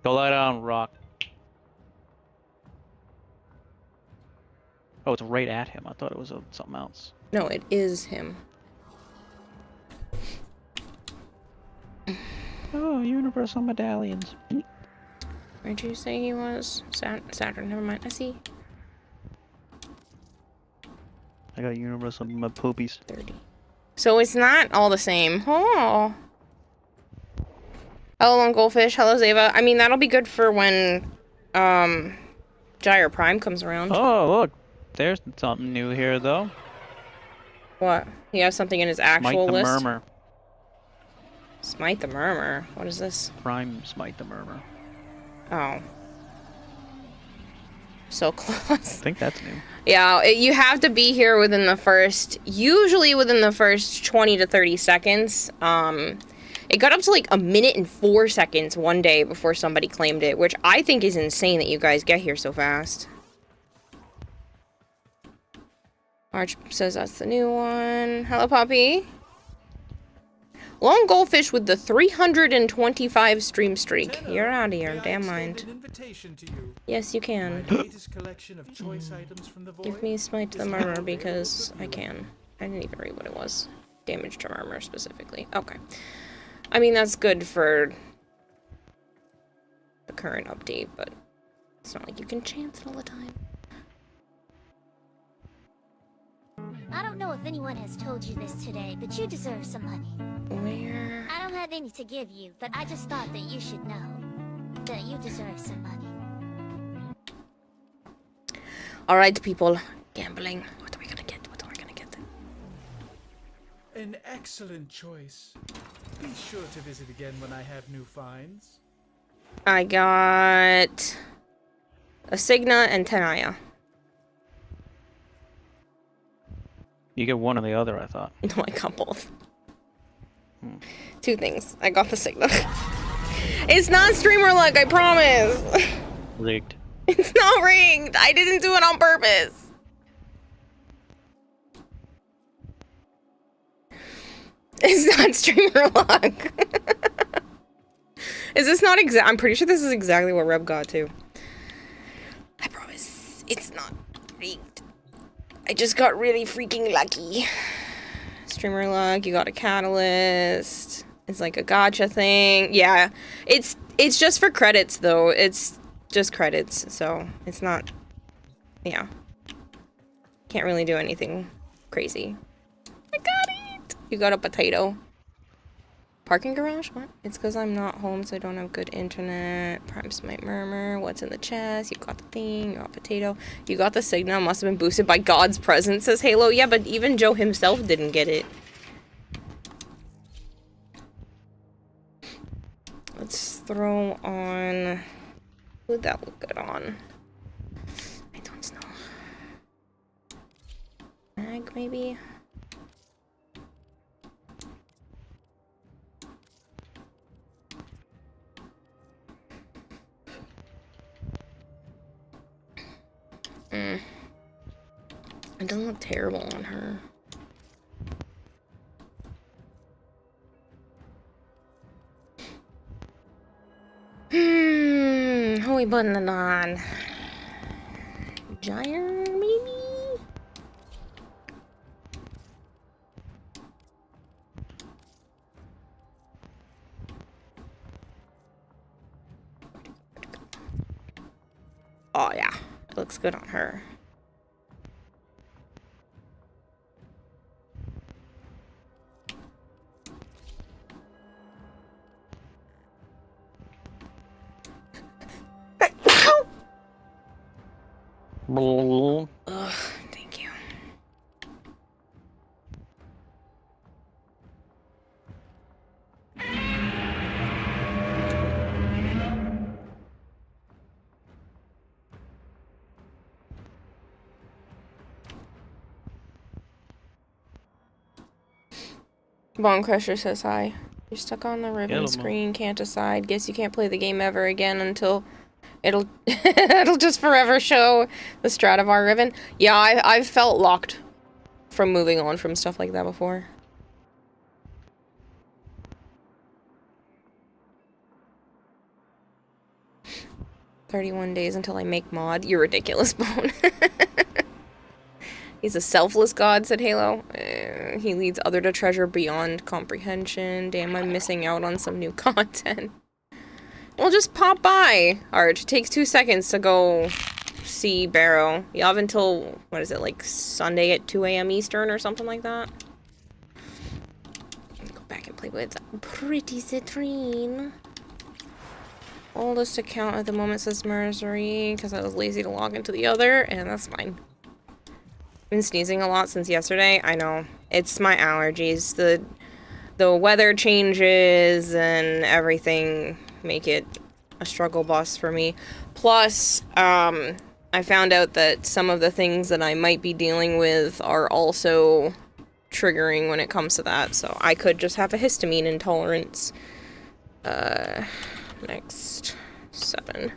Go lie down, rock. Oh, it's right at him. I thought it was something else. No, it is him. Oh, universal medallions. Where'd you say he was? Saturn, never mind. I see. I got universal poopies. 30. So it's not all the same. Oh. Hello, Lone Goldfish. Hello, Zeva. I mean, that'll be good for when, Gyre Prime comes around. Oh, look. There's something new here, though. What? He has something in his actual Smite the list? Murmur. Smite the Murmur? What is this? Prime Smite the Murmur. Oh. So close. I think that's new. Yeah, you have to be here within the first, usually within the first 20 to 30 seconds. It got up to like 1minute and 4 seconds one day before somebody claimed it, which I think is insane that you guys get here so fast. Arch says that's the new one. Hello, Poppy. Lone Goldfish with the 325 stream streak. You're out of here, damn mind. Yes, you can. Give me Smite the Murmur because I can. I didn't even read what it was. Damage to Murmur specifically. Okay. I mean, that's good for the current update, but it's not like you can chance it all the time. I don't know if anyone has told you this today, but you deserve some money. Where? I don't have any to give you, but I just thought that you should know that you deserve some money. Alright, people. Gambling. What are we gonna get? What are we gonna get? An excellent choice. Be sure to visit again when I have new finds. I got a Signa and Tenaya. You get one or the other, I thought. No, I got both. Two things. I got the Signa. It's not streamer luck, I promise. Rigged. It's not rigged. I didn't do it on purpose. It's not streamer luck. Is this not exact? I'm pretty sure this is exactly what Reb got too. I promise. It's not rigged. I just got really freaking lucky. Streamer luck, you got a catalyst. It's like a gotcha thing. Yeah. It's just for credits though. It's just credits, so it's not, yeah. Can't really do anything crazy. I got it! You got a potato. Parking garage? What? It's because I'm not home, so I don't have good internet. Prime Smite Murmur. What's in the chest? You got the thing. You got potato. You got the Signa. Must have been boosted by God's presence, says Halo. Yeah, but even Joe himself didn't get it. Let's throw on... Who would that look good on? I don't know. Mag, maybe? It doesn't look terrible on her. Who are we putting it on? Gyre, maybe? Oh yeah, it looks good on her. Ugh, thank you. Bone Crusher says hi. You're stuck on the ribbon screen, can't decide. Guess you can't play the game ever again until it'll it'll just forever show the Stradivar ribbon. Yeah, I've felt locked from moving on from stuff like that before. 31 days until I make mod. You're ridiculous, Bone. He's a selfless god, said Halo. He leads other to treasure beyond comprehension. Damn, I'm missing out on some new content. Well, just pop by, Arch. It takes 2 seconds to go see Barrow. You have until, what is it, like Sunday at 2 a.m. Eastern or something like that? Go back and play with Pretty Citrine. Oldest account at the moment says Mercery, because I was lazy to log into the other, and that's fine. Been sneezing a lot since yesterday. I know. It's my allergies. The weather changes and everything make it a struggle bus for me. Plus, I found out that some of the things that I might be dealing with are also triggering when it comes to that, so I could just have a histamine intolerance. Next 7.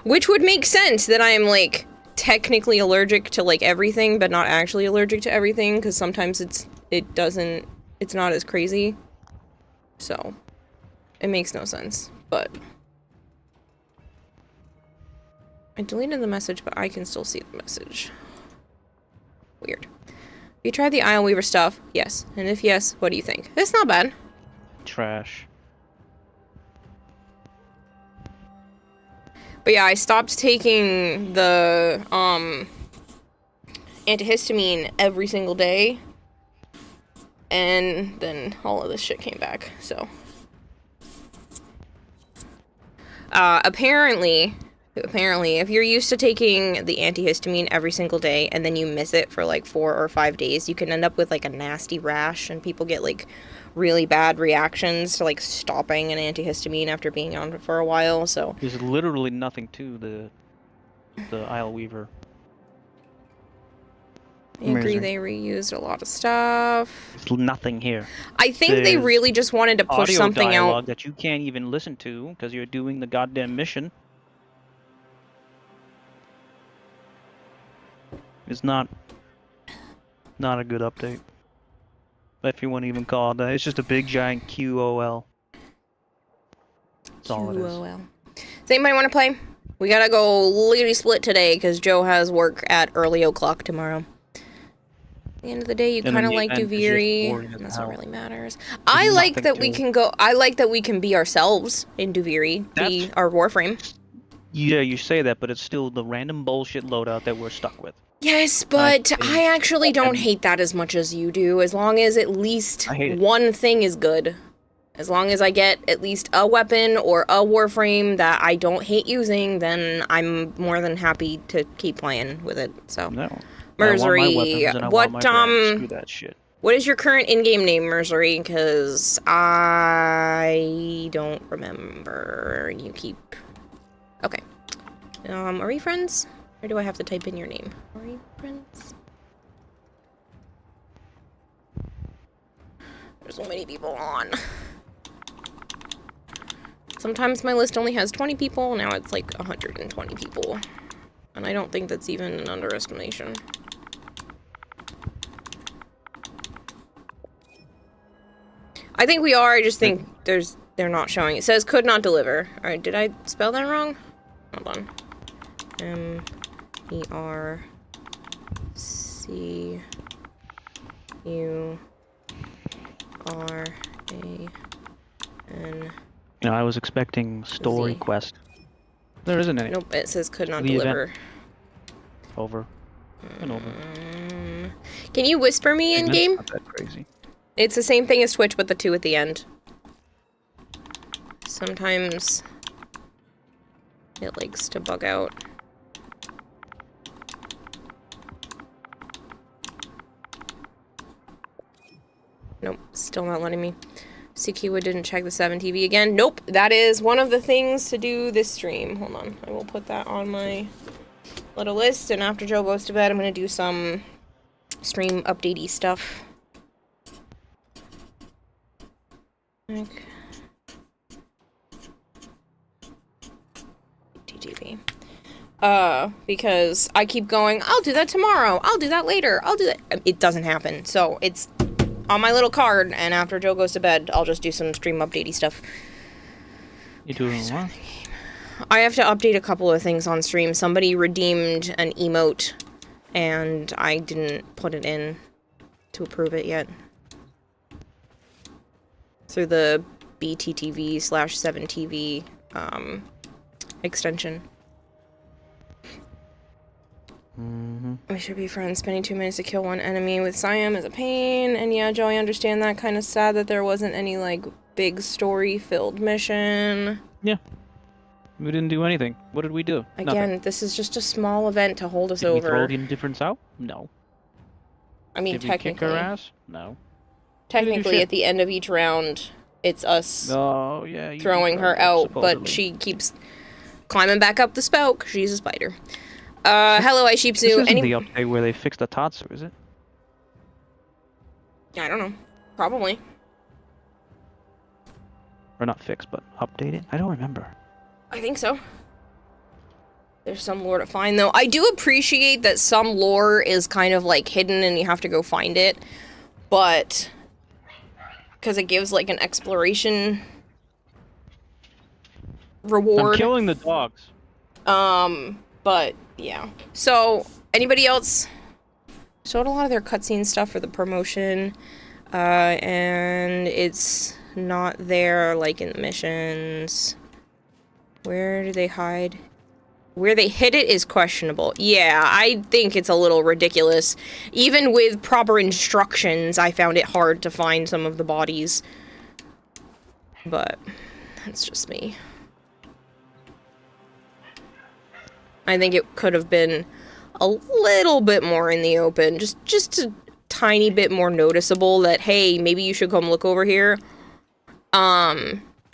Which would make sense that I am, like, technically allergic to, like, everything, but not actually allergic to everything, because sometimes it's not as crazy. So, it makes no sense, but... I deleted the message, but I can still see the message. Weird. You tried the Isleweaver stuff? Yes. And if yes, what do you think? It's not bad. Trash. But yeah, I stopped taking the, antihistamine every single day. And then all of this shit came back, so. Apparently, if you're used to taking the antihistamine every single day and then you miss it for like 4 or 5 days, you can end up with like a nasty rash, and people get like really bad reactions to like stopping an antihistamine after being on it for a while, so. There's literally nothing to the Isleweaver. I agree, they reused a lot of stuff. There's nothing here. I think they really just wanted to push audio something dialogue out. that you can't even listen to because you're doing the goddamn mission. It's not a good update. If you want to even call it that. It's just a big giant QOL. That's all it is. QOL. Does anybody want to play? We gotta go lickety split today because Joe has work at early o'clock tomorrow. At the end of the day, you kind of like Duviri. That's what really matters. I like that we can go. I like that we can be ourselves in Duviri. Be our Warframe. Yeah, you say that, but it's still the random bullshit loadout that we're stuck with. Yes, but I actually don't hate that as much as you do, as long as at least one thing is good. As long as I get at least a weapon or a Warframe that I don't hate using, then I'm more than happy to keep playing with it, so. No. Mercery, screw that shit. What is your current in-game name, Mercery? Because I don't remember. You keep... Okay. Are we friends? Or do I have to type in your name? Are we friends? There's so many people on. Sometimes my list only has 20 people, now it's like 120 people. And I don't think that's even an underestimation. I think we are, I just think they're not showing. It says could not deliver. Alright, did I spell that wrong? Hold on. MERCURAN. No, I was expecting story quest. There isn't any. Nope, it says could not deliver. Over. And over. Can you whisper me in game? Not that crazy. It's the same thing as Twitch, but the 2 at the end. Sometimes it likes to bug out. Nope, still not letting me. Sikiwa didn't check the 7 TV again. Nope, that is one of the things to do this stream. Hold on, I will put that on my little list, and after Joe goes to bed, I'm gonna do some stream updatey stuff. Okay. TTV. Because I keep going, I'll do that tomorrow, I'll do that later, I'll do that. It doesn't happen, so it's on my little card, and after Joe goes to bed, I'll just do some stream updatey stuff. You doing what? I have to update a couple of things on stream. Somebody redeemed an emote, and I didn't put it in to approve it yet. Through the BTTV/7TV extension. We should be friends. Spending 2 minutes to kill one enemy with Siam is a pain. And yeah, Joe, I understand that. Kind of sad that there wasn't any, like, big story-filled mission. Yeah. We didn't do anything. What did we do? Again, Nothing. this is just a small event to hold us Did over. we throw the indifference out? No. I mean, Did we technically. kick her ass? No. Technically, at the end of each round, it's us Oh, yeah. You throwing her out, but she keeps climbing back up the spout 'cause she's a spider. Hello, This iSheepsu. isn't the update where they fixed the Tatsu, is it? I don't know. Probably. Or not fixed, but updated? I don't remember. I think so. There's some lore to find, though. I do appreciate that some lore is kind of, like, hidden and you have to go find it. But... because it gives, like, an exploration... reward. I'm killing the dogs. But, yeah. So, anybody else showed a lot of their cutscene stuff for the promotion. And it's not there, like, in the missions. Where do they hide? Where they hid it is questionable. Yeah, I think it's a little ridiculous. Even with proper instructions, I found it hard to find some of the bodies. But, that's just me. I think it could have been a little bit more in the open. Just a tiny bit more noticeable that, hey, maybe you should come look over here.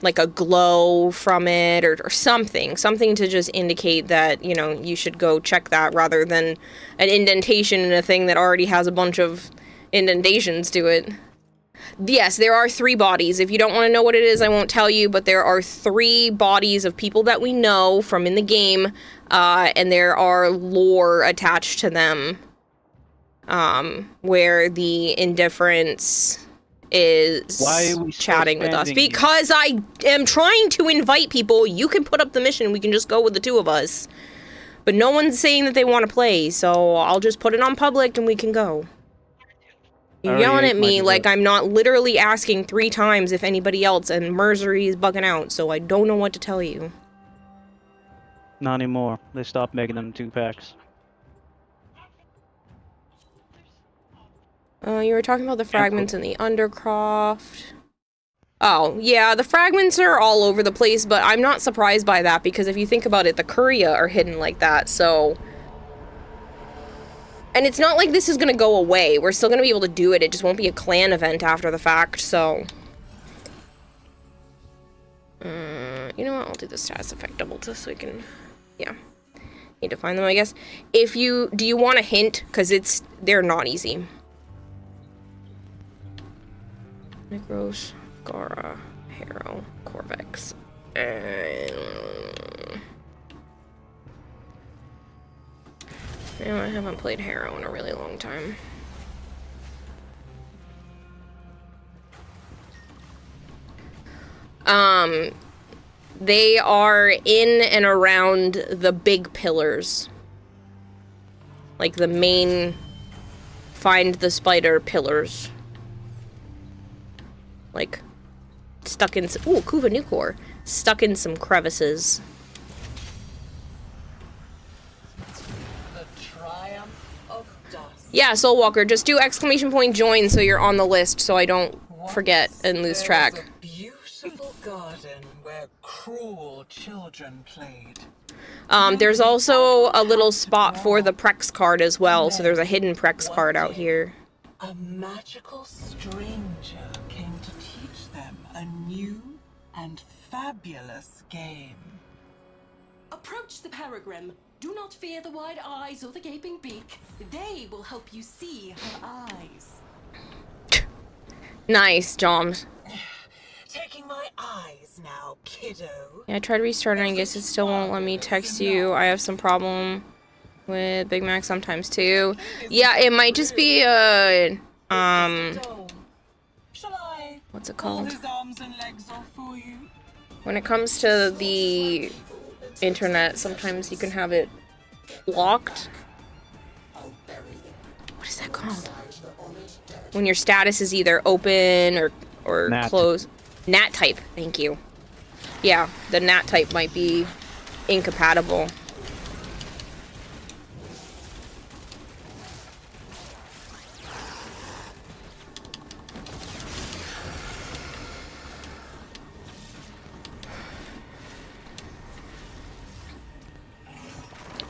Like a glow from it or something. Something to just indicate that, you know, you should go check that rather than an indentation in a thing that already has a bunch of indentations to it. Yes, there are 3 bodies. If you don't want to know what it is, I won't tell you, but there are 3 bodies of people that we know from in the game, and there are lore attached to them, where the indifference is chatting with us. Because I am trying to invite people. You can put up the mission, we can just go with the 2 of us. But no one's saying that they want to play, so I'll just put it on public and we can go. You're yelling at me like I'm not literally asking 3 times if anybody else, and Mercery is bugging out, so I don't know what to tell you. Not anymore. They stopped making them 2-packs. You were talking about the fragments in the Undercroft. Oh, yeah, the fragments are all over the place, but I'm not surprised by that, because if you think about it, the Kuria are hidden like that, so... And it's not like this is gonna go away. We're still gonna be able to do it. It just won't be a clan event after the fact, so... you know what? I'll do the status effect double just so we can... Yeah. Need to find them, I guess. If you... Do you want a hint? Because it's... They're not easy. Necros, Gara, Harrow, Corvex. You know, I haven't played Harrow in a really long time. They are in and around the big pillars. Like the main find the spider pillars. Like stuck in some, ooh, Kuva Nukor. Stuck in some crevices. Yeah, Soulwalker, just do exclamation point join so you're on the list so I don't forget and lose track. There was a beautiful garden where cruel children played. There's also a little spot for the Prex card as well, so there's a hidden Prex card out here. A magical stranger came to teach them a new and fabulous game. Approach the Peregrine. Do not fear the wide eyes or the gaping beak. They will help you see her eyes. Nice, Joms. Taking my eyes now, kiddo. Yeah, I tried restarting, I guess it still won't let me text you. I have some problem with Big Mac sometimes too. Yeah, it might just be What's it called? His arms and legs off for you? When it comes to the internet, sometimes you can have it locked. What is that called? When your status is either open or Nat. closed. Nat type, thank you. Yeah, the nat type might be incompatible.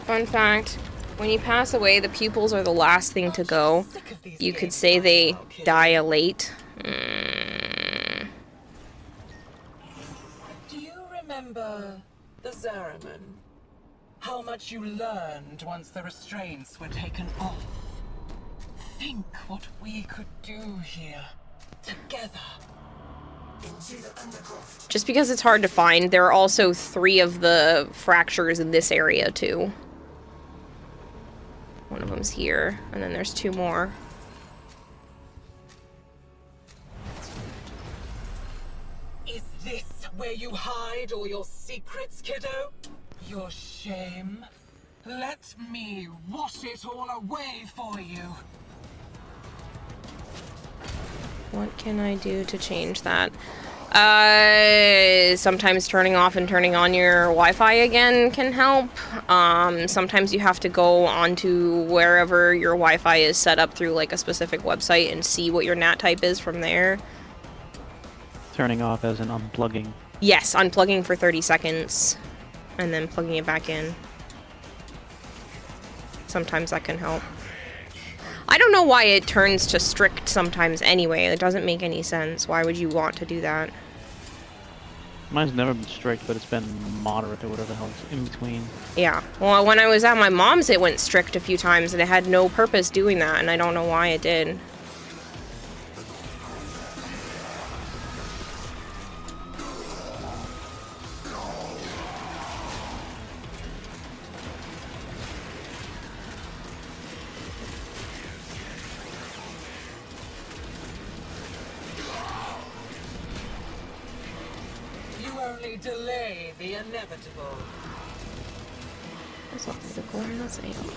Fun fact, when you pass away, the pupils are the last thing to go. You could say they dilate. Do you remember the Zariman? How much you learned once the restraints were taken off? Think what we could do here, together. Just because it's hard to find, there are also 3 of the fractures in this area, too. One of them's here, and then there's 2 more. Is this where you hide all your secrets, kiddo? Your shame? Let me wash it all away for you. What can I do to change that? Sometimes turning off and turning on your Wi-Fi again can help. Sometimes you have to go onto wherever your Wi-Fi is set up through like a specific website and see what your NAT type is from there. Turning off as in unplugging. Yes, unplugging for 30 seconds and then plugging it back in. Sometimes that can help. I don't know why it turns to strict sometimes anyway. It doesn't make any sense. Why would you want to do that? Mine's never been strict, but it's been moderate or whatever the hell it's in between. Yeah. Well, when I was at my mom's, it went strict a few times, and it had no purpose doing that, and I don't know why it did. Delay the inevitable. That's not physical, that's analog.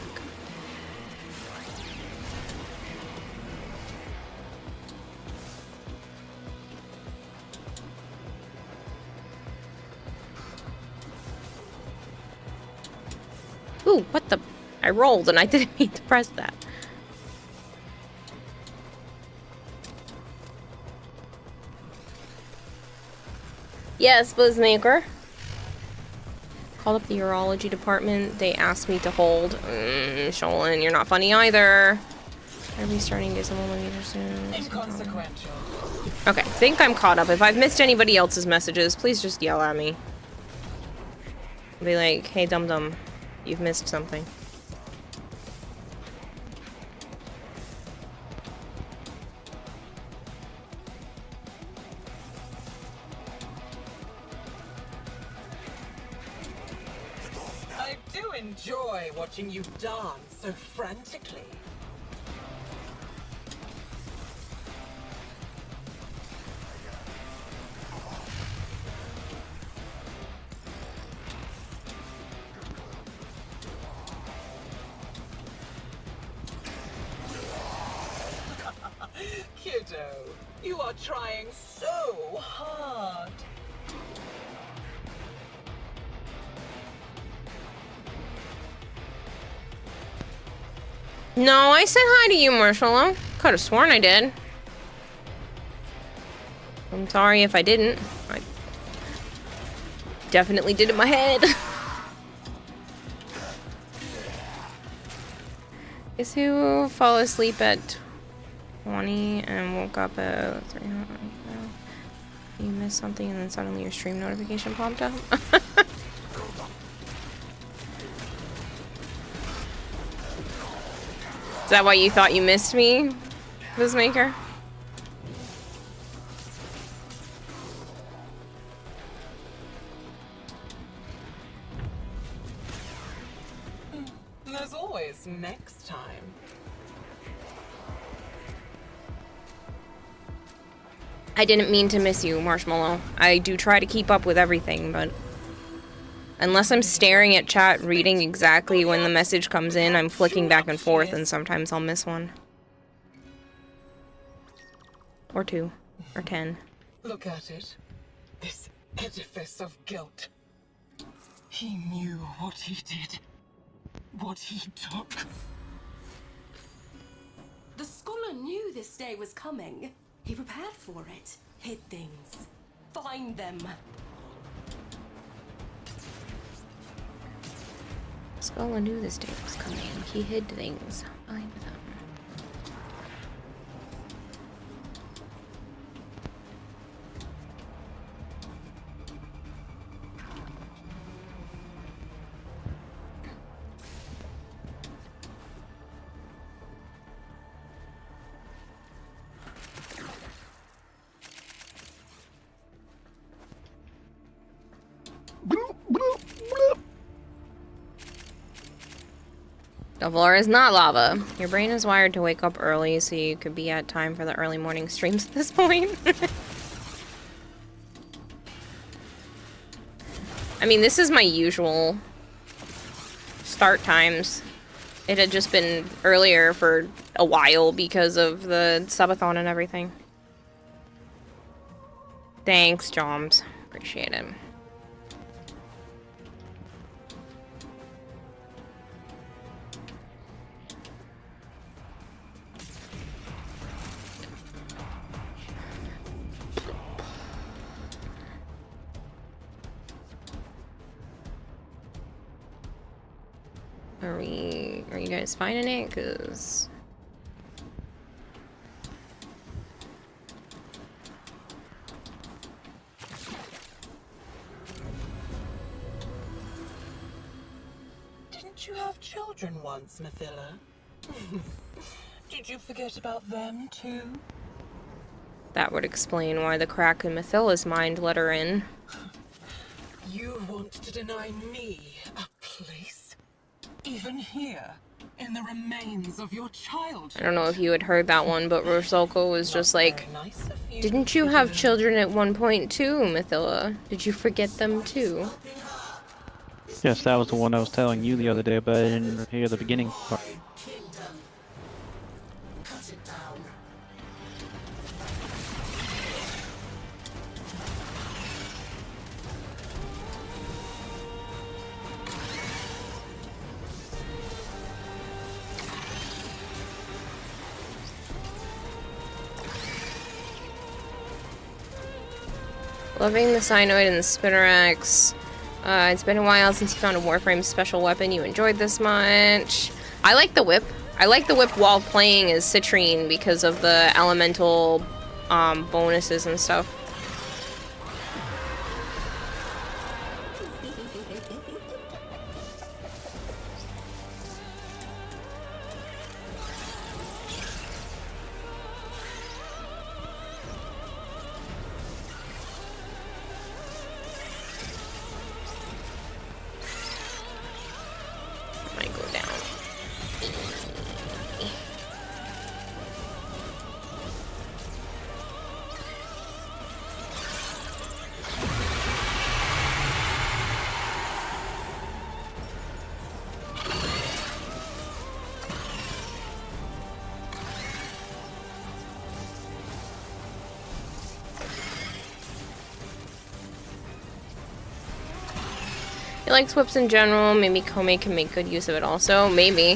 Ooh, what the? I rolled and I didn't mean to press that. Yes, Blizzmaker. Called up the urology department. They asked me to hold. Sholin, you're not funny either. I'm restarting to get some millimeters soon. Inconsequential. Okay, think I'm caught up. If I've missed anybody else's messages, please just yell at me. Be like, hey, dum-dum, you've missed something. Enjoy watching you dance so frantically. Kiddo, you are trying so hard. No, I said hi to you, Marshmallow. Could have sworn I did. I'm sorry if I didn't. I definitely did in my head. Is who fell asleep at 20 and woke up at 3. You missed something and then suddenly your stream notification popped up? Is that why you thought you missed me, Blizzmaker? There's always next time. I didn't mean to miss you, Marshmallow. I do try to keep up with everything, but Unless I'm staring at chat, reading exactly when the message comes in, I'm flicking back and forth, and sometimes I'll miss one. Or 2. Or 10. Look at it. This edifice of guilt. He knew what he did. What he took. The scholar knew this day was coming. He prepared for it. Hid things. Find them. Skull knew this day was coming. He hid things. Find them. The floor is not lava. Your brain is wired to wake up early so you could be at time for the early morning streams at this point. I mean, this is my usual start times. It had just been earlier for a while because of the subathon and everything. Thanks, Joms. Appreciate it. Are you guys finding it? 'Cause Didn't you have children once, Mathila? Did you forget about them too? that would explain why the crack in Mathilla's mind let her in. You want to deny me a place? Even here, in the remains of your childhood? I don't know if you had heard that one, but Rosalko was just like, Nice of you. didn't you have children at one point too, Mathila? Did you forget them too? Yes, that was the one I was telling you the other day, but I didn't hear the beginning part. Loving the Cyanoid and the Spinnerax. It's been a while since you found a Warframe special weapon you enjoyed this much. I like the whip. I like the whip while playing as Citrine because of the elemental bonuses and stuff. Might go down. He likes whips in general. Maybe Kome can make good use of it also. Maybe.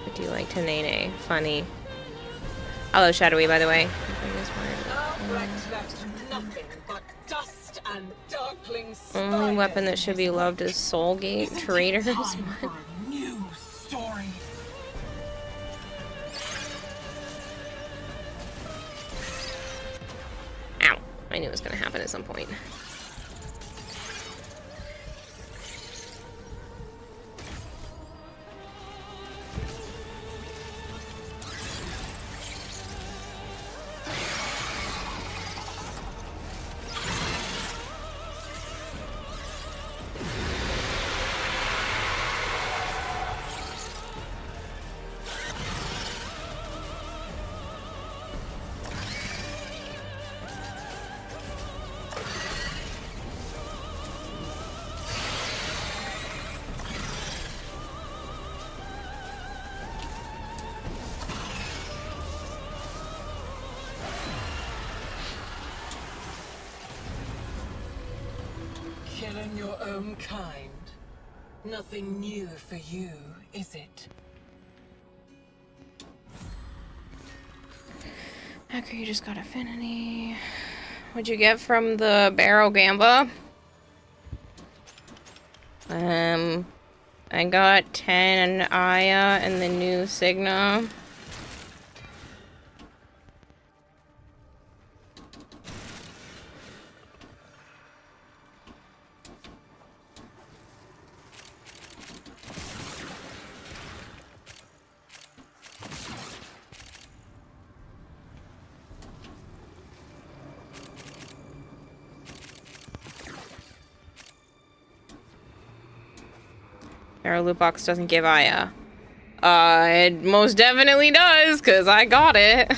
What do you like to Nene? Funny. Hello, Shadowy, by the way. Albrecht left nothing but dust and darkling Only weapon that should be loved is Soulgate Traitors. Time for a new story. Ow. I knew it was gonna happen at some point. define your own kind. Nothing new for you, is it? Okay, you just got affinity. What'd you get from the Barrow Gamba? I got 10 Aya and the new Signa. Our loot box doesn't give Aya. It most definitely does, because I got it.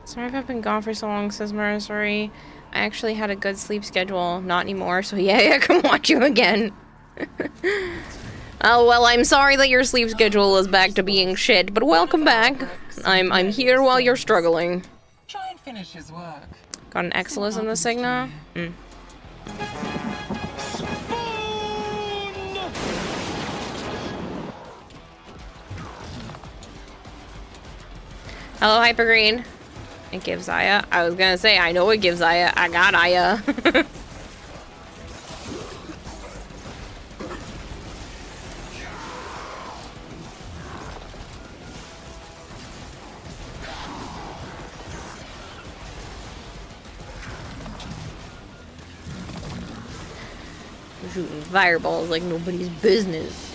Sorry if I've been gone for so long, says Mara. Sorry. I actually had a good sleep schedule. Not anymore, so yeah, I can watch you again. Oh, well, I'm sorry that your sleep schedule is back to being shit, but welcome back. I'm here while you're struggling. Try and finish his work. Got an Exilus in the Signa? Hello, Hypergreen. It gives Aya. I was gonna say, I know it gives Aya. I got Aya. Shooting fireballs like nobody's business.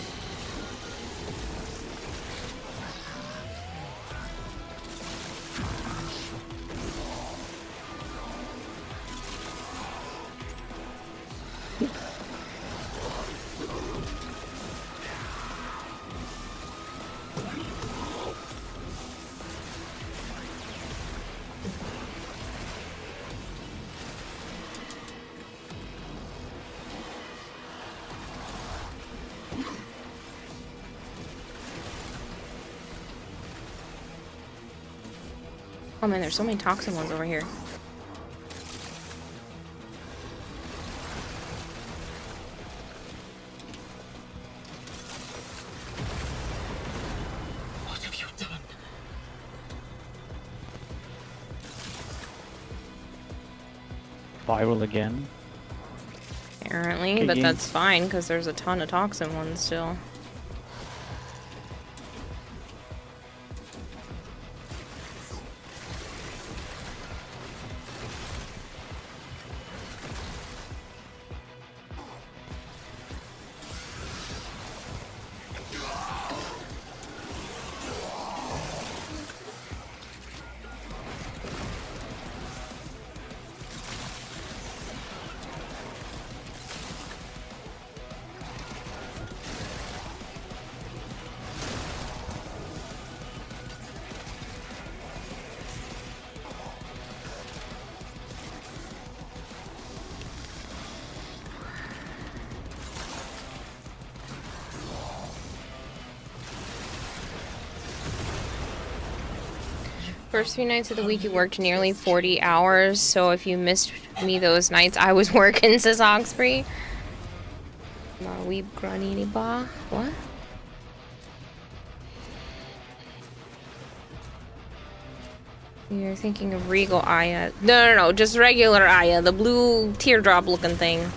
Oh man, there's so many toxin ones over here. What have you done? Viral again. Apparently, but that's fine because there's a ton of toxin ones still. First 3 nights of the week you worked nearly 40 hours, so if you missed me those nights, I was working, says Oxfrey. Weeb Granini Ba? What? You're thinking of Regal Aya. No, just regular Aya, the blue teardrop looking thing.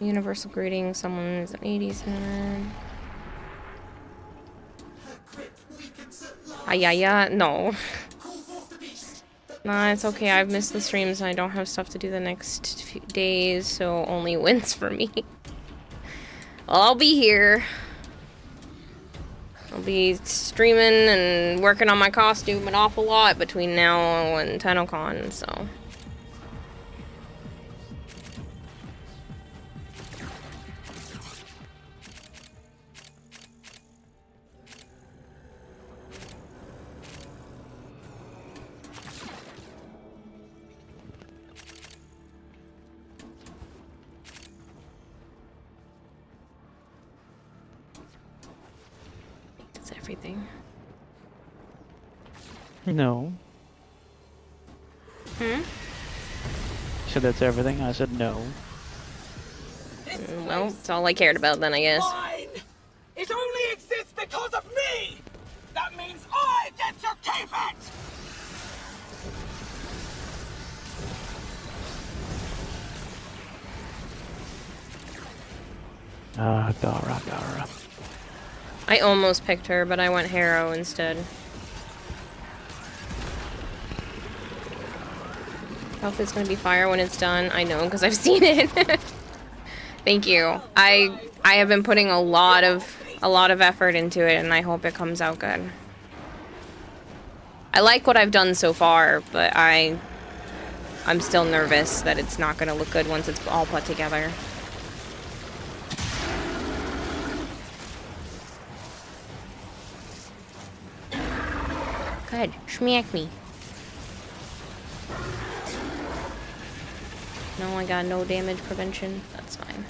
Universal greeting, someone is an 80s man. Ayaya? No. Nah, it's okay. I've missed the streams and I don't have stuff to do the next few days, so only wins for me. Well, I'll be here. I'll be streaming and working on my costume an awful lot between now and TennoCon, so. everything. No. Hmm? You said that's everything? I said no. Well, it's all I cared about then, I guess. Mine! It only exists because of me! That means I get to keep it! Gara. I almost picked her, but I went Harrow instead. Outfit's gonna be fire when it's done. I know, because I've seen it. Thank you. I have been putting a lot of effort into it, and I hope it comes out good. I like what I've done so far, but I'm still nervous that it's not gonna look good once it's all put together. Good. Schmack me. No, I got no damage prevention. That's fine.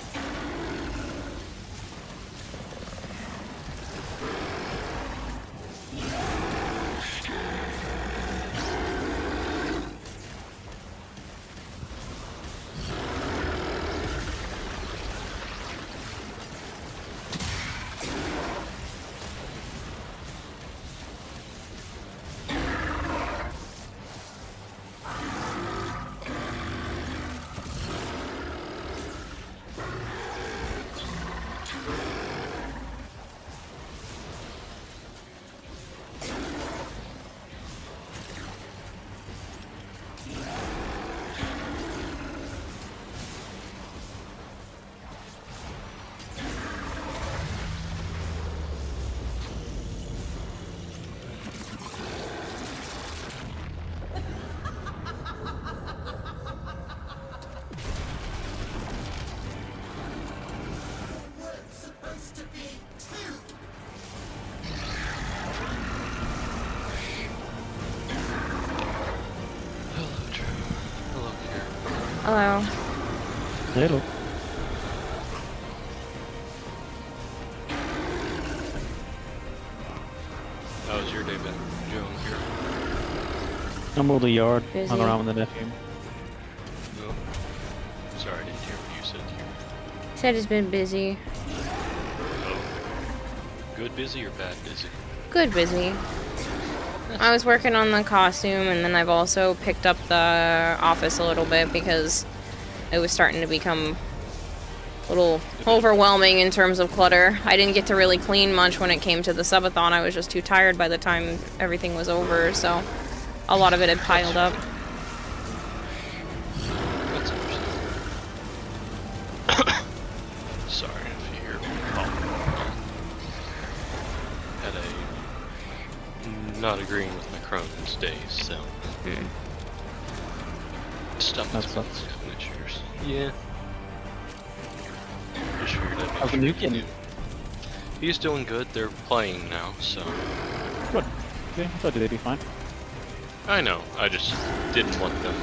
Hello. Hello. How was your day been, Joan here? I'm over the yard. Busy. Hung around with the nephew. No. Sorry, I didn't hear what you said here. Said it's been busy. Oh. Good busy or bad busy? Good busy. I was working on the costume, and then I've also picked up the office a little bit because it was starting to become a little overwhelming in terms of clutter. I didn't get to really clean much when it came to the subathon. I was just too tired by the time everything was over, so a lot of it had piled up. That's interesting. Sorry if you hear me calling. Had a not agreeing with my Crohn's day, so stuff That that's sucks. issues. Yeah. Just figured I'd make How's the sure new you kid? knew. He's doing good. They're playing now, so Good. Yeah, I thought they'd be fine. I know. I just didn't want them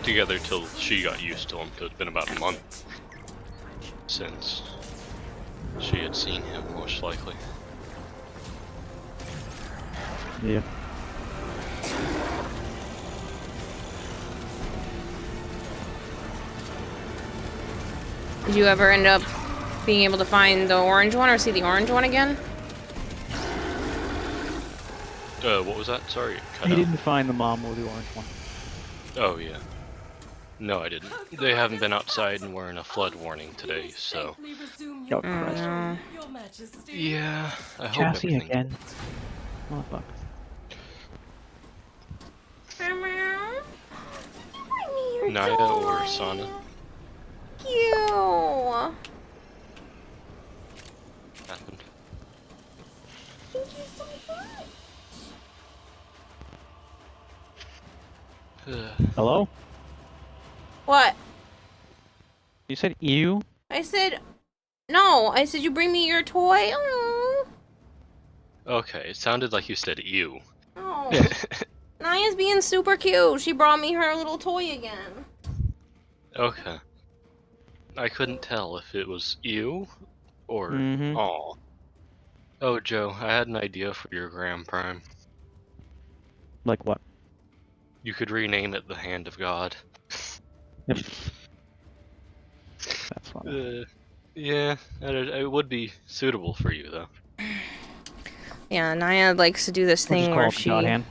together till she got used to him. Cause it's been about a month since she had seen him, most likely. Yeah. Did you ever end up being able to find the orange one or see the orange one again? What was that? Sorry, it cut He out. didn't find the mom or the orange one. Oh yeah. No, I didn't. They haven't been outside and we're in a flood warning today, so Safely resume Oh, your Christ. power, Your Majesty. yeah. I hope Cassie everything. again. Oh, fuck. Naya or Sana You. happened. Hello? What? You said you? I said, no. I said you bring me your toy. Oh. Okay, it sounded like you said ew. Oh. Naya's being super cute. She brought me her little toy again. Okay. I couldn't tell if it was ew or Mhm. aw. Oh, Joe, I had an idea for your Grand Prime. Like what? You could rename it the Hand of God. That's fine. Yeah, it would be suitable for you, though. Yeah, Naya likes to do this We'll just thing call where it the God Hand.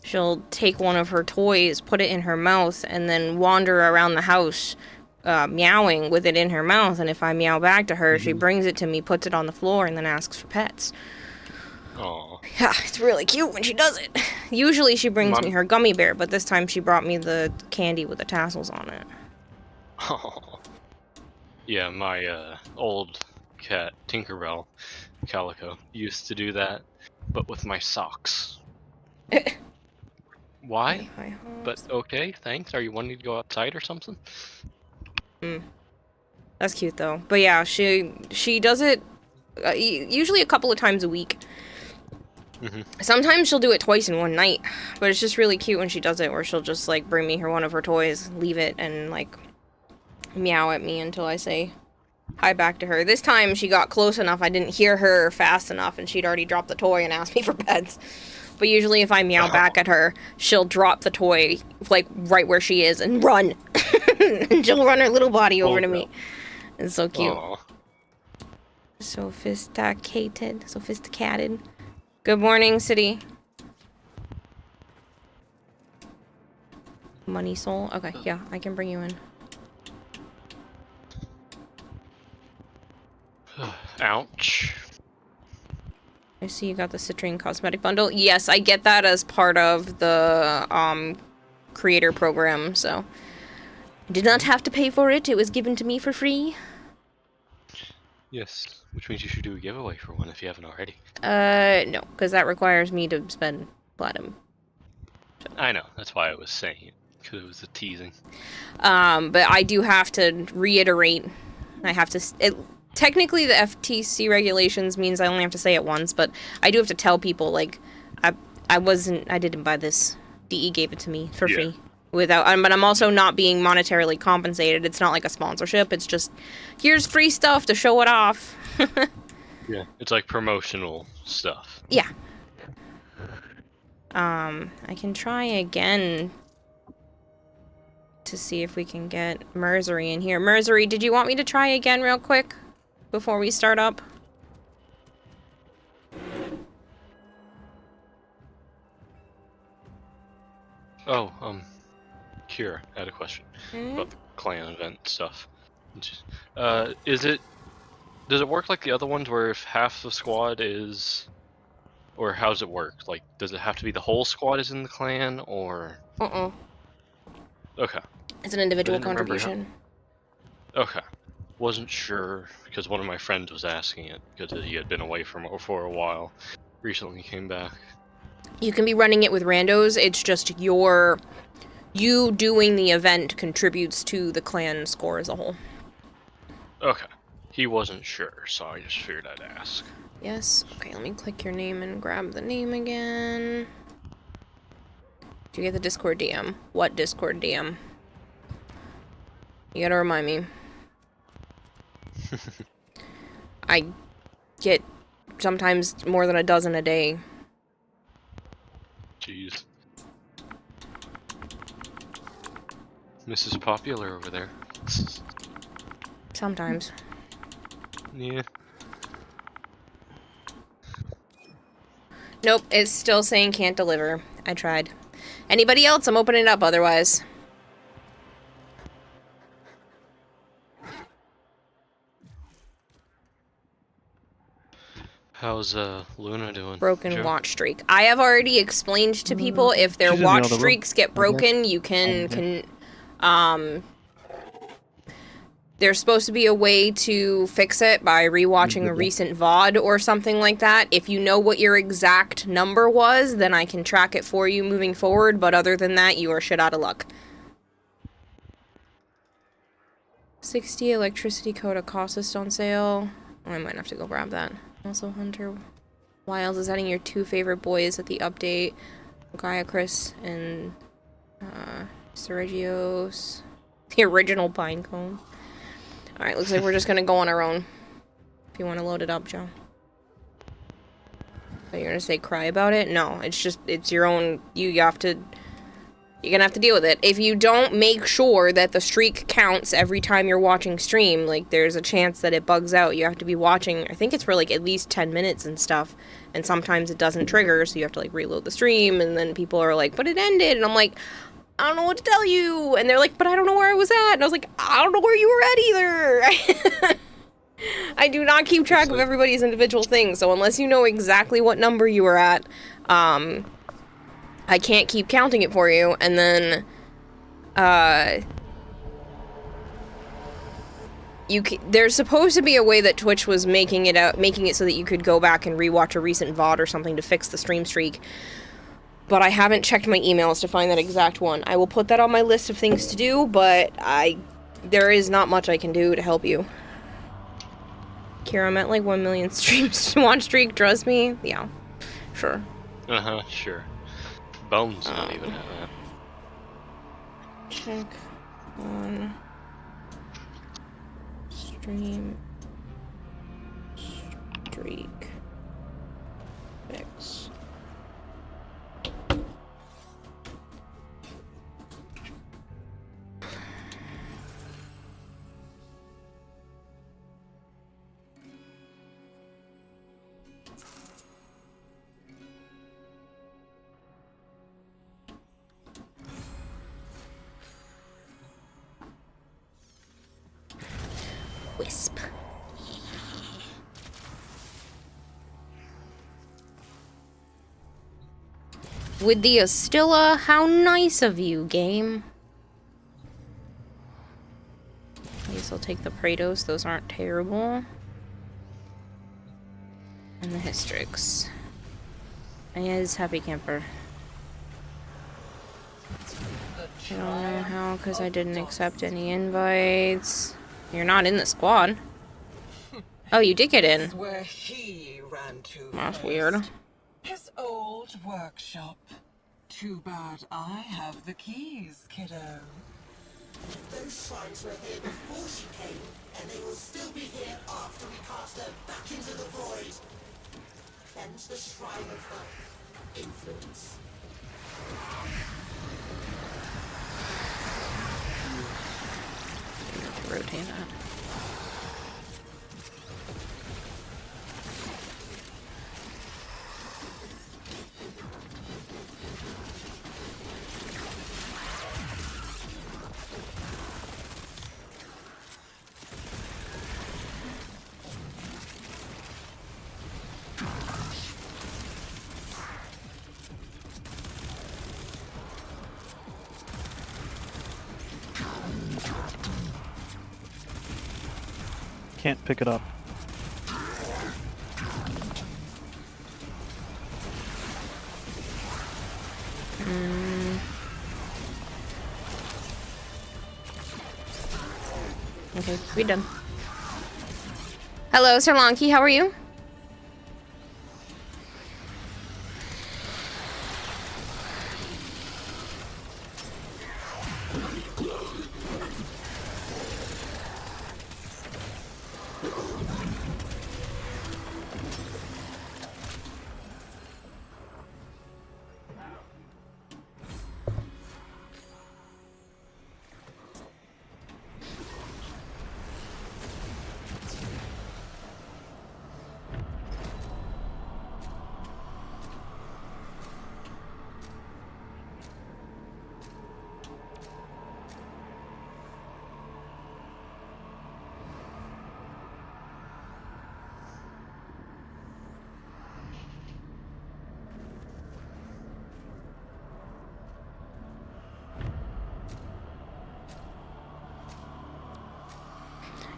she'll take one of her toys, put it in her mouth, and then wander around the house, meowing with it in her mouth. And if I meow back to her, she brings it to me, puts it on the floor, and then asks for pets. Aw. Yeah, it's really cute when she does it. Usually she brings me her gummy bear, but this time she brought me the candy with the tassels on it. Oh. Yeah, my old cat, Tinkerbell, Calico, used to do that, but with my socks. Why? But okay, thanks. Are you wanting to go outside or something? That's cute though. But yeah, she does it usually a couple of times a week. Sometimes she'll do it twice in one night, but it's just really cute when she does it, where she'll just like bring me one of her toys, leave it, and like meow at me until I say hi back to her. This time she got close enough, I didn't hear her fast enough, and she'd already dropped the toy and asked me for pets. But usually if I meow back at her, she'll drop the toy like right where she is and run. And she'll run her little body over to me. It's so cute. Aw. Sophisticated. Good morning, city. Money soul. Okay, yeah, I can bring you in. Ouch. I see you got the citrine cosmetic bundle. Yes, I get that as part of the creator program, so I did not have to pay for it. It was given to me for free. Yes, which means you should do a giveaway for one if you haven't already. No, because that requires me to spend platinum. I know, that's why I was saying it, because it was a teasing. But I do have to reiterate. I have to. Technically, the FTC regulations means I only have to say it once, but I do have to tell people like, I didn't buy this. DE gave it to me for free. But I'm also not being monetarily compensated. It's not like a sponsorship. It's just, here's free stuff to show it off. Yeah, it's like promotional stuff. Yeah. I can try again to see if we can get Merzery in here. Merzery, did you want me to try again real quick before we start up? Oh, Kira had a question about the clan event stuff. Does it work like the other ones where if half the squad is, or how does it work? Like, does it have to be the whole squad is in the clan, or? Okay. It's an individual I didn't remember contribution. Okay. Wasn't sure, because one of my friends was asking it, because he had been away from it for a while. Recently came back. You can be running it with randos. It's just you doing the event contributes to the clan score as a whole. Okay. He wasn't sure, so I just figured I'd ask. Yes. Okay, let me click your name and grab the name again. Did you get the Discord DM? What Discord DM? You gotta remind me. I get sometimes more than a dozen a day. Jeez. Mrs. Popular over there. Sometimes. Yeah. Nope, it's still saying can't deliver. I tried. Anybody else? I'm opening it up otherwise. How's Luna doing? Broken Joe? watch streak. I have already explained to people if their She's in the watch other room. streaks get broken, you can there's supposed to be a way to fix it by rewatching a recent VOD or something like that. If you know what your exact number was, then I can track it for you moving forward, but other than that, you are shit out of luck. 60 electricity code Acosta on sale. Oh, I might have to go grab that. Also, Hunter Wiles is adding your 2 favorite boys at the update. Gaia, Chris, and Sergios. The original Pinecone. Alright, looks like we're just gonna go on our own. If you want to load it up, Joe. So you're gonna say cry about it? No, it's just, it's your own, you're gonna have to deal with it. If you don't make sure that the streak counts every time you're watching stream, like, there's a chance that it bugs out. You have to be watching, I think it's for, like, at least 10 minutes and stuff, and sometimes it doesn't trigger, so you have to, like, reload the stream, and then people are like, but it ended, and I'm like, I don't know what to tell you, and they're like, but I don't know where I was at, and I was like, I don't know where you were at either. I do not keep track of everybody's individual things, so unless you know exactly what number you were at, I can't keep counting it for you, and then, there's supposed to be a way that Twitch was making it so that you could go back and rewatch a recent VOD or something to fix the stream streak, but I haven't checked my emails to find that exact one. I will put that on my list of things to do, but there is not much I can do to help you. Kira, I'm at like 1 million streams watch streak, trust me? Yeah, sure. Sure. Bones not even have that. Check on stream streak fix. Wisp. With the Astilla, how nice of you, game. I guess I'll take the Praetos, those aren't terrible. And the Hystrix. And yeah, it's Happy Camper. I don't know how, because I didn't accept any invites. You're not in the squad. Oh, you did get in. Where he ran to That's first. weird. His old workshop. Too bad I have the keys, kiddo. Those shrines were here before she came, and they will still be here after we cast her back into the void. Cleanse the shrine of her influence. Rotate that. Can't pick it up. Okay, we done. Hello, Sir Lonky, how are you?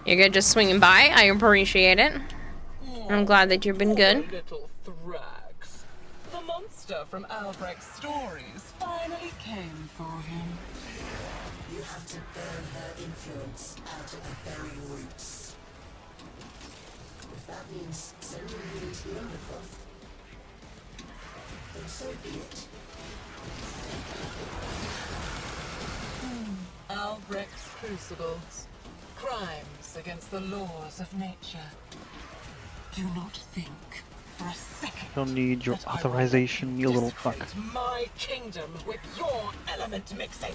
You're good, just swinging by. I appreciate it. I'm glad that you've been good. Little Thrax. The monster from Albrecht's stories finally came for him. You have to burn her influence out at the very roots. If that means sending you into the undercloth, then so be it. Albrecht's crucibles. Crimes against the laws of nature. Do not think for a second Don't need your that I will authorization, you little fuck. desecrate my kingdom with your element mixing.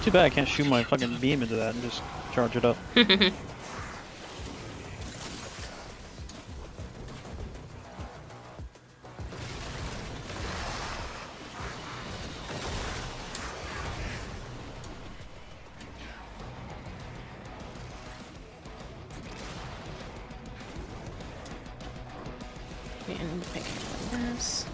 Too bad I can't shoot my fucking beam into that and just charge it up. And pick this.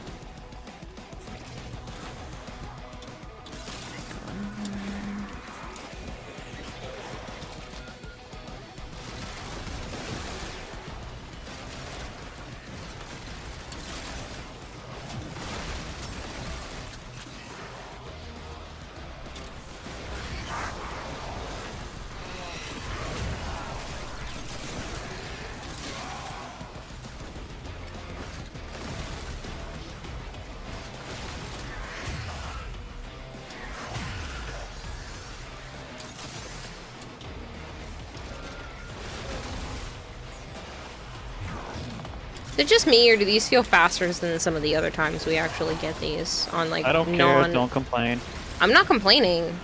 Is it just me, or do these feel faster than some of the other times we actually get these on like I don't care, don't complain. I'm not complaining.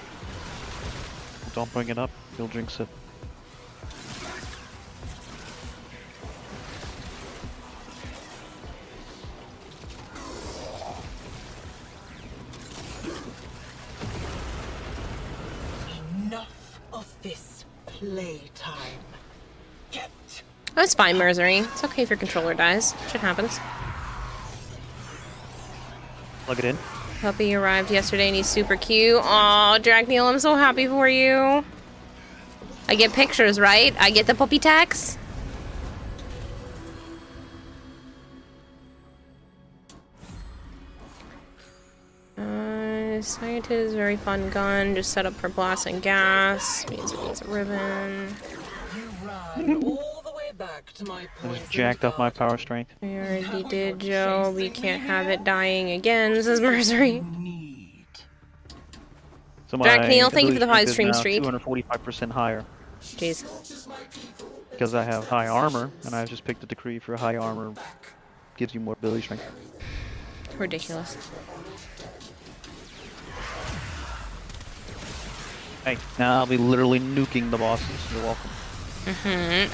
Don't bring it up, you'll jinx it. Enough of this playtime. Get Oh, it's fine, Mercery. It's okay if your controller dies. Shit happens. Plug it in. Puppy arrived yesterday and he's super cute. Aw, Dragneil, I'm so happy for you. I get pictures, right? I get the puppy tax. Scientist is a very fun gun. Just set up for blasting gas. Means it needs a ribbon. you ran all the way back to my I point. just jacked up my power strength. We already did, Joe. We can't have it dying again, says Mercery. Need. So my Dragneil, thank you for the ability five strength stream is now streak. 245% higher. Jeez. Because I have high armor, and I just picked a decree for high armor. Gives you more ability strength. Ridiculous. Hey, now I'll be literally nuking the bosses. You're welcome.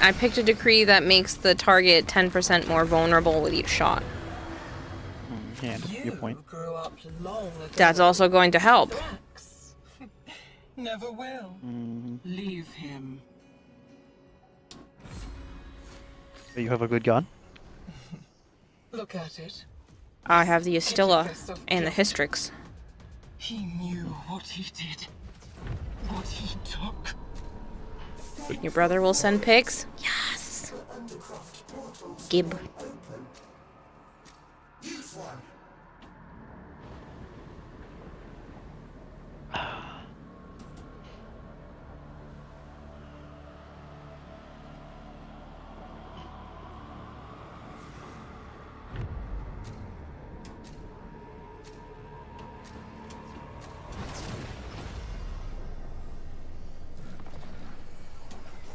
I picked a decree that makes the target 10% more vulnerable with each shot. Yeah, your point. Grew up long ago. That's also going to help. Drax. Never will. Leave him. You have a good gun? Look at it. I have the Astilla and the Hystrix. He knew what he did. What he took. Your brother will send pics? Yes! Gib.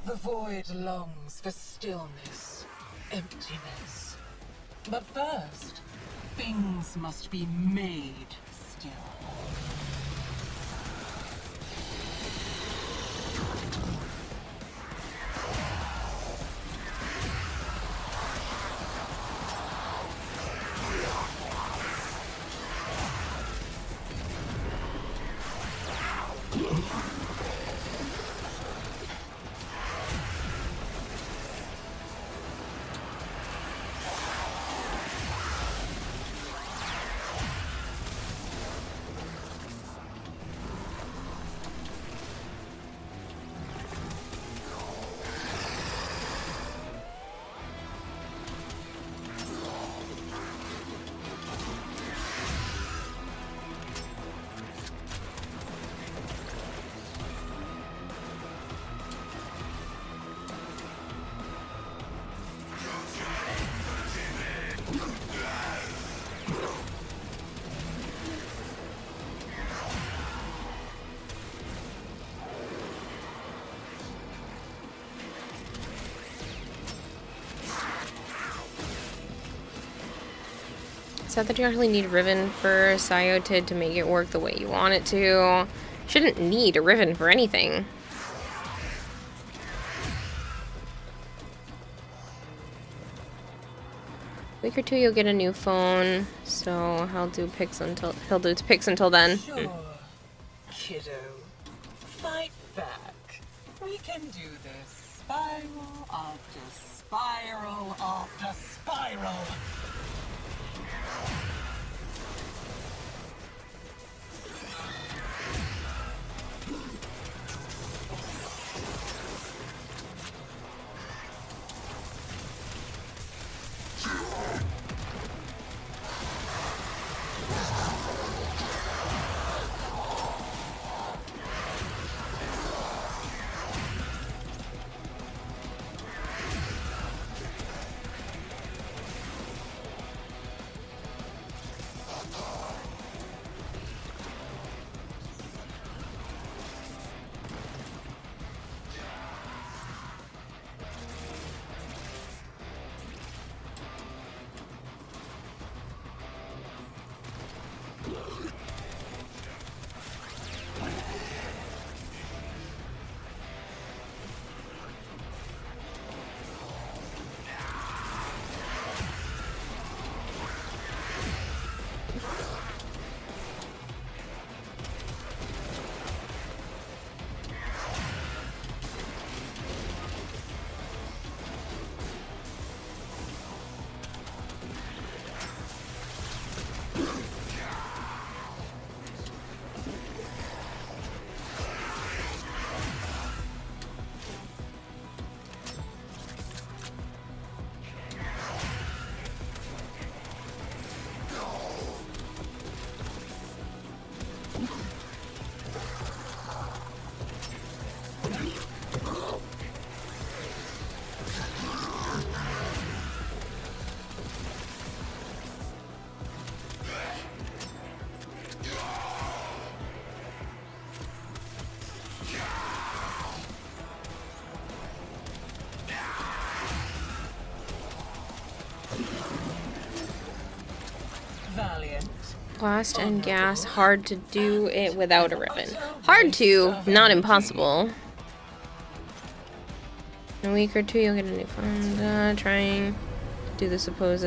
The void longs for stillness, emptiness. But first, things must be made still. Is that you actually need Riven for Cyotid to make it work the way you want it to? Shouldn't need a Riven for anything. Week or two, you'll get a new phone, so he'll do pics until then. Sure, kiddo. Fight back. We can do this. Spiral after spiral after spiral. Blast and gas, hard to do it without a ribbon. Hard to, not impossible. In a week or two, you'll get a new phone. Trying to do the supposed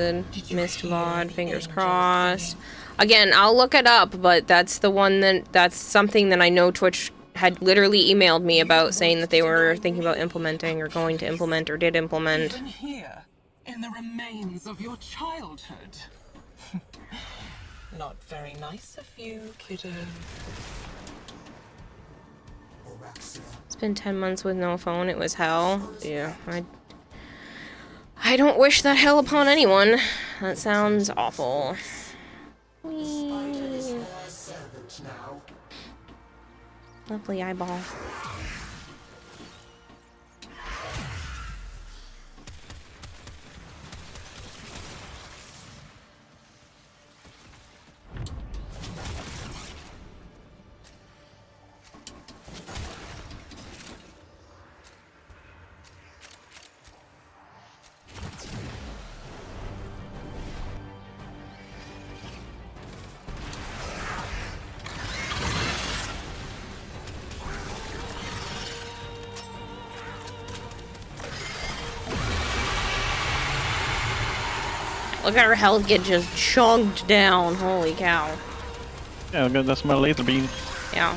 missed VOD, fingers crossed. Again, I'll look it up, but that's the one that's something that I know Twitch had literally emailed me about, saying that they were thinking about implementing or going to implement or did implement. Even here, in the remains of your childhood. Not very nice of you, kiddo. It's been 10 months with no phone. It was hell. Yeah, I don't wish that hell upon anyone. That sounds awful. Whee. Lovely eyeball. Look at her health get just chunked down. Holy cow. Yeah, good. That's my laser beam. Yeah.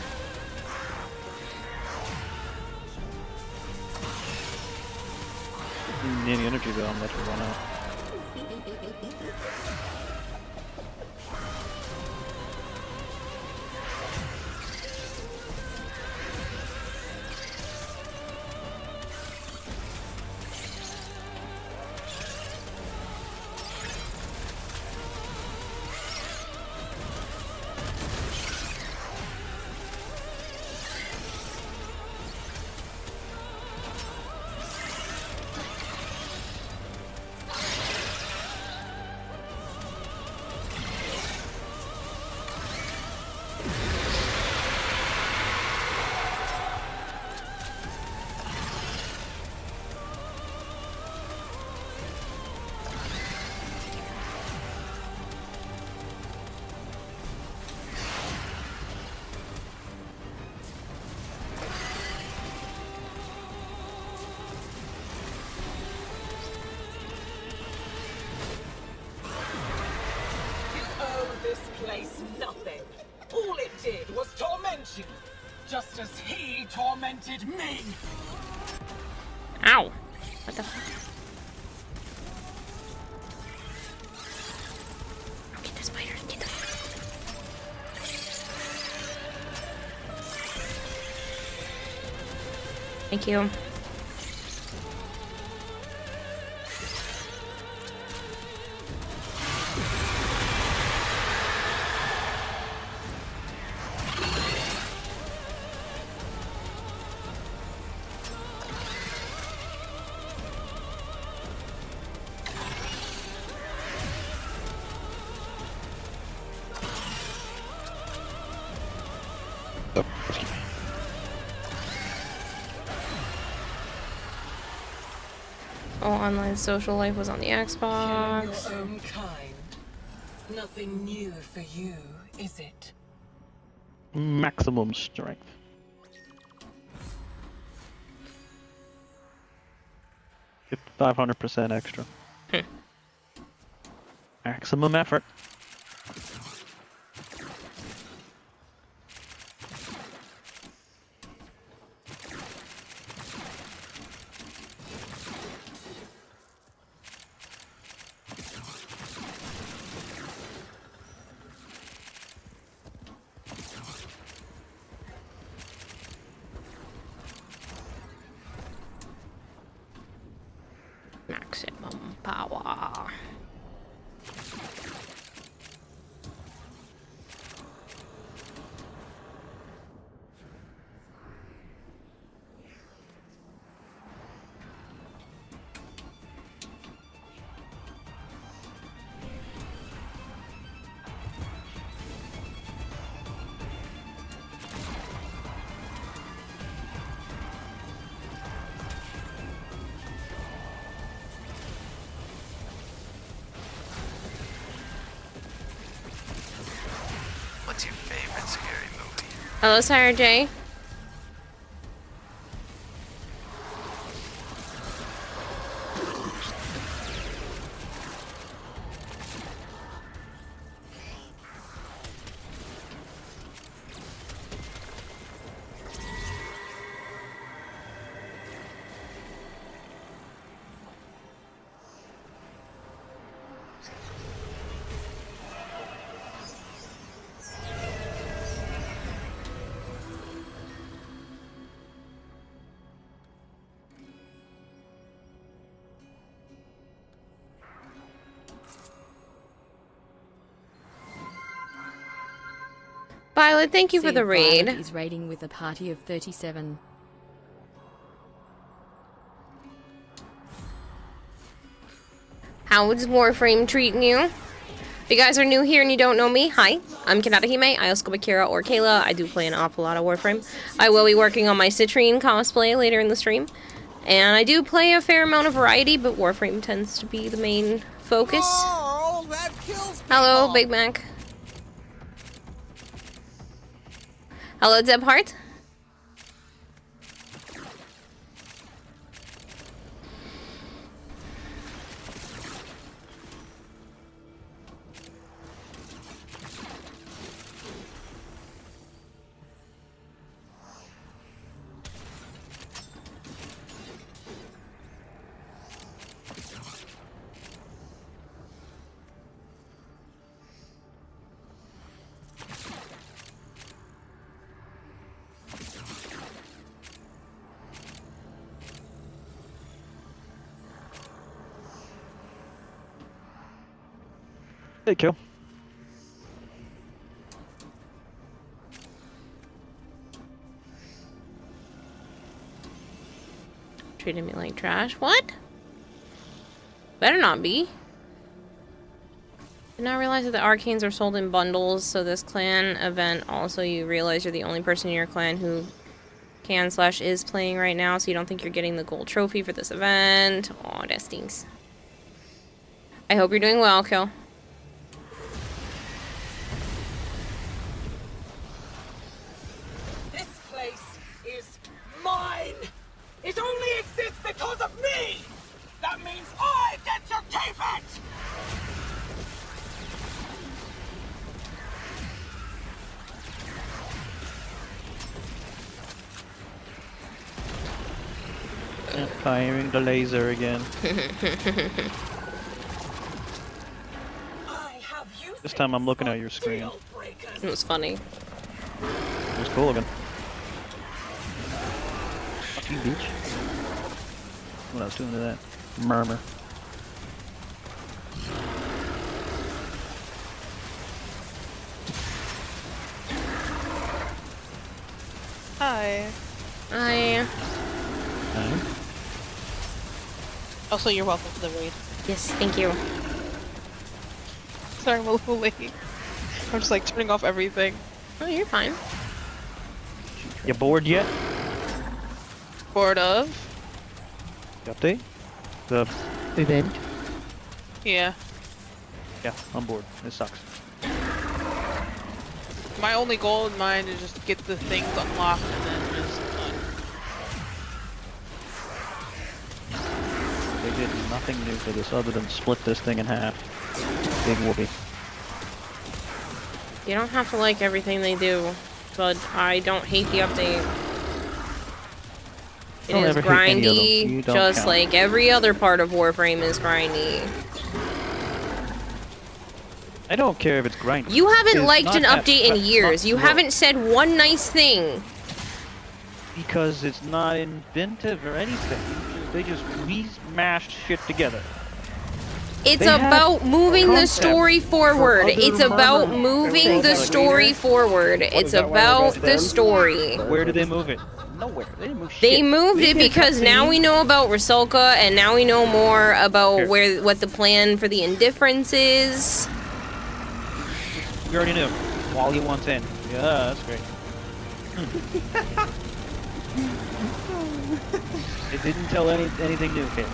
Any energy bill, I'm let you run out. This place nothing. All it did was torment you, just as he tormented me. Ow! What the fuck? Get the spiders, get the Thank you. Oh, online social life was on the Killing Xbox. your own kind. Nothing new for you, is it? Maximum strength. Get 500% extra. Maximum effort. Maximum power. What's your favorite scary movie? Hello, Sire J. Violet, thank you for the raid. Is raiding with a party of 37. How's Warframe treating you? If you guys are new here and you don't know me, hi, I'm Kirarahime. I also go by Kira or Kayla. I do play an awful lot of Warframe. I will be working on my Citrine cosplay later in the stream. And I do play a fair amount of variety, but Warframe tends to be the main focus. Oh, that kills Hello, Big Mac. Hello, Deb Hart. Hey, kill. Treating me like trash. What? Better not be. Did not realize that the arcanes are sold in bundles, so this clan event also you realize you're the only person in your clan who can/is playing right now, so you don't think you're getting the gold trophy for this event. Aw, that stinks. I hope you're doing well, Kill. This place is mine! It only exists because of me! That means I get to keep it! Firing the laser again. This time I'm looking at your screen. It was funny. It was cool looking. Fuck you, bitch. What I was doing to that? Murmur. Hi. Hi. Hi. Also, you're welcome for the raid. Yes, thank you. Sorry, I'm a little late. I'm just like turning off everything. Oh, you're fine. You bored yet? Bored of? The update? The event? Yeah. Yeah, I'm bored. It sucks. My only goal in mind is just get the things unlocked and then just done. They did nothing new for this other than split this thing in half. Big whoopee. You don't have to like everything they do, but I don't hate the update. It Don't is ever hate any of them. grindy, You don't just count. like every other part of Warframe is grindy. I don't care if it's grinding. You haven't It's liked not an that update in years. You slow. haven't said one nice thing. Because it's not inventive or anything. They just remashed shit together. It's They had about moving the concept story forward. for It's other about murmur- moving the story forward. It's about the story. Where did they move it? Nowhere. They didn't move shit. They moved it did a because now cutscene. we know about Rusalka, and now we know more about Here. what the plan for the Indifference is. We already knew. Wally wants in. Yeah, that's great. It didn't tell anything new, kid.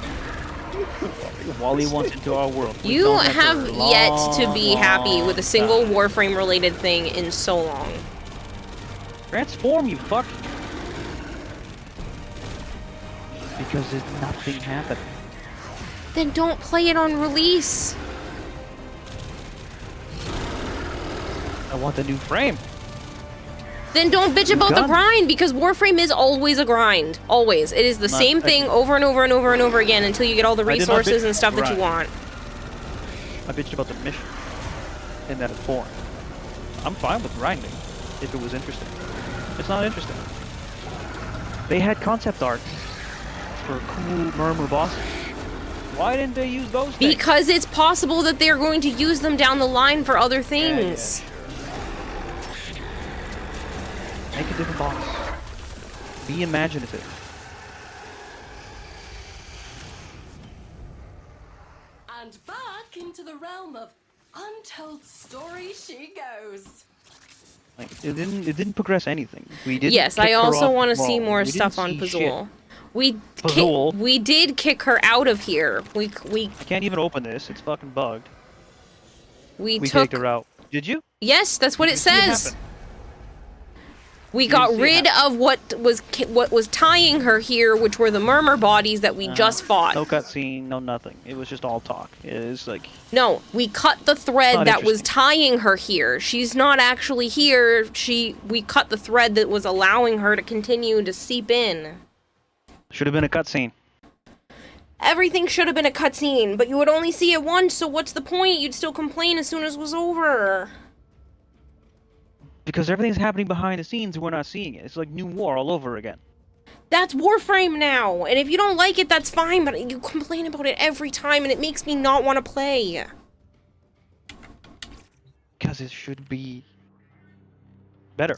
Wally wants into our world. We've You known that for have a yet to be long, happy with a long single time. Warframe related thing in so long. Transform, you fuck. Because there's nothing happening. Then don't play it on release. I want the new frame. Then don't bitch about the Done. grind, because Warframe is always a grind. Always. It is the Not same thing over and over and over and over again until you get all the I did not resources bitch and stuff that you grind. want. I bitched about the mission. And that it's boring. I'm fine with grinding. If it was interesting. It's not interesting. They had concept art for cool murmur bosses. Why didn't they use those things? Because it's possible that they're going to use them down the line for other things. Make a different boss. Be imaginative. And back into the realm of untold story she goes. Like it didn't progress anything. We didn't. Yes, kick I her also off want to the see throne. more We stuff didn't on see Pazul. shit. Pazul. We did kick her out of here. We I can't even open this. It's fucking bugged. we We took. kicked her out. Did you? Yes, that's what Did it you see it says. happen? We You got didn't see it rid of what was tying her here, which were the murmur bodies that we just fought. No cutscene, no nothing. It was just all talk. It is like No, we cut the thread Not that was interesting. tying her here. She's not actually here. We cut the thread that was allowing her to continue to seep in. should have been a cutscene. Everything should have been a cutscene, but you would only see it once, so what's the point? You'd still complain as soon as it was over. Because everything's happening behind the scenes and we're not seeing it. It's like New War all over again. That's Warframe now, and if you don't like it, that's fine, but you complain about it every time, and it makes me not want to play. Because it should be better.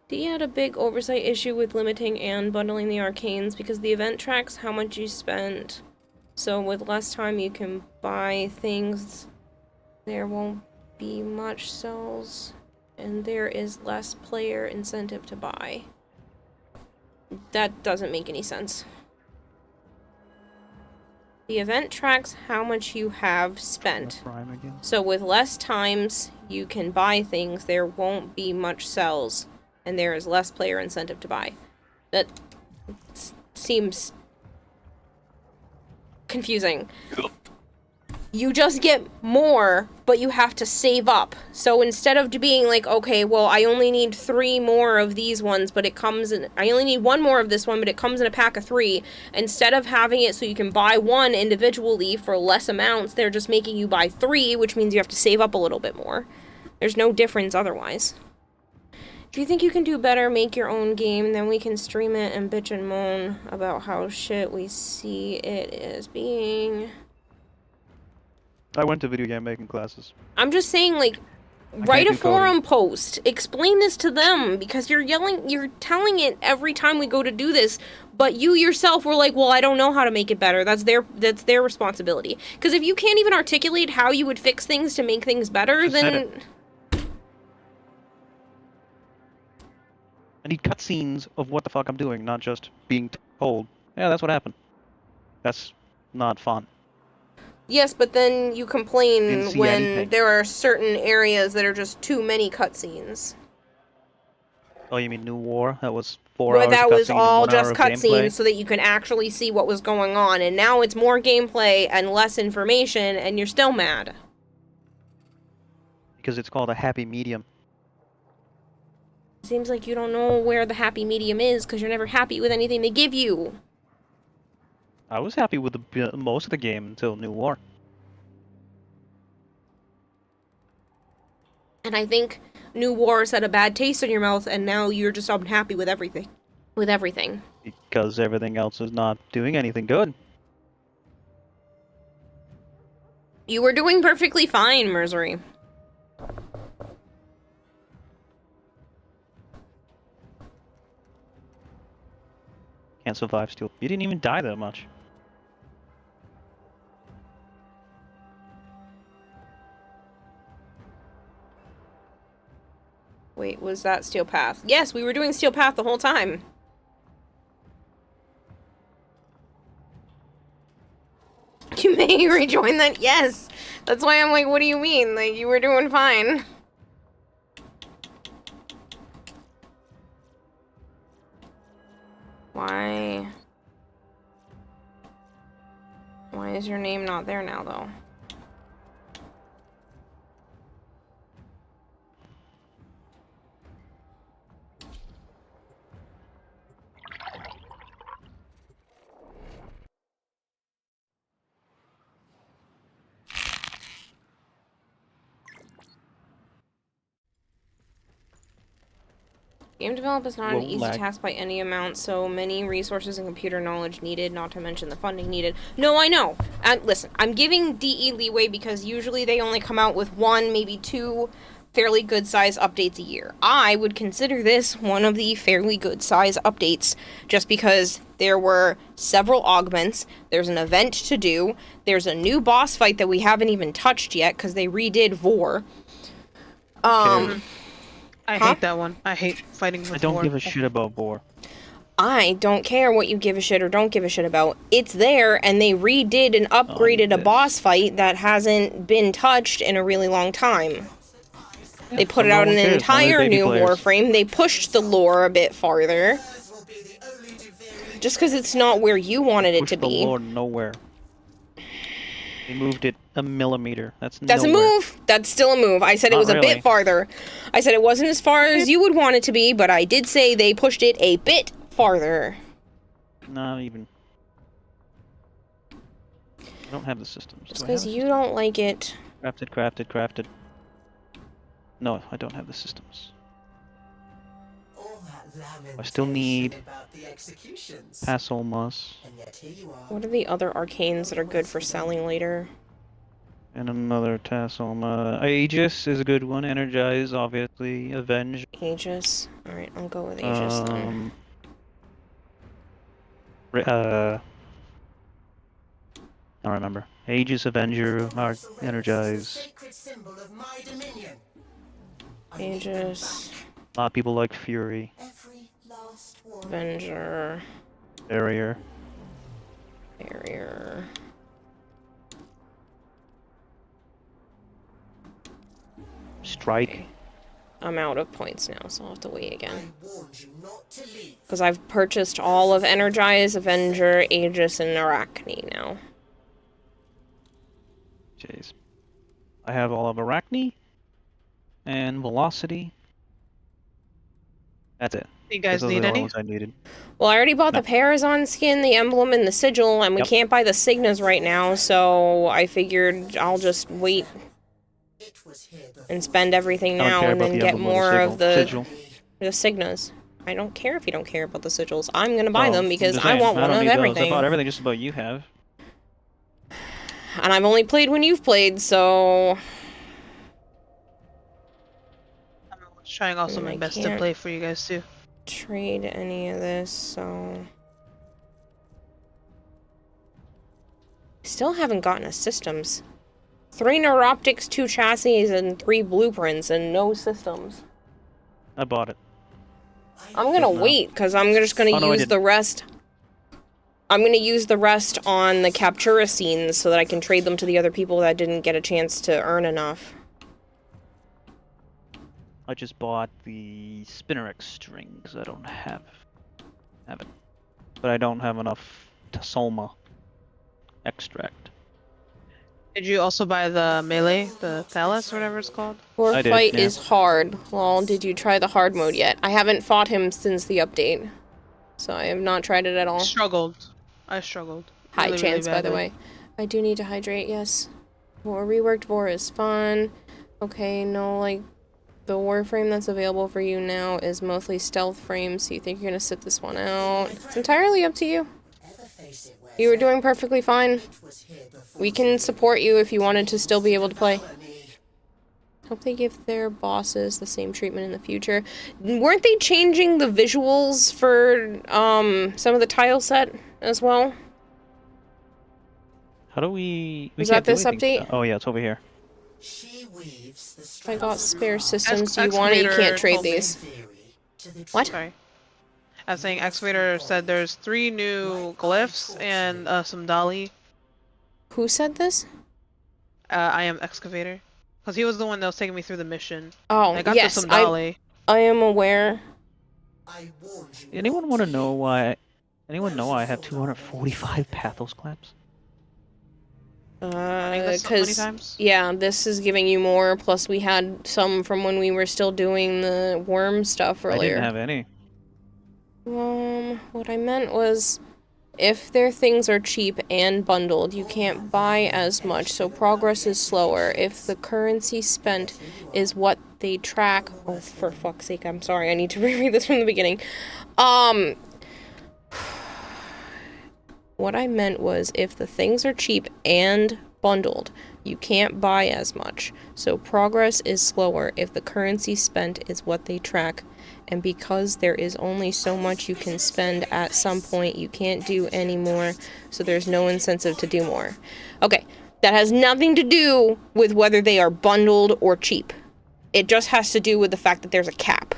D had a big oversight issue with limiting and bundling the arcanes because the event tracks how much you spent. So with less time you can buy things. There won't be much sales, and there is less player incentive to buy. That doesn't make any sense. The event tracks how much you have spent. So with less times you can buy things, there won't be much sales, and there is less player incentive to buy. That seems confusing. You just get more, but you have to save up. So instead of being like, okay, well, I only need 3 more of these ones, but it comes in, I only need 1 more of this one, but it comes in a pack of 3. Instead of having it so you can buy 1 individually for less amounts, they're just making you buy 3, which means you have to save up a little bit more. There's no difference otherwise. If you think you can do better, make your own game, then we can stream it and bitch and moan about how shit we see it as being. I went to video game making classes. I'm just saying, like, write a forum post. Explain this to them, because you're telling it every time we go to do this, but you yourself were like, well, I don't know how to make it better. That's their responsibility. Because if you can't even articulate how you would fix things to make things better, then... I need cutscenes of what the fuck I'm doing, not just being told, yeah, that's what happened. That's not fun. Yes, but then you complain when there are certain areas that are just too many cutscenes. Oh, you mean New War? That was 4 hours of that was cutscene all and 1 hour just of cutscenes gameplay? so that you can actually see what was going on, and now it's more gameplay and less information, and you're still mad. Because it's called a happy medium. Seems like you don't know where the happy medium is, because you're never happy with anything they give you. I was happy with most of the game until New War. And I think New War set a bad taste in your mouth, and now you're just unhappy with everything. Because everything else is not doing anything good. You were doing perfectly fine, Mercery. Can't survive still. You didn't even die that much. Wait, was that Steel Path? Yes, we were doing Steel Path the whole time. You may rejoin that? Yes! That's why I'm like, what do you mean? Like, you were doing fine. Why? Why is your name not there now, though? Game development is not an easy task by any amount, so many resources and computer knowledge needed, not to mention the funding needed. No, I know. Listen, I'm giving DE leeway because usually they only come out with 1, maybe 2 fairly good-size updates a year. I would consider this one of the fairly good-size updates, just because there were several augments, there's an event to do, there's a new boss fight that we haven't even touched yet, because they redid Vor. I hate that one. I hate fighting with I don't Vor. give a shit about Vor. I don't care what you give a shit or don't give a shit about. It's there, and they redid and upgraded a boss fight that hasn't been touched in a really long time. They put out an entire new Warframe. They pushed the lore a bit farther. Just because it's not where you wanted it to be. The lore nowhere. They moved it a millimeter. That's a move. That's still a move. I said it was a bit farther. I said it wasn't as far as you would want it to be, but I did say they pushed it a bit farther. Not even. I don't have the systems. Just because you don't like it. Crafted. No, I don't have the systems. I still need about the executions. Passolmas And yet here you are. What are the other arcanes that are good for selling later? and another Tassolma. Aegis is a good one. Energize, obviously. Avenge. Aegis. Alright, I'll go with Aegis then. I don't remember. Aegis, Avenger, Energize. Sacred symbol of my dominion. Aegis. A lot of people like Fury. Every last one. Avenger. Barrier. Barrier. Strike. Okay. I'm out of points now, so I'll have to wait again. I warned you not to leave. Because I've purchased all of Energize, Avenger, Aegis, and Arachne now. Jeez. I have all of Arachne and Velocity. That's it. You guys Those are need the any? ones I needed. Well, I already bought No. the Parazon skin, the emblem, and the sigil, and we Yep. can't buy the Signas right now, so I figured I'll just wait It was here before. and spend everything I don't now care and about then the get emblem or more of the sigil. Signas. I don't care if you don't care about the sigils. I'm gonna buy Well, them I'm because just I saying, want one don't of need those. everything. I bought everything just about you have. And I've only played when you've played, so... I'm trying also I my best to can't- play for you guys too. trade any of this, so... Still haven't gotten a systems. 3 neuroptics, 2 chassis, and 3 blueprints, and no systems. I bought it. I'm gonna No. wait, because I'm just gonna Oh, no, I use didn't. the rest. I'm gonna use the rest on the Captura scenes so that I can trade them to the other people that didn't get a chance to earn enough. I just bought the Spinnerack string because I don't have it. But I don't have enough Tassolma extract. Did you also buy the melee, the Thales, or whatever it's called? War I did, fight yeah. is hard. Well, did you try the hard mode yet? I haven't fought him since the update. So I have not tried it at all. Struggled. I struggled. High Really, chance, really by the badly. way. I do need to hydrate, yes. War reworked Vor is fun. Okay, no, like, the Warframe that's available for you now is mostly stealth frames, so you think you're gonna sit this one out. It's entirely up to you. You were doing perfectly fine. We can support you if you wanted to still be able to play. Hope they give their bosses the same treatment in the future. Weren't they changing the visuals for some of the tile set as well? How do we... Was can't that do this anything. update? Oh yeah, it's over here. I got spare systems. Do you want it? You Excavator can't trade told me. these. What? Sorry. I was saying Excavator said there's 3 new glyphs and some dolly. Who said this? I am Excavator. Because he was the one that was taking me through the mission. Oh, I got yes, some dolly. I am aware. Anyone want to know why... Anyone know I have 245 Pathos claps? that's so many Because, times. yeah, this is giving you more, plus we had some from when we were still doing the worm stuff I earlier. didn't have any. What I meant was, if their things are cheap and bundled, you can't buy as much, so progress is slower. If the currency spent is what they track... Oh, for fuck's sake, I'm sorry, I need to reread this from the beginning. What I meant was, if the things are cheap and bundled, you can't buy as much, so progress is slower if the currency spent is what they track. And because there is only so much you can spend at some point, you can't do any more, so there's no incentive to do more. Okay, that has nothing to do with whether they are bundled or cheap. It just has to do with the fact that there's a cap.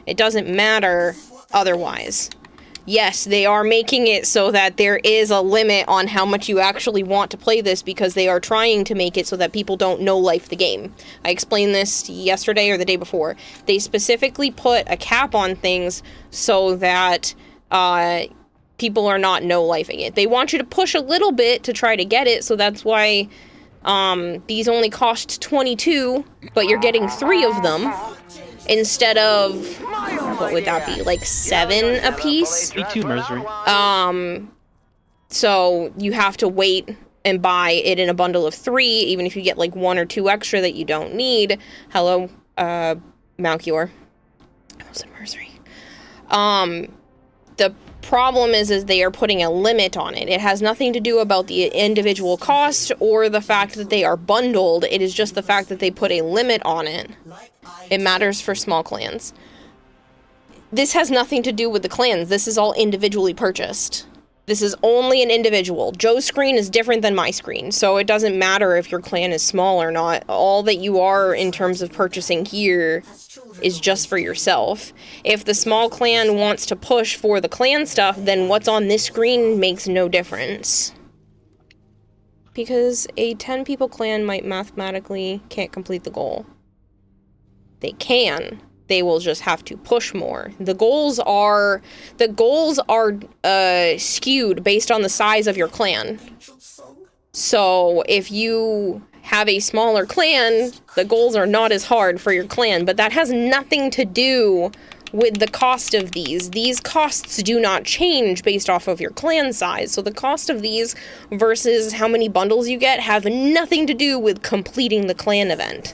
It doesn't matter otherwise. Yes, they are making it so that there is a limit on how much you actually want to play this because they are trying to make it so that people don't no-life the game. I explained this yesterday or the day before. They specifically put a cap on things so that people are not no-lifing it. They want you to push a little bit to try to get it, so that's why these only cost 22, but you're getting 3 of them. Instead of, what would that be, like 7 apiece? 3-2 Mercery. So you have to wait and buy it in a bundle of 3, even if you get like 1 or 2 extra that you don't need. Hello, Malchior. Almost said mercenary. The problem is they are putting a limit on it. It has nothing to do about the individual cost or the fact that they are bundled. It is just the fact that they put a limit on it. It matters for small clans. This has nothing to do with the clans. This is all individually purchased. This is only an individual. Joe's screen is different than my screen, so it doesn't matter if your clan is small or not. All that you are in terms of purchasing here is just for yourself. If the small clan wants to push for the clan stuff, then what's on this screen makes no difference. Because a 10 people clan might mathematically can't complete the goal. They can. They will just have to push more. The goals are skewed based on the size of your clan. So if you have a smaller clan, the goals are not as hard for your clan, but that has nothing to do with the cost of these. These costs do not change based off of your clan size. So the cost of these versus how many bundles you get have nothing to do with completing the clan event.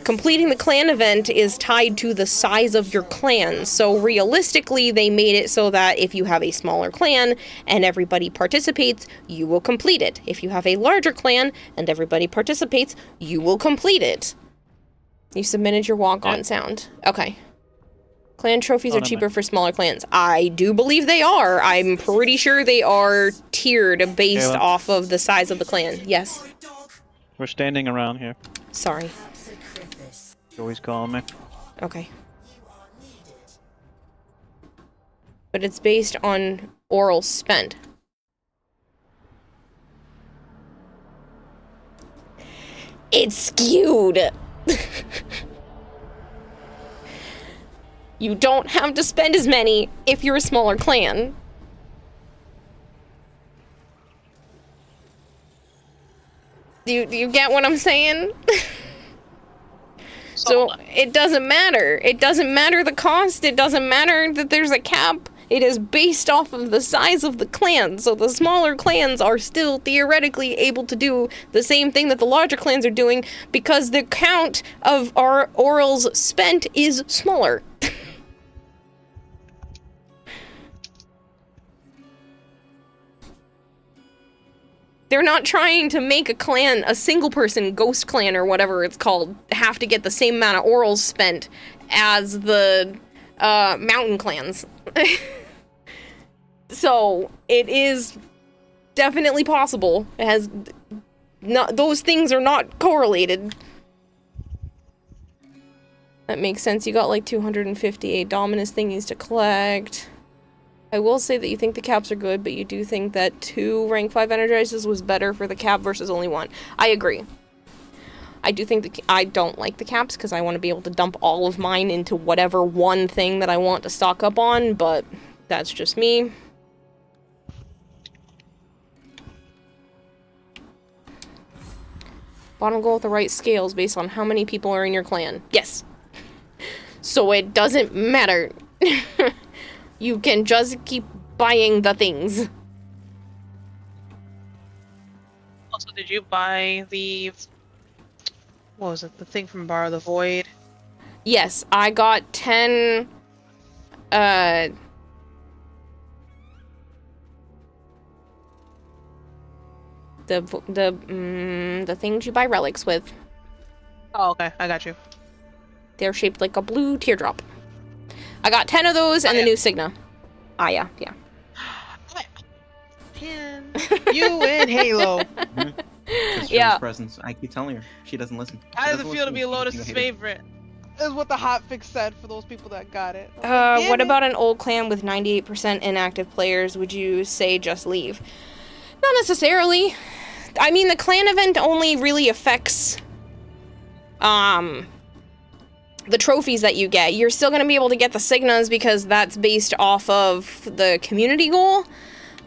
Completing the clan event is tied to the size of your clan, so realistically they made it so that if you have a smaller clan and everybody participates, you will complete it. If you have a larger clan and everybody participates, you will complete it. You submitted your walk-on sound. Okay. Clan trophies are cheaper for smaller clans. I do believe they are. I'm pretty sure they are tiered based off of the size of the clan. Yes. We're standing around here. Sorry. Always calling me. Okay. But it's based on oral spent. It's skewed. You don't have to spend as many if you're a smaller clan. Do you get what I'm saying? So it doesn't matter. It doesn't matter the cost. It doesn't matter that there's a cap. It is based off of the size of the clan. So the smaller clans are still theoretically able to do the same thing that the larger clans are doing because the count of our orals spent is smaller. They're not trying to make a clan, a single person ghost clan or whatever it's called, have to get the same amount of orals spent as the mountain clans. So it is definitely possible. It has not, those things are not correlated. That makes sense. You got like 258 Dominus thingies to collect. I will say that you think the caps are good, but you do think that 2 rank 5 energizers was better for the cap versus only 1. I agree. I do think I don't like the caps because I want to be able to dump all of mine into whatever one thing that I want to stock up on, but that's just me. Bottom goal with the right scales based on how many people are in your clan. Yes. So it doesn't matter. You can just keep buying the things. Also, did you buy the... what was it? The thing from Bar of the Void? Yes, I got 10... the things you buy relics with. Oh, okay. I got you. They're shaped like a blue teardrop. I got 10 of those and the new Signa. Ah, yeah. You and Halo. Yeah. Presence. I keep telling her. She doesn't listen. How does it feel to be Lotus's favorite? Is what the hotfix said for those people that got it. What about an old clan with 98% inactive players? Would you say just leave? Not necessarily. I mean, the clan event only really affects the trophies that you get. You're still going to be able to get the Signas because that's based off of the community goal.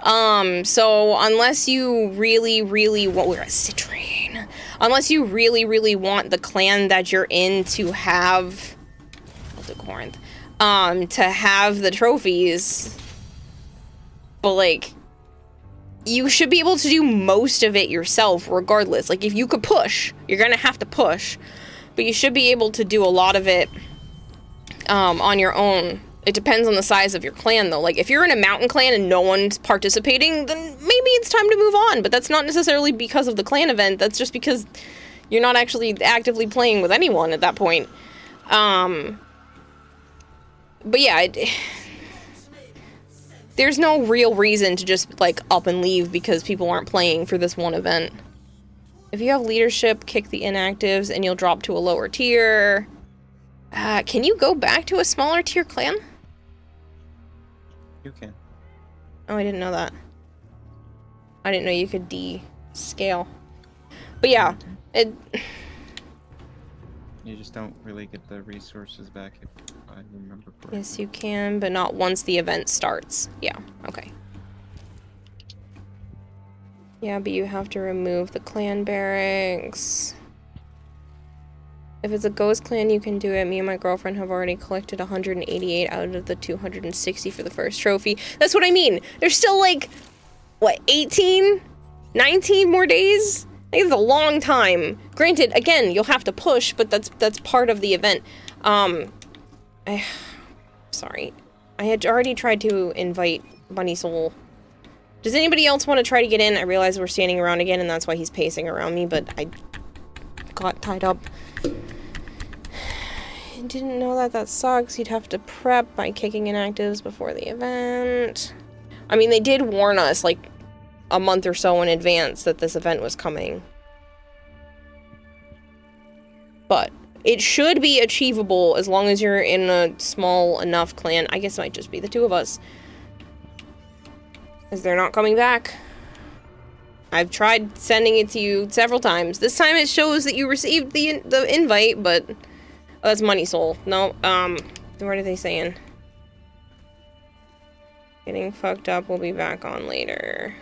So unless you really want, we're a citrine. Unless you really want the clan that you're in to have, Corinth, to have the trophies, but like, you should be able to do most of it yourself regardless. Like, if you could push, you're gonna have to push, but you should be able to do a lot of it on your own. It depends on the size of your clan, though. Like, if you're in a mountain clan and no one's participating, then maybe it's time to move on. But that's not necessarily because of the clan event. That's just because you're not actually actively playing with anyone at that point. But yeah, there's no real reason to just, like, up and leave because people aren't playing for this one event. If you have leadership, kick the inactives and you'll drop to a lower tier. Can you go back to a smaller tier clan? You can. Oh, I didn't know that. I didn't know you could de-scale. But yeah, You just don't really get the resources back if I remember correctly. Yes, you can, but not once the event starts. Yeah, okay. Yeah, but you have to remove the clan barracks. If it's a ghost clan, you can do it. Me and my girlfriend have already collected 188 out of the 260 for the first trophy. That's what I mean. There's still, like, what, 18? 19 more days? I think it's a long time. Granted, again, you'll have to push, but that's part of the event. Sorry. I had already tried to invite Bunny Soul. Does anybody else want to try to get in? I realize we're standing around again, and that's why he's pacing around me, but I got tied up. I didn't know that sucks. You'd have to prep by kicking inactives before the event. I mean, they did warn us, like, a month or so in advance that this event was coming. But it should be achievable as long as you're in a small enough clan. I guess it might just be the two of us. Because they're not coming back. I've tried sending it to you several times. This time it shows that you received the invite, but... Oh, that's Money Soul. No, what are they saying? Getting fucked up, we'll be back on later.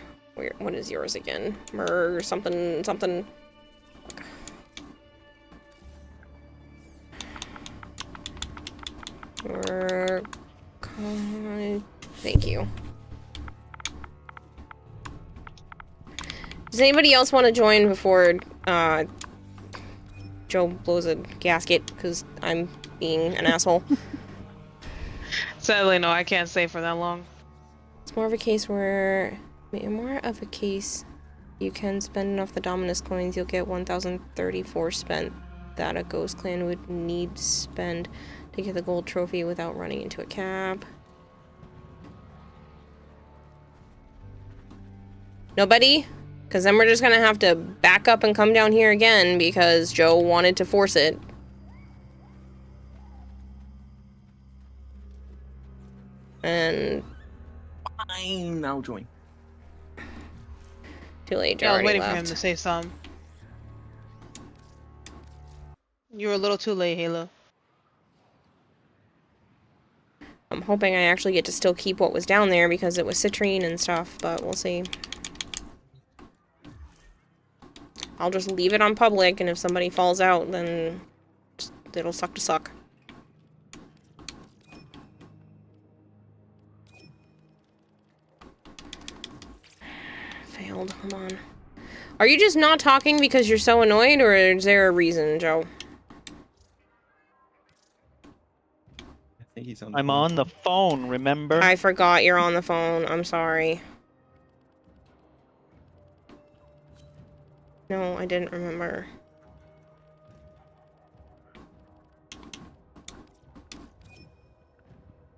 What is yours again? Mer something. Thank you. Does anybody else want to join before Joe blows a gasket because I'm being an asshole? Sadly, no, I can't stay for that long. It's more of a case where... More of a case you can spend enough the Dominus coins, you'll get 1,034 spent that a ghost clan would need to spend to get the gold trophy without running into a cap. Nobody? Because then we're just gonna have to back up and come down here again because Joe wanted to force it. And... Fine, I'll join. Too late, Yeah, I was already waiting left. for him to say something. You were a little too late, Halo. I'm hoping I actually get to still keep what was down there because it was citrine and stuff, but we'll see. I'll just leave it on public, and if somebody falls out, then it'll suck to suck. Failed. Hold on. Are you just not talking because you're so annoyed, or is there a reason, Joe? I think he's on the I'm phone. on the phone, remember? I forgot you're on the phone. I'm sorry. No, I didn't remember.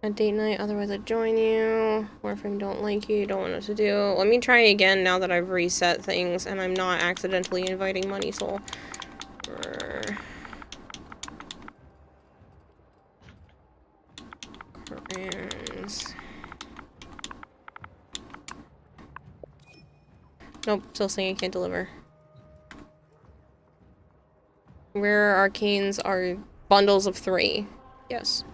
A date night, otherwise I'd join you. Warframe don't like you, don't want us to do. Let me try again now that I've reset things and I'm not accidentally inviting Money Soul. Crayons. Nope, still saying I can't deliver. Rare arcanes are bundles of 3. Yes.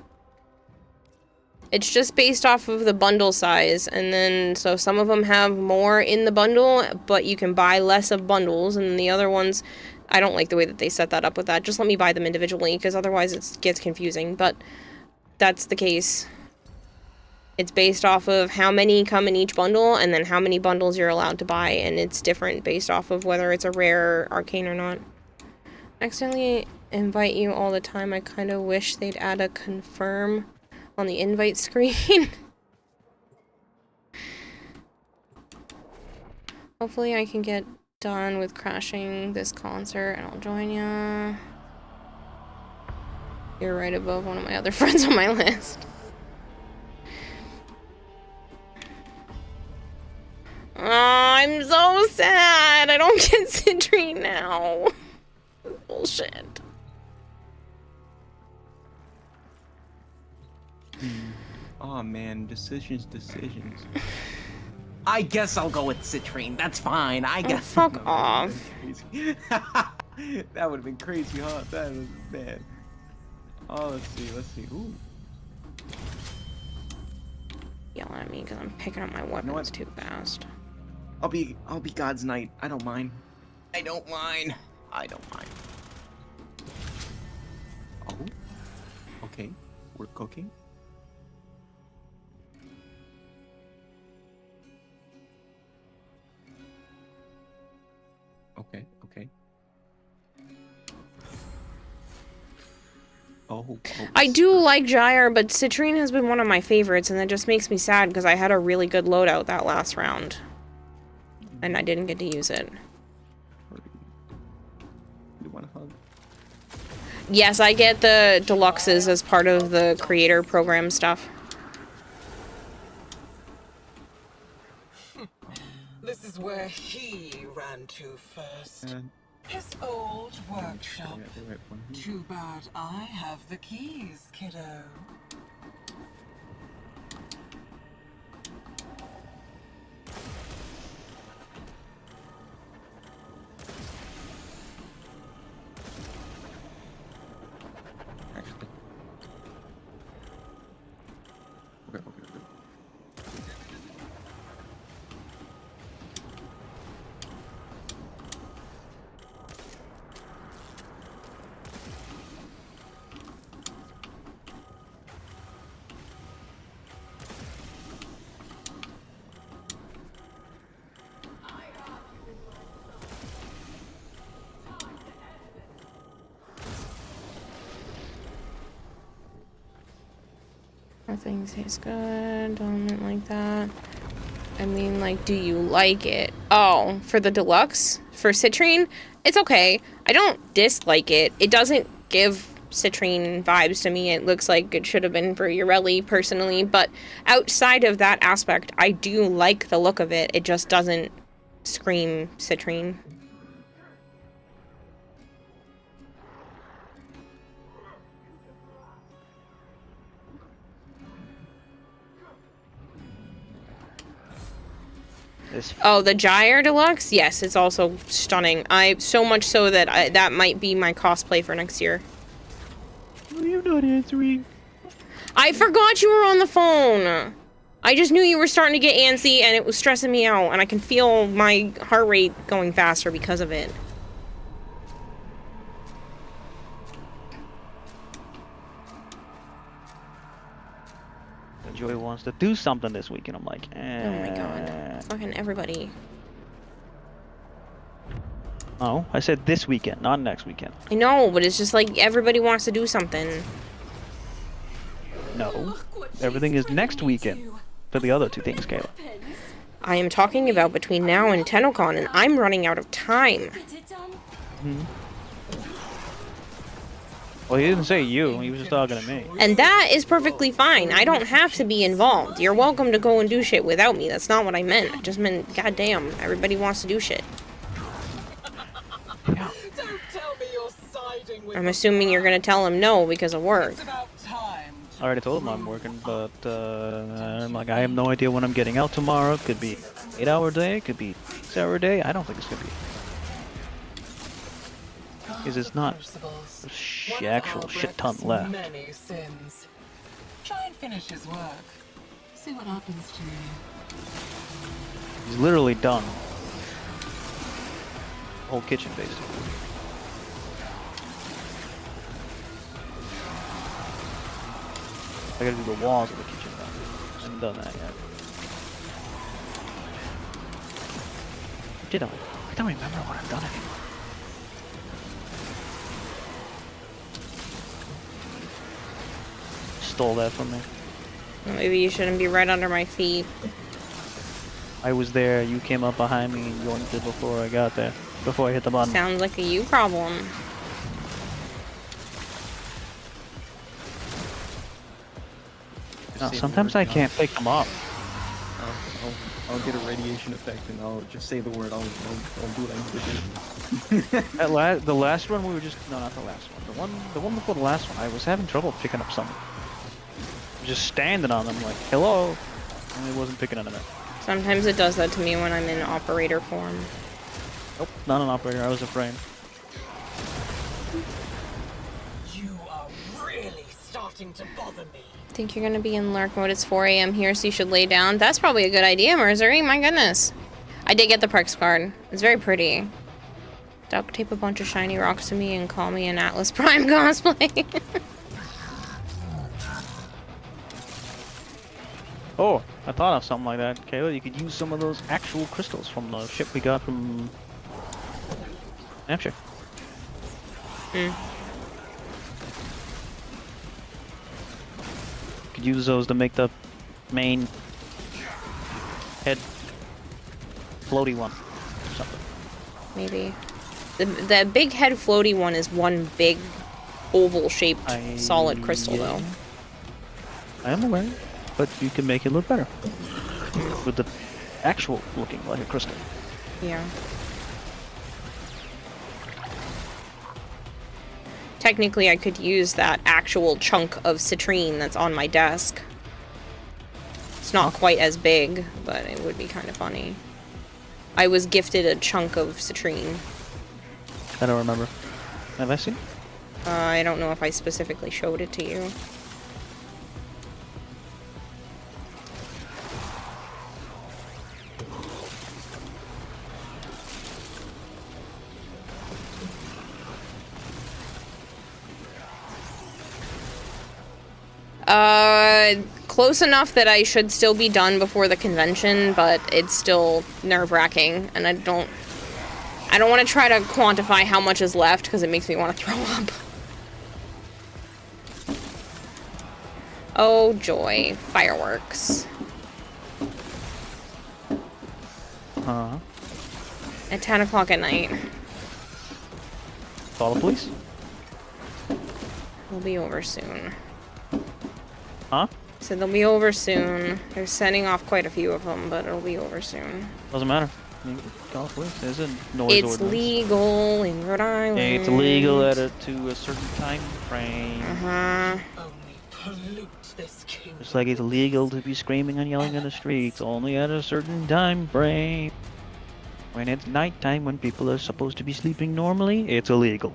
It's just based off of the bundle size, and then, so some of them have more in the bundle, but you can buy less of bundles, and the other ones, I don't like the way that they set that up with that. Just let me buy them individually, because otherwise it gets confusing, but that's the case. It's based off of how many come in each bundle, and then how many bundles you're allowed to buy, and it's different based off of whether it's a rare arcane or not. Accidentally invite you all the time. I kind of wish they'd add a confirm on the invite screen. Hopefully I can get done with crashing this concert and I'll join ya. You're right above one of my other friends on my list. Oh, I'm so sad. I don't get citrine now. Bullshit. Oh man, decisions. I guess I'll go with citrine. That's fine. I guess. Fuck off. That would have been crazy hard. That was bad. Oh, let's see. Ooh. Yelling at me because I'm picking up my weapons too fast. I'll be God's knight. I don't mind. Oh. Okay. We're cooking. Okay. Oh. I do like Gyre, but citrine has been one of my favorites, and that just makes me sad because I had a really good loadout that last round. And I didn't get to use it. You want a hug? Yes, I get the deluxes as part of the creator program stuff. This is where he ran to first. His old workshop. Too bad I have the keys, kiddo. Okay. Nothing tastes good. Don't like that. I mean, like, do you like it? Oh, for the deluxe? For citrine? It's okay. I don't dislike it. It doesn't give citrine vibes to me. It looks like it should have been for Urelli, personally. But outside of that aspect, I do like the look of it. It just doesn't scream citrine. Oh, the Gyre Deluxe? Yes, it's also stunning. So much so that that might be my cosplay for next year. What are you not answering? I forgot you were on the phone. I just knew you were starting to get antsy and it was stressing me out and I can feel my heart rate going faster because of it. Joy wants to do something this week, and I'm like, Oh my god. Fucking everybody. Oh, I said this weekend, not next weekend. I know, but it's just like everybody wants to do something. No. Everything is next weekend for the other two things, Kayla. I am talking about between now and TennoCon, and I'm running out of time. Hmm. Well, he didn't say you. He was just talking to me. And that is perfectly fine. I don't have to be involved. You're welcome to go and do shit without me. That's not what I meant. I just meant, goddamn, everybody wants to do shit. Don't tell me you're siding with I'm assuming you're gonna tell him no because of work. I already told him I'm working, but I'm like, I have no idea when I'm getting out tomorrow. It could be 8-hour day, it could be 6-hour day. I don't think it's gonna be. Because it's not actual shit ton left. Many sins. Try and finish his work. See what happens to you. He's literally done. Whole kitchen, basically. I gotta do the walls of the kitchen now. I haven't done that yet. Did I? I don't remember what I've done anymore. stole that from me. Maybe you shouldn't be right under my feet. I was there, you came up behind me and yoinked it before I got there. Before I hit the button. Sounds like a you problem. No, sometimes I can't pick them up. I'll get a radiation effect and I'll just say the word. I'll do what I need to do. The last one we were just not the last one. The one before the last one. I was having trouble picking up something. I was just standing on them like hello, and it wasn't picking it up. Sometimes it does that to me when I'm in operator form. Nope, not an operator. I was afraid. You are really starting to bother me. I think you're gonna be in lurk mode. It's 4 a.m. here, so you should lay down. That's probably a good idea, Mercery. My goodness. I did get the Prex card. It's very pretty. Duct tape a bunch of shiny rocks to me and call me an Atlas Prime cosplay. Oh, I thought of something like that, Kayla. You could use some of those actual crystals from the ship we got from Hampshire. Hmm. Could use those to make the main head floaty one or something. Maybe. The big head floaty one is one big oval shaped solid crystal though. I am aware, but you can make it look better with the actual looking like a crystal. Yeah. Technically, I could use that actual chunk of citrine that's on my desk. It's not quite as big, but it would be kind of funny. I was gifted a chunk of citrine. I don't remember. Have I seen? I don't know if I specifically showed it to you. Close enough that I should still be done before the convention, but it's still nerve-wracking, and I don't want to try to quantify how much is left, because it makes me want to throw up. Oh, joy. Fireworks. At 10 o'clock at night. Call the police? We'll be over soon. Huh? So they'll be over soon. They're sending off quite a few of them, but it'll be over soon. Doesn't matter. You can call the police. There's a noise It's ordinance. legal in Rhode Island. It's legal at to a certain time frame. Just like it's illegal to be screaming and yelling in the streets, only at a certain time frame. When it's nighttime, when people are supposed to be sleeping normally, it's illegal.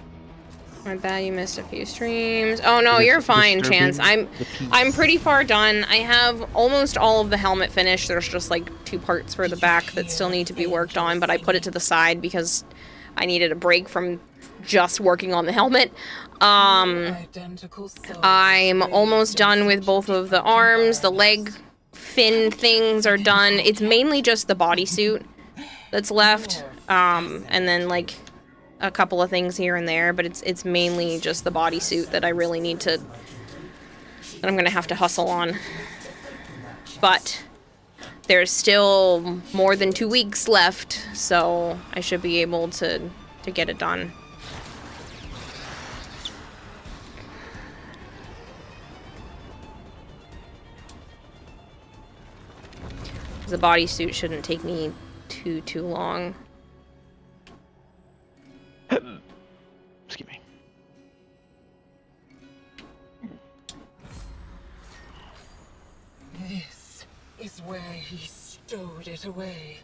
My bad, you missed a few streams. Oh no, you're fine, Chance. I'm pretty far done. I have almost all of the helmet finished. There's just like 2 parts for the back that still need to be worked on, but I put it to the side because I needed a break from just working on the helmet. I'm almost done with both of the arms. The leg fin things are done. It's mainly just the bodysuit that's left. And then like a couple of things here and there, but it's mainly just the bodysuit that I really need to, that I'm gonna have to hustle on. But there's still more than 2 weeks left, so I should be able to get it done. The bodysuit shouldn't take me too long. Excuse me. This is where he stowed it away.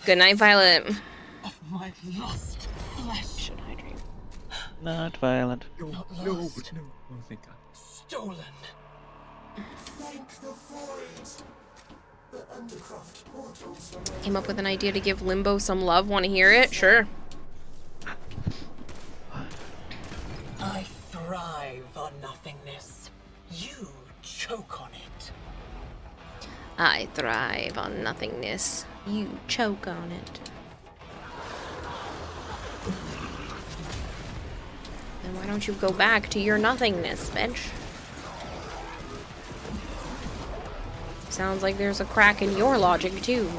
Good night, Violet. Of my lost flesh. Should hydrate. Not violent. Not No, lost. no. Oh, thank God. Stolen. Thank the void. The Undercroft portals remain. Came up with an idea to give Limbo some love. Want to hear it? Sure. I thrive on nothingness. You choke on it. I thrive on nothingness. You choke on it. Then why don't you go back to your nothingness, bitch? Sounds like there's a crack in your logic, too.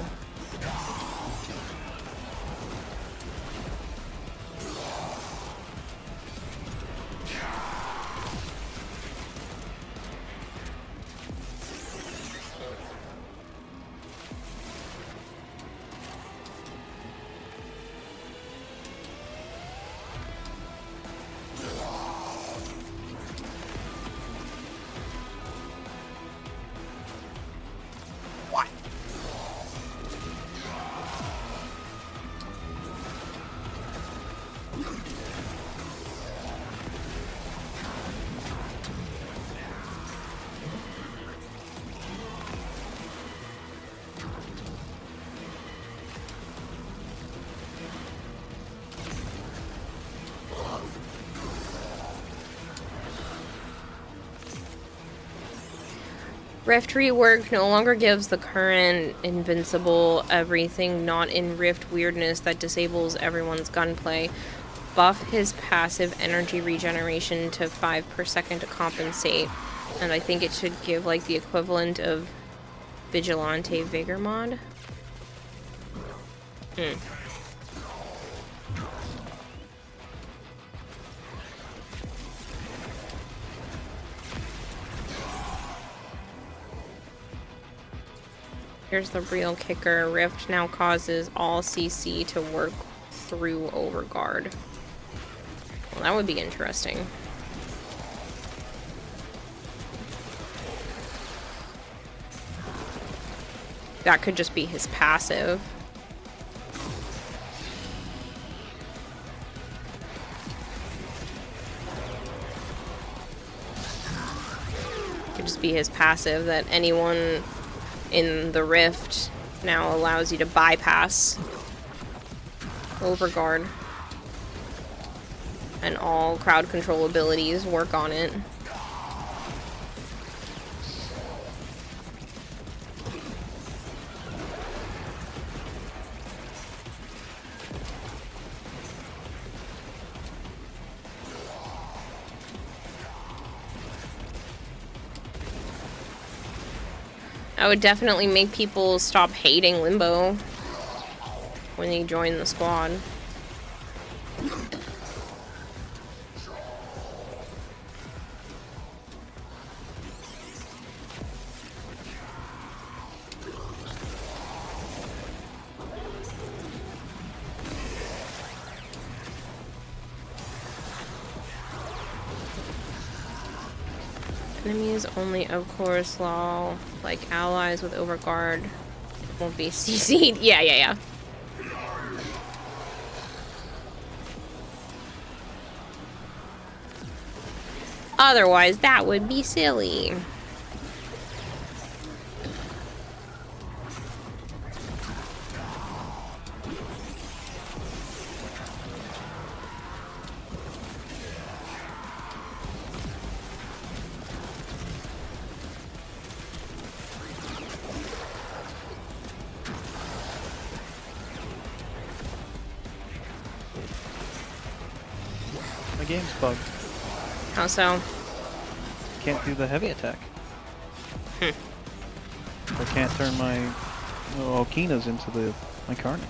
Rift rework no longer gives the current invincible everything not in Rift weirdness that disables everyone's gunplay. Buff his passive energy regeneration to 5 per second to compensate. And I think it should give like the equivalent of Vigilante Vigor mod. Here's the real kicker. Rift now causes all CC to work through Overguard. Well, that would be interesting. That could just be his passive. Could just be his passive that anyone in the Rift now allows you to bypass Overguard. And all crowd control abilities work on it. I would definitely make people stop hating Limbo when they join the squad. Enemies only, of course, lol. Like allies with Overguard won't be CC'd. Yeah. Otherwise, that would be silly. My game's bugged. How so? Can't do the heavy attack. I can't turn my Okinas into my Karnak.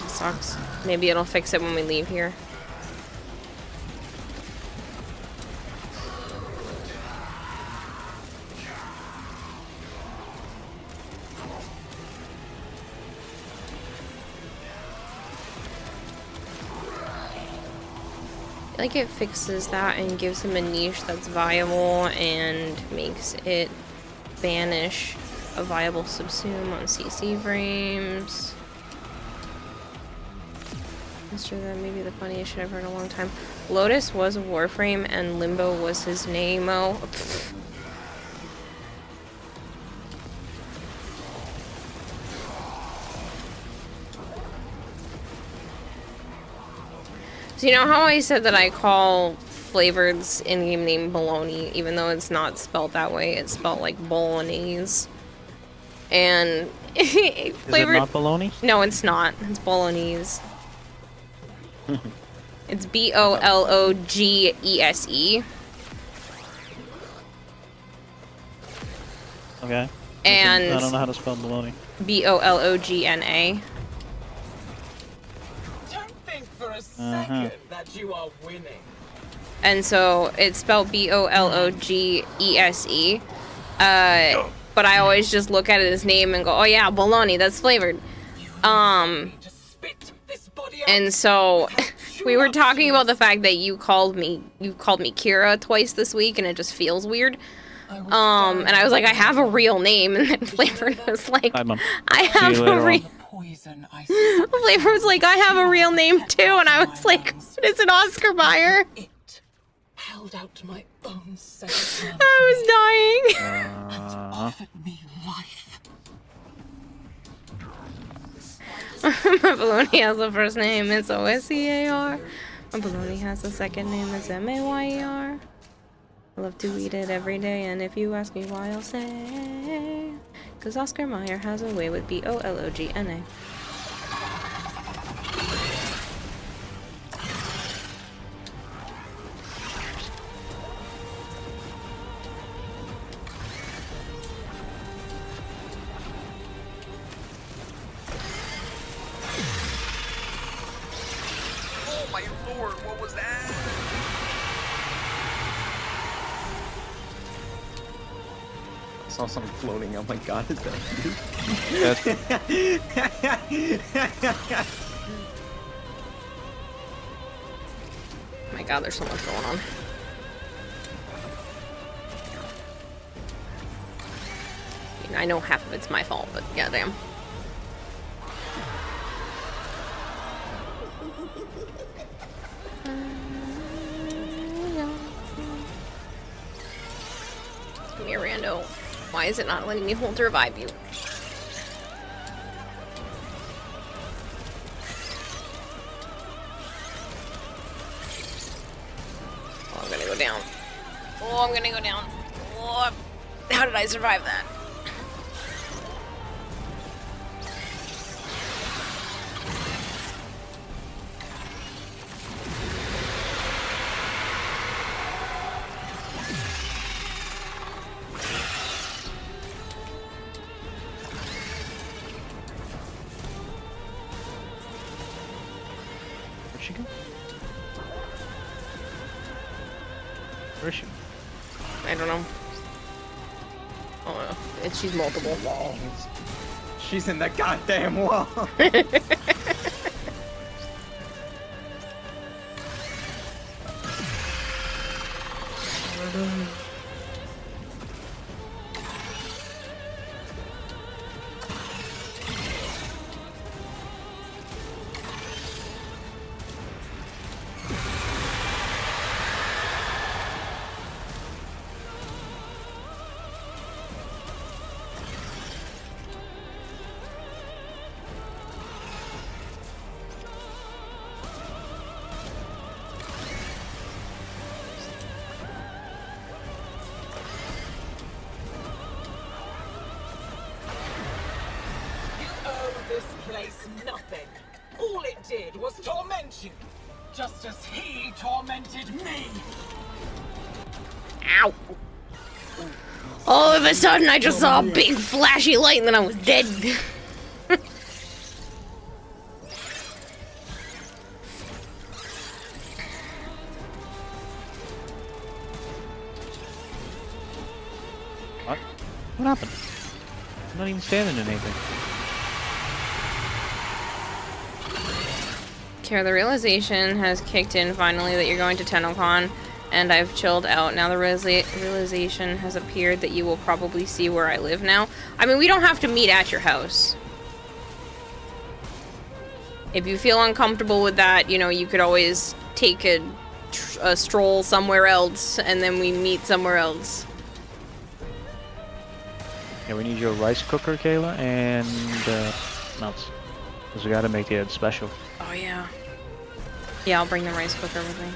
Sucks. Maybe it'll fix it when we leave here. I like it fixes that and gives him a niche that's viable and makes it banish a viable subsume on CC frames. That's true, that may be the funniest shit I've heard in a long time. Lotus was a Warframe and Limbo was his name. Oh, so you know how I said that I call Flavored's in-game name Bologna, even though it's not spelled that way, it's spelled like Bolognese. And Flavored... Is it not bologna? No, it's not. It's Bolognese. It's B-O-L-O-G-E-S-E. Okay. And I don't know how to spell baloney. BOLOGNA. Don't think for a second that you are winning. And so it's spelled BOLOGESE. But I always just look at his name and go, oh yeah, bologna, that's flavored. And so we were talking about the fact that you called me Kira twice this week, and it just feels weird. And I was like, I have a real name, and then Flavor was like, I have a real. Flavor was like, I have a real name too, and I was like, is it Oscar Mayer? Held out to my own I was dying. Offered me life. My baloney has a first name, it's OSCAR. My baloney has a second name, it's MAYER. I love to eat it every day, and if you ask me why, I'll say, because Oscar Mayer has a way with BOLOGNA. Oh my lord, what was that? I saw something floating. Oh my god, is that you? Oh my god, there's so much going on. I mean, I know half of it's my fault, but yeah, damn. Come here, Rando. Why is it not letting me hold to revive you? Oh, I'm gonna go down. Oh, I'm gonna go down. Oh, how did I survive that? Where'd she go? Where is she? I don't know. Oh, no. She's multiple. She's in the goddamn wall. Nothing. All it did was torment you, just as he tormented me. Ow. All of a sudden, I just saw a big flashy light and then I was dead. What? What happened? I'm not even standing in anything. Kara, the realization has kicked in finally that you're going to TennoCon, and I've chilled out. Now the realization has appeared that you will probably see where I live now. I mean, we don't have to meet at your house. If you feel uncomfortable with that, you know, you could always take a stroll somewhere else, and then we meet somewhere else. Yeah, we need your rice cooker, Kayla, and nuts. Because we gotta make the special. Oh, yeah. Yeah, I'll bring the rice cooker with me.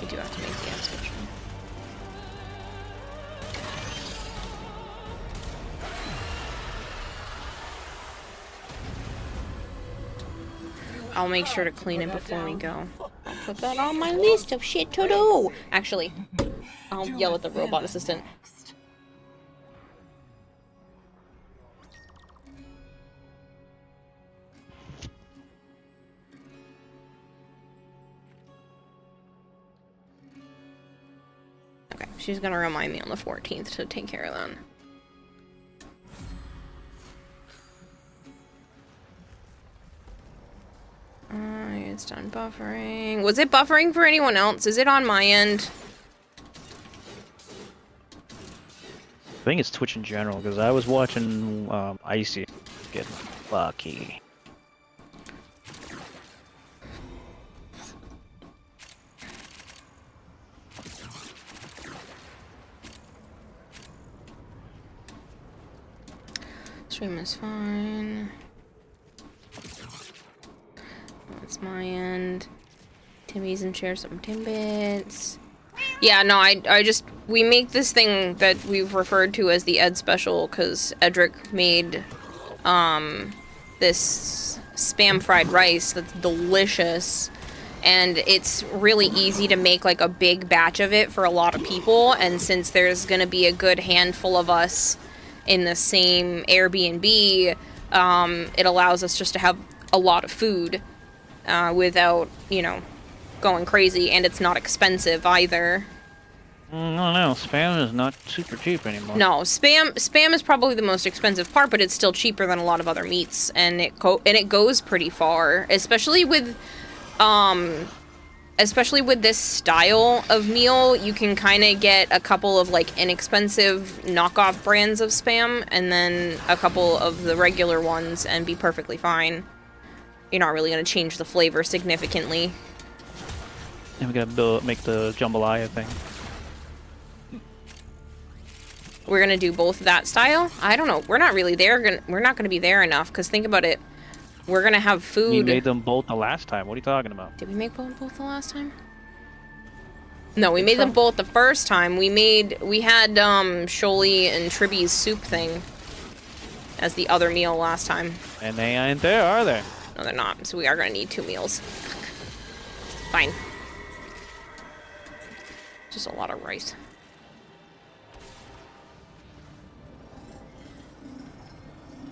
We do have to make the special. I'll make sure to clean it before we go. I'll put that on my list of shit to do. Actually, I'll yell at the robot assistant. she's gonna remind me on the 14th to take care of that. It's done buffering. Was it buffering for anyone else? Is it on my end? I think it's Twitch in general, because I was watching Icy getting lucky. Stream is fine. That's my end. Timmy's and share some Timbits. Yeah, no, we make this thing that we've referred to as the Ed special because Edric made this spam fried rice that's delicious, and it's really easy to make like a big batch of it for a lot of people, and since there's gonna be a good handful of us in the same Airbnb, it allows us just to have a lot of food without, you know, going crazy, and it's not expensive either. I don't know, spam is not super cheap anymore. No, spam is probably the most expensive part, but it's still cheaper than a lot of other meats, and it goes pretty far, especially with this style of meal. You can kind of get a couple of like inexpensive knockoff brands of spam, and then a couple of the regular ones, and be perfectly fine. You're not really going to change the flavor significantly. And we gotta make the jambalaya thing. We're gonna do both that style? I don't know. We're not really there. We're not gonna be there enough, because think about it. We're gonna have food. We made them both the last time. What are you talking about? Did we make both the last time? No, we made them both the first time. We had Sholi and Tribby's soup thing as the other meal last time. And they ain't there, are they? No, they're not. So we are gonna need 2 meals. Fine. Just a lot of rice.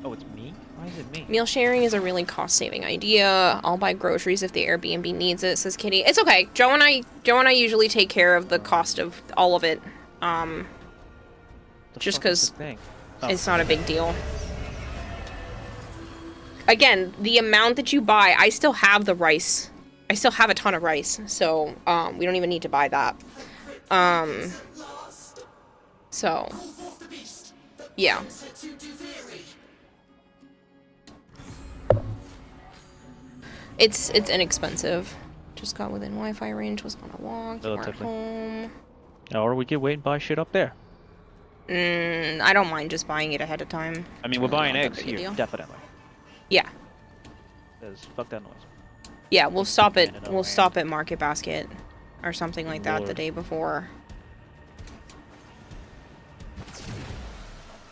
Oh, it's me? Why is it me? Meal sharing is a really cost-saving idea. I'll buy groceries if the Airbnb needs it, says Kitty. It's okay. Joe and I usually take care of the cost of all of it. Just because it's not a big deal. Again, the amount that you buy, I still have the rice. I still have a ton of rice, so we don't even need to buy that. So yeah. It's inexpensive. Just got within Wi-Fi range, was on a walk, you weren't home. Or we could wait and buy shit up there. I don't mind just buying it ahead of time. I mean, we're buying eggs here, definitely. Yeah. Fuck that noise. Yeah, we'll stop at Market Basket or something like that the day before.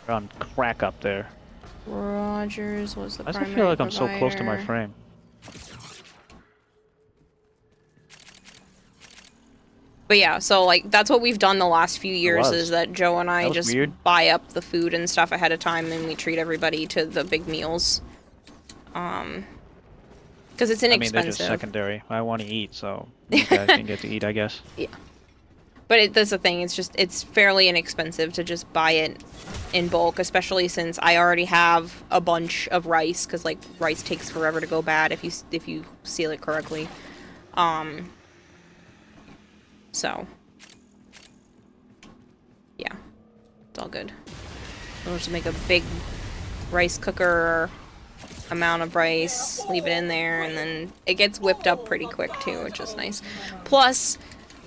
We're on crack up there. Rogers was the primary I feel like I'm so close to my provider. frame. But yeah, so like that's what we've done the last few years is that Joe and I just buy up the food and stuff ahead of time, and we treat everybody to the big meals. Because it's inexpensive. I mean, they're just secondary. I want to eat, so you guys can get to eat, I guess. Yeah. But that's the thing. It's fairly inexpensive to just buy it in bulk, especially since I already have a bunch of rice, because like rice takes forever to go bad if you seal it correctly. So yeah, it's all good. We'll just make a big rice cooker amount of rice, leave it in there, and then it gets whipped up pretty quick too, which is nice. Plus,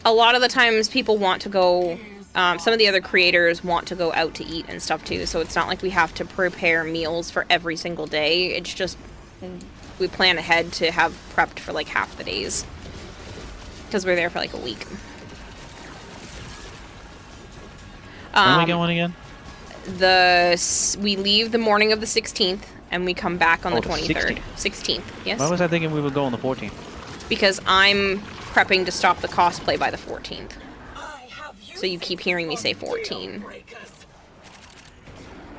a lot of the times people want to go, some of the other creators want to go out to eat and stuff too, so it's not like we have to prepare meals for every single day. It's just, we plan ahead to have prepped for like half the days. Because we're there for like a week. When are we going again? We leave the morning of the 16th, and we come back on the 23rd. 16th, yes. Why was I thinking we would go on the 14th? Because I'm prepping to stop the cosplay by the 14th. So you keep hearing me say 14.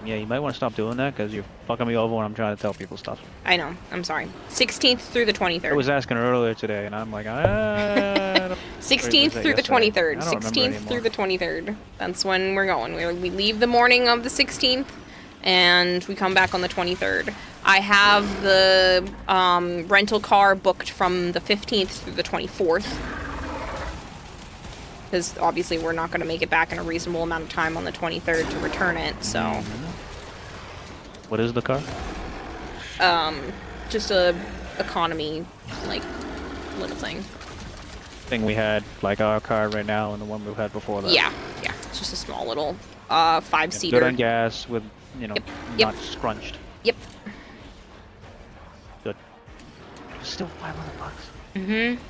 Yeah, you might want to stop doing that, because you're fucking me over when I'm trying to tell people stuff. I know, I'm sorry. 16th through the 23rd. I was asking earlier today, and I'm like, 16th that through the yesterday? 23rd. I don't remember 16th anymore. through the 23rd. That's when we're going. We leave the morning of the 16th, and we come back on the 23rd. I have the rental car booked from the 15th through the 24th. Because obviously we're not going to make it back in a reasonable amount of time on the 23rd to return it, so... What is the car? Just a economy, like, little thing. Thing we had, like our car right now and the one we had before that. Yeah, yeah. It's just a small little, 5-seater. Good on gas with, you know, Yep. not scrunched. Yep. Good. Still $500. Mm-hmm.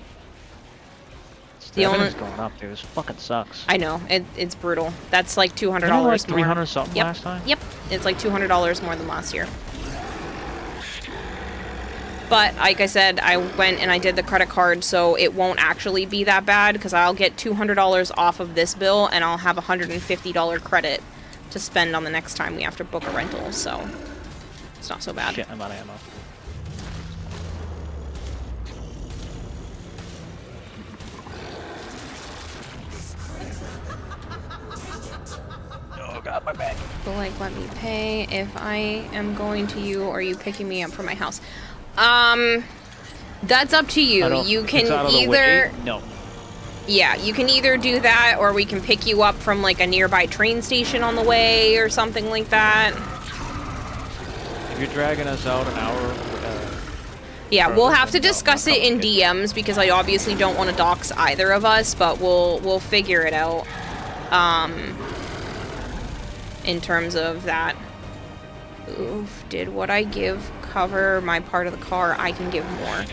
The only going up, dude. This fucking sucks. I know, it's brutal. That's like $200 Wasn't it like more. 300 something Yep. last time? Yep, it's like $200 more than last year. But, like I said, I went and I did the credit card, so it won't actually be that bad, because I'll get $200 off of this bill, and I'll have a $150 credit to spend on the next time we have to book a rental, so it's not so bad. Shit, I'm out of ammo. Oh god, my back. So, like, let me pay if I am going to you, or are you picking me up from my house? That's up to you. You can either... No. Yeah, you can either do that, or we can pick you up from, like, a nearby train station on the way, or something like that. If you're dragging us out an hour... Yeah, we'll have to discuss it in DMs, because I obviously don't want to dox either of us, but we'll figure it out. In terms of that. Oof, did what I give cover my part of the car? I can give more.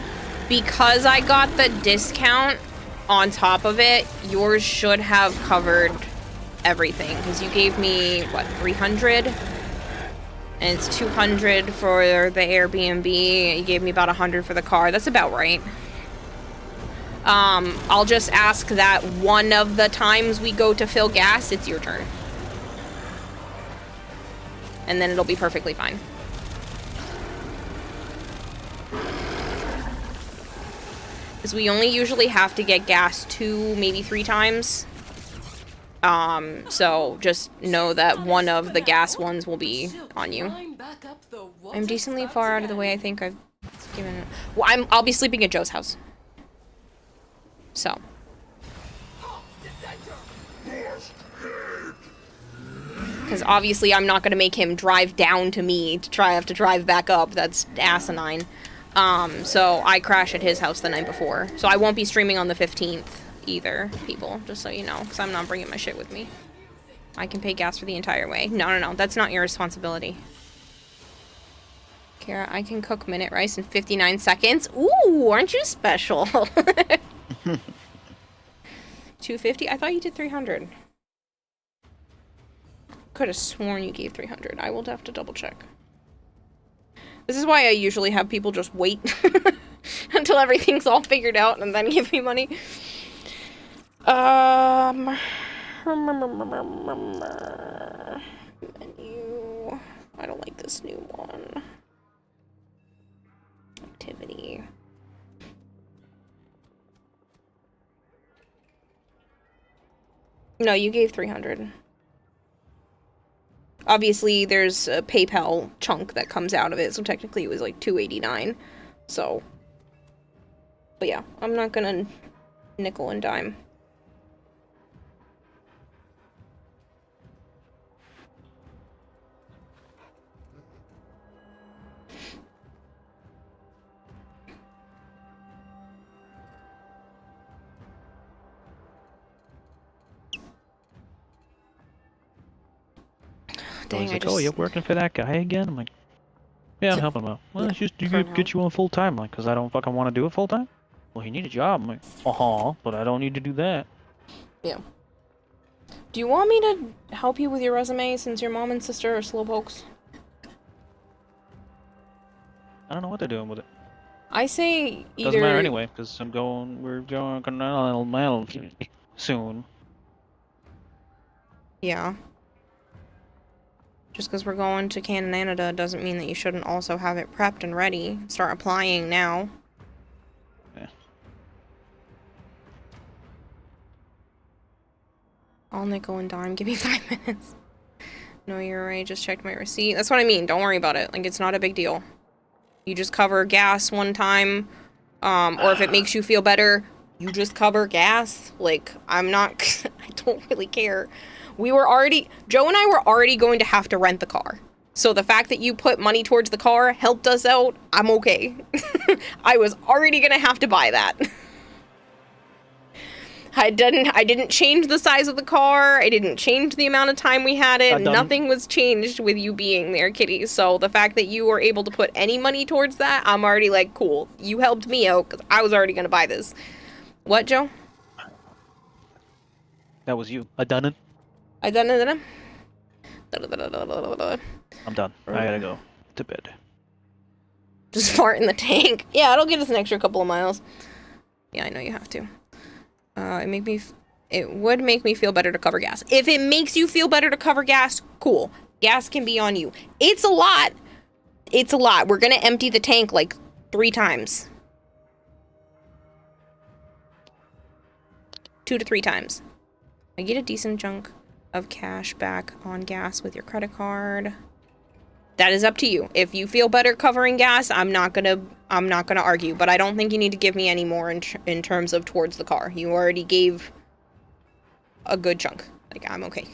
Because I got the discount on top of it, yours should have covered everything. Because you gave me, what, 300? And it's 200 for the Airbnb. You gave me about 100 for the car. That's about right. I'll just ask that one of the times we go to fill gas, it's your turn. And then it'll be perfectly fine. Because we only usually have to get gas 2, maybe 3 times. So just know that one of the gas ones will be on you. I'm decently far out of the way. I think I've given... Well, I'll be sleeping at Joe's house. So. Because obviously I'm not going to make him drive down to me to have to drive back up. That's asinine. So I crashed at his house the night before. So I won't be streaming on the 15th either, people. Just so you know. Because I'm not bringing my shit with me. I can pay gas for the entire way. No. That's not your responsibility. Kara, I can cook minute rice in 59 seconds. Ooh, aren't you special? 250? I thought you did 300. Could have sworn you gave 300. I will have to double check. This is why I usually have people just wait until everything's all figured out and then give me money. Menu. I don't like this new one. Activity. No, you gave 300. Obviously, there's a PayPal chunk that comes out of it, so technically it was like $2.89. So, but yeah, I'm not gonna nickel and dime. Dang, Like, oh, you're working for that guy again? I'm like, yeah, I'm helping him out. Well, it's just to get you on full time, like, because I don't fucking want to do it full time. Well, you need a job. I'm like, but I don't need to do that. Yeah. Do you want me to help you with your resume since your mom and sister are slowpokes? I don't know what they're doing with it. I say either... Doesn't matter anyway, because we're going soon. Yeah. Just because we're going to Canada doesn't mean that you shouldn't also have it prepped and ready. Start applying now. Yeah. All nickel and dime. Give me 5 minutes. No, you're right. Just checked my receipt. That's what I mean. Don't worry about it. Like, it's not a big deal. You just cover gas one time. Or if it makes you feel better, you just cover gas. Like, I'm not... I don't really care. Joe and I were already going to have to rent the car. So the fact that you put money towards the car helped us out. I'm okay. I was already gonna have to buy that. I didn't change the size of the car. I didn't change the amount of time we had it. Nothing was changed with you being there, Kitty. So the fact that you were able to put any money towards that, I'm already like, cool. You helped me out because I was already going to buy this. What, Joe? That was you. I done it. I done it. I'm done. I gotta go to bed. Just fart in the tank. Yeah, it'll get us an extra couple of miles. Yeah, I know you have to. It would make me feel better to cover gas. If it makes you feel better to cover gas, cool. Gas can be on you. It's a lot. It's a lot. We're gonna empty the tank like 3 times. 2 to 3 times. I get a decent chunk of cash back on gas with your credit card. That is up to you. If you feel better covering gas, I'm not gonna argue, but I don't think you need to give me any more in terms of towards the car. You already gave a good chunk. Like, I'm okay.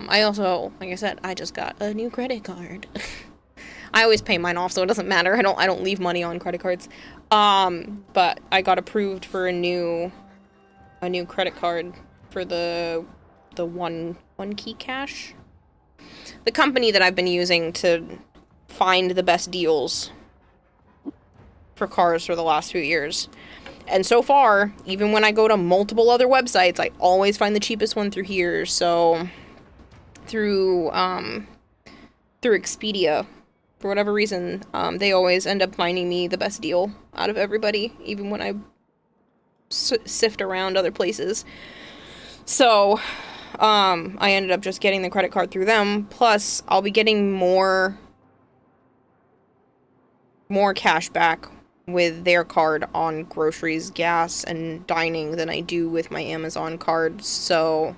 I also, like I said, I just got a new credit card. I always pay mine off, so it doesn't matter. I don't leave money on credit cards. But I got approved for a new credit card for the one key cash. The company that I've been using to find the best deals for cars for the last few years. And so far, even when I go to multiple other websites, I always find the cheapest one through here. So through Expedia, for whatever reason, they always end up finding me the best deal out of everybody, even when I sift around other places. So, I ended up just getting the credit card through them, plus I'll be getting more cash back with their card on groceries, gas, and dining than I do with my Amazon card, so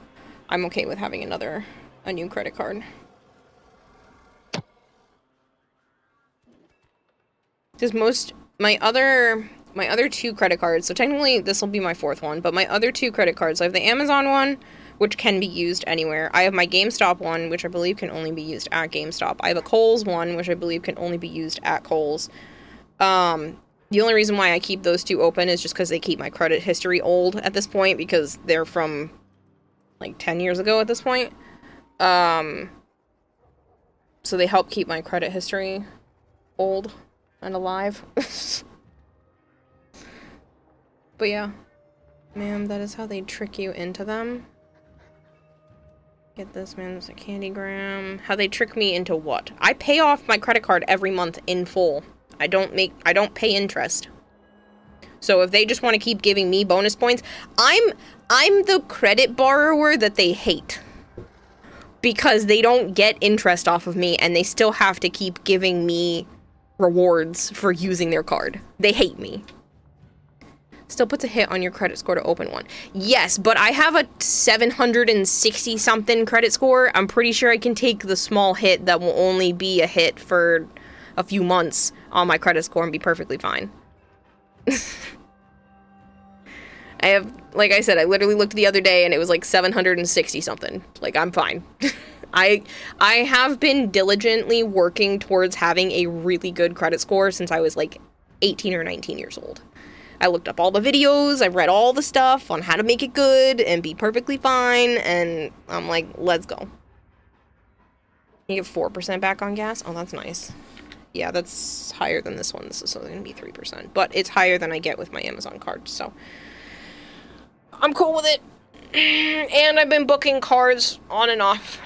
I'm okay with having a new credit card. Because my other 2 credit cards, so technically this will be my 4th one, but my other 2 credit cards, I have the Amazon one, which can be used anywhere. I have my GameStop one, which I believe can only be used at GameStop. I have a Kohl's one, which I believe can only be used at Kohl's. The only reason why I keep those 2 open is just because they keep my credit history old at this point, because they're from like 10 years ago at this point. So they help keep my credit history old and alive. But yeah. Ma'am, that is how they trick you into them. Get this, man. It's a Candygram. How they trick me into what? I pay off my credit card every month in full. I don't pay interest. So if they just want to keep giving me bonus points, I'm the credit borrower that they hate. Because they don't get interest off of me, and they still have to keep giving me rewards for using their card. They hate me. Still puts a hit on your credit score to open one. Yes, but I have a 760 something credit score. I'm pretty sure I can take the small hit that will only be a hit for a few months on my credit score and be perfectly fine. I have, like I said, I literally looked the other day and it was like 760 something. Like, I'm fine. I have been diligently working towards having a really good credit score since I was like 18 or 19 years old. I looked up all the videos, I read all the stuff on how to make it good and be perfectly fine, and I'm like, let's go. You get 4% back on gas? Oh, that's nice. Yeah, that's higher than this one. This is only going to be 3%, but it's higher than I get with my Amazon card, so I'm cool with it. And I've been booking cars on and off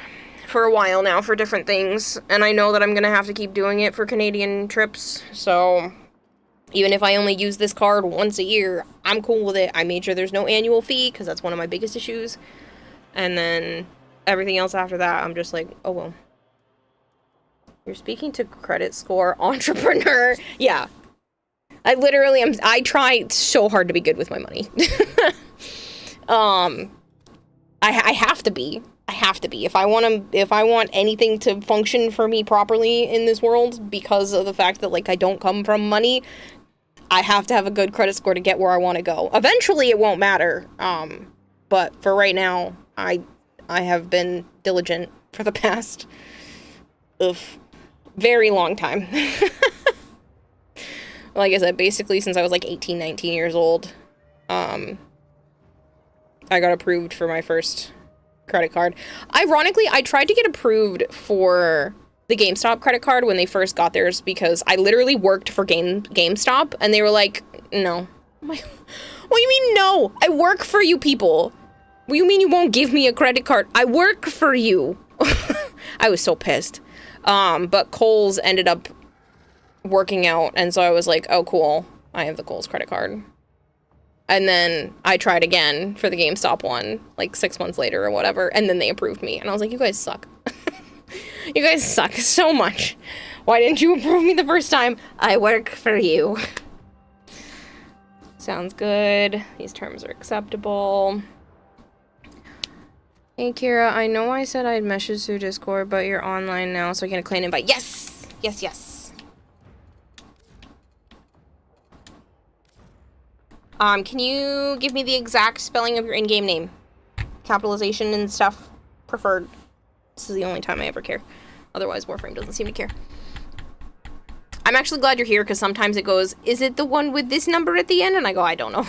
for a while now for different things, and I know that I'm going to have to keep doing it for Canadian trips, so even if I only use this card once a year, I'm cool with it. I made sure there's no annual fee, because that's one of my biggest issues. And then everything else after that, I'm just like, oh well. You're speaking to credit score entrepreneur. Yeah. I literally am. I try so hard to be good with my money. I have to be. I have to be. If I want anything to function for me properly in this world, because of the fact that, like, I don't come from money, I have to have a good credit score to get where I want to go. Eventually, it won't matter. But for right now, I have been diligent for the past very long time. Like I said, basically since I was like 18, 19 years old, I got approved for my first credit card. Ironically, I tried to get approved for the GameStop credit card when they first got theirs because I literally worked for GameStop and they were like, no. I'm like, what do you mean no? I work for you people. What do you mean you won't give me a credit card? I work for you. I was so pissed. But Kohl's ended up working out, and so I was like, oh cool, I have the Kohl's credit card. And then I tried again for the GameStop one, like 6 months later or whatever, and then they approved me. And I was like, you guys suck. You guys suck so much. Why didn't you approve me the first time? I work for you. Sounds good. These terms are acceptable. Hey Kira, I know I said I'd message through Discord, but you're online now, so I can claim an invite. Yes! Yes, yes. Can you give me the exact spelling of your in-game name? Capitalization and stuff preferred. This is the only time I ever care. Otherwise, Warframe doesn't seem to care. I'm actually glad you're here, because sometimes it goes, is it the one with this number at the end? And I go, I don't know.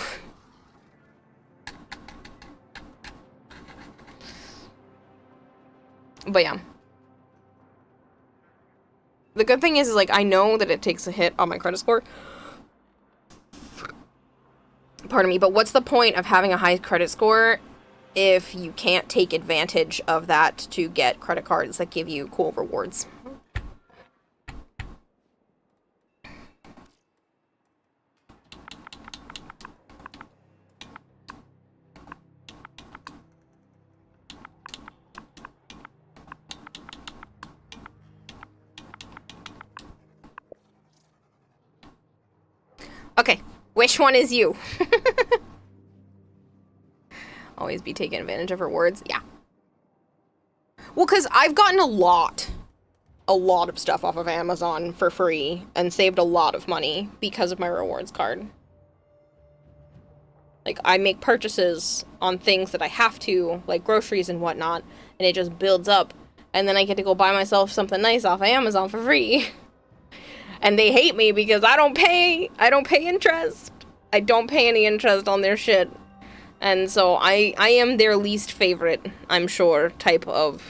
But yeah. The good thing is like, I know that it takes a hit on my credit score. Pardon me, but what's the point of having a high credit score if you can't take advantage of that to get credit cards that give you cool rewards? Okay, which one is you? Always be taking advantage of rewards. Yeah. Well, because I've gotten a lot of stuff off of Amazon for free and saved a lot of money because of my rewards card. Like, I make purchases on things that I have to, like groceries and whatnot, and it just builds up, and then I get to go buy myself something nice off of Amazon for free. And they hate me because I don't pay interest. I don't pay any interest on their shit. And so I am their least favorite, I'm sure, type of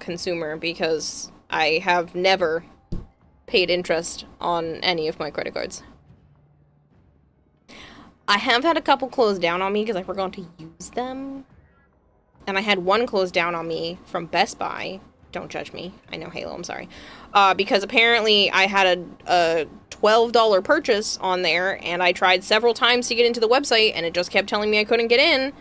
consumer, because I have never paid interest on any of my credit cards. I have had a couple close down on me because I forgot to use them. And I had one close down on me from Best Buy. Don't judge me. I know Halo, I'm sorry. Because apparently I had a $12 purchase on there, and I tried several times to get into the website, and it just kept telling me I couldn't get in.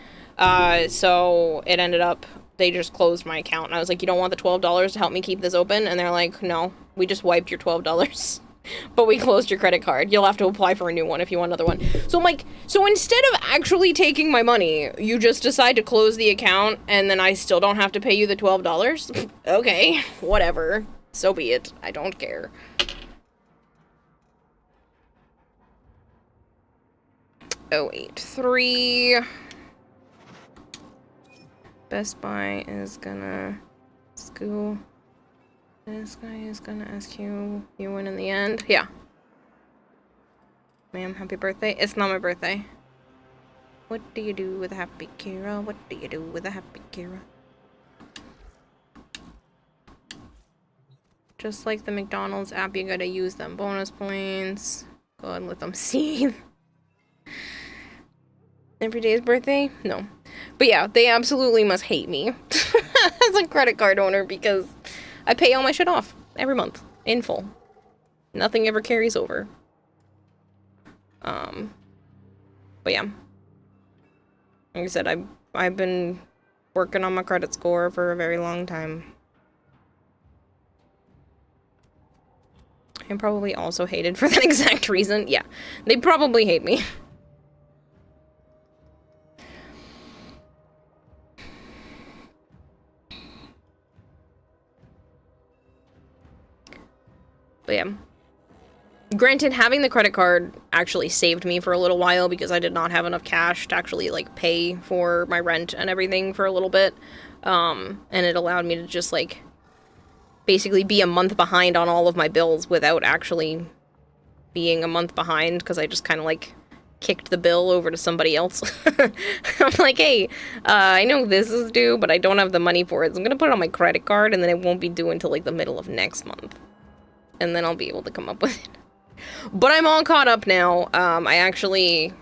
So it ended up, they just closed my account. And I was like, you don't want the $12 to help me keep this open? And they're like, no, we just wiped your $12. But we closed your credit card. You'll have to apply for a new one if you want another one. So I'm like, so instead of actually taking my money, you just decide to close the account, and then I still don't have to pay you the $12? Okay, whatever. So be it. I don't care. Oh, 83. Best Buy is gonna school. This guy is gonna ask you win in the end. Yeah. Ma'am, happy birthday. It's not my birthday. What do you do with a happy Kira? What do you do with a happy Kira? Just like the McDonald's app, you gotta use them. Bonus points. Go ahead and let them see. Every day's birthday? No. But yeah, they absolutely must hate me as a credit card owner, because I pay all my shit off every month in full. Nothing ever carries over. But yeah. Like I said, I've been working on my credit score for a very long time. I'm probably also hated for that exact reason. Yeah, they probably hate me. But yeah. Granted, having the credit card actually saved me for a little while because I did not have enough cash to actually, like, pay for my rent and everything for a little bit. And it allowed me to just, like, basically be a month behind on all of my bills without actually being a month behind, because I just kind of, like, kicked the bill over to somebody else. I'm like, hey, I know this is due, but I don't have the money for it, so I'm gonna put it on my credit card, and then it won't be due until, like, the middle of next month. And then I'll be able to come up with it. But I'm all caught up now. I actually...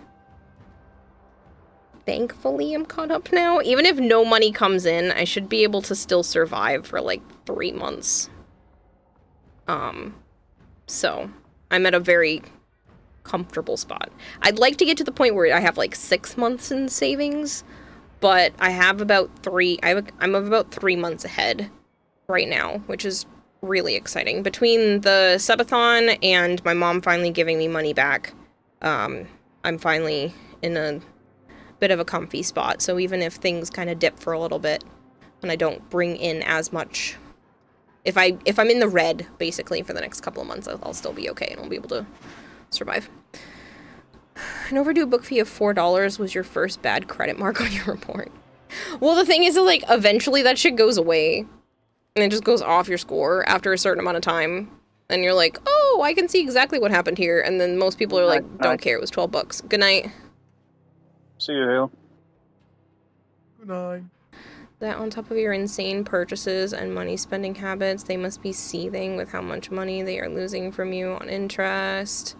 Thankfully, I'm caught up now. Even if no money comes in, I should be able to still survive for, like, 3 months. So, I'm at a very comfortable spot. I'd like to get to the point where I have, like, 6 months in savings, but I have about 3... I'm about 3 months ahead right now, which is really exciting. Between the subathon and my mom finally giving me money back, I'm finally in a bit of a comfy spot. So even if things kind of dip for a little bit and I don't bring in as much, if I'm in the red basically for the next couple of months, I'll still be okay and I'll be able to survive. An overdue book fee of $4 was your first bad credit mark on your report. Well, the thing is that, like, eventually that shit goes away. And it just goes off your score after a certain amount of time. And you're like, oh, I can see exactly what happened here. And then most people are like, don't care, it was $12. Good night. See you, Hale. Good night. That on top of your insane purchases and money spending habits, they must be seething with how much money they are losing from you on interest.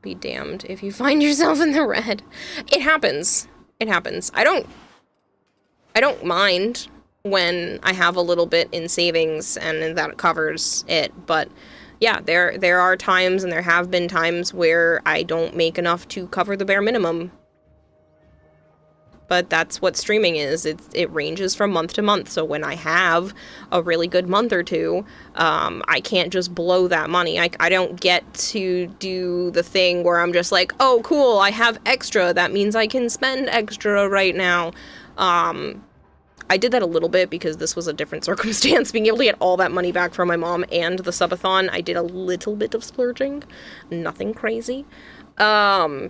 Be damned if you find yourself in the red. It happens. It happens. I don't mind when I have a little bit in savings and that covers it, but yeah, there are times, and there have been times where I don't make enough to cover the bare minimum. But that's what streaming is. It ranges from month to month, so when I have a really good month or two, I can't just blow that money. I don't get to do the thing where I'm just like, oh cool, I have extra, that means I can spend extra right now. I did that a little bit because this was a different circumstance. Being able to get all that money back from my mom and the subathon, I did a little bit of splurging. Nothing crazy. But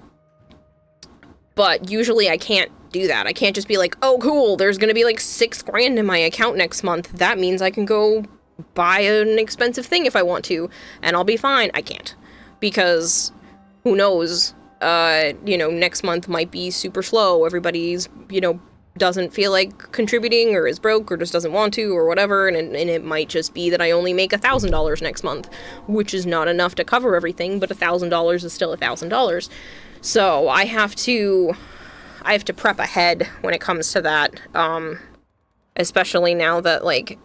usually I can't do that. I can't just be like, oh cool, there's gonna be like $6 grand in my account next month. That means I can go buy an expensive thing if I want to, and I'll be fine. I can't. Because who knows, next month might be super slow. Everybody's, doesn't feel like contributing or is broke or just doesn't want to or whatever, and it might just be that I only make $1,000 next month, which is not enough to cover everything, but $1,000 is still $1,000. So I have to prep ahead when it comes to that, especially now that, like,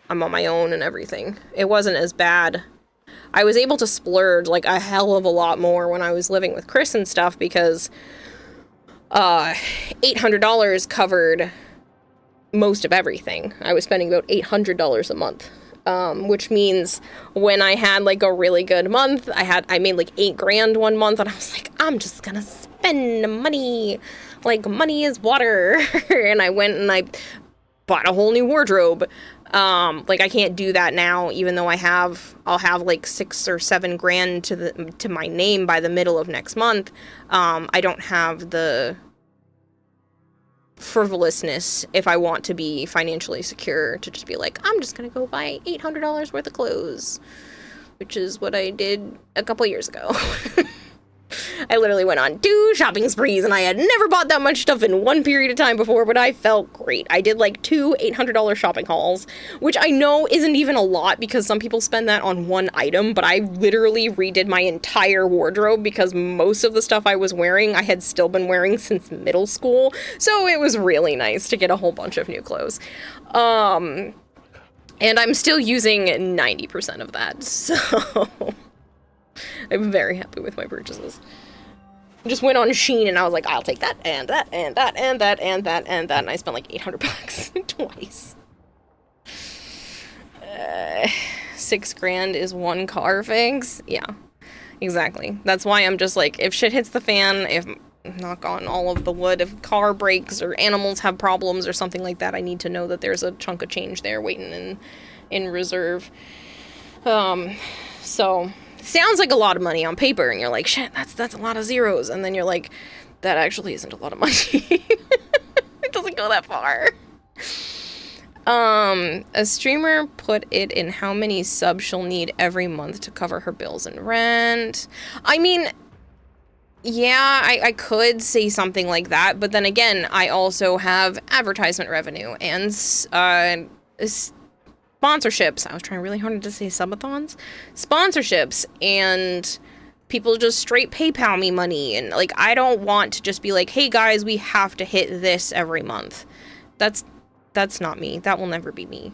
I'm on my own and everything. It wasn't as bad. I was able to splurge, like, a hell of a lot more when I was living with Chris and stuff, because $800 covered most of everything. I was spending about $800 a month, which means when I had, like, a really good month, I made like $8 grand one month, and I was like, I'm just gonna spend money, like money is water. And I went and I bought a whole new wardrobe. Like, I can't do that now, even though I'll have like $6 or $7 grand to my name by the middle of next month. I don't have the frivolousness, if I want to be financially secure, to just be like, I'm just gonna go buy $800 worth of clothes, which is what I did a couple years ago. I literally went on 2 shopping sprees, and I had never bought that much stuff in one period of time before, but I felt great. I did like 2 $800 shopping hauls, which I know isn't even a lot because some people spend that on one item, but I literally redid my entire wardrobe because most of the stuff I was wearing, I had still been wearing since middle school, so it was really nice to get a whole bunch of new clothes. And I'm still using 90% of that, so I'm very happy with my purchases. I just went on Shein and I was like, I'll take that, and that, and that, and that, and that, and that, and I spent like $800 twice. 6 grand is one car fix. Yeah, exactly. That's why I'm just like, if shit hits the fan, if, knock on all of the wood, if car breaks or animals have problems or something like that, I need to know that there's a chunk of change there waiting in reserve. So sounds like a lot of money on paper, and you're like, shit, that's a lot of zeros, and then you're like, that actually isn't a lot of money. It doesn't go that far. A streamer put it in how many subs she'll need every month to cover her bills and rent. I mean, yeah, I could say something like that, but then again, I also have advertisement revenue and sponsorships. I was trying really hard to say subathons. Sponsorships, and people just straight PayPal me money, and like, I don't want to just be like, hey guys, we have to hit this every month. That's not me. That will never be me.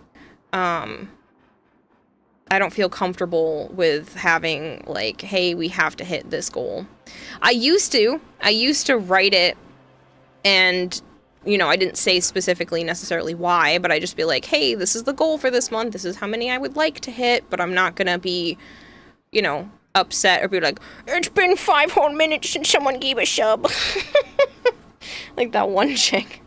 I don't feel comfortable with having like, hey, we have to hit this goal. I used to write it, and you know, I didn't say specifically necessarily why, but I just be like, hey, this is the goal for this month. This is how many I would like to hit, but I'm not gonna be, you know, upset or be like, it's been 5 whole minutes since someone gave a sub. Like that one chick.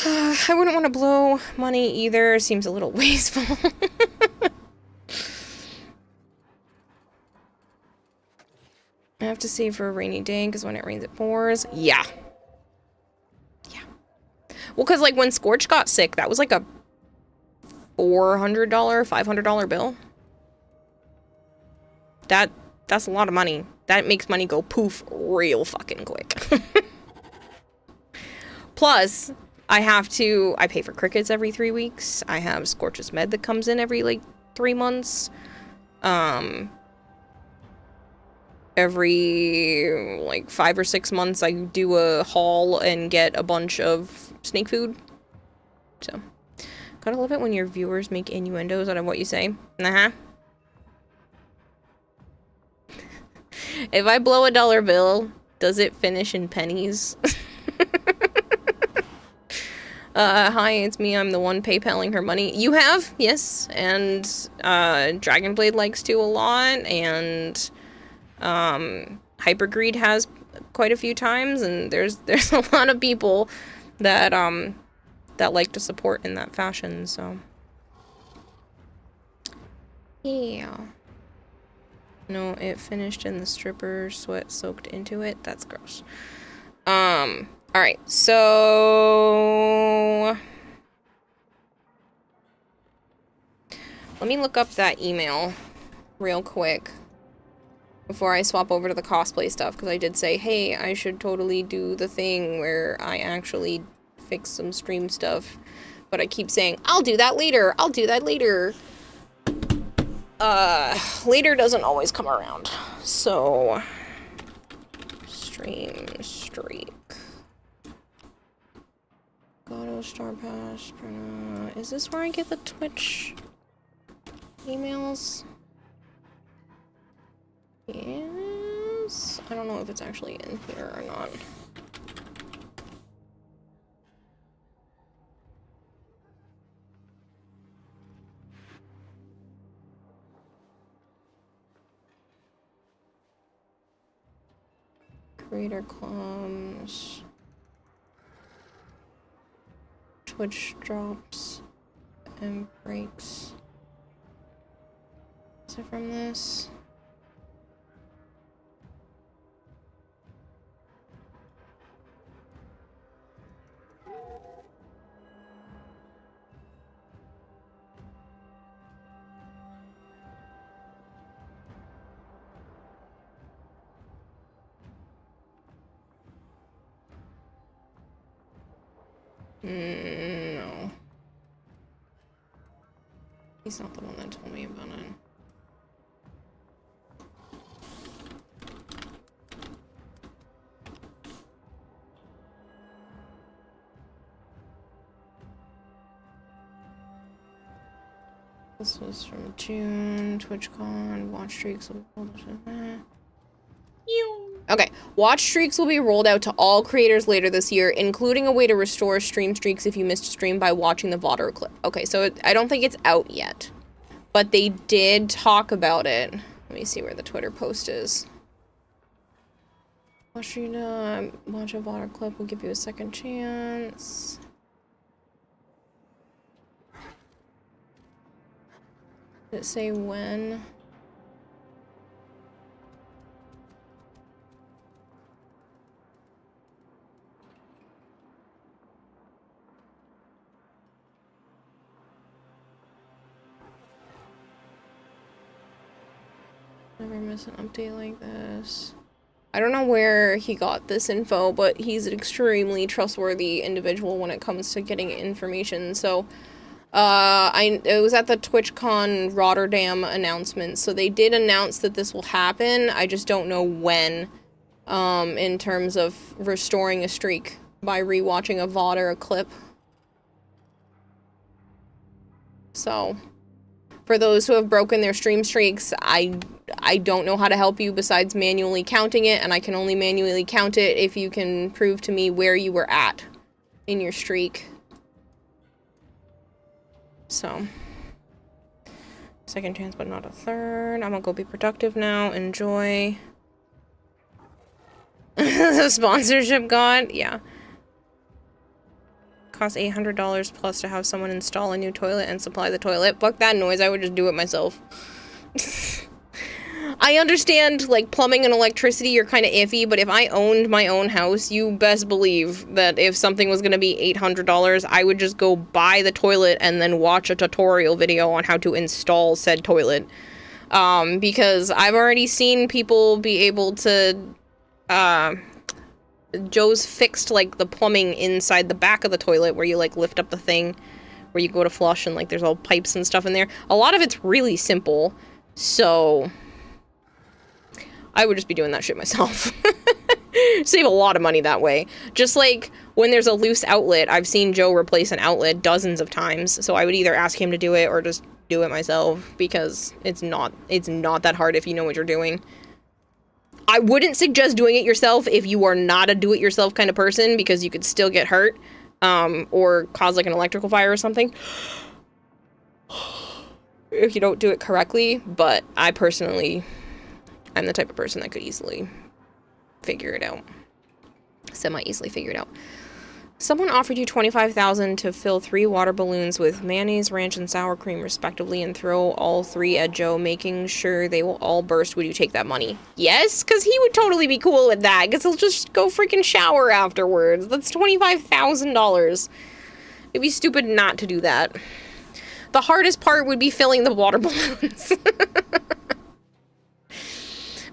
I wouldn't want to blow money either. Seems a little wasteful. I have to save for a rainy day because when it rains it pours. Yeah. Yeah. Well, because like when Scorch got sick, that was like a $400, $500 bill. That's a lot of money. That makes money go poof real fucking quick. Plus, I pay for crickets every 3 weeks. I have Scorch's med that comes in every like 3 months. Every like 5 or 6 months I do a haul and get a bunch of snake food. So, gotta love it when your viewers make innuendos out of what you say. Uh-huh. If I blow a dollar bill, does it finish in pennies? Hi, it's me. I'm the one PayPaling her money. You have, yes, and Dragonblade likes to a lot, and Hypergreed has quite a few times, and there's a lot of people that that like to support in that fashion. So yeah. No, it finished in the stripper sweat soaked into it. That's gross. Alright, so let me look up that email real quick before I swap over to the cosplay stuff, because I did say, hey, I should totally do the thing where I actually fix some stream stuff, but I keep saying, I'll do that later, I'll do that later. Later doesn't always come around, so stream streak. Auto Star Pass. Is this where I get the Twitch emails? Yes. I don't know if it's actually in here or not. Creator clubs. Twitch drops and breaks. Is it from this? No. He's not the one that told me about it. This was from June, TwitchCon, watch streaks. You. Okay, watch streaks will be rolled out to all creators later this year, including a way to restore stream streaks if you missed a stream by watching the VOD or clip. Okay, so I don't think it's out yet, but they did talk about it. Let me see where the Twitter post is. Watch a VOD or clip will give you a second chance. Did it say when? Never miss an update like this. I don't know where he got this info, but he's an extremely trustworthy individual when it comes to getting information. So, it was at the TwitchCon Rotterdam announcement. So they did announce that this will happen. I just don't know when, in terms of restoring a streak by rewatching a VOD or a clip. So, for those who have broken their stream streaks, I don't know how to help you besides manually counting it, and I can only manually count it if you can prove to me where you were at in your streak. So, second chance but not a third. I'm gonna go be productive now. Enjoy. The sponsorship god? Yeah. Costs $800 plus to have someone install a new toilet and supply the toilet. Fuck that noise, I would just do it myself. I understand, like, plumbing and electricity are kind of iffy, but if I owned my own house, you best believe that if something was going to be $800, I would just go buy the toilet and then watch a tutorial video on how to install said toilet. Because I've already seen people be able to, Joe's fixed, like, the plumbing inside the back of the toilet where you, like, lift up the thing where you go to flush and, like, there's all pipes and stuff in there. A lot of it's really simple, so I would just be doing that shit myself. Save a lot of money that way. Just like when there's a loose outlet, I've seen Joe replace an outlet dozens of times, so I would either ask him to do it or just do it myself because it's not that hard if you know what you're doing. I wouldn't suggest doing it yourself if you are not a do-it-yourself kind of person because you could still get hurt or cause like an electrical fire or something if you don't do it correctly, but I'm the type of person that could easily figure it out. Semi-easily figure it out. Someone offered you $25,000 to fill 3 water balloons with mayonnaise, ranch, and sour cream, respectively, and throw all 3 at Joe, making sure they will all burst. Would you take that money? Yes, because he would totally be cool with that, because he'll just go freaking shower afterwards. That's $25,000. It'd be stupid not to do that. The hardest part would be filling the water balloons.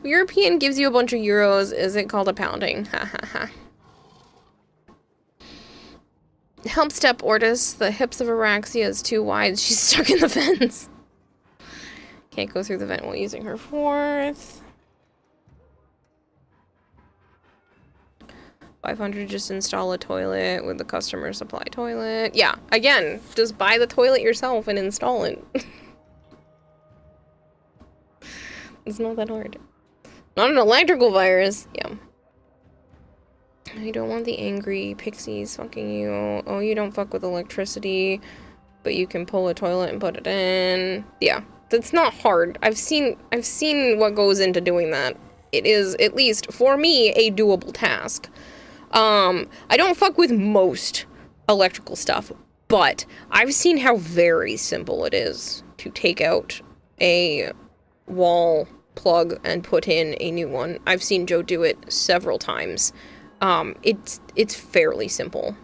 European gives you a bunch of euros. Is it called a pounding? Ha ha ha. Help step Ortis. The hips of Araxia is too wide. She's stuck in the fence. Can't go through the vent while using her fourth. 500, just install a toilet with the customer supply toilet. Yeah, again, just buy the toilet yourself and install it. It's not that hard. Not an electrical virus. Yeah. I don't want the angry pixies fucking you. Oh, you don't fuck with electricity, but you can pull a toilet and put it in. Yeah, that's not hard. I've seen what goes into doing that. It is, at least for me, a doable task. I don't fuck with most electrical stuff, but I've seen how very simple it is to take out a wall plug and put in a new one. I've seen Joe do it several times. It's fairly simple.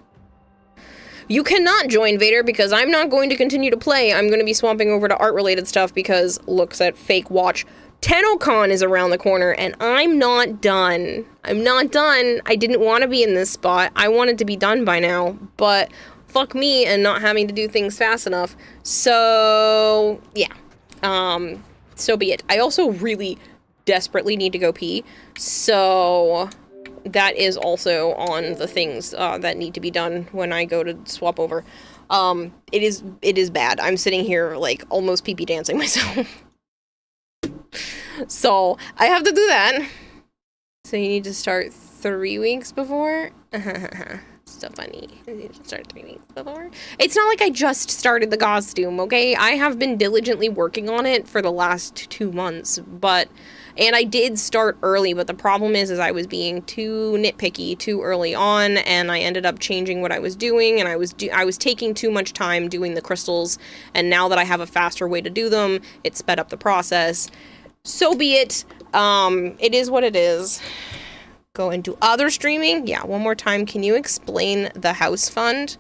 You cannot join Vader because I'm not going to continue to play. I'm going to be swapping over to art-related stuff because looks at fake watch. TennoCon is around the corner and I'm not done. I'm not done. I didn't want to be in this spot. I wanted to be done by now, but fuck me and not having to do things fast enough. So, yeah. So be it. I also really desperately need to go pee, so that is also on the things that need to be done when I go to swap over. It is bad. I'm sitting here like almost pee-pee dancing myself. So I have to do that. So you need to start 3 weeks before? So funny. You need to start 3 weeks before. It's not like I just started the costume, okay? I have been diligently working on it for the last 2 months, and I did start early, but the problem is I was being too nitpicky too early on, and I ended up changing what I was doing, and I was taking too much time doing the crystals, and now that I have a faster way to do them, it sped up the process. So be it. It is what it is. Go into other streaming. Yeah, one more time. Can you explain the house fund?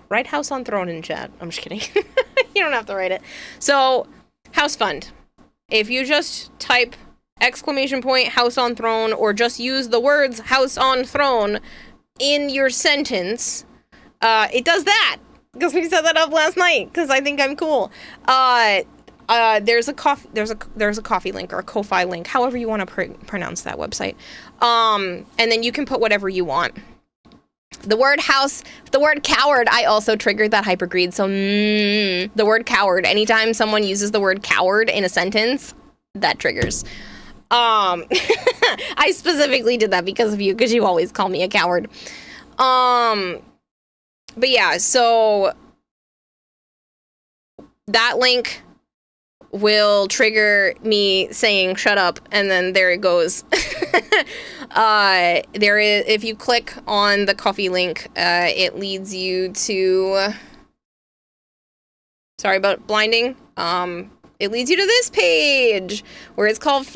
Write house on throne in chat. I'm just kidding. You don't have to write it. So, house fund. If you just type exclamation point house on throne, or just use the words house on throne in your sentence, it does that. Because we set that up last night, because I think I'm cool. There's a coffee link, or a Ko-Fi link, however you want to pronounce that website. And then you can put whatever you want. The word house, the word coward, I also triggered that hypergreed, so the word coward, anytime someone uses the word coward in a sentence, that triggers. I specifically did that because of you, because you always call me a coward. But yeah, so that link will trigger me saying shut up, and then there it goes. If you click on the coffee link, it leads you to, sorry about blinding, it leads you to this page where it's called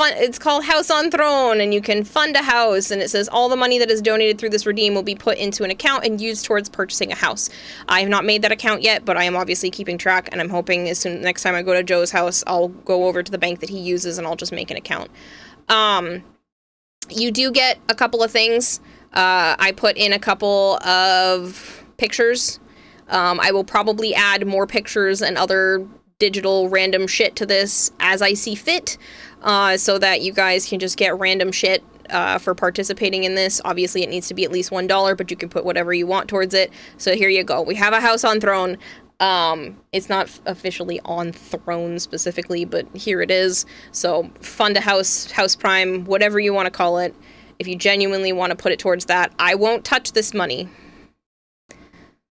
House on Throne, and you can fund a house, and it says all the money that is donated through this redeem will be put into an account and used towards purchasing a house. I have not made that account yet, but I am obviously keeping track, and I'm hoping next time I go to Joe's house, I'll go over to the bank that he uses and I'll just make an account. You do get a couple of things. I put in a couple of pictures. I will probably add more pictures and other digital random shit to this as I see fit, so that you guys can just get random shit for participating in this. Obviously it needs to be at least $1, but you can put whatever you want towards it. So here you go. We have a house on Throne. It's not officially on Throne specifically, but here it is. So fund a house prime, whatever you want to call it. If you genuinely want to put it towards that, I won't touch this money.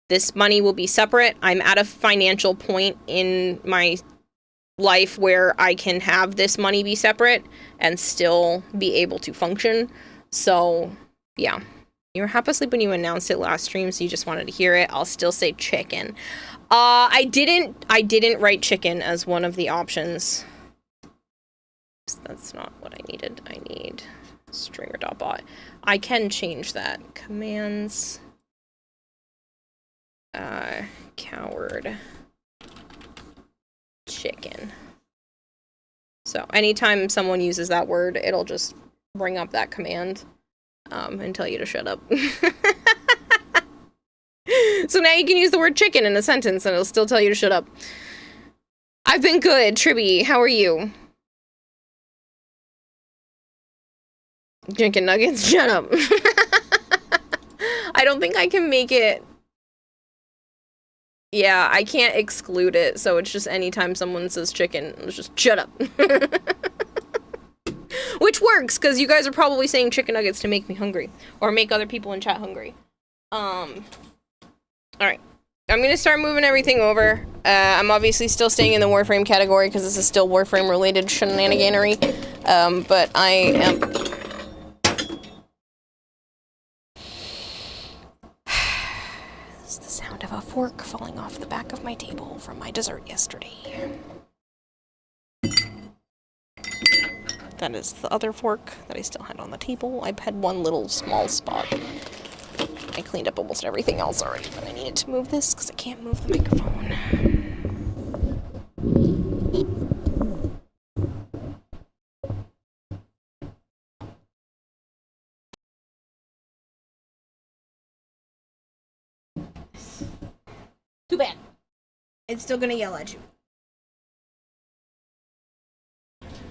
This money will be separate. I'm at a financial point in my life where I can have this money be separate and still be able to function. So, yeah. You were half asleep when you announced it last stream, so you just wanted to hear it. I'll still say chicken. I didn't write chicken as one of the options. That's not what I needed. I need stringer.bot. I can change that. Commands... coward chicken. So anytime someone uses that word, it'll just bring up that command and tell you to shut up. So now you can use the word chicken in a sentence and it'll still tell you to shut up. I've been good. Tribby, how are you? Chicken nuggets, shut up. I don't think I can make it. Yeah, I can't exclude it, so it's just anytime someone says chicken, it's just shut up. Which works, because you guys are probably saying chicken nuggets to make me hungry, or make other people in chat hungry. Alright. I'm gonna start moving everything over. I'm obviously still staying in the Warframe category, because this is still Warframe-related shenaniganery. But I am... the sound of a fork falling off the back of my table from my dessert yesterday. That is the other fork that I still had on the table. I've had one little small spot. I cleaned up almost everything else already, but I needed to move this because I can't move the microphone. Too bad. It's still gonna yell at you.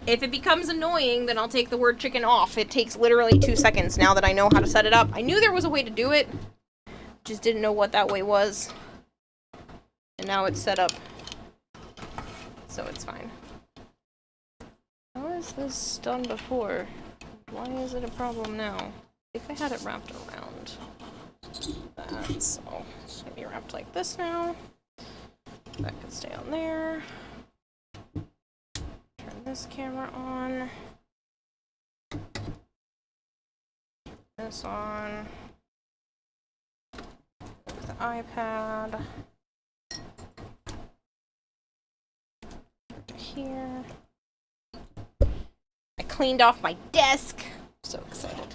If it becomes annoying, then I'll take the word chicken off. It takes literally 2 seconds now that I know how to set it up. I knew there was a way to do it, just didn't know what that way was. And now it's set up, so it's fine. How was this done before? Why is it a problem now? I think I had it wrapped around that, so it's gonna be wrapped like this now. That can stay on there. Turn this camera on. This on. The iPad. Here. I cleaned off my desk. So excited.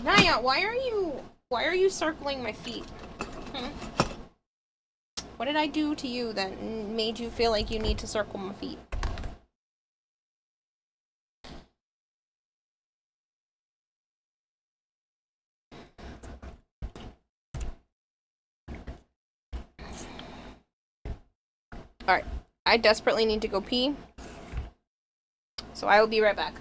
Naya, why are you circling my feet? Hmm? What did I do to you that made you feel like you need to circle my feet? Alright, I desperately need to go pee. So I will be right back.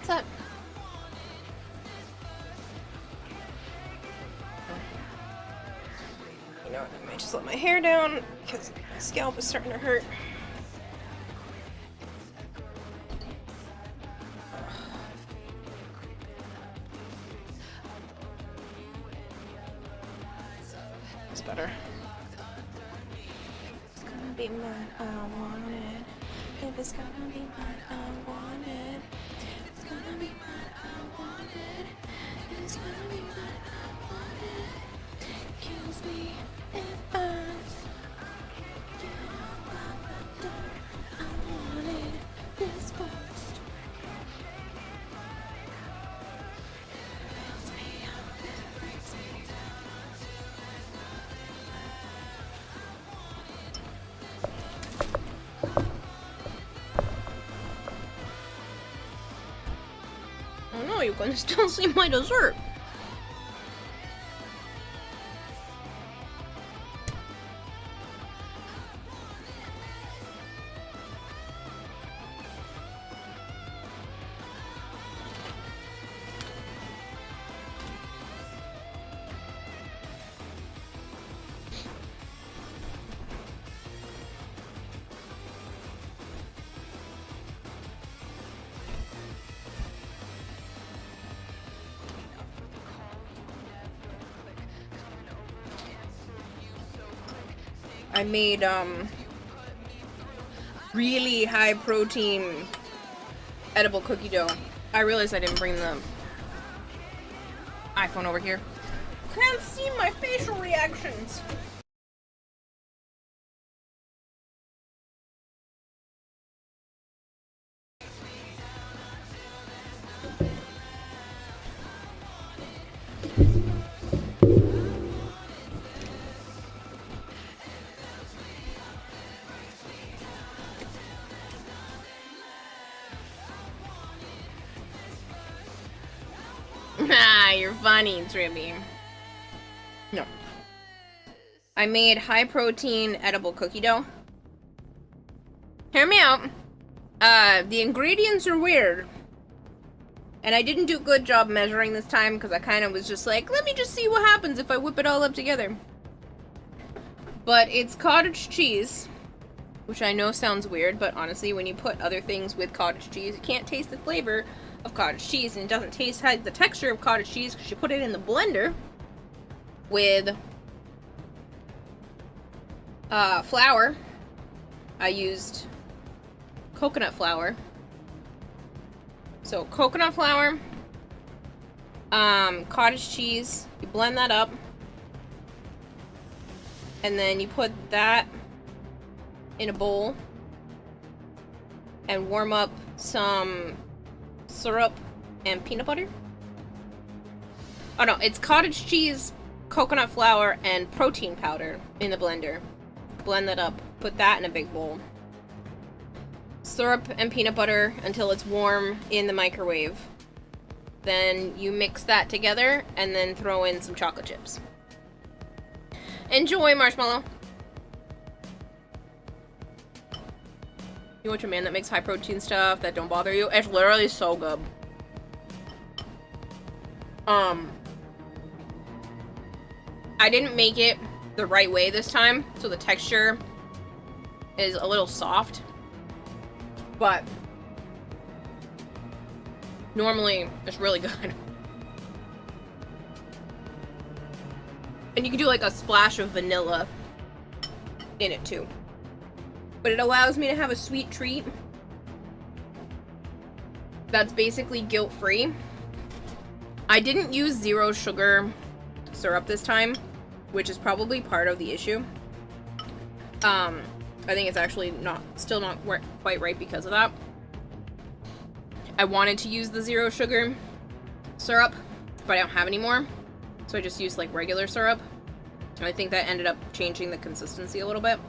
What's that? You know what? I might just let my hair down because my scalp is starting to hurt. It's better. It's gonna be mine, I want it. If it's gonna be mine, I want it. It's gonna be mine, I want it. It's gonna be mine, I want it. Kills me if I get out the door. I wanted this first. Fills me up, breaks me down. Oh no, you can still see my dessert. I made really high protein edible cookie dough. I realized I didn't bring the iPhone over here. Can't see my facial reactions. Ah, you're funny, Tribby. No. I made high protein edible cookie dough. Hear me out. The ingredients are weird. And I didn't do a good job measuring this time because I kind of was just like, let me just see what happens if I whip it all up together. But it's cottage cheese, which I know sounds weird, but honestly, when you put other things with cottage cheese, you can't taste the flavor of cottage cheese, and it doesn't taste like the texture of cottage cheese because you put it in the blender with flour. I used coconut flour. So coconut flour, cottage cheese, you blend that up, and then you put that in a bowl and warm up some syrup and peanut butter. Oh no, it's cottage cheese, coconut flour, and protein powder in the blender. Blend that up, put that in a big bowl. Syrup and peanut butter until it's warm in the microwave. Then you mix that together and then throw in some chocolate chips. Enjoy, marshmallow! You want your man that makes high protein stuff that don't bother you? It's literally so good. I didn't make it the right way this time, so the texture is a little soft. But normally it's really good. And you can do like a splash of vanilla in it too. But it allows me to have a sweet treat that's basically guilt-free. I didn't use zero sugar syrup this time, which is probably part of the issue. I think it's actually still not quite right because of that. I wanted to use the zero sugar syrup, but I don't have any more. So I just used like regular syrup. And I think that ended up changing the consistency a little bit.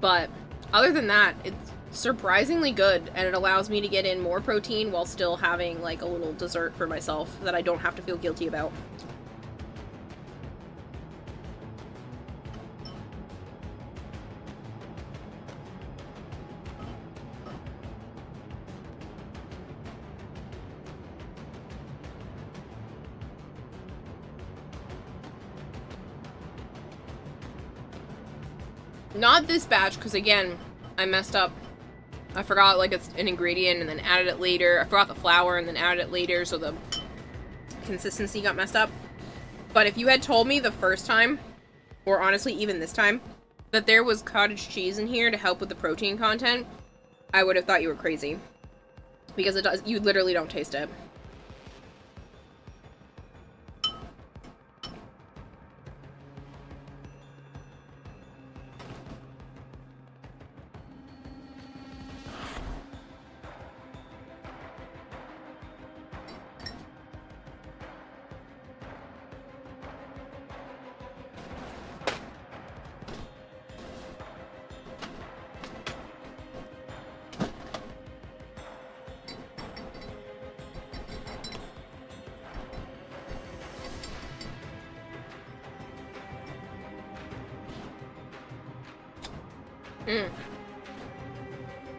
But other than that, it's surprisingly good, and it allows me to get in more protein while still having like a little dessert for myself that I don't have to feel guilty about. Not this batch, because again, I messed up. I forgot, like, it's an ingredient and then added it later. I forgot the flour and then added it later, so the consistency got messed up. But if you had told me the first time, or honestly even this time, that there was cottage cheese in here to help with the protein content, I would have thought you were crazy. Because it does, you literally don't taste it.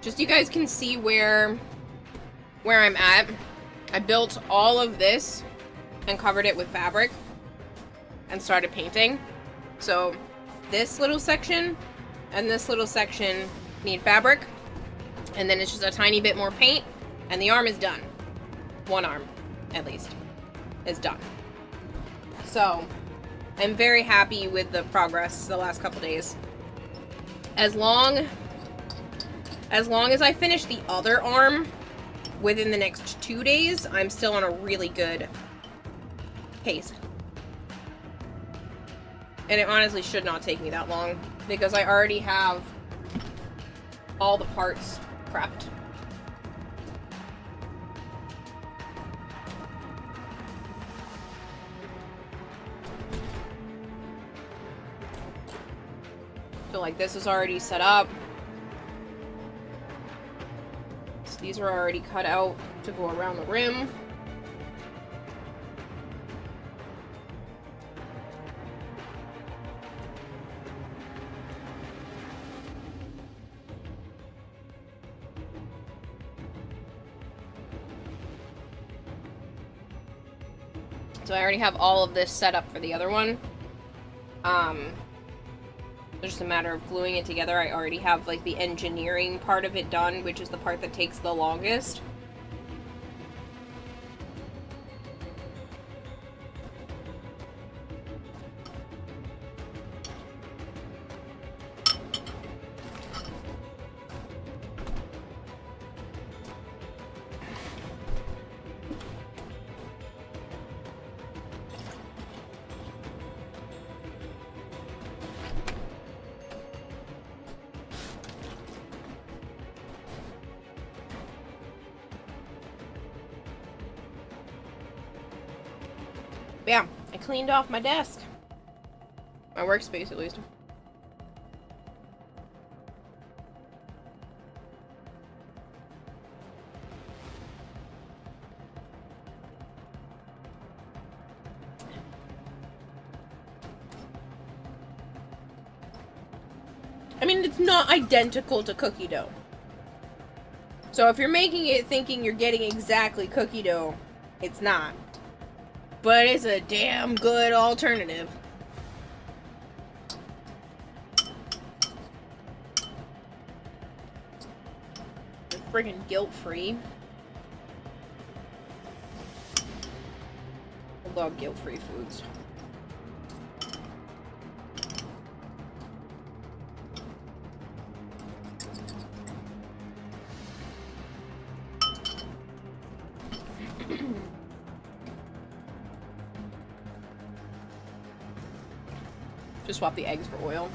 Just so you guys can see where I'm at. I built all of this and covered it with fabric and started painting. So this little section and this little section need fabric, and then it's just a tiny bit more paint and the arm is done. One arm, at least, is done. So I'm very happy with the progress the last couple days. As long as I finish the other arm within the next 2 days, I'm still on a really good pace. And it honestly should not take me that long, because I already have all the parts prepped. So like this is already set up. So these are already cut out to go around the rim. So I already have all of this set up for the other one. It's just a matter of gluing it together. I already have like the engineering part of it done, which is the part that takes the longest. Yeah, I cleaned off my desk. My workspace, at least. I mean, it's not identical to cookie dough. So if you're making it thinking you're getting exactly cookie dough, it's not. But it's a damn good alternative. It's friggin' guilt-free. I love guilt-free foods. Just swap the eggs for oil.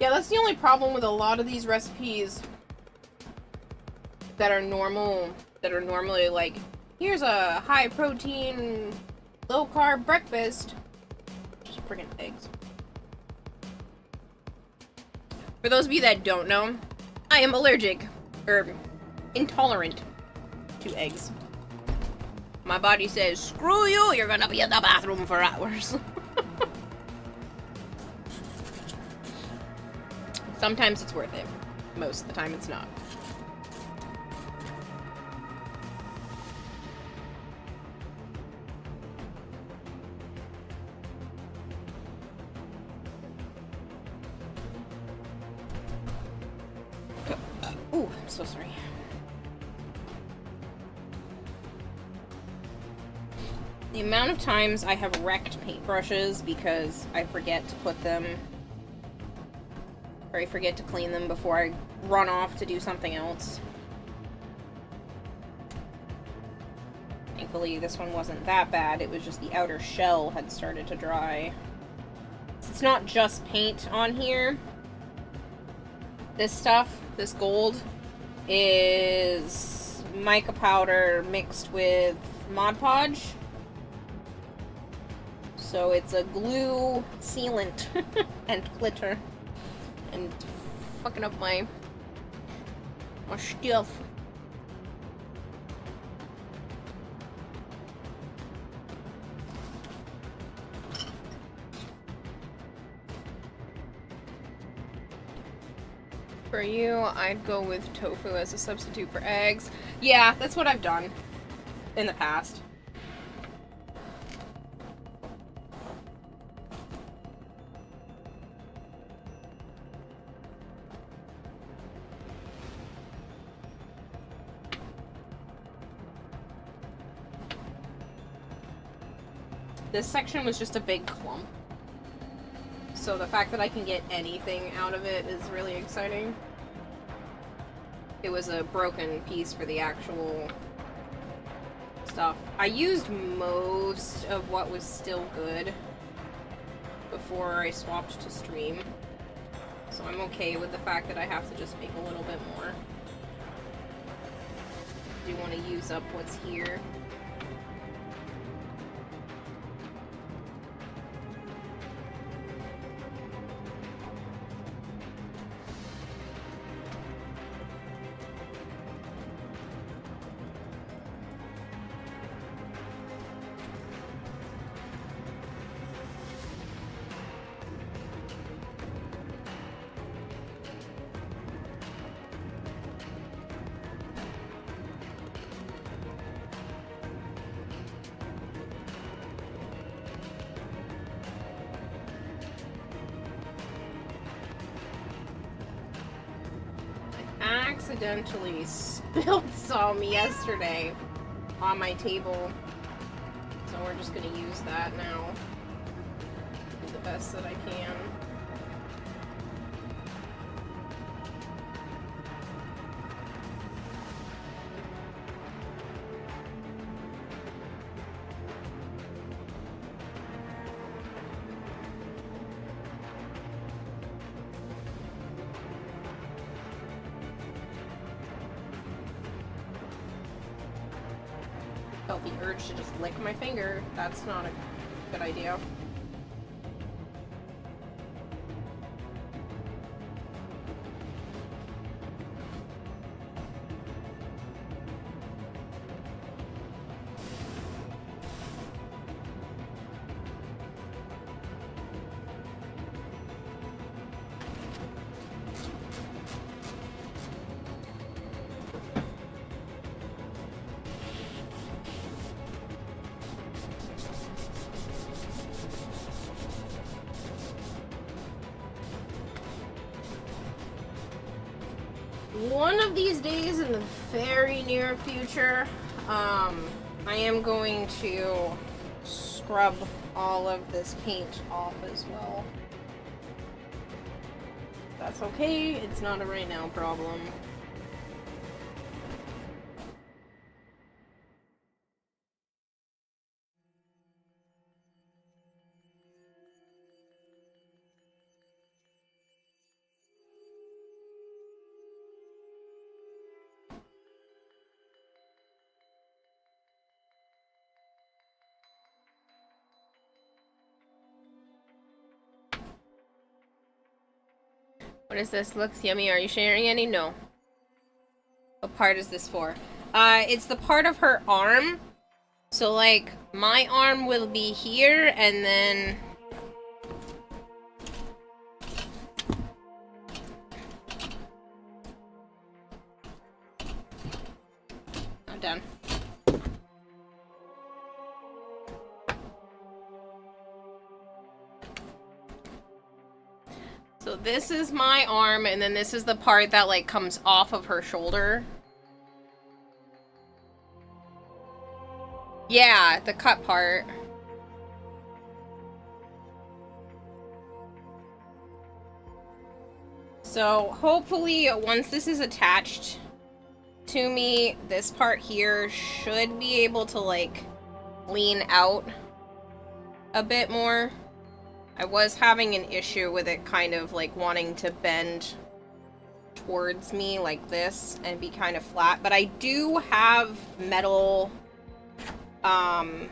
Yeah, that's the only problem with a lot of these recipes that are normally like, here's a high protein, low carb breakfast. Just friggin' eggs. For those of you that don't know, I am allergic or intolerant to eggs. My body says, screw you, you're gonna be in the bathroom for hours. Sometimes it's worth it. Most of the time it's not. Ooh, I'm so sorry. The amount of times I have wrecked paintbrushes because I forget to put them, or I forget to clean them before I run off to do something else. Thankfully, this one wasn't that bad. It was just the outer shell had started to dry. It's not just paint on here. This stuff, this gold, is mica powder mixed with Mod Podge. So it's a glue sealant and glitter. And fucking up my stuff. For you, I'd go with tofu as a substitute for eggs. Yeah, that's what I've done in the past. This section was just a big clump. So the fact that I can get anything out of it is really exciting. It was a broken piece for the actual stuff. I used most of what was still good before I swapped to stream. So I'm okay with the fact that I have to just make a little bit more. I do want to use up what's here. Accidentally spilled some yesterday on my table, so we're just gonna use that now. Do the best that I can. Felt the urge to just lick my finger. That's not a good idea. One of these days in the very near future, I am going to scrub all of this paint off as well. That's okay, it's not a right now problem. What is this? Looks yummy. Are you sharing any? No. What part is this for? It's the part of her arm. So, like, my arm will be here, and then... I'm done. So this is my arm, and then this is the part that, like, comes off of her shoulder. Yeah, the cut part. So hopefully once this is attached to me, this part here should be able to, like, lean out a bit more. I was having an issue with it kind of, like, wanting to bend towards me like this and be kind of flat, but I do have metal, what's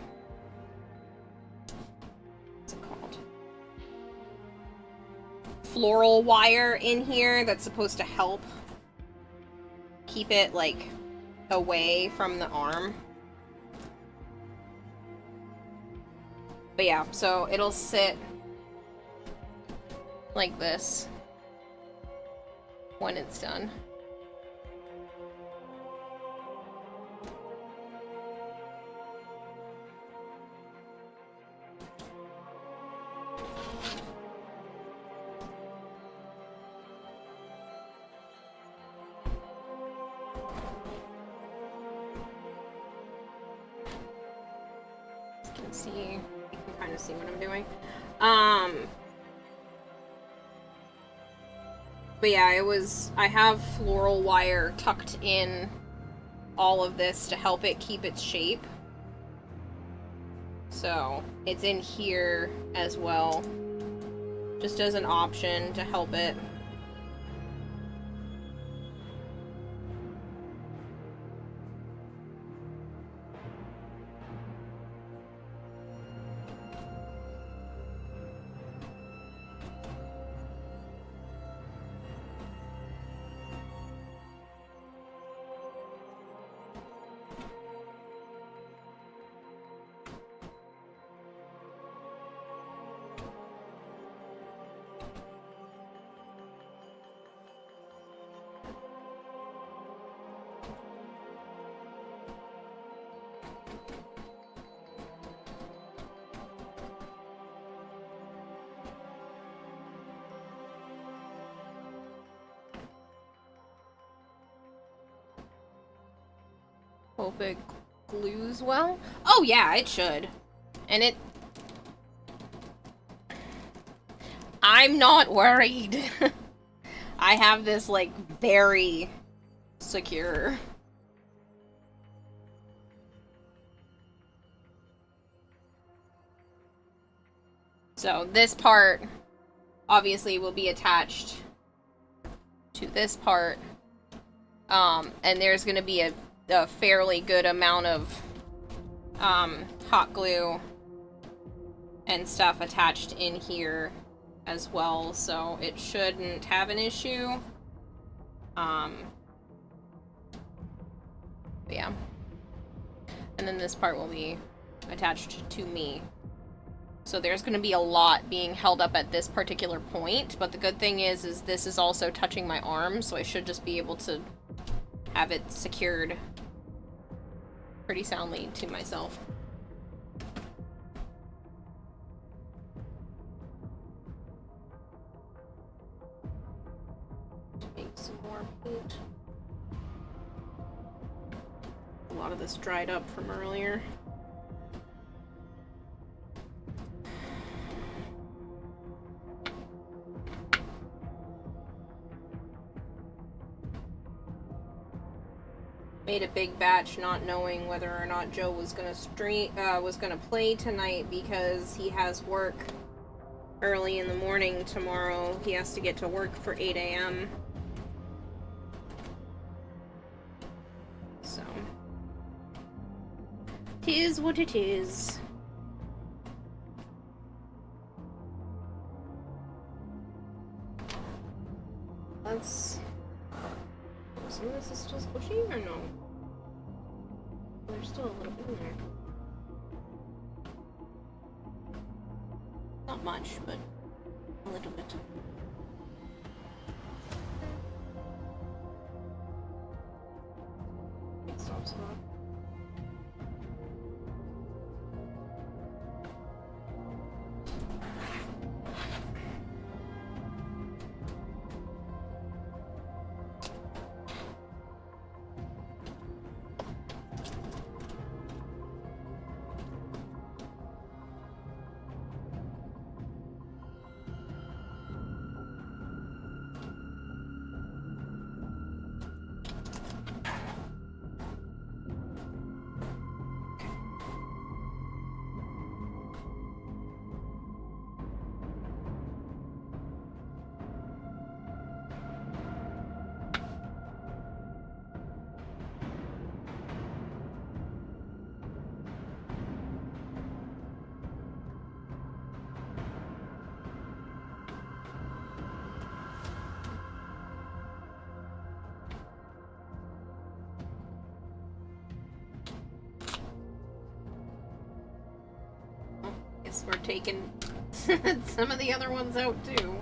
it called? Floral wire in here that's supposed to help keep it, like, away from the arm. But yeah, so it'll sit like this when it's done. You can see, you can kind of see what I'm doing. But yeah, I have floral wire tucked in all of this to help it keep its shape. So it's in here as well, just as an option to help it. Hope it glues well. Oh yeah, it should. And it... I'm not worried. I have this, like, very secure. So this part obviously will be attached to this part. And there's gonna be a fairly good amount of hot glue and stuff attached in here as well, so it shouldn't have an issue. But yeah. And then this part will be attached to me. So there's going to be a lot being held up at this particular point, but the good thing is this is also touching my arm, so I should just be able to have it secured pretty soundly to myself. Make some more paint. A lot of this dried up from earlier. Made a big batch not knowing whether or not Joe was gonna play tonight because he has work early in the morning tomorrow. He has to get to work for 8 a.m. So, 'tis what it is. Let's... Some of this is still squishy or no? There's still a little bit in there. Not much, but a little bit. Big soft spot. We're taking some of the other ones out too.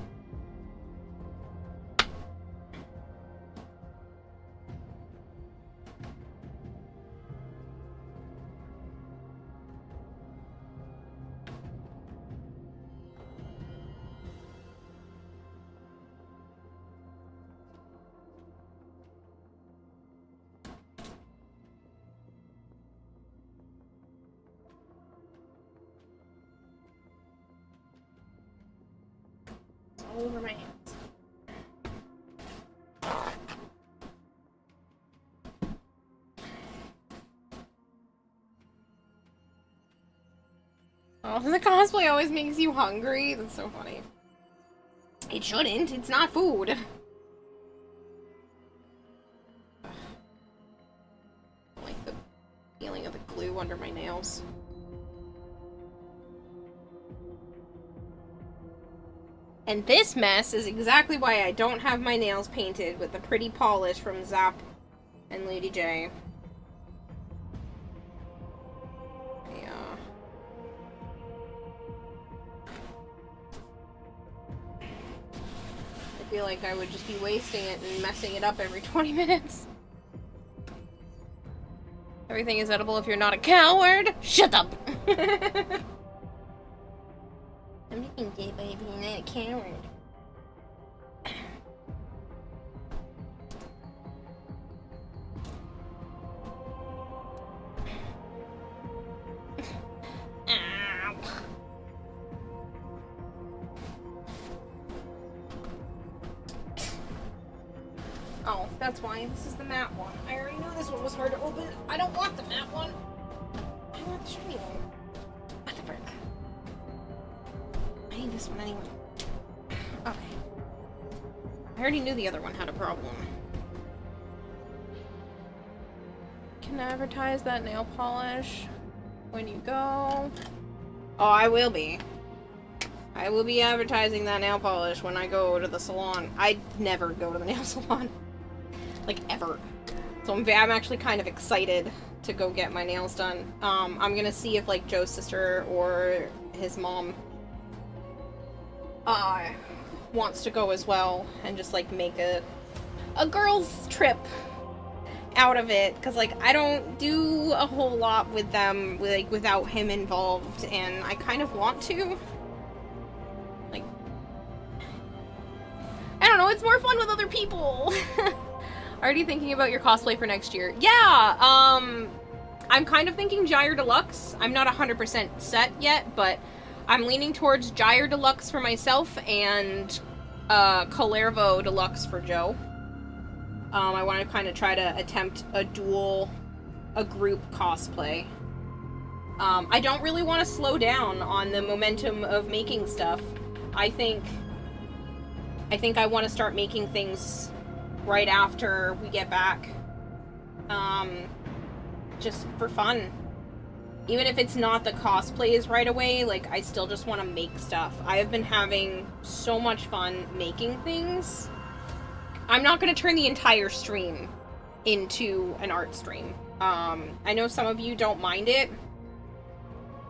It's all over my hands. Oh, the cosplay always makes you hungry. That's so funny. It shouldn't. It's not food. I like the feeling of the glue under my nails. And this mess is exactly why I don't have my nails painted with the pretty polish from Zap and Lady J. Yeah. I feel like I would just be wasting it and messing it up every 20 minutes. Everything is edible if you're not a coward. Shut up! I'm making gay baby and not a coward. Ow. Oh, that's why. This is the matte one. I already knew this one was hard to open. I don't want the matte one. I want the shiny one. What the frick? I need this one anyway. Okay. I already knew the other one had a problem. Can I advertise that nail polish when you go? Oh, I will be. I will be advertising that nail polish when I go to the salon. I never go to the nail salon. Like, ever. So I'm actually kind of excited to go get my nails done. I'm gonna see if, like, Joe's sister or his mom wants to go as well and just, like, make a girls trip out of it, because, like, I don't do a whole lot with them, like, without him involved, and I kind of want to. Like, I don't know, it's more fun with other people. Already thinking about your cosplay for next year? Yeah, I'm kind of thinking Gyre Deluxe. I'm not 100% set yet, but I'm leaning towards Gyre Deluxe for myself and Calervo Deluxe for Joe. I want to kind of try to attempt a group cosplay. I don't really want to slow down on the momentum of making stuff. I think I want to start making things right after we get back. Just for fun. Even if it's not the cosplays right away, like, I still just want to make stuff. I have been having so much fun making things. I'm not going to turn the entire stream into an art stream. I know some of you don't mind it,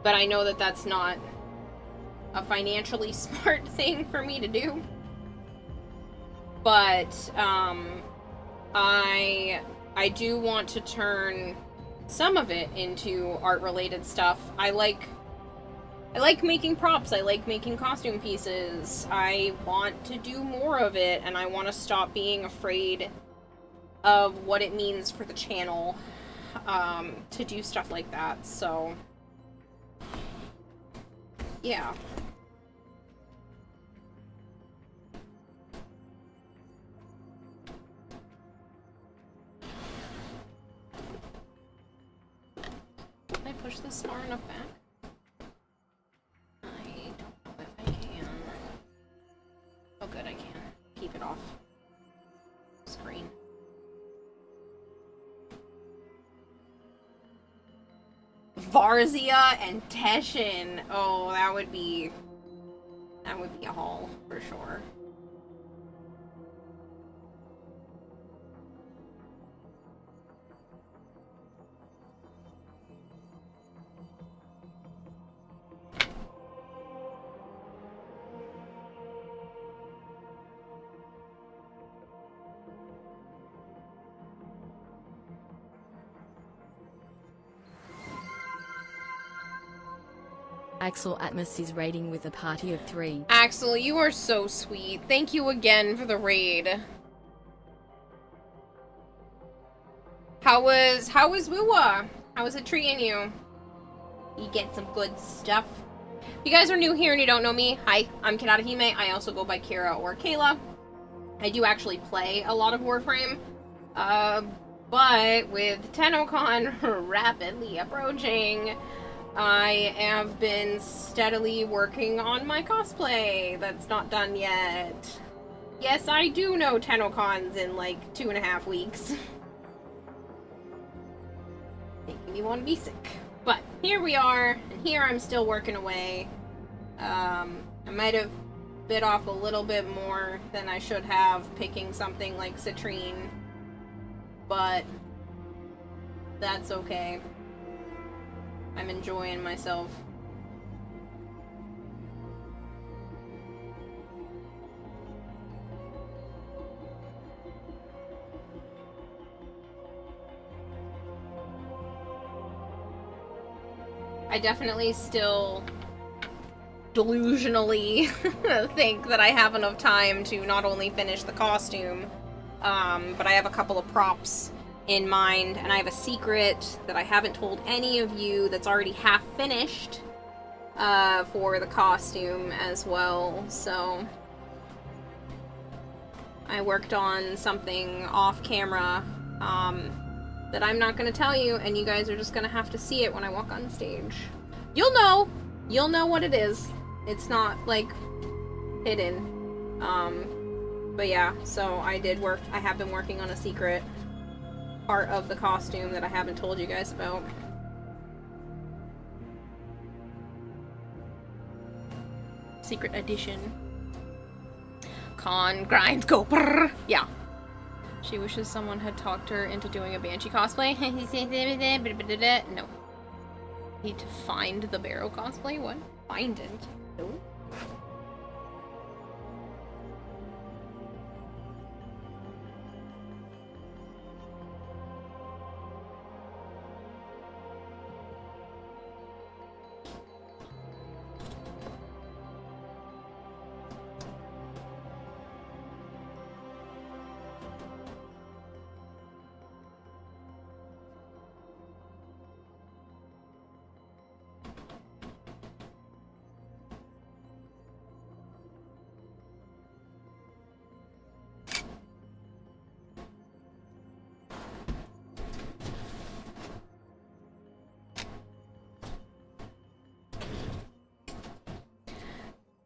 but I know that that's not a financially smart thing for me to do. But, I do want to turn some of it into art-related stuff. I like making props, I like making costume pieces, I want to do more of it, and I want to stop being afraid of what it means for the channel, to do stuff like that, so, yeah. Can I push this far enough back? I don't know if I can. Oh good, I can. Keep it off screen. Varzia and Teshin. Oh, that would be a haul for sure. Axel Atmos is raiding with a party of 3. Axel, you are so sweet. Thank you again for the raid. How was Woowa? How was it treating you? You get some good stuff. If you guys are new here and you don't know me, hi, I'm Kirarahime. I also go by Kira or Kayla. I do actually play a lot of Warframe. But with TennoCon rapidly approaching, I have been steadily working on my cosplay. That's not done yet. Yes, I do know TennoCon's in like 2.5 weeks. Making me want to be sick. But here we are, and here I'm still working away. I might have bit off a little bit more than I should have picking something like Citrine, but that's okay. I'm enjoying myself. I definitely still delusionally think that I have enough time to not only finish the costume, but I have a couple of props in mind, and I have a secret that I haven't told any of you that's already half finished for the costume as well. So I worked on something off camera that I'm not going to tell you, and you guys are just going to have to see it when I walk on stage. You'll know what it is. It's not like hidden. But yeah, so I have been working on a secret part of the costume that I haven't told you guys about. Secret edition. Con grind go brrr. Yeah. She wishes someone had talked her into doing a Banshee cosplay. No. Need to find the Barrow cosplay? What? Find it? No.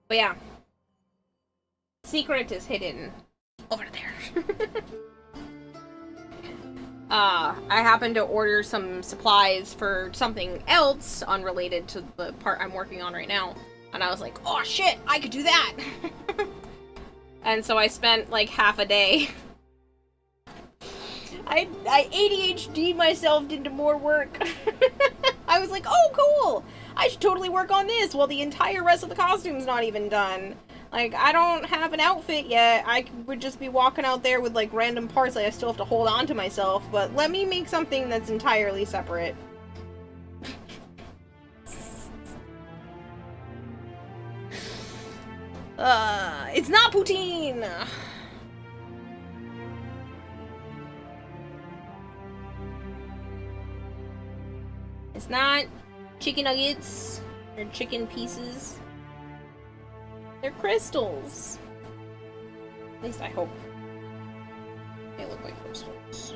But yeah. Secret is hidden over there. I happened to order some supplies for something else unrelated to the part I'm working on right now. And I was like, oh shit, I could do that! And so I spent like half a day. I ADHD'd myself into more work. I was like, oh cool! I should totally work on this while the entire rest of the costume's not even done. Like, I don't have an outfit yet. I would just be walking out there with, like, random parts that I still have to hold on to myself, but let me make something that's entirely separate. It's not poutine! It's not chicken nuggets or chicken pieces. They're crystals. At least I hope. They look like crystals.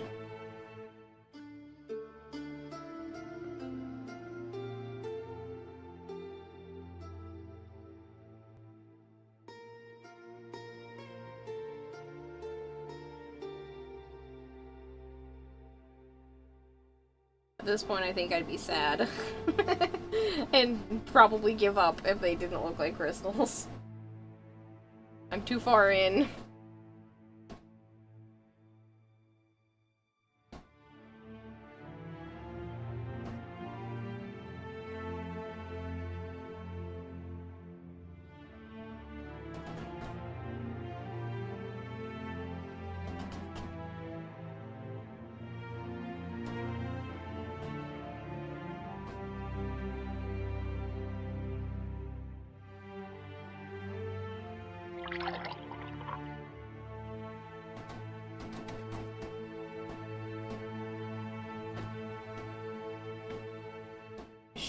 At this point, I think I'd be sad. And probably give up if they didn't look like crystals. I'm too far in.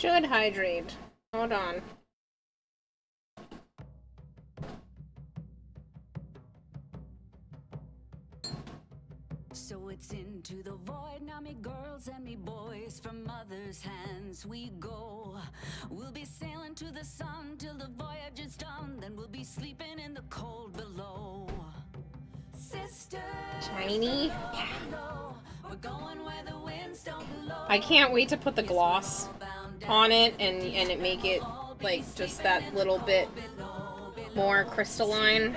should hydrate. Hold on. So it's into the void, now me girls and me boys, from mother's hands we go. We'll be sailing to the sun till the voyage is done, then we'll be sleeping in the cold below. Sisters, Shiny. below, we're going where the winds don't blow. I can't wait to put the gloss on it and it make it like just that little bit more crystalline.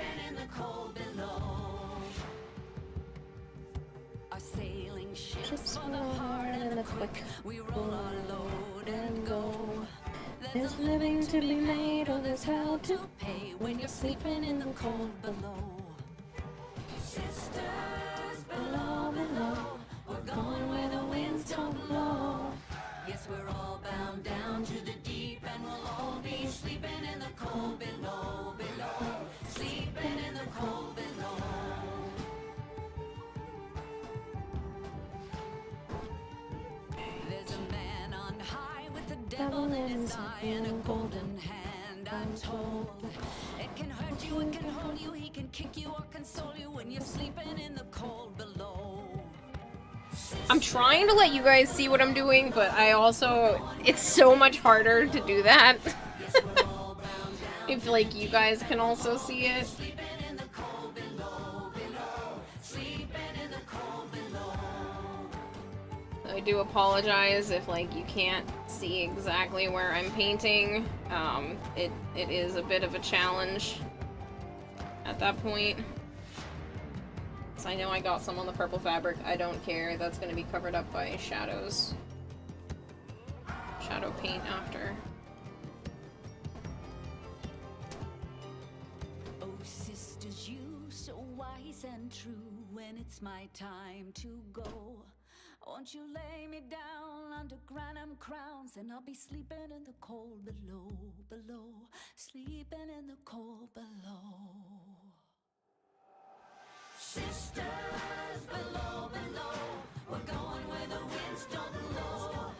Ships roll hard and quick. We roll our load and go. There's living to be made, or there's hell to pay when you're sleeping in the cold below. Sisters below, below, we're going where the winds don't blow. Yes, we're all bound down to the deep, and we'll all be sleeping in the cold below, below, sleeping in the cold below. There's a man on high with the devil in his eye and a golden hand, I'm told. It can hurt you, it can hold you, he can kick you or console you when you're sleeping in the cold below. I'm trying to let you guys see what I'm doing, but I also, it's so much harder to do that. If like you guys can also see it. I do apologize if like you can't see exactly where I'm painting. It is a bit of a challenge at that point. So I know I got some on the purple fabric. I don't care. That's going to be covered up by shadows. Shadow paint after. Oh, sisters, you so wise and true. When it's my time to go, won't you lay me down under granum crowns, and I'll be sleeping in the cold below, below, sleeping in the cold below. Sisters below, below, we're going where the winds don't blow.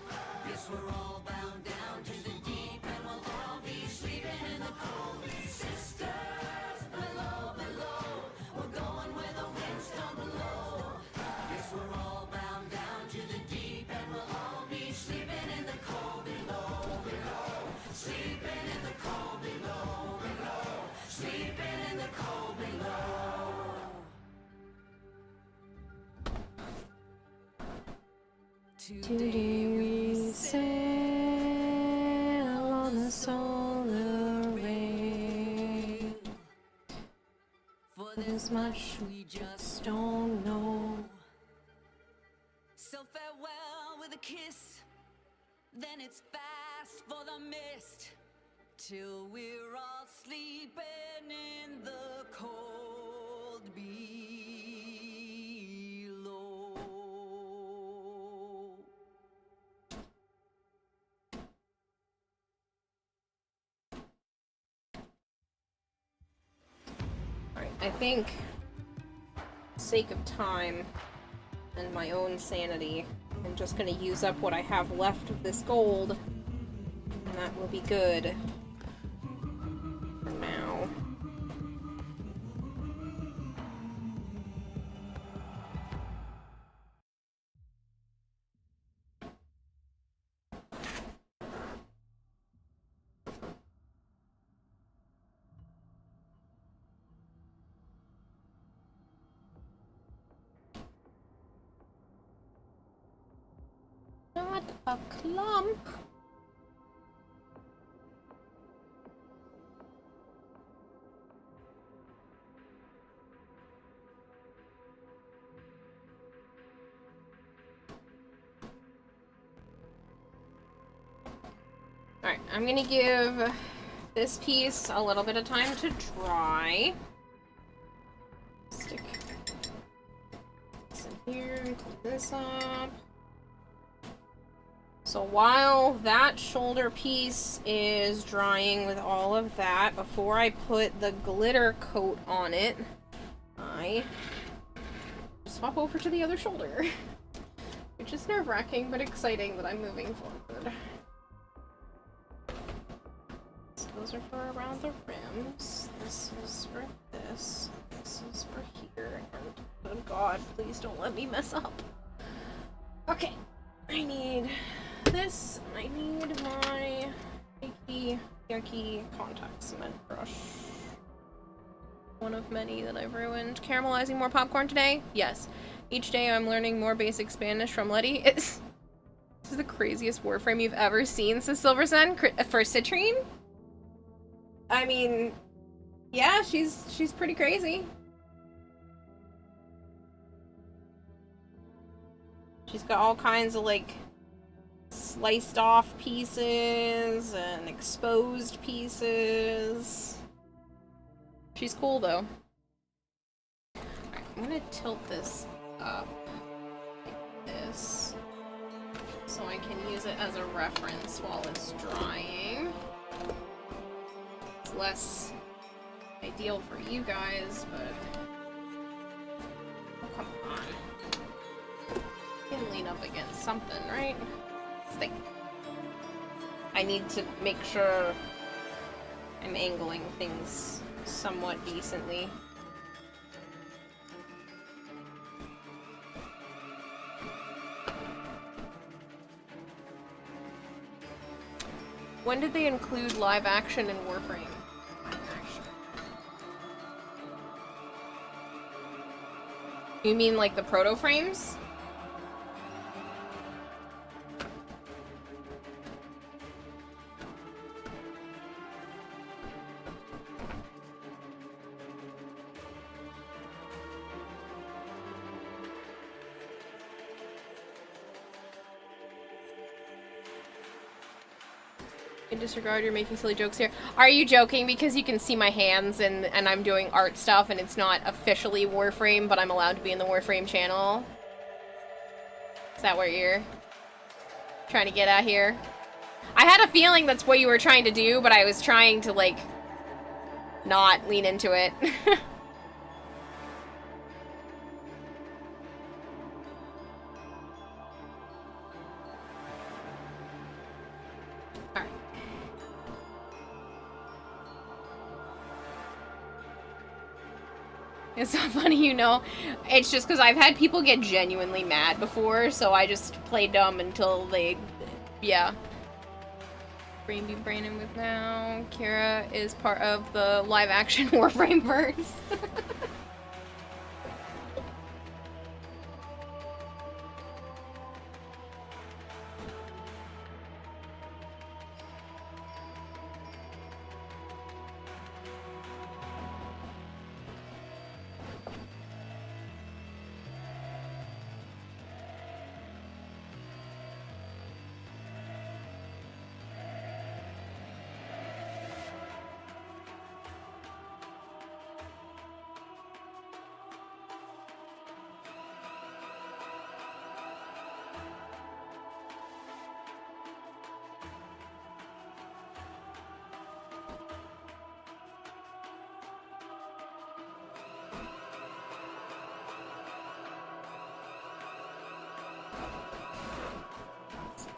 Yes, we're all bound down to the deep, and we'll all be sleeping in the cold. Sisters below, below, we're going where the winds don't blow. Yes, we're all bound down to the deep, and we'll all be sleeping in the cold below, below, sleeping in the cold below, below, sleeping in the cold below. Today we sail on the solar ray. For this much we just don't know. So farewell with a kiss, then it's fast for the mist, till we're all sleeping in the cold below. Alright, I think, sake of time and my own sanity, I'm just gonna use up what I have left of this gold, and that will be good for now. Not a clump. Alright, I'm gonna give this piece a little bit of time to dry. Stick this in here, clean this up. So while that shoulder piece is drying with all of that, before I put the glitter coat on it, I swap over to the other shoulder. Which is nerve-wracking, but exciting that I'm moving forward. those are for around the rims. This is for this. This is for here. And oh god, please don't let me mess up. Okay. I need this. I need my yucky contact cement brush. One of many that I've ruined. Caramelizing more popcorn today? Yes. Each day I'm learning more basic Spanish from Letty. This is the craziest Warframe you've ever seen, says Silver Sun. For Citrine? I mean, yeah, she's pretty crazy. She's got all kinds of, like, sliced off pieces and exposed pieces. She's cool, though. Alright, I'm gonna tilt this up like this so I can use it as a reference while it's drying. It's less ideal for you guys, but... Oh, come on. You can lean up against something, right? Stick. I need to make sure I'm angling things somewhat decently. When did they include live action in Warframe? You mean like the proto frames? In disregard, you're making silly jokes here. Are you joking? Because you can see my hands and I'm doing art stuff and it's not officially Warframe, but I'm allowed to be in the Warframe channel. Is that what you're trying to get at here? I had a feeling that's what you were trying to do, but I was trying to, like, not lean into it. It's not funny, you know. It's just because I've had people get genuinely mad before, so I just play dumb until they... Yeah. Brain be braining with now. Kira is part of the live-action Warframe verse.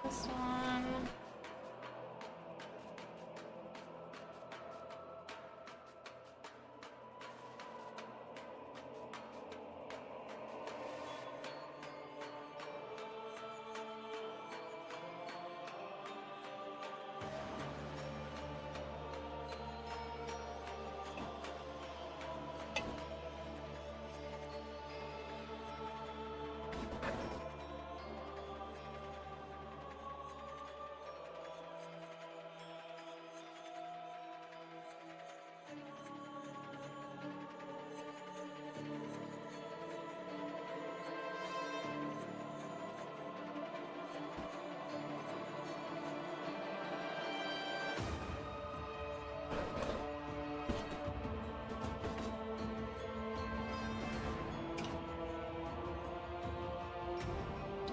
This one.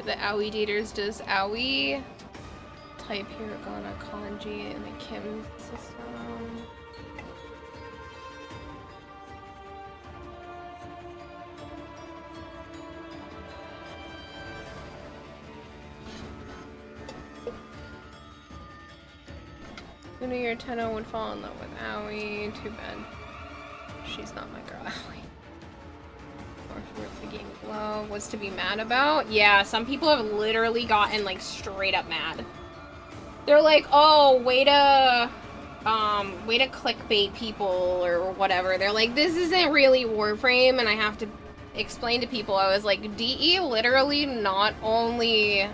The Aoi daters does Aoi type hiragana kanji in the Kim system. Who knew your Tenno would fall in love with Aoi? Too bad. She's not my girl, Aoi. Or worth the game of love. What's to be mad about? Yeah, some people have literally gotten like straight up mad. They're like, oh, way to clickbait people or whatever. They're like, this isn't really Warframe, and I have to explain to people. I was like, DE literally not only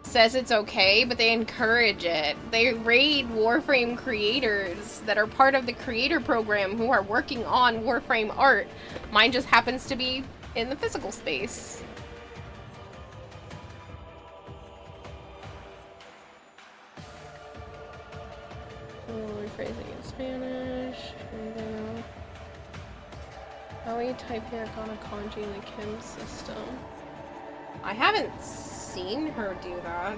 says it's okay, but they encourage it. They raid Warframe creators that are part of the creator program who are working on Warframe art. Mine just happens to be in the physical space. Rephrasing in Spanish. How do you type hiragana kanji in the Kim system? I haven't seen her do that.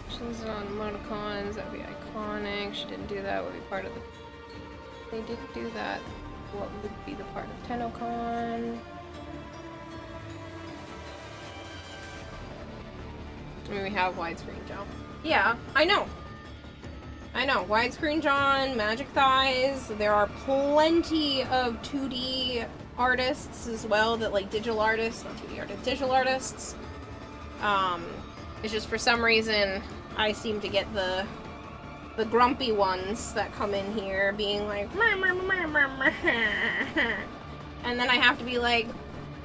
She's on emoticons, that would be iconic. She didn't do that, would be part of the... They didn't do that. What would be the part of TennoCon? I mean, we have widescreen John. Yeah, I know. I know. Widescreen John, Magic Thighs. There are plenty of 2D artists as well that like digital artists, not 2D artists, digital artists. It's just for some reason I seem to get the grumpy ones that come in here being like and then I have to be like,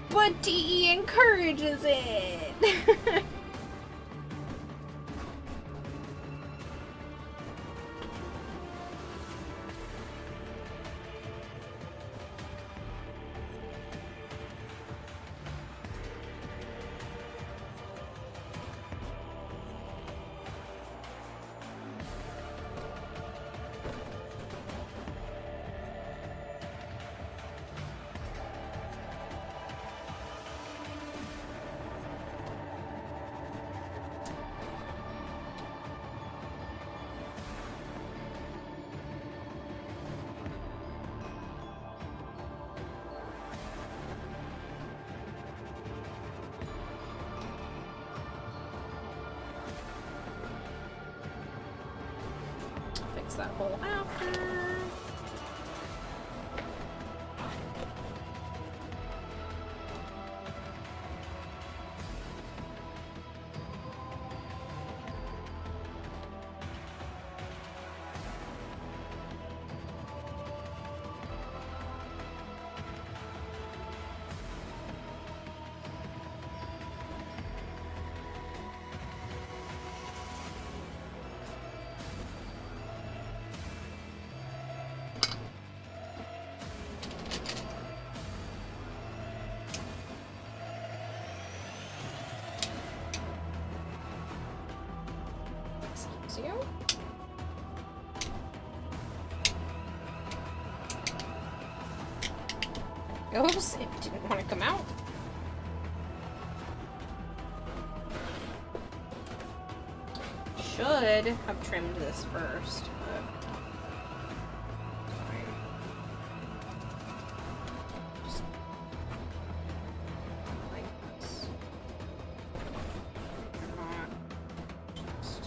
but DE encourages it. Fix that hole after. Fix you. Oops, it didn't want to come out. Should have trimmed this first, but fine. Just like this. Not just.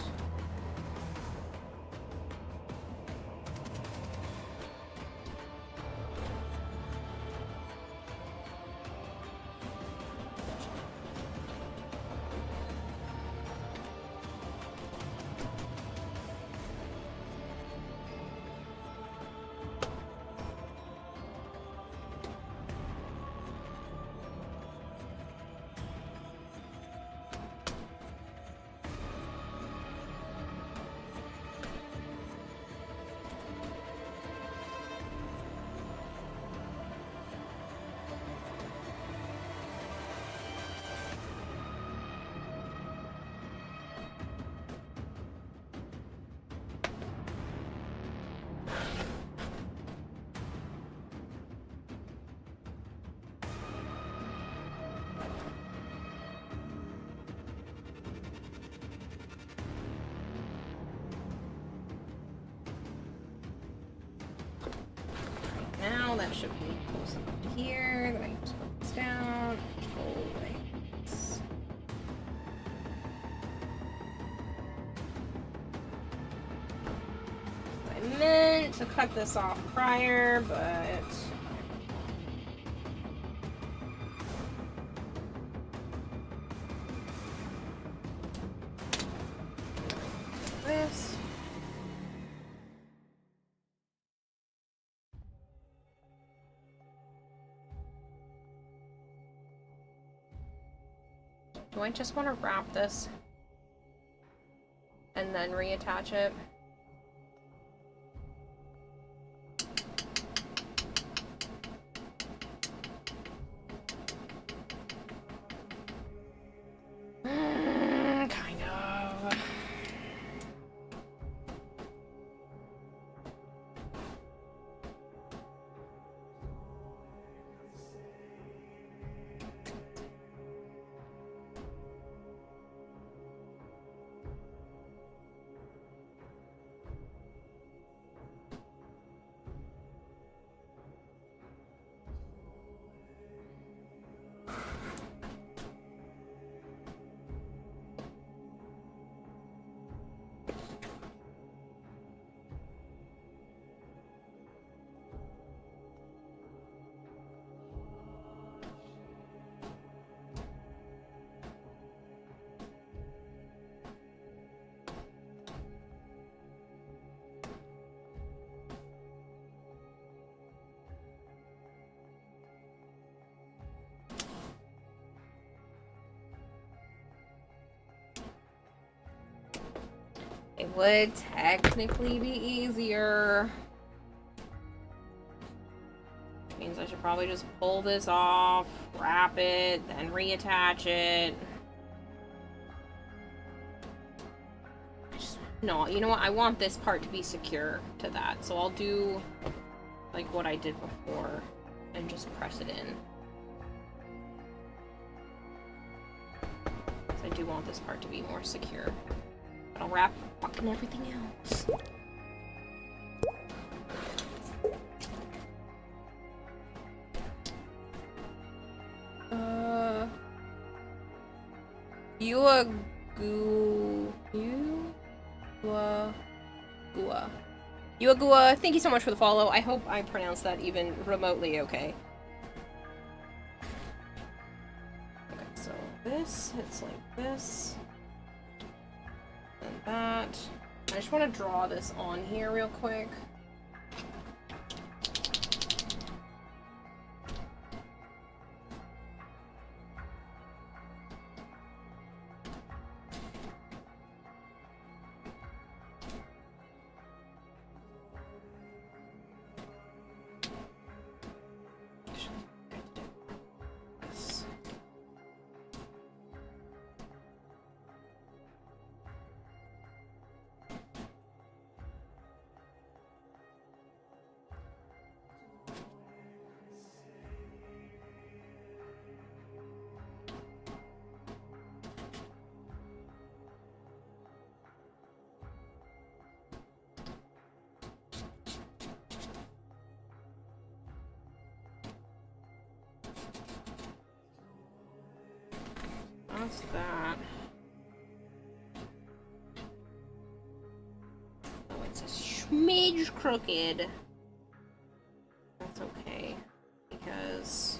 Now that should be close up here. Then I can just put this down. Go like this. I meant to cut this off prior, but this. Do I just want to wrap this and then reattach it? Kind of. It would technically be easier. Which means I should probably just pull this off, wrap it, then reattach it. No, you know what? I want this part to be secure to that. So I'll do like what I did before and just press it in. So I do want this part to be more secure. But I'll wrap fucking everything else. Yuagua, thank you so much for the follow. I hope I pronounced that even remotely okay. Okay, so this, it's like this. And that. I just want to draw this on here real quick. That's that. Oh, it's a smidge crooked. That's okay. Because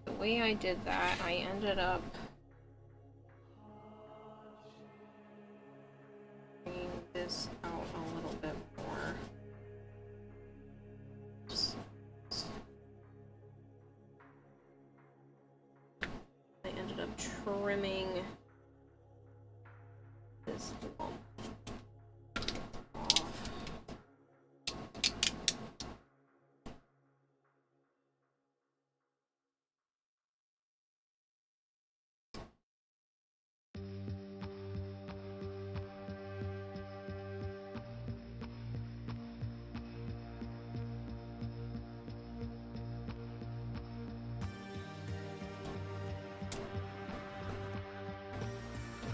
the way I did that, I ended up bringing this out a little bit more. I ended up trimming this lump off.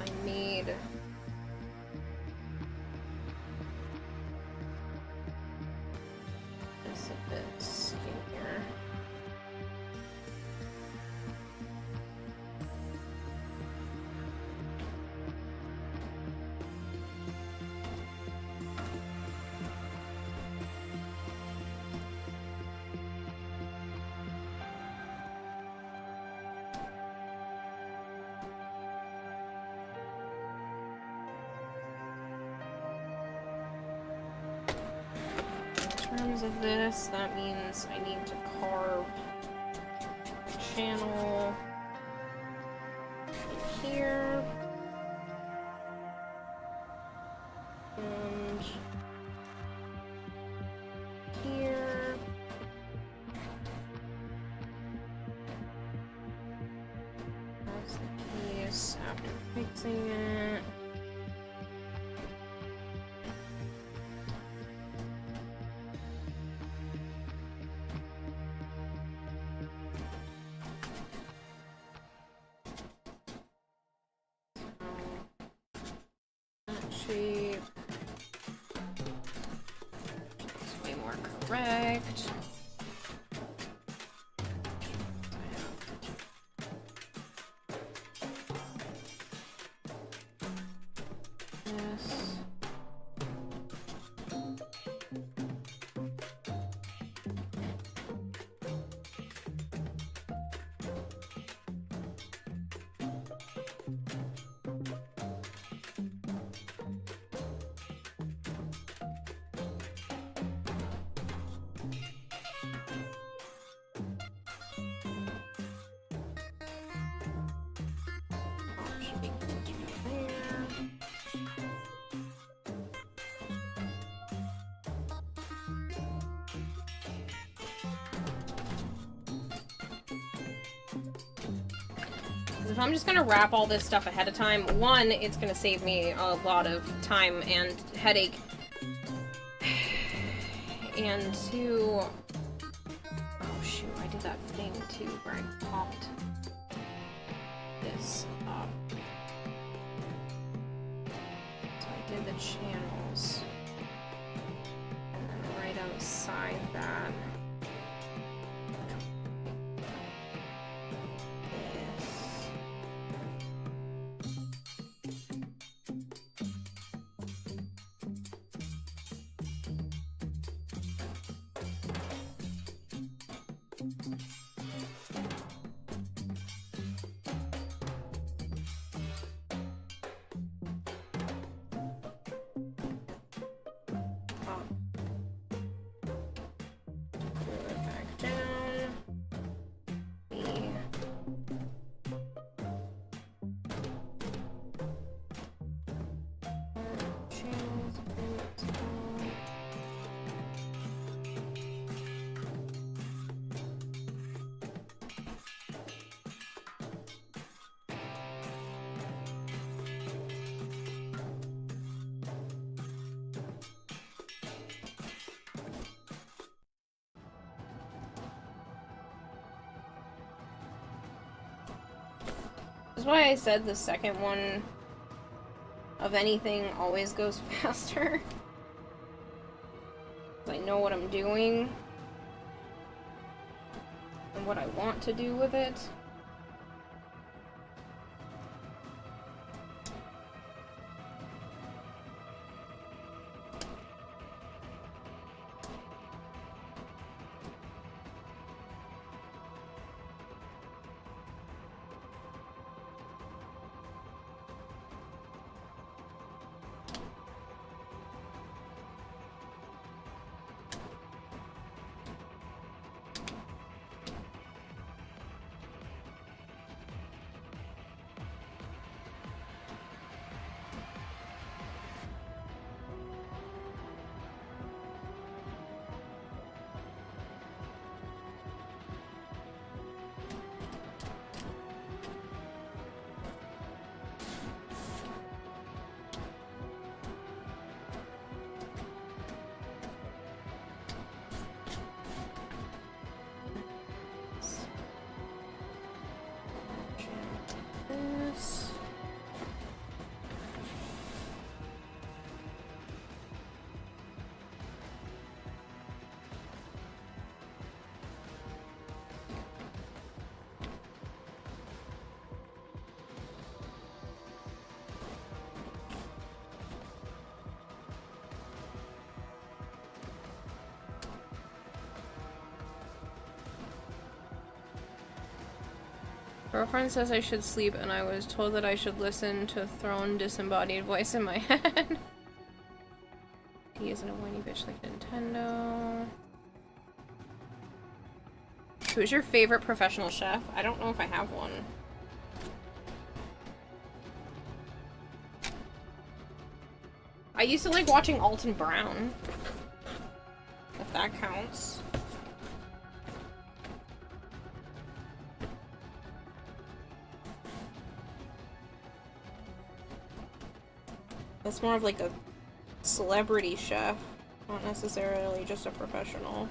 I made this a bit skinnier. In terms of this, that means I need to carve a channel here and here. That's the piece after fixing it. Shape. It's way more correct. This. Should be closer to there. If I'm just gonna wrap all this stuff ahead of time, one, it's gonna save me a lot of time and headache. And two, oh shoot, I did that thing too where I popped this up. So I did the channels. And then right outside that. That's why I said the second one of anything always goes faster. I know what I'm doing and what I want to do with it. Girlfriend says I should sleep, and I was told that I should listen to Throne disembodied voice in my head. He isn't a whiny bitch like Nintendo. Who's your favorite professional chef? I don't know if I have one. I used to like watching Alton Brown. If that counts. That's more of like a celebrity chef, not necessarily just a professional.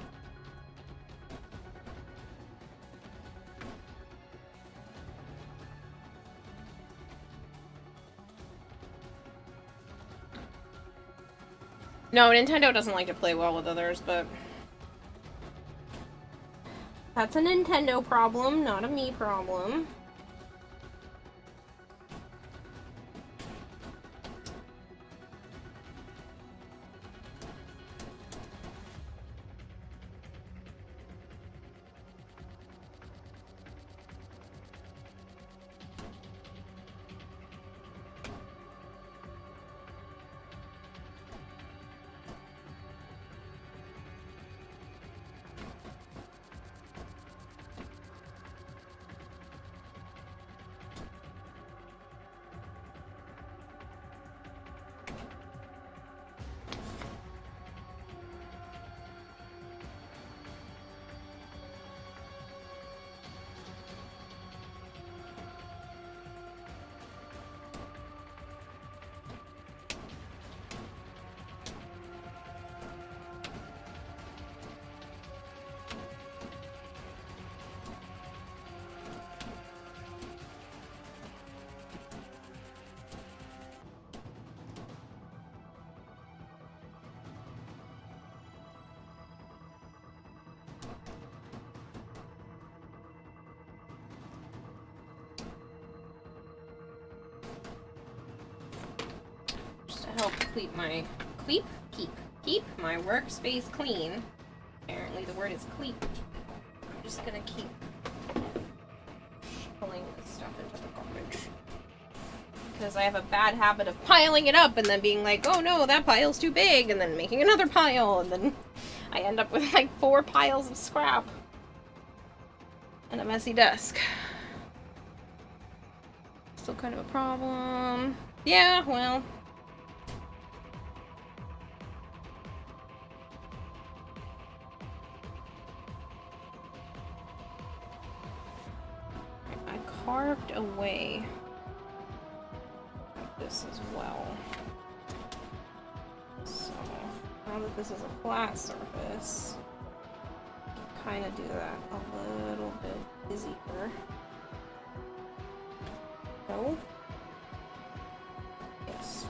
No, Nintendo doesn't like to play well with others, but that's a Nintendo problem, not a me problem. Help keep my workspace clean. Apparently the word is keep. I'm just gonna keep pulling this stuff into the garbage. Because I have a bad habit of piling it up and then being like, oh no, that pile's too big, and then making another pile, and then I end up with like 4 piles of scrap. And a messy desk. Still kind of a problem. Yeah, well. Carved away this as well. So now that this is a flat surface, kind of do that a little bit easier. No? Yes.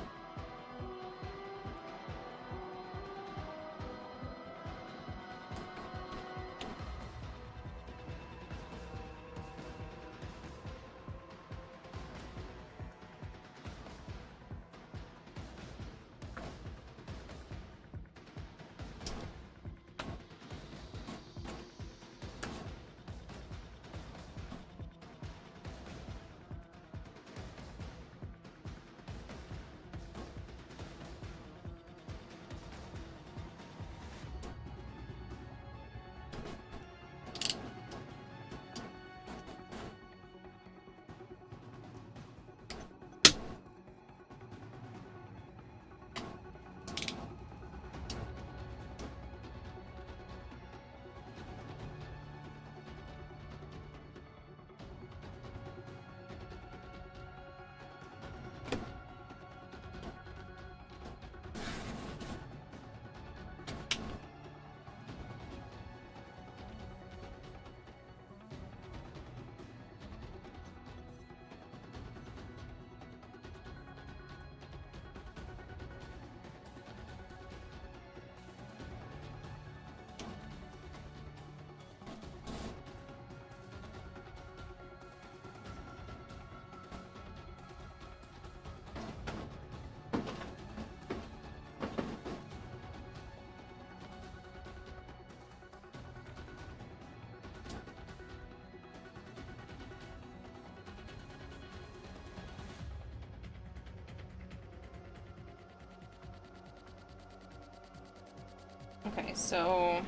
Okay, so...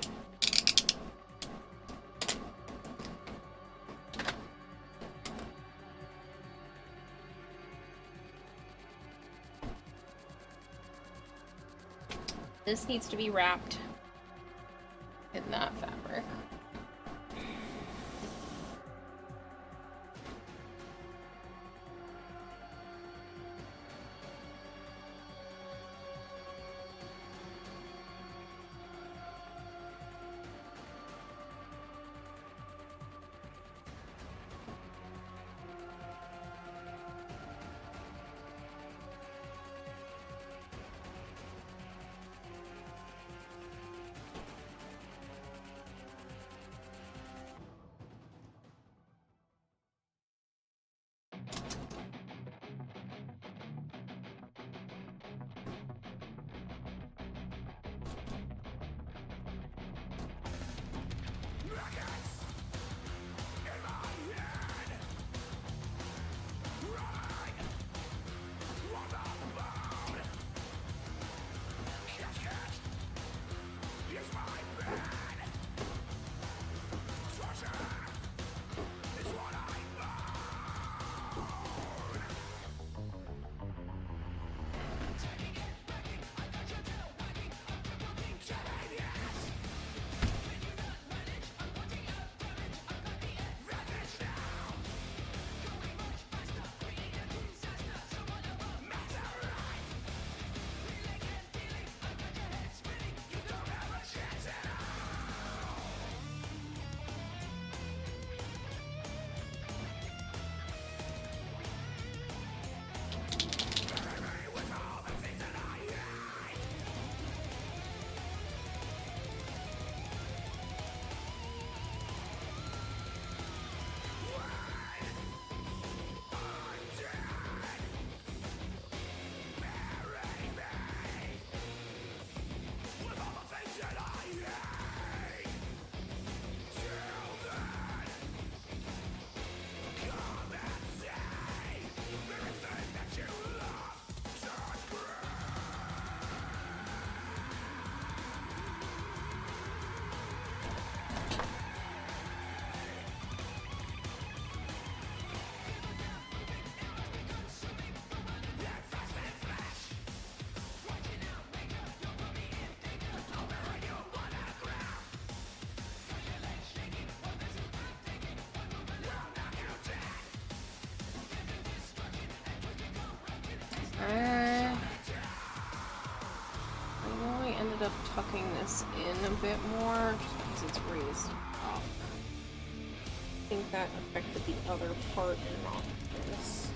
this needs to be wrapped in that fabric. I know I ended up tucking this in a bit more just because it's raised up. I think that affected the other part and not this.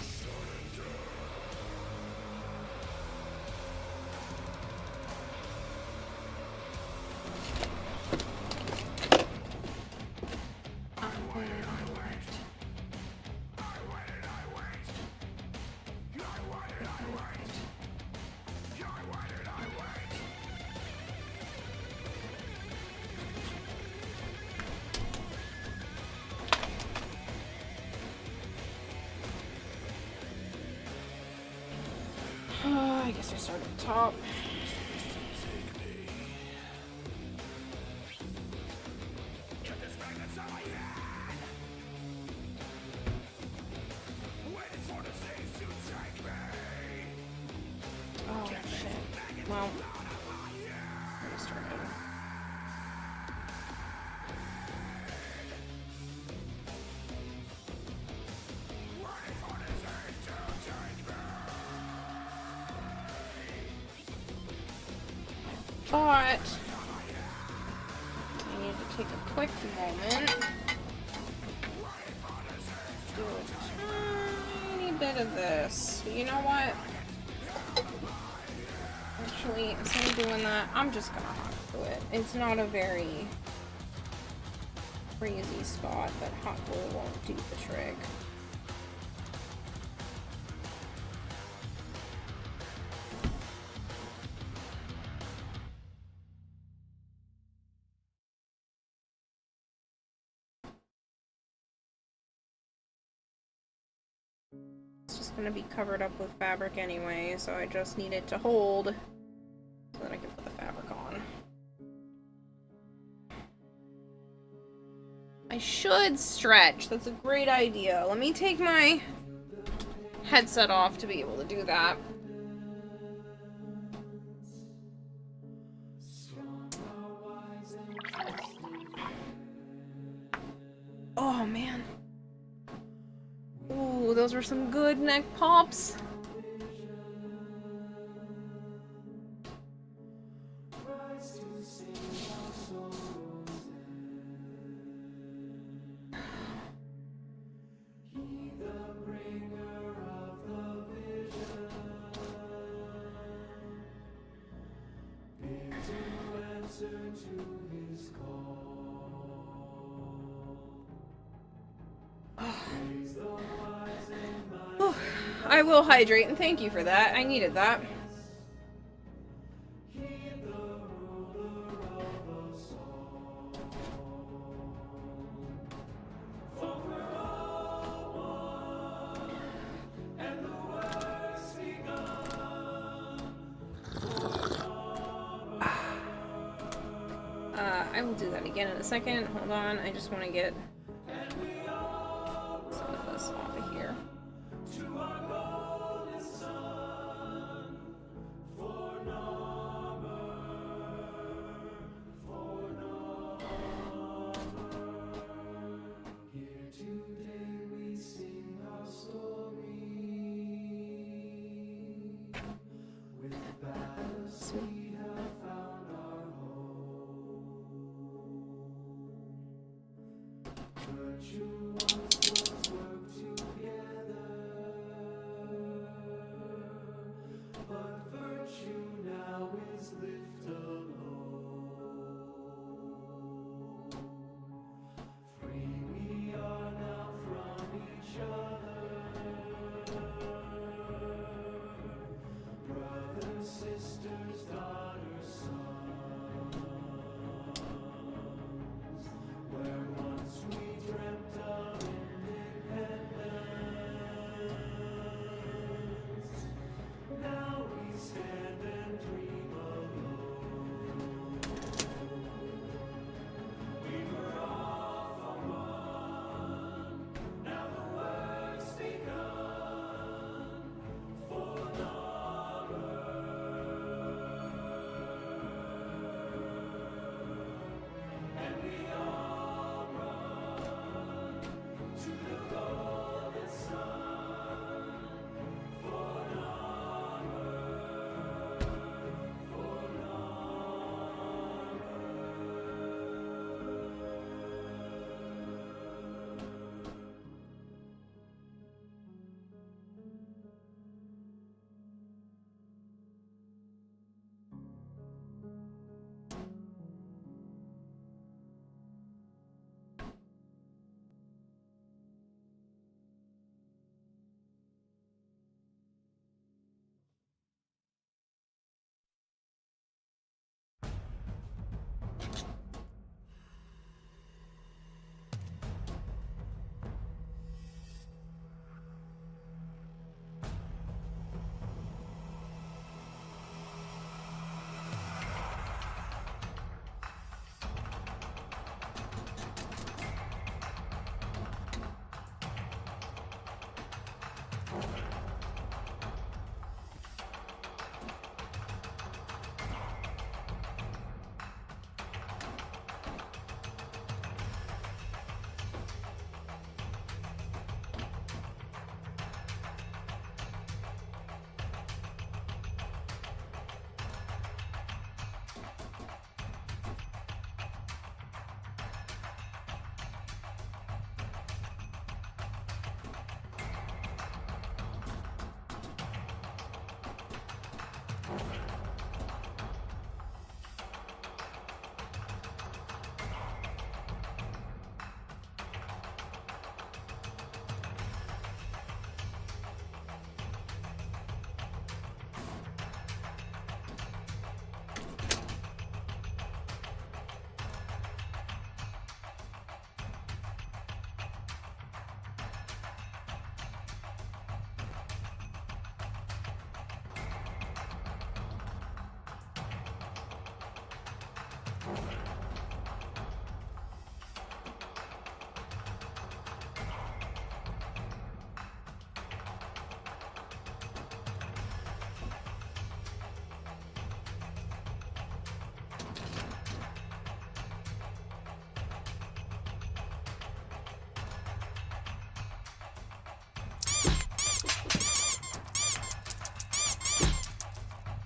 I guess I start at the top. Oh shit. Well, I started. But I need to take a quick moment. Do a tiny bit of this. You know what? Actually, instead of doing that, I'm just gonna hot glue it. It's not a very crazy spot, but hot glue won't do the trick. It's just going to be covered up with fabric anyway, so I just need it to hold so that I can put the fabric on. should stretch. That's a great idea. Let me take my headset off to be able to do that. Oh, man. Ooh, those were some good neck pops. Oh, I will hydrate, and thank you for that. I needed that. I will do that again in a second. Hold on, I just want to get some of this off of here.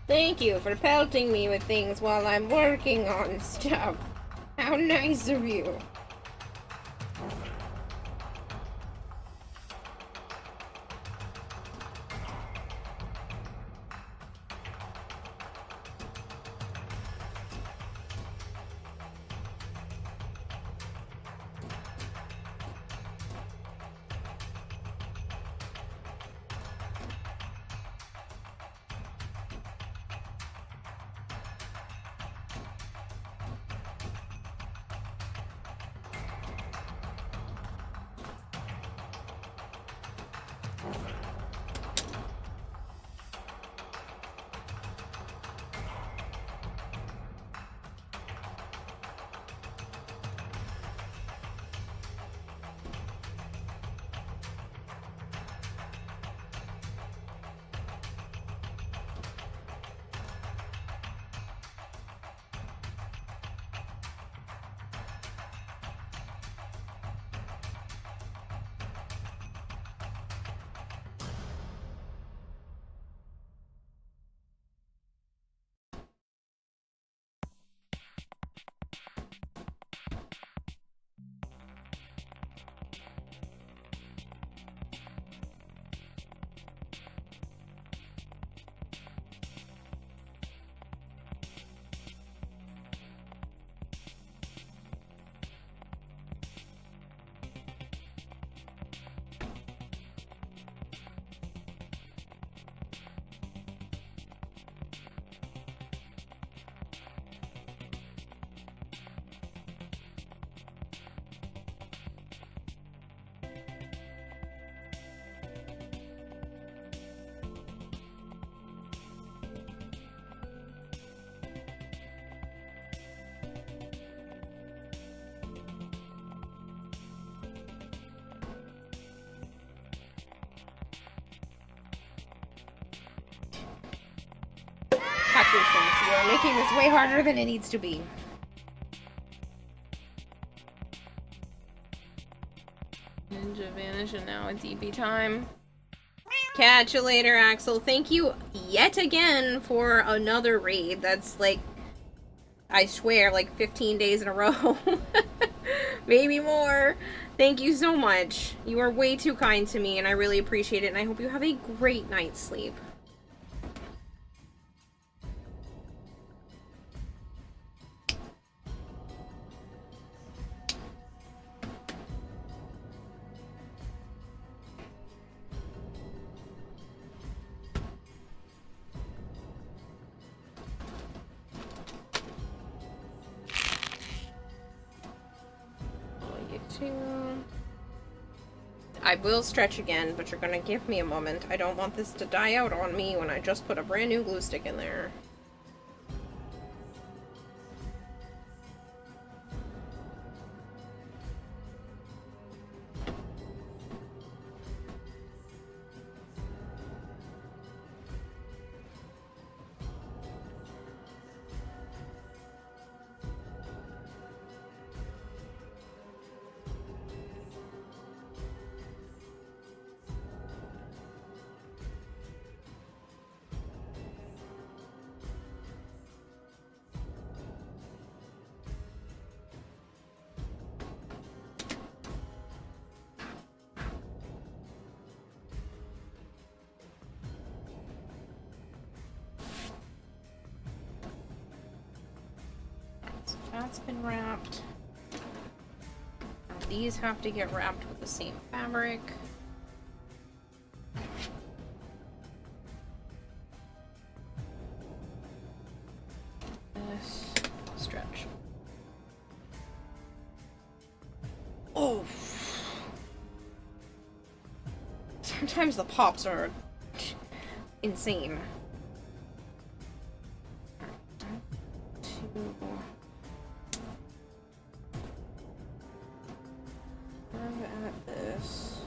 Thank you for pelting me with things while I'm working on stuff. How nice of you. You are making this way harder than it needs to be. Ninja vanish and now it's EP time. Catch you later, Axel. Thank you yet again for another raid. That's like, I swear, like 15 days in a row. Maybe more. Thank you so much. You are way too kind to me and I really appreciate it and I hope you have a great night's sleep. I will stretch again, but you're gonna give me a moment. I don't want this to die out on me when I just put a brand new glue stick in there. That's been wrapped. These have to get wrapped with the same fabric. This stretch. Oh! Sometimes the pops are insane. This.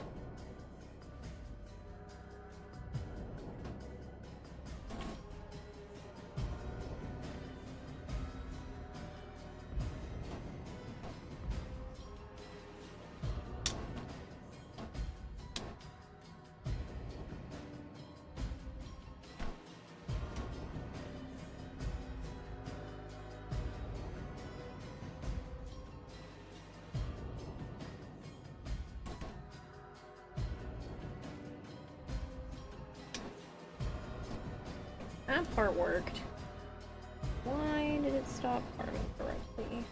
That part worked. Why did it stop farming correctly?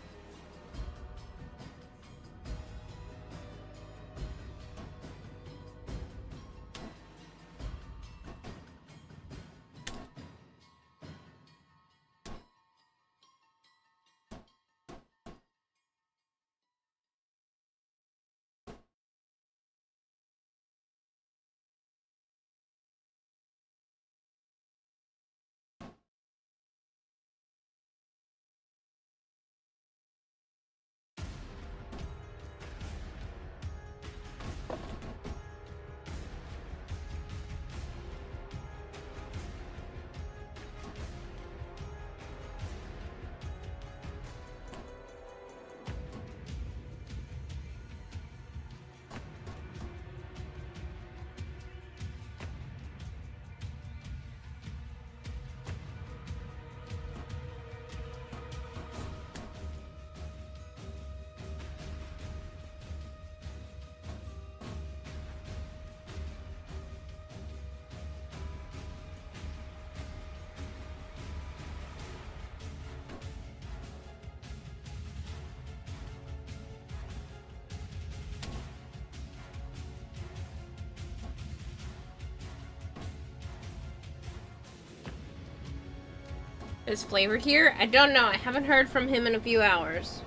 Is Flavor here? I don't know. I haven't heard from him in a few hours.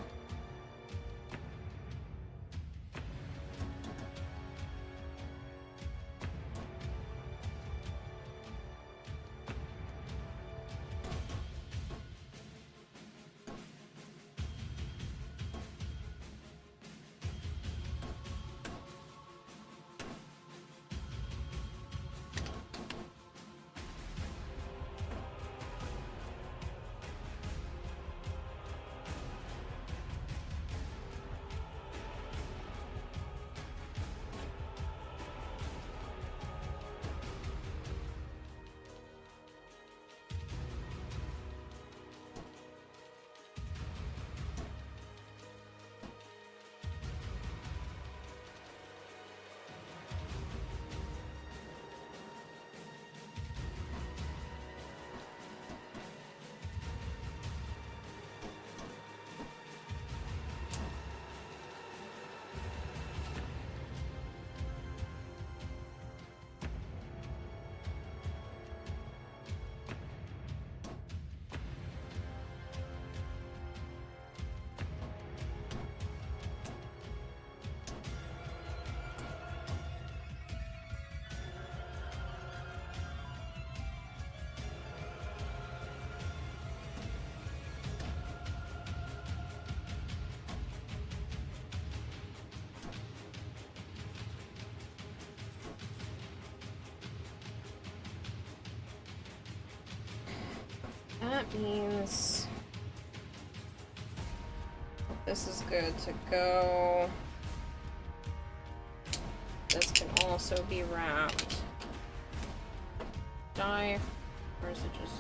That means this is good to go. This can also be wrapped. Die, or is it just...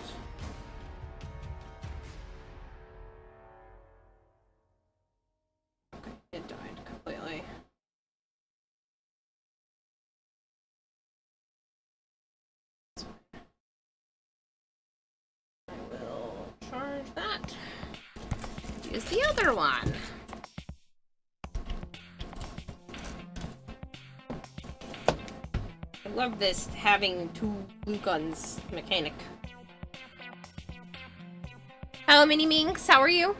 Okay, it died completely. I will charge that. Use the other one. I love this having two blue guns mechanic. Hello, Mini Minx. How are you?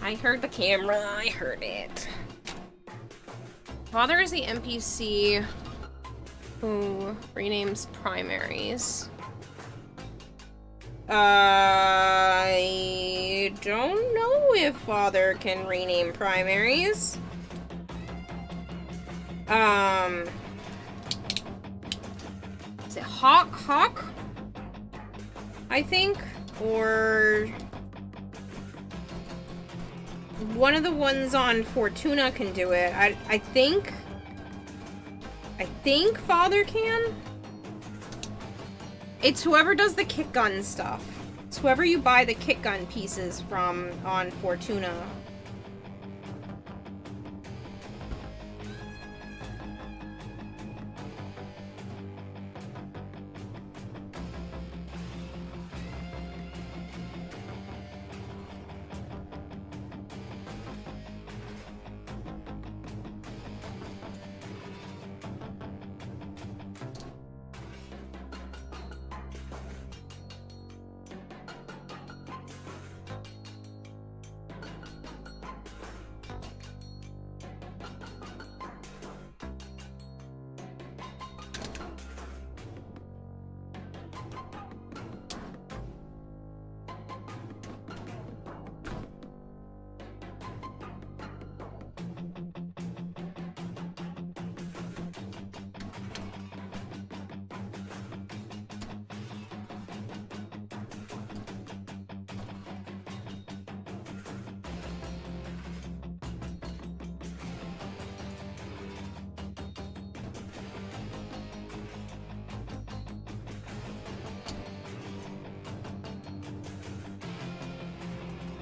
I heard the camera. I heard it. Father is the NPC who renames primaries. I don't know if Father can rename primaries. Is it Hawk? I think? Or one of the ones on Fortuna can do it. I think Father can. It's whoever does the kick gun stuff. It's whoever you buy the kick gun pieces from on Fortuna.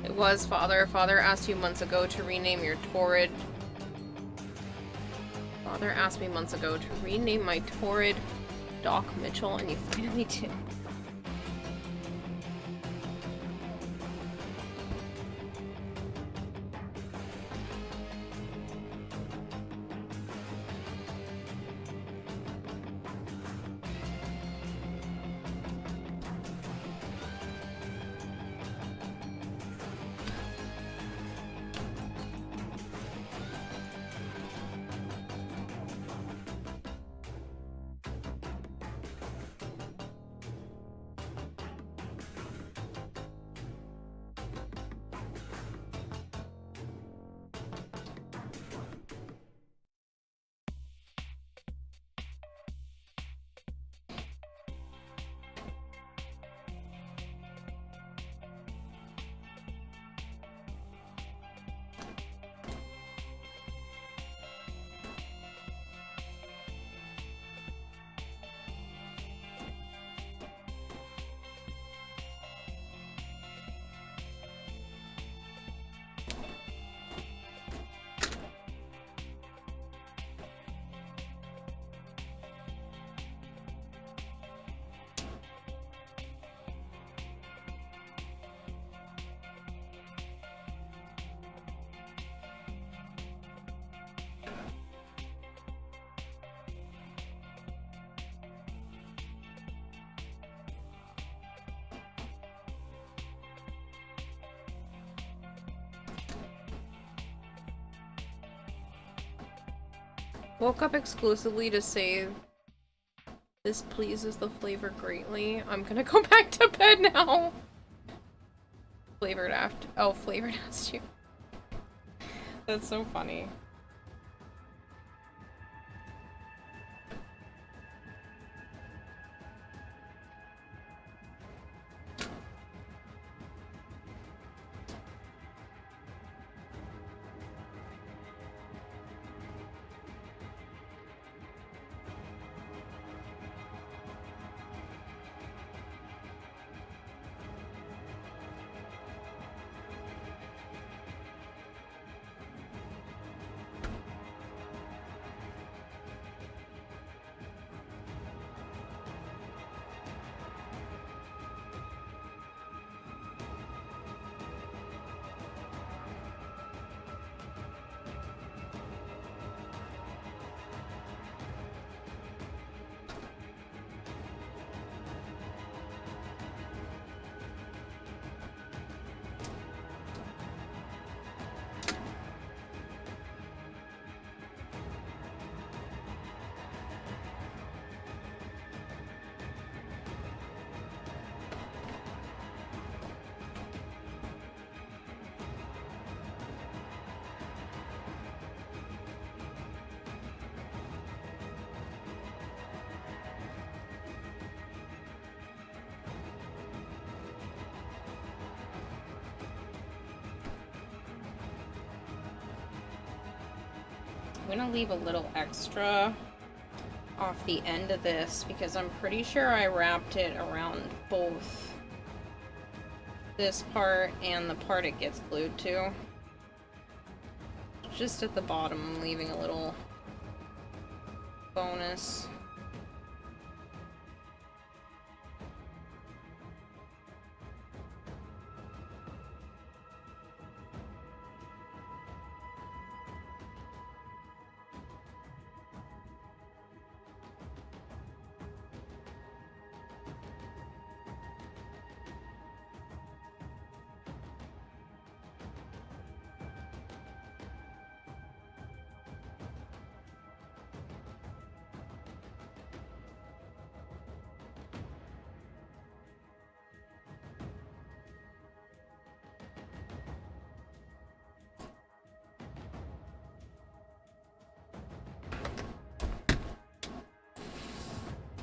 It was Father. Father asked you months ago to rename your Torrid. Father asked me months ago to rename my Torrid Doc Mitchell, and you finally did. Woke up exclusively to say this pleases the flavor greatly. I'm gonna go back to bed now. Flavored after. Oh, flavored asked you. That's so funny. I'm gonna leave a little extra off the end of this because I'm pretty sure I wrapped it around both this part and the part it gets glued to. Just at the bottom, I'm leaving a little bonus.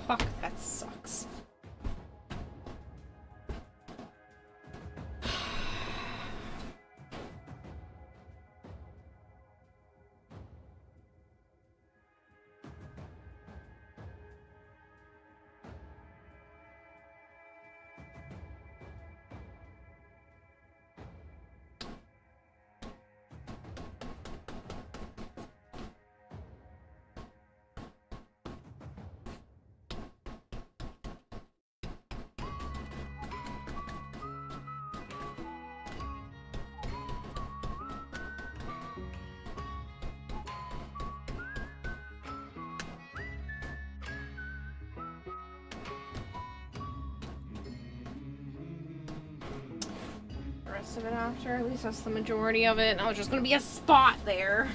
Fuck, that sucks. Rest of it after, at least that's the majority of it. Now it's just gonna be a spot there.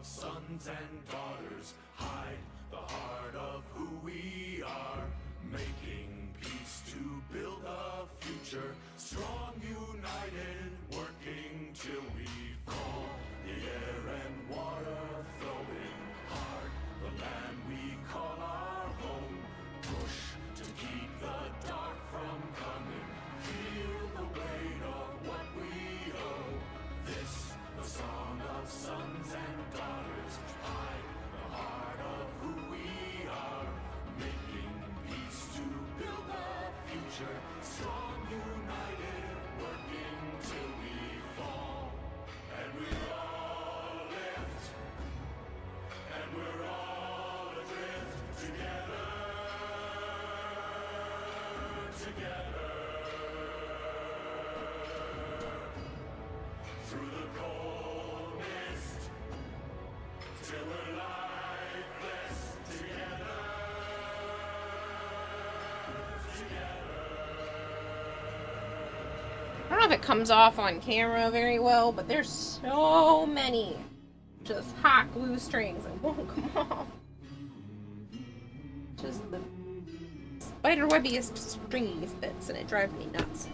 sons and daughters, hide the heart of who we are, making peace to build a future, strong, united, working till we fall, the air and water flowing hard, the land we call our home, push to keep the dark from coming, feel the weight of what we owe, this the song of sons and daughters, hide the heart of who we are, making peace to build a future, strong, united, working till we fall, and we all lift, and we're all adrift together, together, through the cold mist, till we're lifeless, together, I don't know if it comes off on camera very well, but there's so many just hot glue strings that won't come off. Just the spider webbiest, stringiest bits, and it drives me nuts.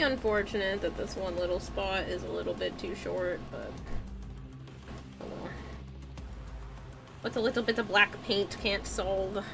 unfortunate that this one little spot is a little bit too short, but oh well. What's a little bit of black paint can't solve?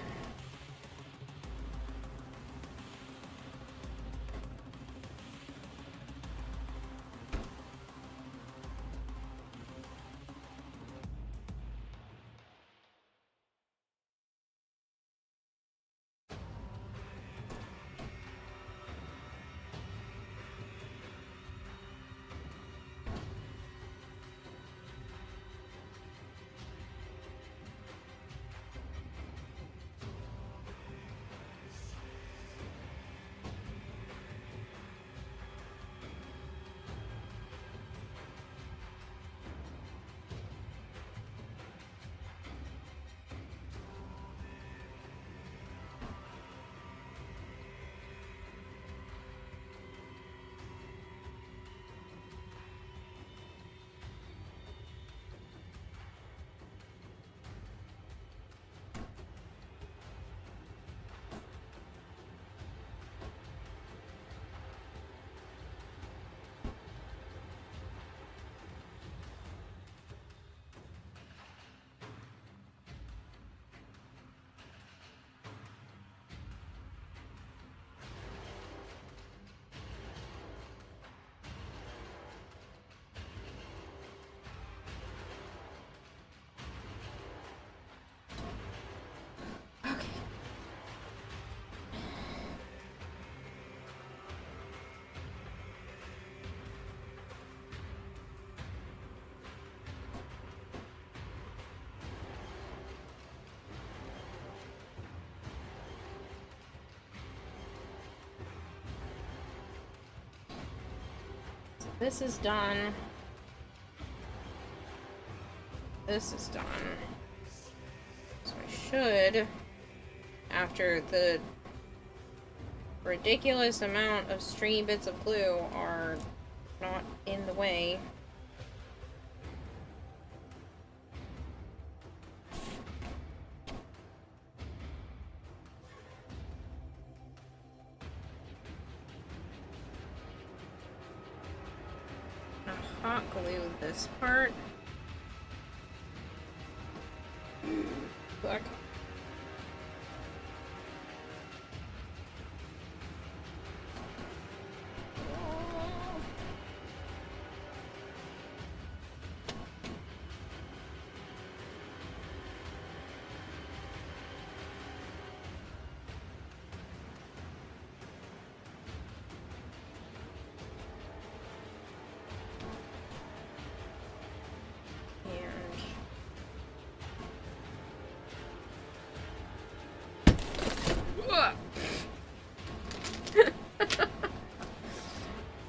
This is done. This is done. So I should, after the ridiculous amount of stringy bits of glue are not in the way. Hot glue this part. Fuck.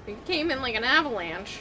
It came in like an avalanche.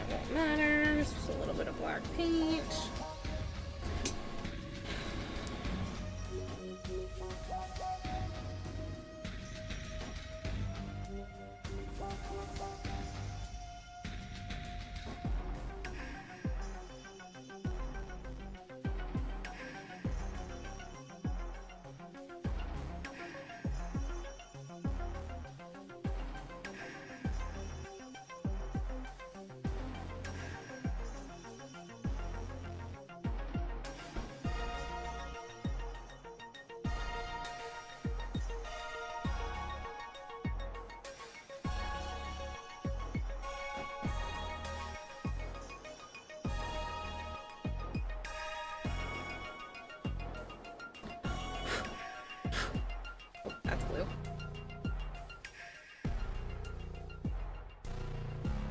That won't matter. Just a little bit of black paint. That's blue.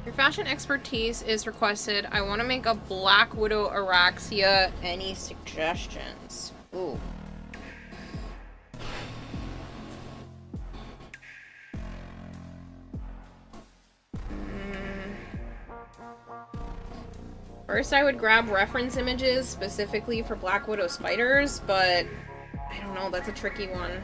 Your fashion expertise is requested. I want to make a Black Widow Araxia. Any suggestions? Ooh. First, I would grab reference images specifically for Black Widow spiders, but I don't know, that's a tricky one.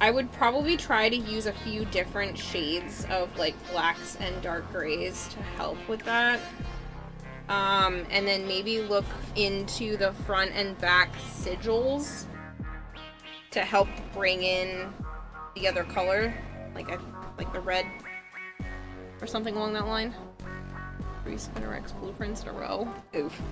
I would probably try to use a few different shades of like blacks and dark grays to help with that. And then maybe look into the front and back sigils to help bring in the other color, like the red or something along that line. 3 Spinnerex blueprints in a row. Oof.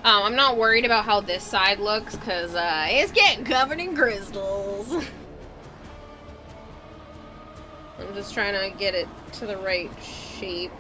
I'm not worried about how this side looks, because it's getting covered in crystals. I'm just trying to get it to the right shape.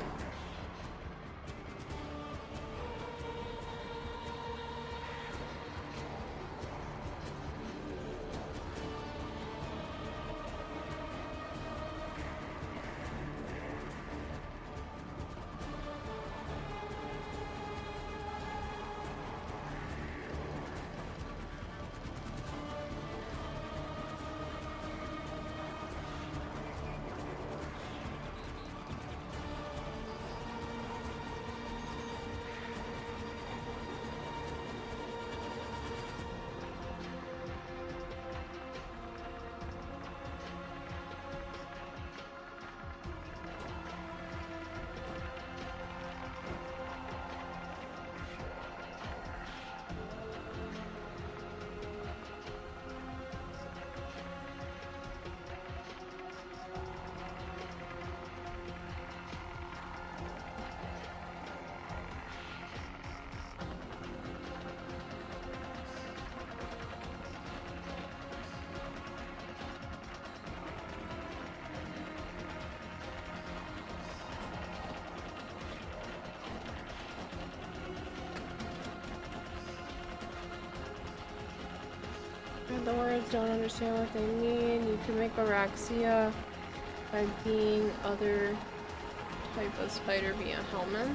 Read the words, don't understand what they mean. You can make Araxia by being other type of spider via helmet.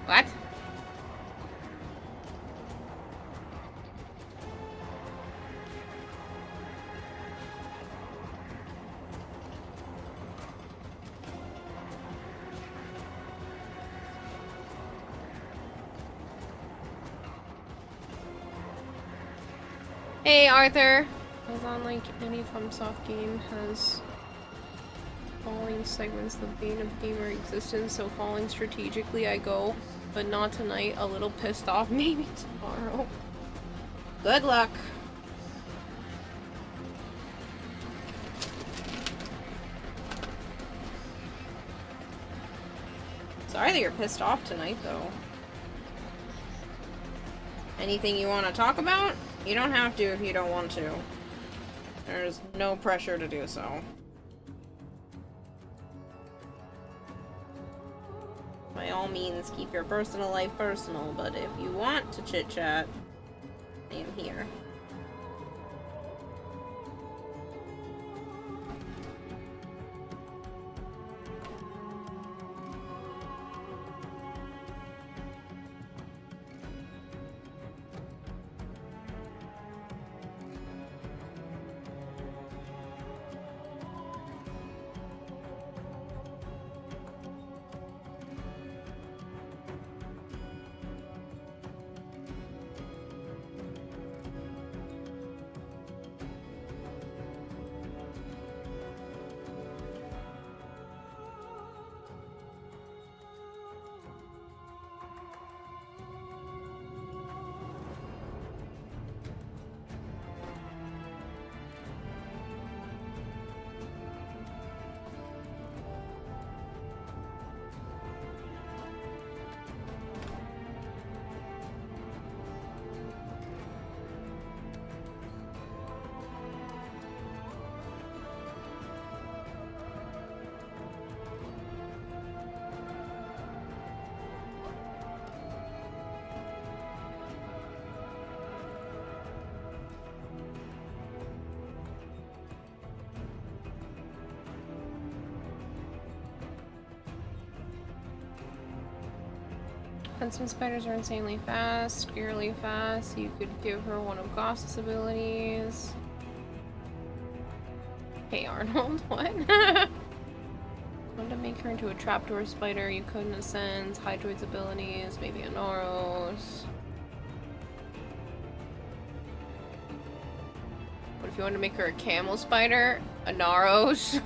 What? Hey Arthur! I was on like any FromSoft game has falling segments the bane of gamer existence, so falling strategically I go, but not tonight, a little pissed off, maybe tomorrow. Good luck! Sorry that you're pissed off tonight though. Anything you want to talk about? You don't have to if you don't want to. There's no pressure to do so. By all means, keep your personal life personal, but if you want to chit-chat, I am here. And some spiders are insanely fast, scarily fast. You could give her one of Goss's abilities. Hey Arnold, what? Want to make her into a trapdoor spider, you could in a sense. Hydroid's abilities, maybe a Noros. What if you want to make her a camel spider? A Naros?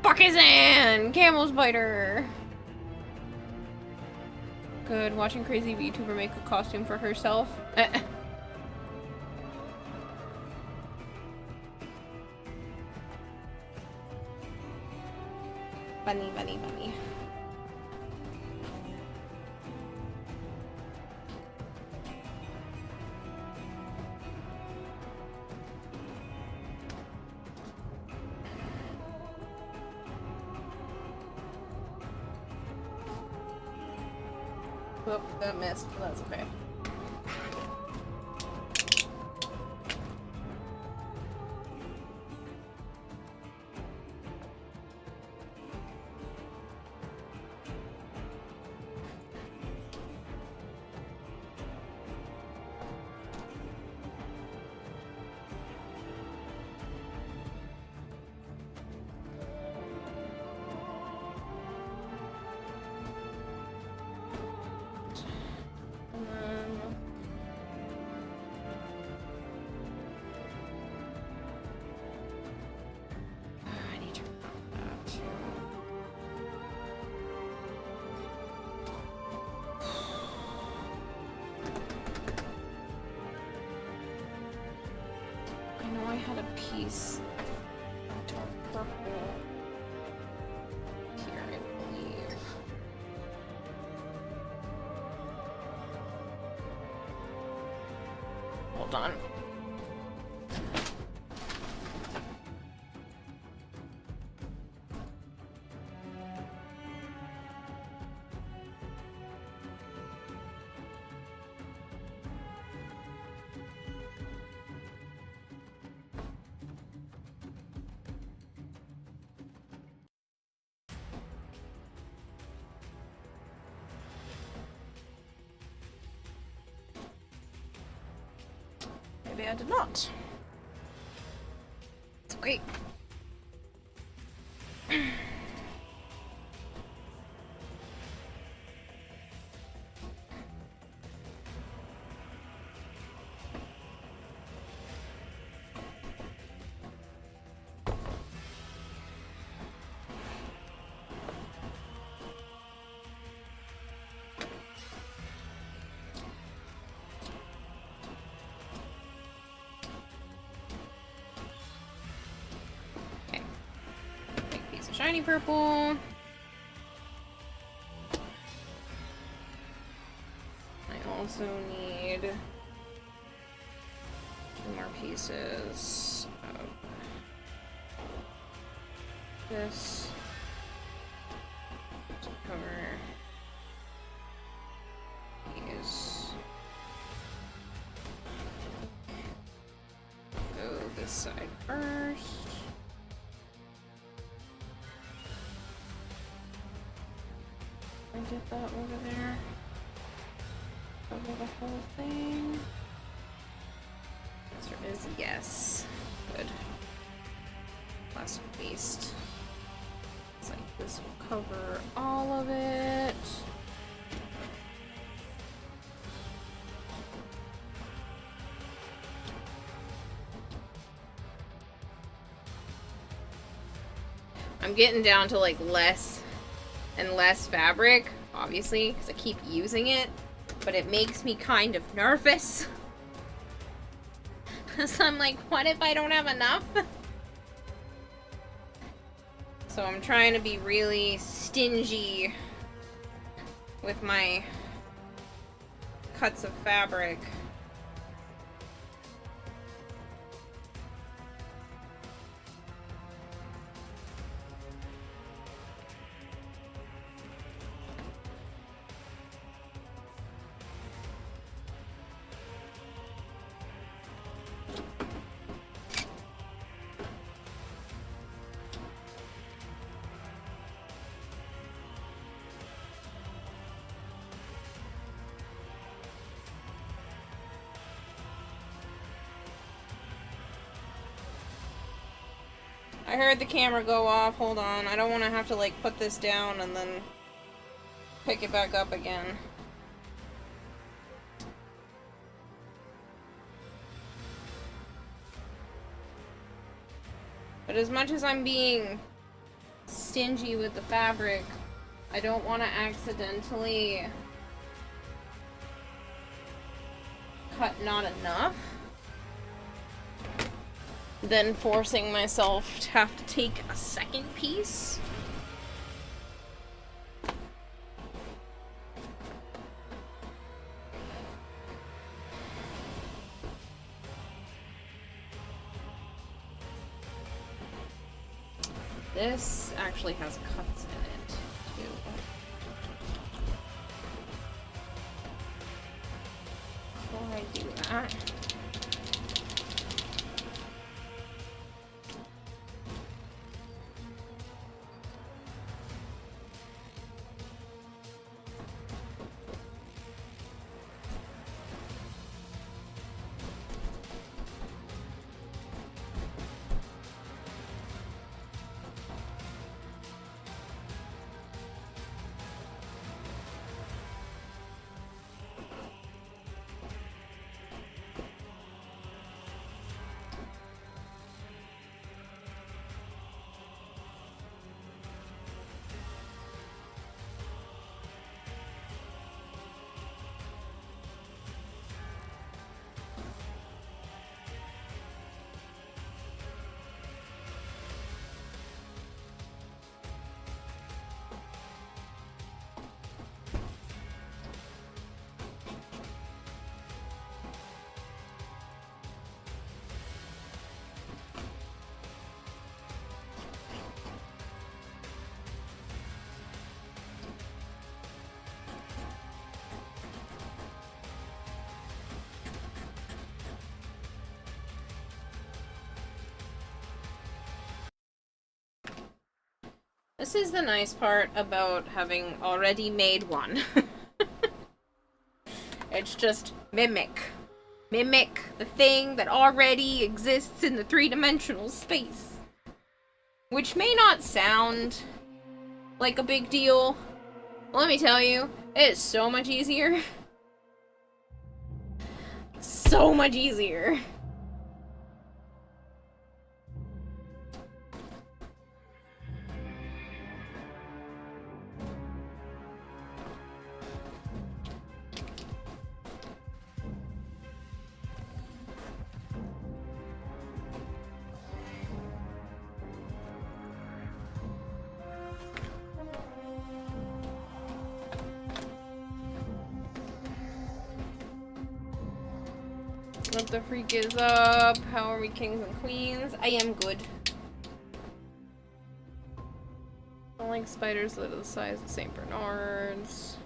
Pakistan! Camel spider! Good. Watching crazy VTuber make a costume for herself. Bunny, bunny, bunny. Whoop, that missed, but that's okay. Piece of dark purple here, I believe. Hold on. maybe I did not. It's okay. Shiny purple. I also need 2 more pieces of this to cover these. Go this side first. Get that over there. Cover the whole thing. Answer is yes. Good. Last waste. Looks like this will cover all of it. I'm getting down to like less and less fabric, obviously, because I keep using it, but it makes me kind of nervous. So I'm like, what if I don't have enough? So I'm trying to be really stingy with my cuts of fabric. I heard the camera go off. Hold on. I don't want to have to, like, put this down and then pick it back up again. But as much as I'm being stingy with the fabric, I don't want to accidentally cut not enough. Then forcing myself to have to take a second piece. This actually has cuts in it, too. Before I do that, this is the nice part about having already made one. It's just mimic. mimic the thing that already exists in the three-dimensional space. Which may not sound like a big deal. But let me tell you, it is so much easier. So much easier. What the freak is up? How are we kings and queens? I am good. I don't like spiders that are the size of St. Bernards.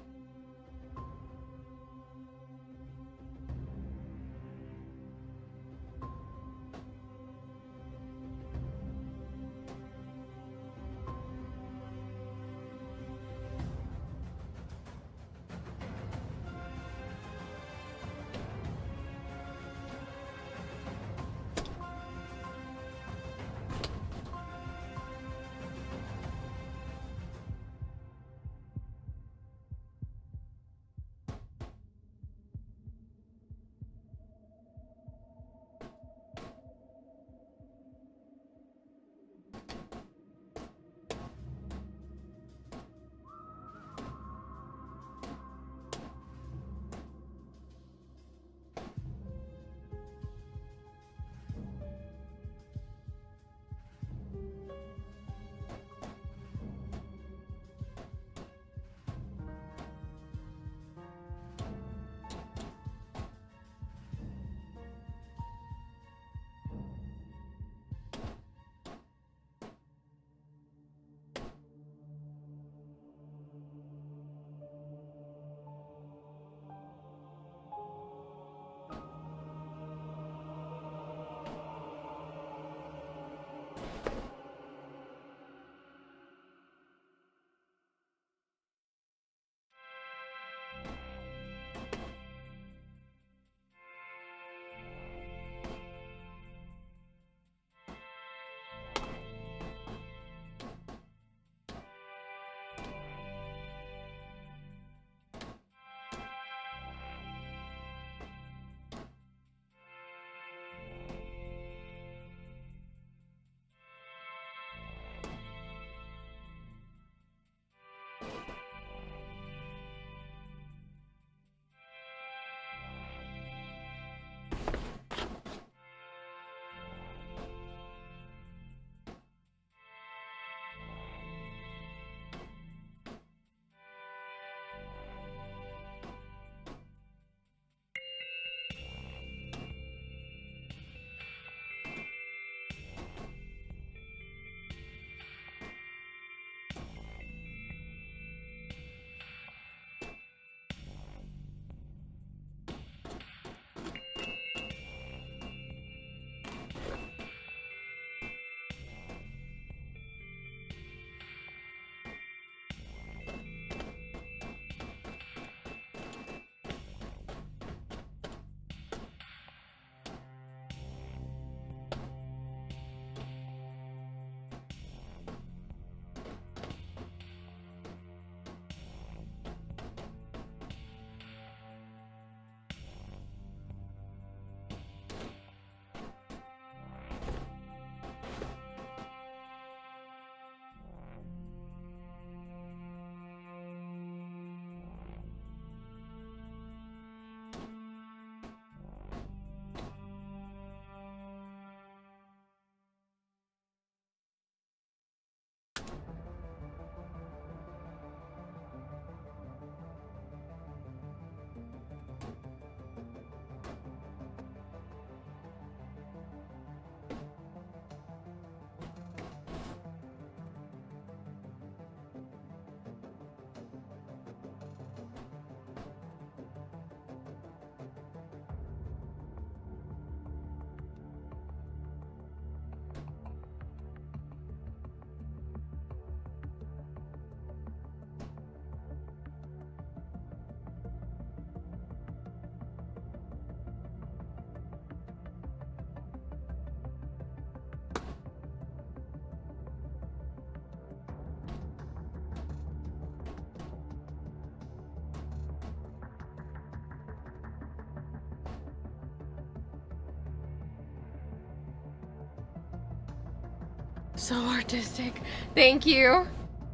So artistic. Thank you,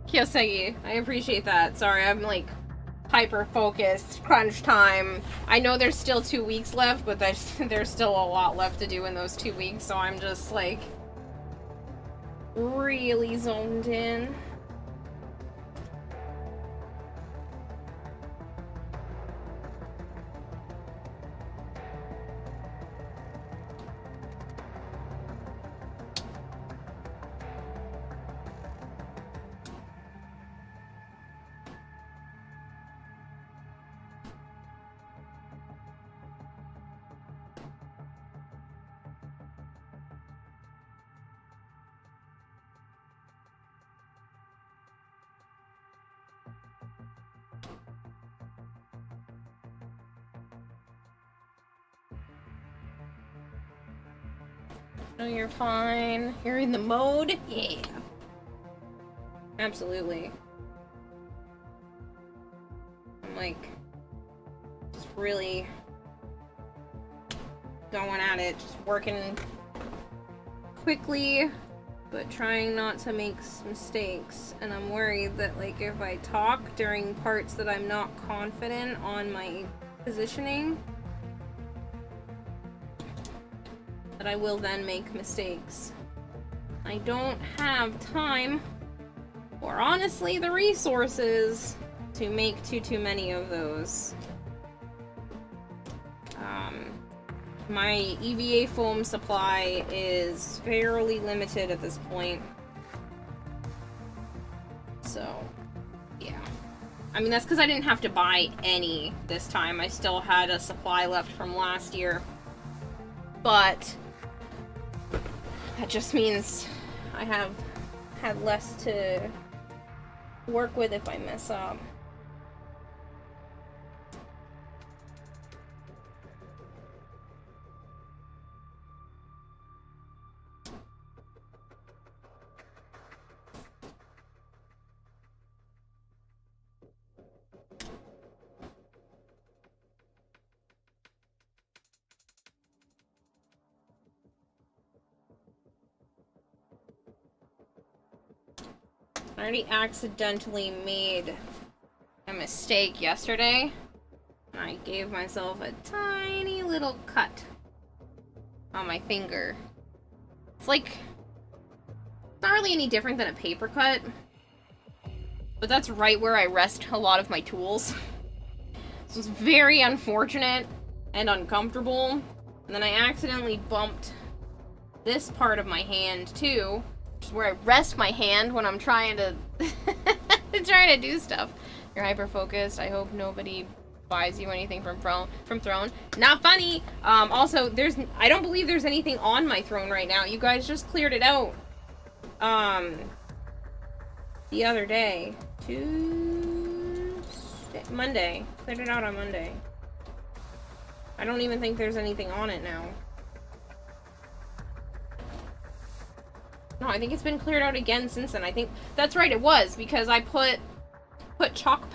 Kyosegi. I appreciate that. Sorry, I'm like hyper-focused. Crunch time. I know there's still 2 weeks left, but there's still a lot left to do in those 2 weeks, so I'm just like really zoned in. No, you're fine. You're in the mode? Yeah. Absolutely. I'm like, just really going at it, just working quickly, but trying not to make mistakes. And I'm worried that, like, if I talk during parts that I'm not confident on my positioning, that I will then make mistakes. I don't have time, or honestly the resources, to make too many of those. My EVA foam supply is fairly limited at this point. So, yeah. I mean, that's because I didn't have to buy any this time. I still had a supply left from last year. But that just means I have had less to work with if I mess up. I already accidentally made a mistake yesterday. I gave myself a tiny little cut on my finger. It's like, not really any different than a paper cut, but that's right where I rest a lot of my tools. So it's very unfortunate and uncomfortable. And then I accidentally bumped this part of my hand too, which is where I rest my hand when I'm trying to trying to do stuff. You're hyper focused. I hope nobody buys you anything from Throne. Not funny. Also, I don't believe there's anything on my throne right now. You guys just cleared it out. The other day. Monday. Cleared it out on Monday. I don't even think there's anything on it now. No, I think it's been cleared out again since then. I think that's right, it was, because I put chalk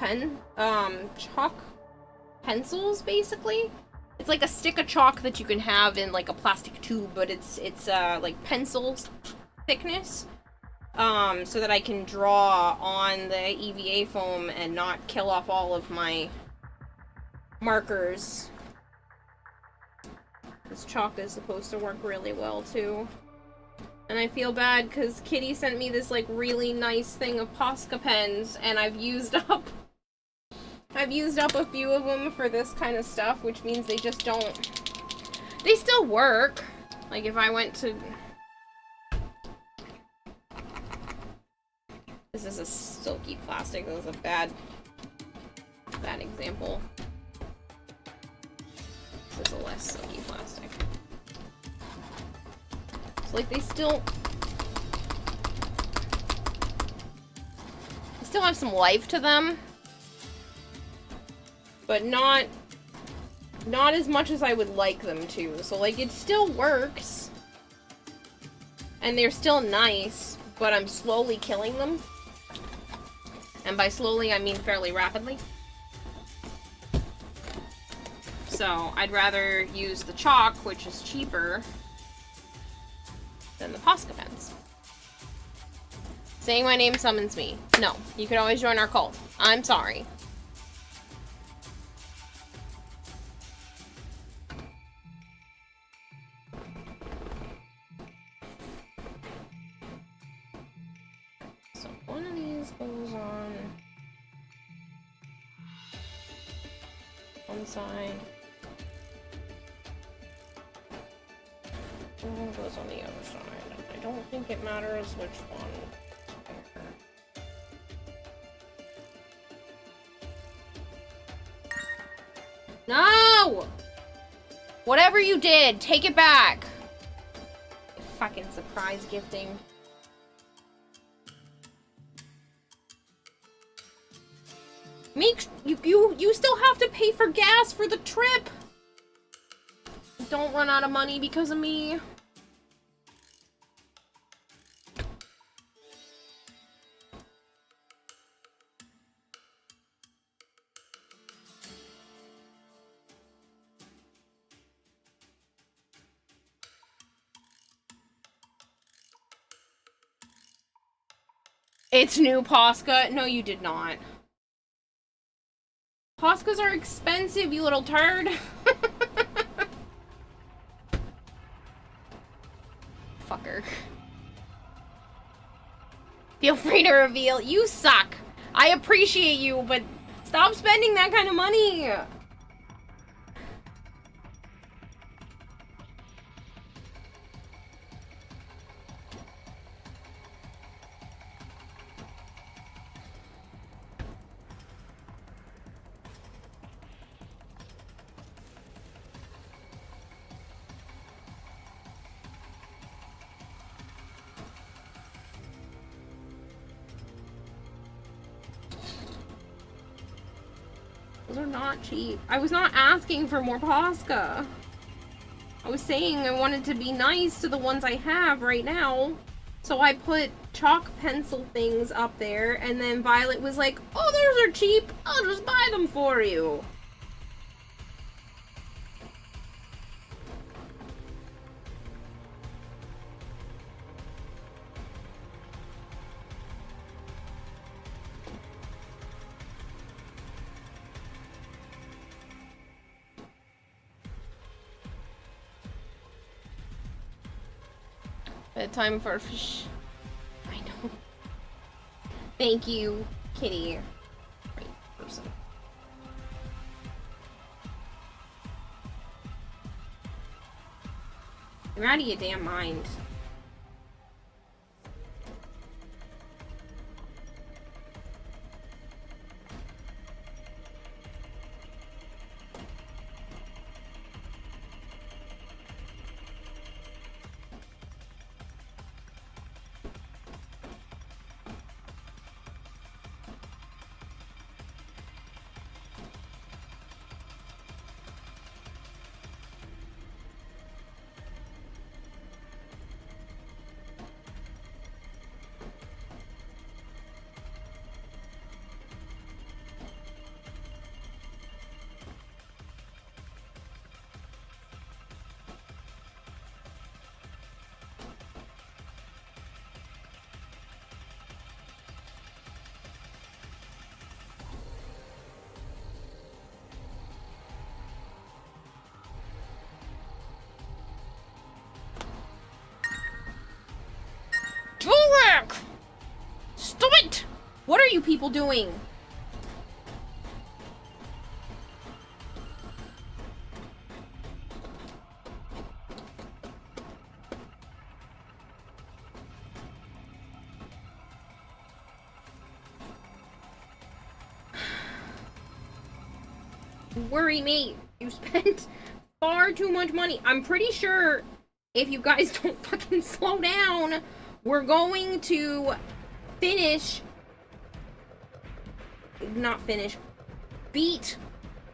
pencils, basically. It's like a stick of chalk that you can have in like a plastic tube, but it's like pencil thickness, so that I can draw on the EVA foam and not kill off all of my markers. This chalk is supposed to work really well too. And I feel bad because Kitty sent me this like really nice thing of Posca pens, and I've used up a few of them for this kind of stuff, which means they just don't. They still work. Like if I went to. This is a silky plastic. That was a bad example. This is a less silky plastic. Like they still have some life to them, but not as much as I would like them to. So like it still works and they're still nice, but I'm slowly killing them. And by slowly I mean fairly rapidly. So I'd rather use the chalk, which is cheaper, than the Posca pens. Saying my name summons me. No, you can always join our cult. I'm sorry. So one of these goes on one side. And one goes on the other side. I don't think it matters which one. No! Whatever you did, take it back. Fucking surprise gifting. You still have to pay for gas for the trip. Don't run out of money because of me. It's new, Posca. No, you did not. Poscas are expensive, you little turd. Fucker. Feel free to reveal. You suck. I appreciate you, but stop spending that kind of money. Those are not cheap. I was not asking for more Posca. I was saying I wanted to be nice to the ones I have right now. So I put chalk pencil things up there, and then Violet was like, oh, those are cheap. I'll just buy them for you. Time for a fish. I know. Thank you, kitty. Right person. You're out of your damn mind. Tulak! Stop it! What are you people doing? Worry me. You spent far too much money. I'm pretty sure if you guys don't fucking slow down, we're going to beat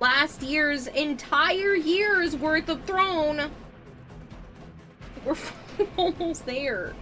last year's entire year's worth of Throne. We're fucking almost there.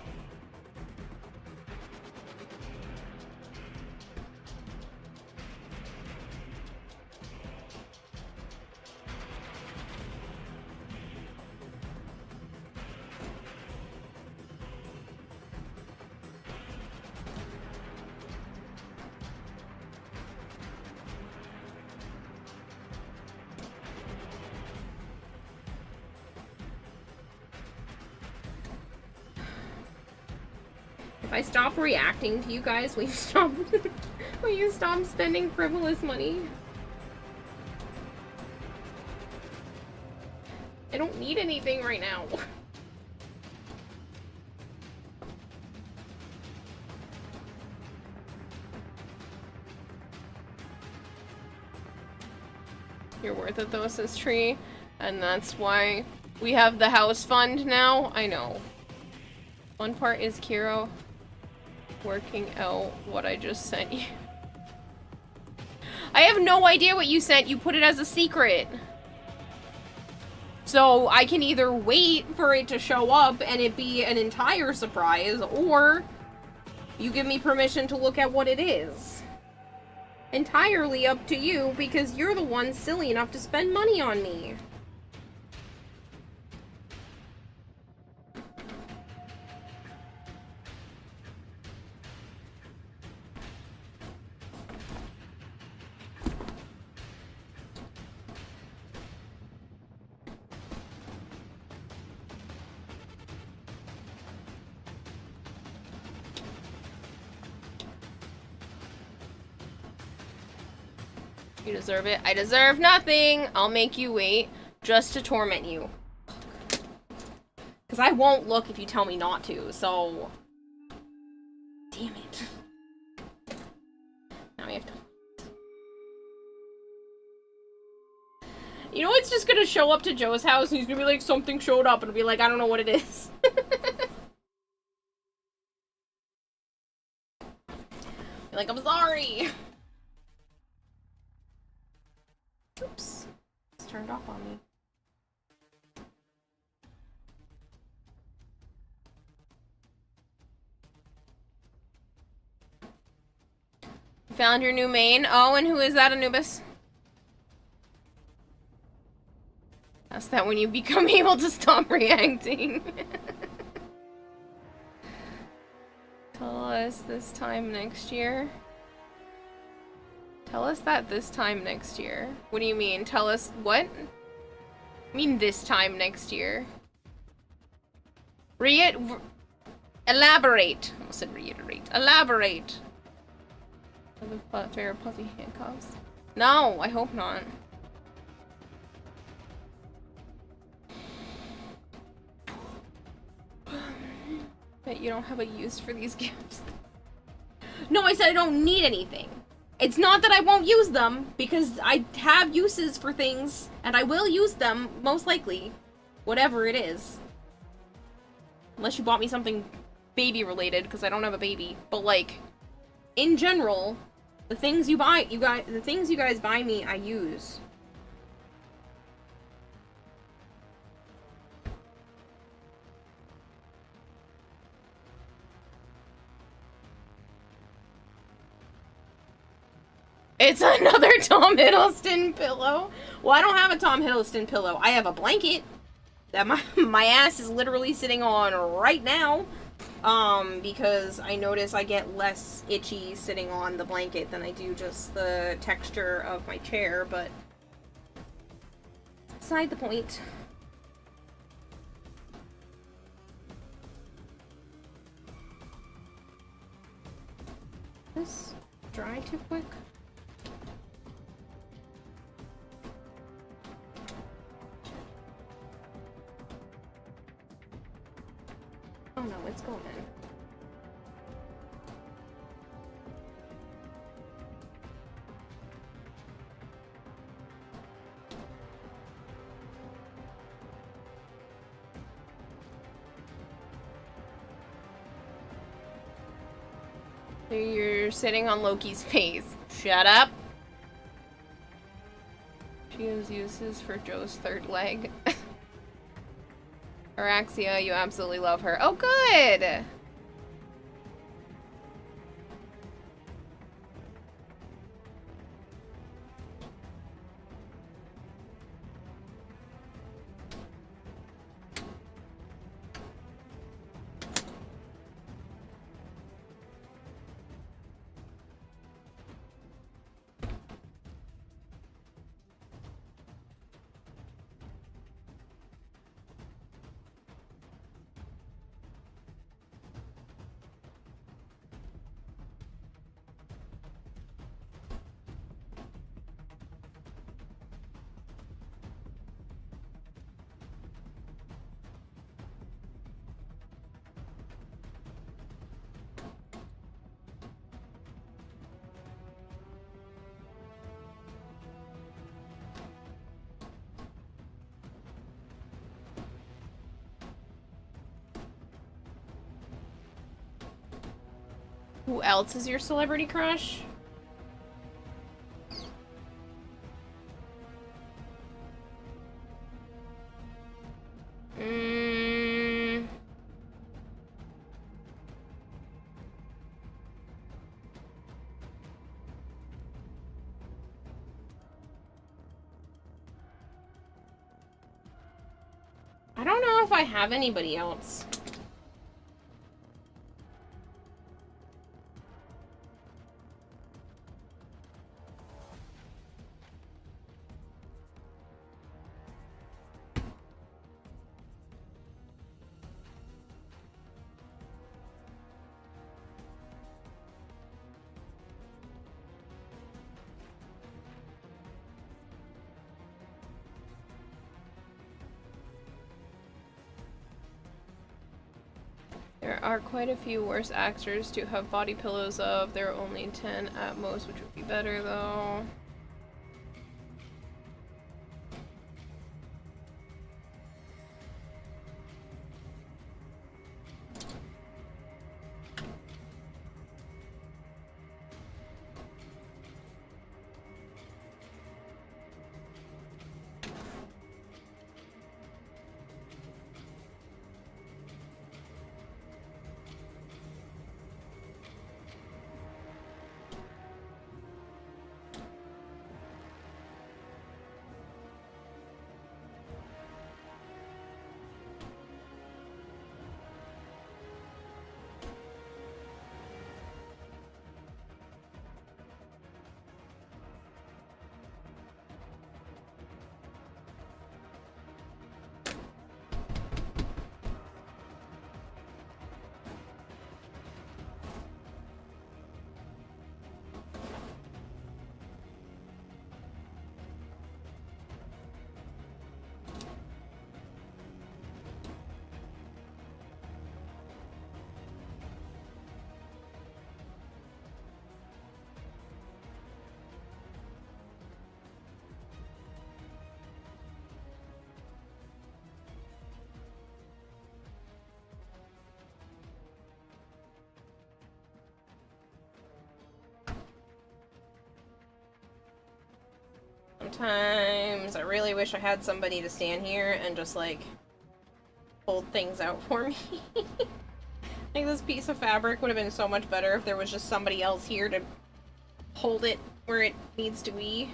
If I stop reacting to you guys, will you stop will you stop spending frivolous money? I don't need anything right now. You're worth it though, says Tree. And that's why we have the house fund now. I know. One part is Kiro working out what I just sent you. I have no idea what you sent. You put it as a secret. So I can either wait for it to show up and it be an entire surprise, or you give me permission to look at what it is. Entirely up to you, because you're the one silly enough to spend money on me. You deserve it. I deserve nothing. I'll make you wait just to torment you. Because I won't look if you tell me not to, so... Damn it. Now we have to... You know it's just gonna show up to Joe's house and he's gonna be like, something showed up, and it'll be like, I don't know what it is. Be like, I'm sorry. Oops. It's turned off on me. Found your new main. Oh, and who is that, Anubis? That's that when you become able to stop reacting. Tell us this time next year. Tell us that this time next year. What do you mean? Tell us what? I mean this time next year. Elaborate. I almost said reiterate. Elaborate. The fair puffy handcuffs. No, I hope not. Bet you don't have a use for these gifts. No, I said I don't need anything. It's not that I won't use them, because I have uses for things, and I will use them, most likely. Whatever it is. Unless you bought me something baby-related, because I don't have a baby. But, like, in general, the things you guys buy me, I use. It's another Tom Hiddleston pillow. Well, I don't have a Tom Hiddleston pillow. I have a blanket that my ass is literally sitting on right now. Because I notice I get less itchy sitting on the blanket than I do just the texture of my chair, but beside the point. This dry too quick? Oh no, it's going in. So you're sitting on Loki's face. Shut up! She has uses for Joe's third leg. Araxia, you absolutely love her. Oh, good! Who else is your celebrity crush? Mm. I don't know if I have anybody else. There are quite a few worse actors to have body pillows of. There are only 10 at most, which would be better though. Sometimes I really wish I had somebody to stand here and just like hold things out for me. Like this piece of fabric would have been so much better if there was just somebody else here to hold it where it needs to be.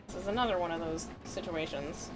This is another one of those situations.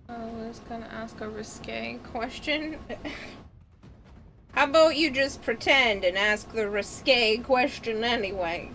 I was gonna ask a risque question. How about you just pretend and ask the risque question anyway?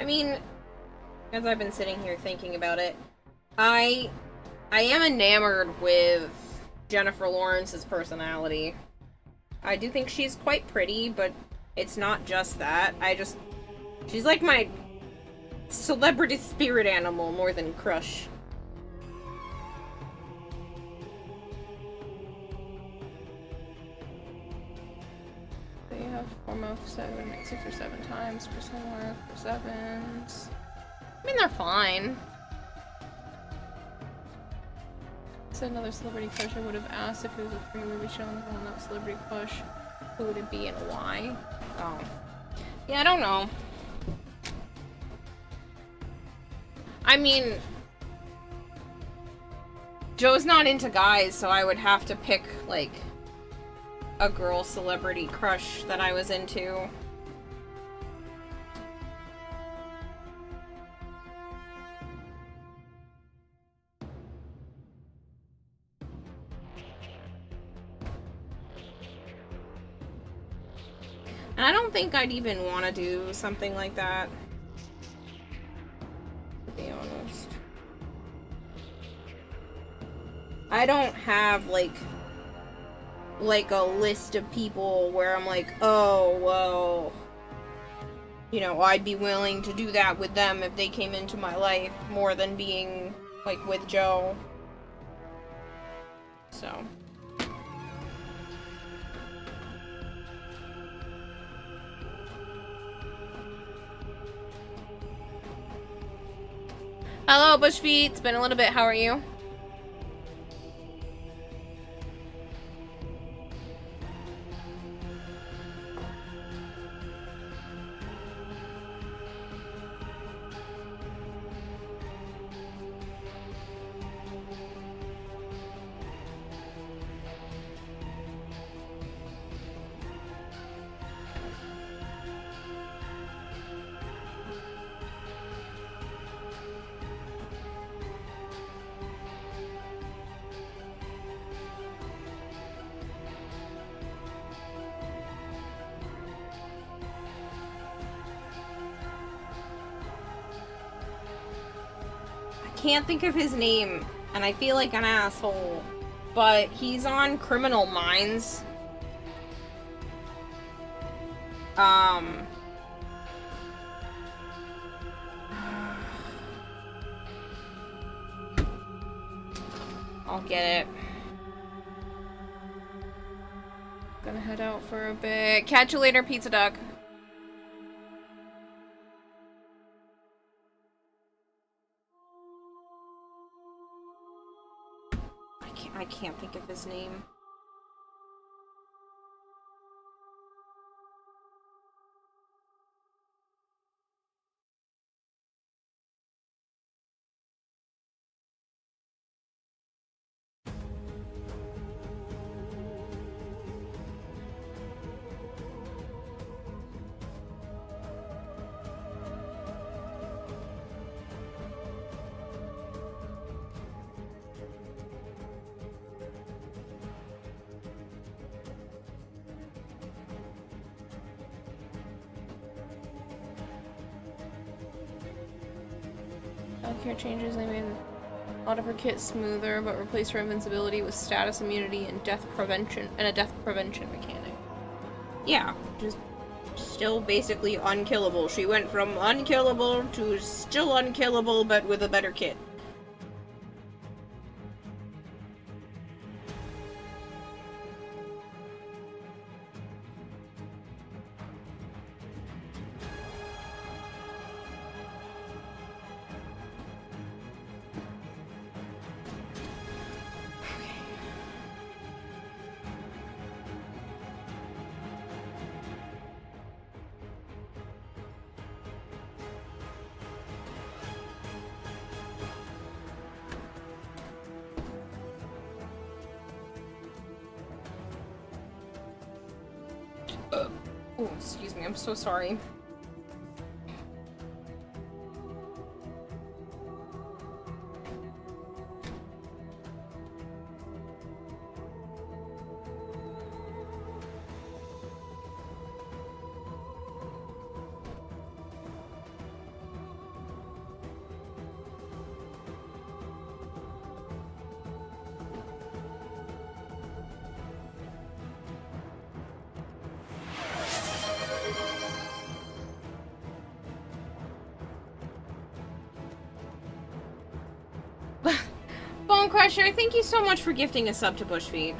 I mean, as I've been sitting here thinking about it, I am enamored with Jennifer Lawrence's personality. I do think she's quite pretty, but it's not just that. She's like my celebrity spirit animal more than crush. They have 6 or 7 times for somewhere for 7s. I mean, they're fine. Said another celebrity crush I would have asked if it was a free movie show and well, not celebrity crush. Who would it be and why? Oh. Yeah, I don't know. I mean, Joe's not into guys, so I would have to pick, like, a girl celebrity crush that I was into. And I don't think I'd even want to do something like that, to be honest. I don't have, like a list of people where I'm like, oh, well, you know, I'd be willing to do that with them if they came into my life more than being, like, with Joe. So. Hello, Bushfeet. It's been a little bit. How are you? Can't think of his name, and I feel like an asshole, but he's on Criminal Minds. I'll get it. Gonna head out for a bit. Catch you later, Pizza Duck. I can't think of his name. Healthcare changes, they made a lot of her kit smoother, but replaced her invincibility with status immunity and death prevention and a death prevention mechanic. Yeah, just still basically unkillable. She went from unkillable to still unkillable, but with a better kit. Oh, excuse me, I'm so sorry. Bone Crusher, thank you so much for gifting a sub to Bushfeed.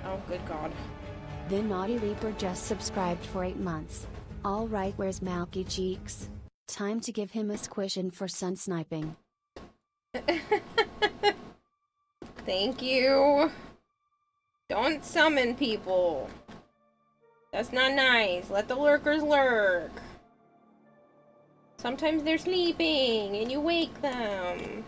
Oh, good God. The Naughty Reaper just subscribed for 8 months. Alright, where's Malky Cheeks? Time to give him a squishin' for sun sniping. Thank you. Don't summon people. That's not nice. Let the lurkers lurk. Sometimes they're sleeping and you wake them.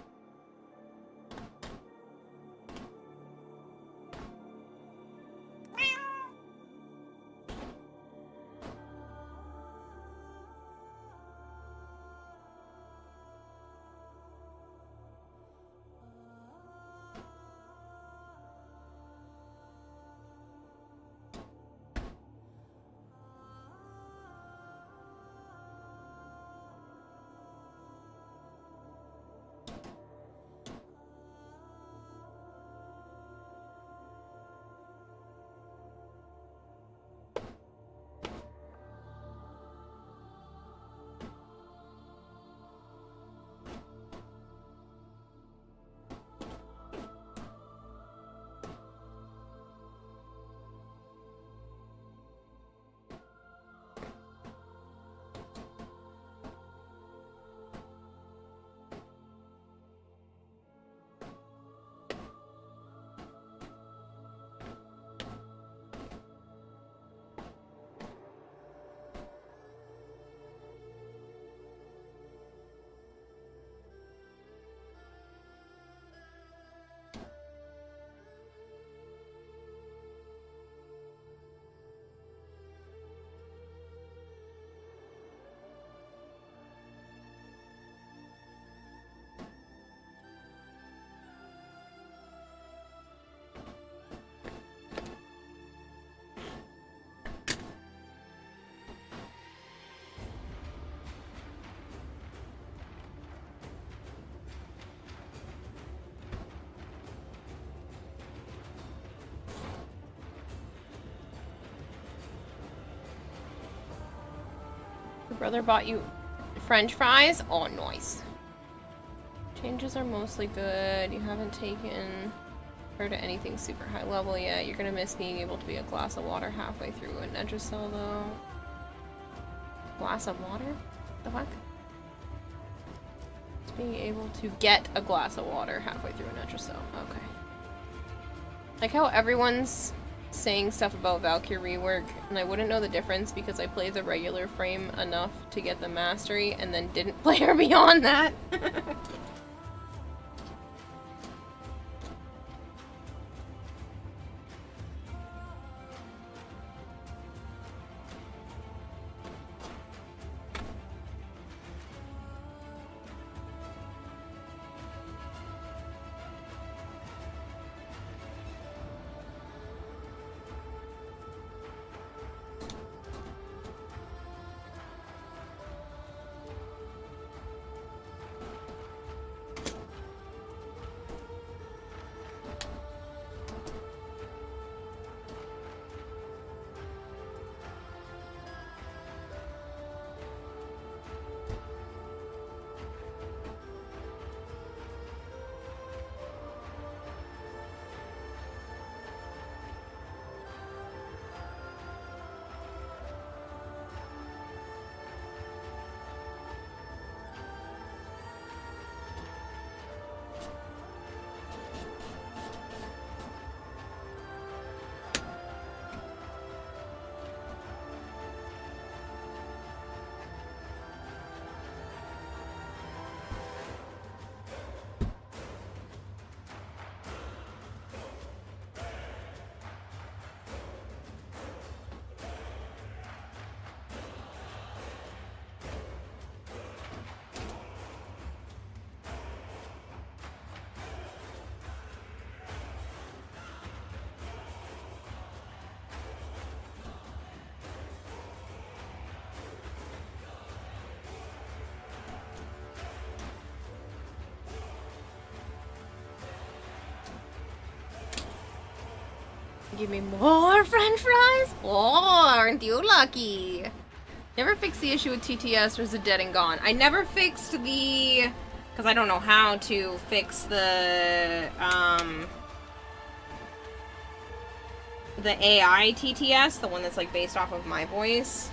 Your brother bought you French fries? Oh, nice. Changes are mostly good. You haven't taken her to anything super high level yet. You're gonna miss being able to be a glass of water halfway through a Nedricel though. Glass of water? The fuck? Just being able to get a glass of water halfway through a Nedricel. Okay. Like how everyone's saying stuff about Valkyrie rework, and I wouldn't know the difference because I played the regular frame enough to get the mastery and then didn't play her beyond that. Give me more french fries? Oh, aren't you lucky? Never fixed the issue with TTS or is it dead and gone? I never fixed the... Because I don't know how to fix the AI TTS, the one that's like based off of my voice.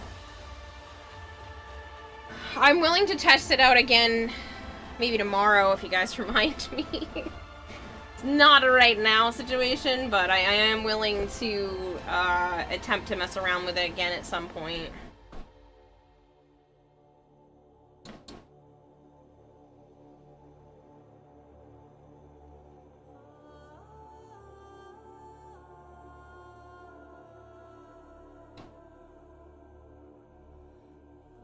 I'm willing to test it out again, maybe tomorrow if you guys remind me. It's not a right now situation, but I am willing to attempt to mess around with it again at some point.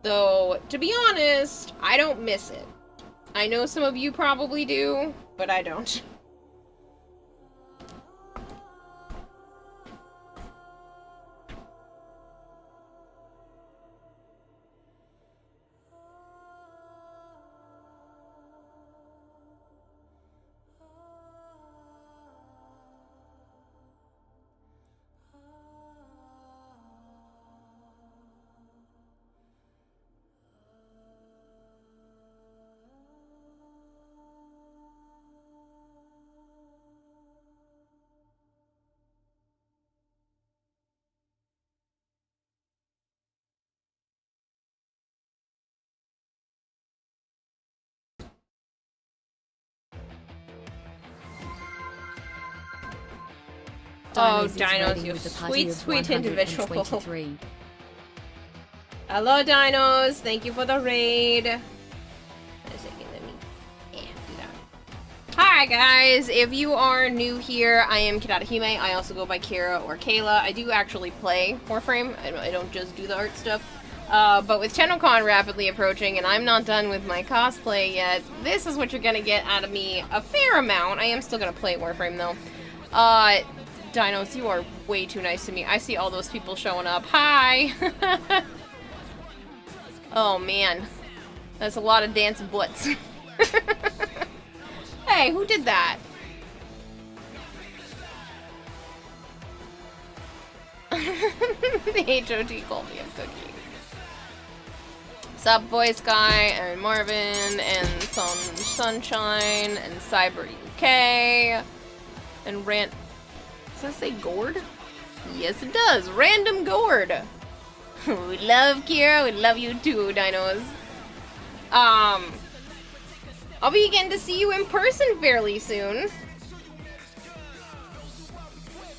Though, to be honest, I don't miss it. I know some of you probably do, but I don't. Oh, Dinos, you sweet, sweet individual. Hello, Dinos. Thank you for the raid. Wait a second, let me do that. Hi, guys. If you are new here, I am Kirarahime. I also go by Kira or Kayla. I do actually play Warframe. I don't just do the art stuff. But with TennoCon rapidly approaching, and I'm not done with my cosplay yet, this is what you're gonna get out of me a fair amount. I am still gonna play Warframe, though. Dinos, you are way too nice to me. I see all those people showing up. Hi! Oh, man. That's a lot of dancing butts. Hey, who did that? The HOT called me a cookie. Sup, Voice Guy, and Marvin, and Sunshine, and Cyber UK, and Rant... Does that say Gord? Yes, it does. Random Gord. We love Kira. We love you too, Dinos. I'll be getting to see you in person fairly soon.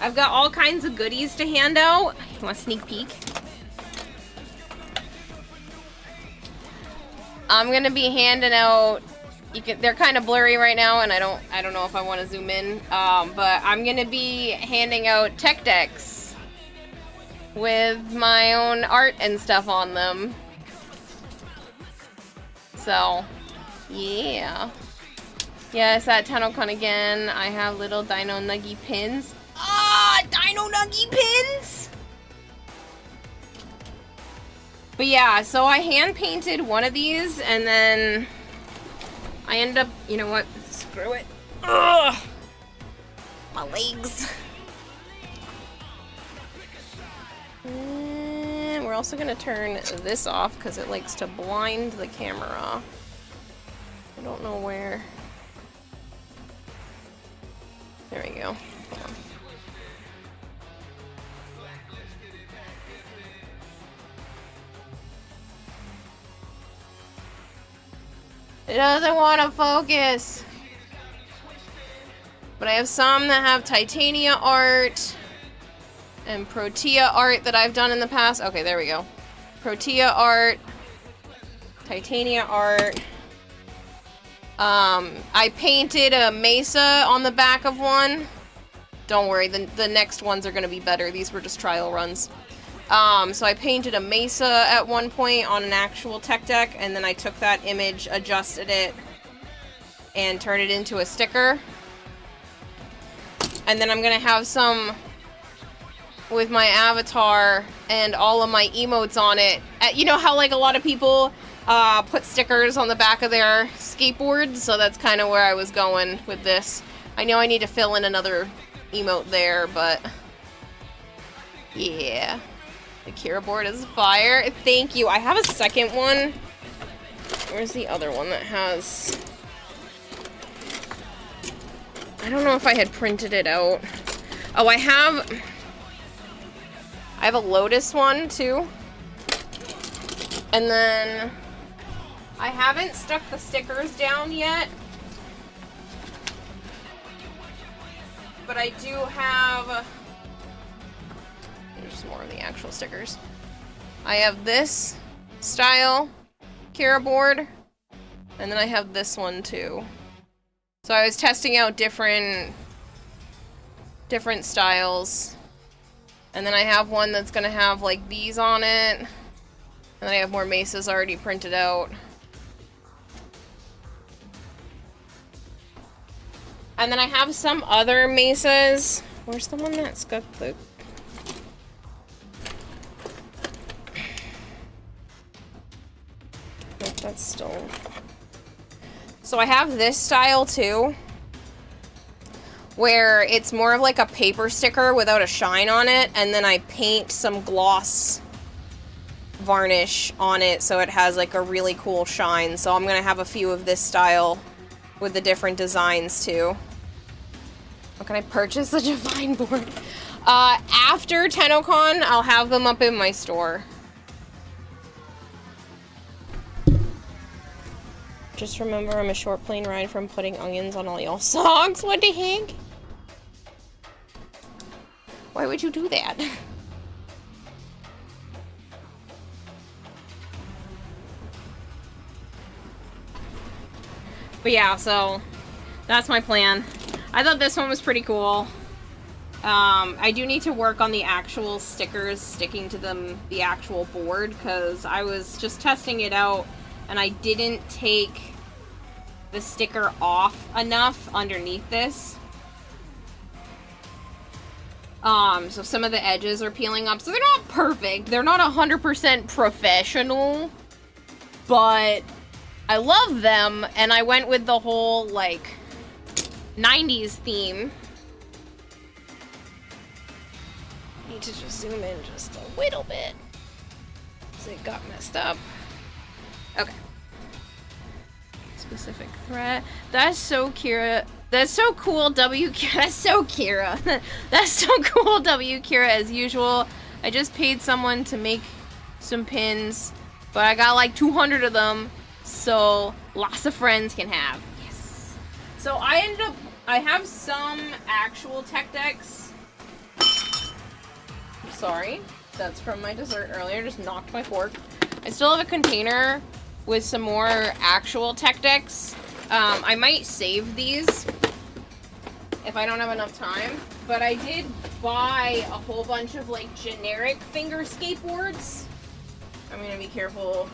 I've got all kinds of goodies to hand out. You want a sneak peek? I'm gonna be handing out. They're kind of blurry right now, and I don't know if I want to zoom in. But I'm gonna be handing out tech decks with my own art and stuff on them. So, yeah. Yes, at TennoCon again, I have little Dino Nuggy pins. Ah, Dino Nuggy pins! But yeah, so I hand painted one of these, and then I ended up, you know what? Screw it. Ugh! My legs. And we're also gonna turn this off because it likes to blind the camera. I don't know where. There we go. Hold on. It doesn't want to focus. But I have some that have Titania art and Protea art that I've done in the past. Okay, there we go. Protea art, Titania art. I painted a mesa on the back of one. Don't worry, the next ones are going to be better. These were just trial runs. So I painted a mesa at one point on an actual tech deck, and then I took that image, adjusted it, and turned it into a sticker. And then I'm gonna have some with my avatar and all of my emotes on it. You know how like a lot of people put stickers on the back of their skateboards? So that's kind of where I was going with this. I know I need to fill in another emote there, but Yeah. The Kira board is fire. Thank you. I have a second one. Where's the other one that has... I don't know if I had printed it out. Oh, I have a Lotus one, too. And then... I haven't stuck the stickers down yet. But I do have... There's more of the actual stickers. I have this style Kira board. And then I have this one, too. So I was testing out different styles. And then I have one that's gonna have like these on it. And then I have more mesas already printed out. And then I have some other mesas. Where's the one that's got the... Nope, that's still... So I have this style too, where it's more of like a paper sticker without a shine on it, and then I paint some gloss varnish on it so it has like a really cool shine. So I'm gonna have a few of this style with the different designs too. How can I purchase a Divine board? After TennoCon, I'll have them up in my store. Just remember, I'm a short plane ride from putting onions on all y'all songs. What the heck? Why would you do that? But yeah, so that's my plan. I thought this one was pretty cool. I do need to work on the actual stickers sticking to the actual board, because I was just testing it out and I didn't take the sticker off enough underneath this. So some of the edges are peeling up. So they're not perfect. They're not 100% professional, but I love them, and I went with the whole, like, 90s theme. Need to just zoom in just a little bit, so it got messed up. Okay. Specific threat. That's so Kira. That's so cool, W. That's so Kira. That's so cool, W. Kira, as usual. I just paid someone to make some pins, but I got like 200 of them, so lots of friends can have. Yes. So I have some actual tech decks. Sorry, that's from my dessert earlier. Just knocked my fork. I still have a container with some more actual tech decks. I might save these if I don't have enough time, but I did buy a whole bunch of like generic finger skateboards. I'm gonna be careful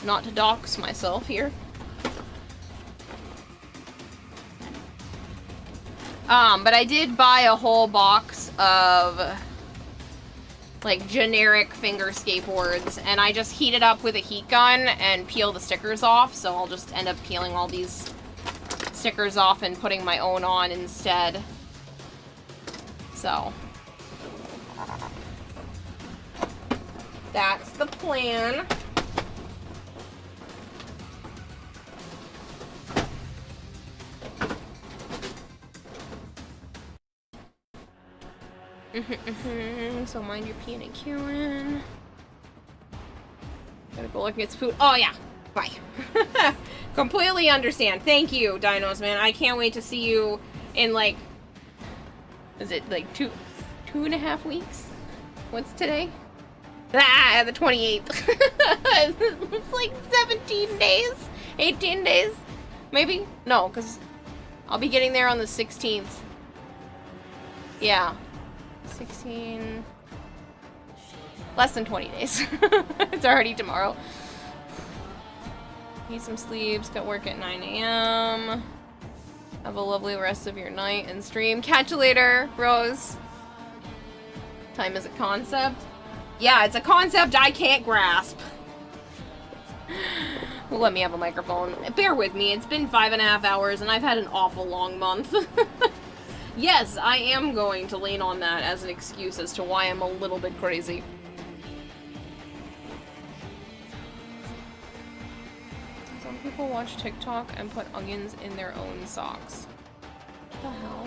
not to dox myself here. But I did buy a whole box of like generic finger skateboards, and I just heat it up with a heat gun and peel the stickers off, so I'll just end up peeling all these stickers off and putting my own on instead. So that's the plan. So mind your P and Qing. Gotta go look at food. Oh yeah, bye. Completely understand. Thank you, Dinos, man. I can't wait to see you in like, is it like two and a half weeks? What's today? Ah, the 28th. It's like 17 days, 18 days, maybe? No, because I'll be getting there on the 16th. Yeah. 16, less than 20 days. It's already tomorrow. Need some sleeps, got work at 9 a.m. Have a lovely rest of your night and stream. Catch you later, Rose. Time is a concept. Yeah, it's a concept I can't grasp. Let me have a microphone. Bear with me, it's been 5.5 hours and I've had an awful long month. Yes, I am going to lean on that as an excuse as to why I'm a little bit crazy. Some people watch TikTok and put onions in their own socks. What the hell?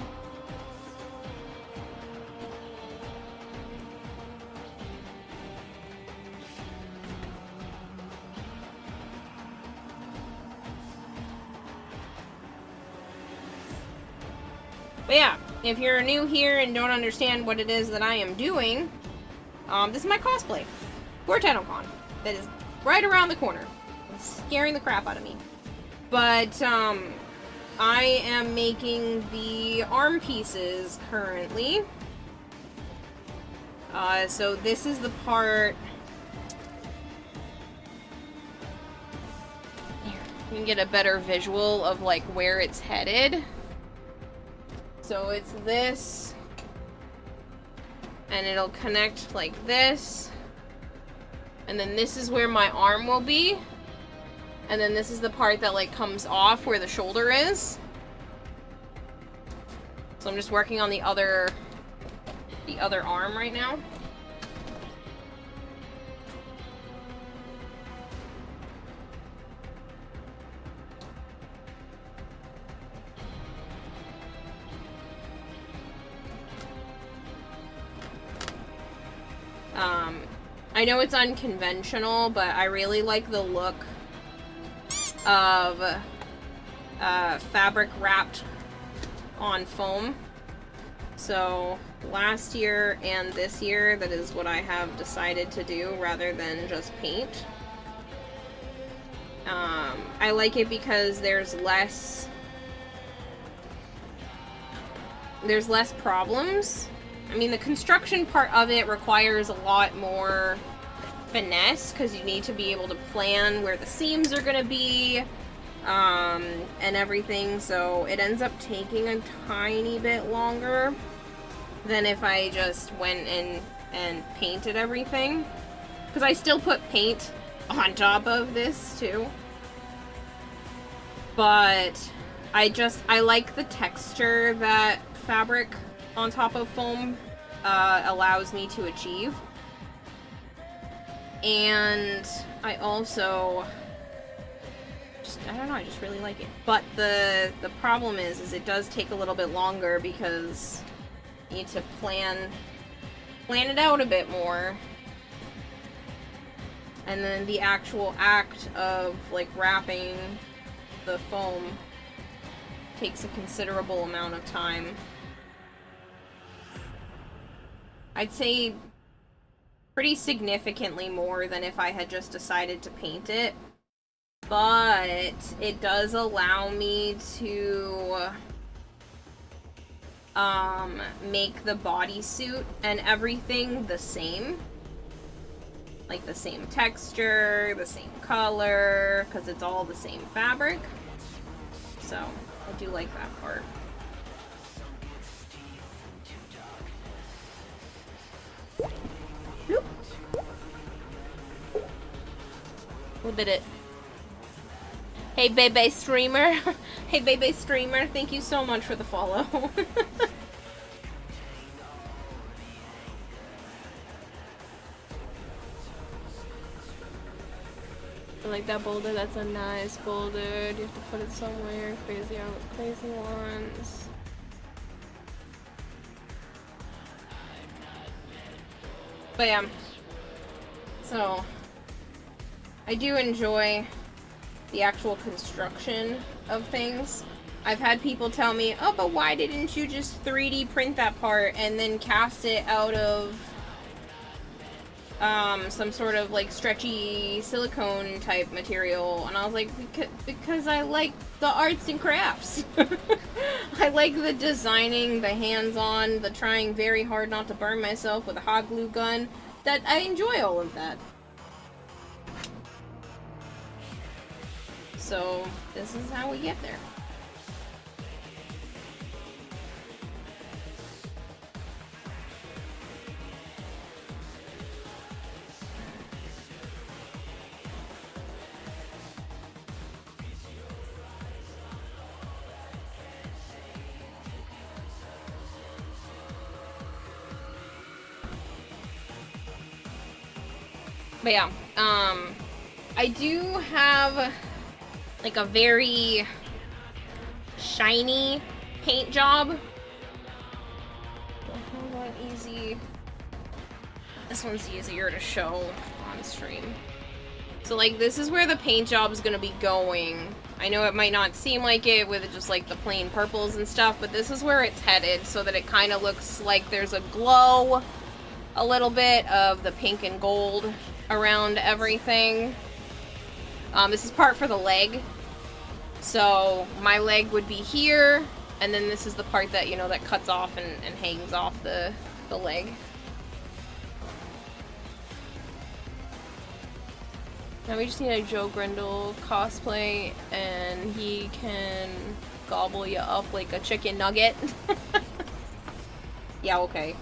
But yeah, if you're new here and don't understand what it is that I am doing, this is my cosplay for TennoCon. That is right around the corner. It's scaring the crap out of me. But, I am making the arm pieces currently. So this is the part... Here, you can get a better visual of, like, where it's headed. So it's this, and it'll connect like this, and then this is where my arm will be, and then this is the part that like comes off where the shoulder is. So I'm just working on the other arm right now. I know it's unconventional, but I really like the look of fabric wrapped on foam. So last year and this year, that is what I have decided to do rather than just paint. I like it because there's less problems. I mean, the construction part of it requires a lot more finesse because you need to be able to plan where the seams are going to be and everything, so it ends up taking a tiny bit longer than if I just went in and painted everything, because I still put paint on top of this too, but I like the texture that fabric on top of foam allows me to achieve. And I also I don't know, I just really like it. But the problem is it does take a little bit longer because you need to plan it out a bit more. And then the actual act of like wrapping the foam takes a considerable amount of time. I'd say pretty significantly more than if I had just decided to paint it. But it does allow me to make the bodysuit and everything the same. Like the same texture, the same color, because it's all the same fabric. So, I do like that part. Bloop. We'll bit it. Hey, Bebe Streamer. Hey, Bebe Streamer. Thank you so much for the follow. I like that boulder. That's a nice boulder. You have to put it somewhere. Crazy are the crazy ones. But yeah. So, I do enjoy the actual construction of things. I've had people tell me, oh, but why didn't you just 3D print that part and then cast it out of some sort of like stretchy silicone type material? And I was like, because I like the arts and crafts. I like the designing, the hands-on, the trying very hard not to burn myself with a hot glue gun. That I enjoy all of that. So, this is how we get there. But yeah, I do have like a very shiny paint job. Hold on, easy. This one's easier to show on stream. So like this is where the paint job is gonna be going. I know it might not seem like it with just like the plain purples and stuff, but this is where it's headed so that it kind of looks like there's a glow, a little bit of the pink and gold around everything. This is part for the leg. So my leg would be here, and then this is the part that, you know, that cuts off and hangs off the leg. Now we just need a Joe Grindle cosplay, and he can gobble you up like a chicken nugget. Yeah, okay.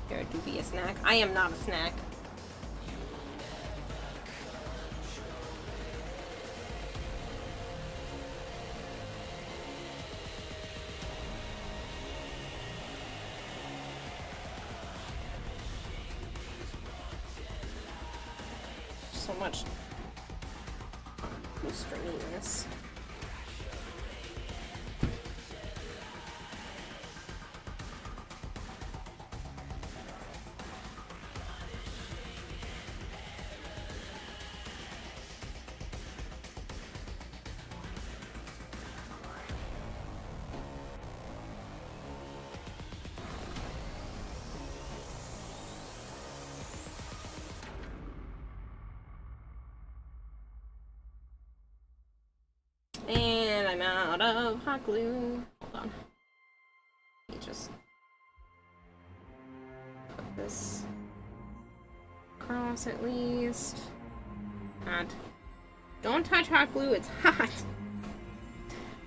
Here, to be a snack. I am not a snack. So much stringiness. And I'm out of hot glue. Hold on. Let me just put this across at least. Hot. Don't touch hot glue, it's hot.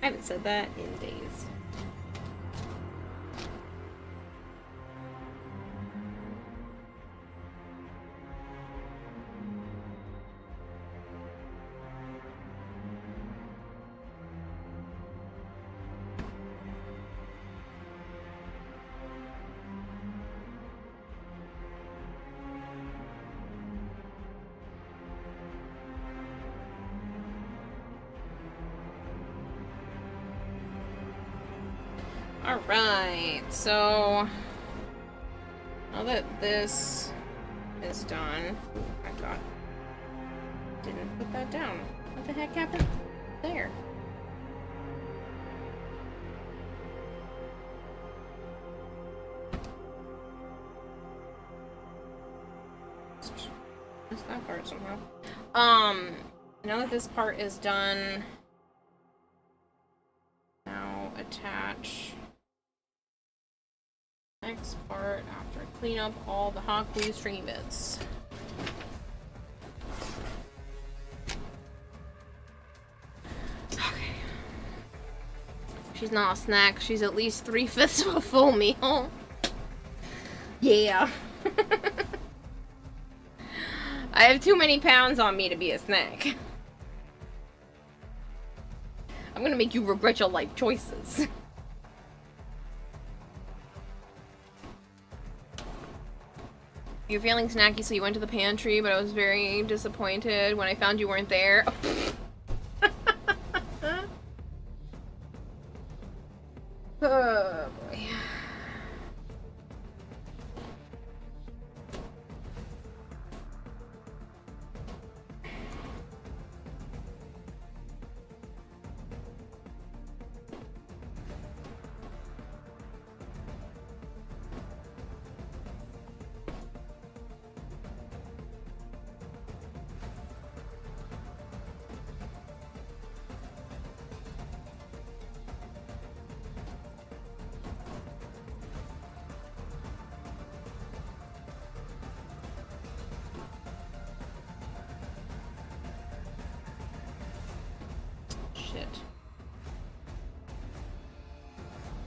I haven't said that in days. Alright, so now that this is done, I thought didn't put that down. What the heck happened there? Missed that part somehow. Now that this part is done, now attach next part after I clean up all the hot glue stringy bits. Okay. She's not a snack. She's at least 3/5 of a full meal. Yeah. I have too many pounds on me to be a snack. I'm gonna make you regret your life choices. You're feeling snacky, so you went to the pantry, but I was very disappointed when I found you weren't there. Oh boy.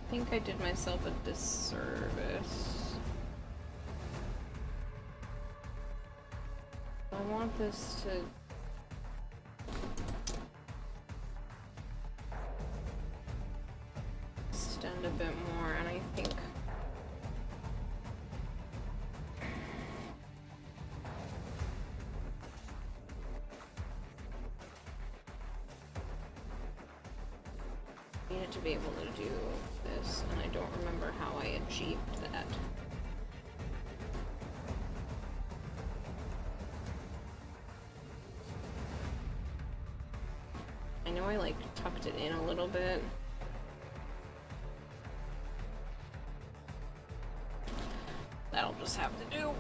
think I did myself a disservice. I want this to... extend a bit more, and I think... I needed to be able to do this, and I don't remember how I achieved that. I know I like tucked it in a little bit. That'll just have to do.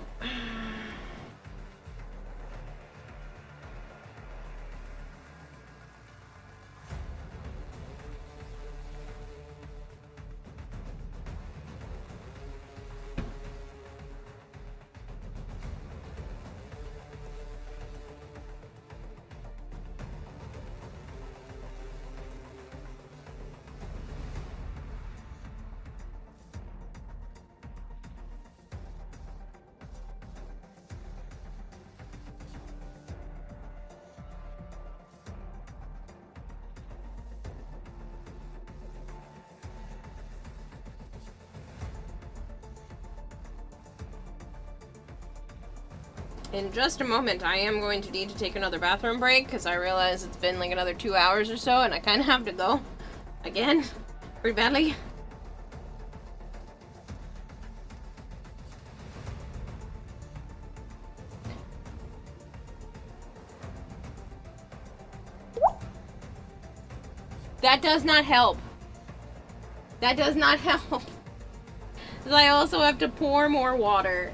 In just a moment, I am going to need to take another bathroom break because I realize it's been like another 2 hours or so and I kind of have to go again pretty badly. That does not help. That does not help. 'Cause I also have to pour more water.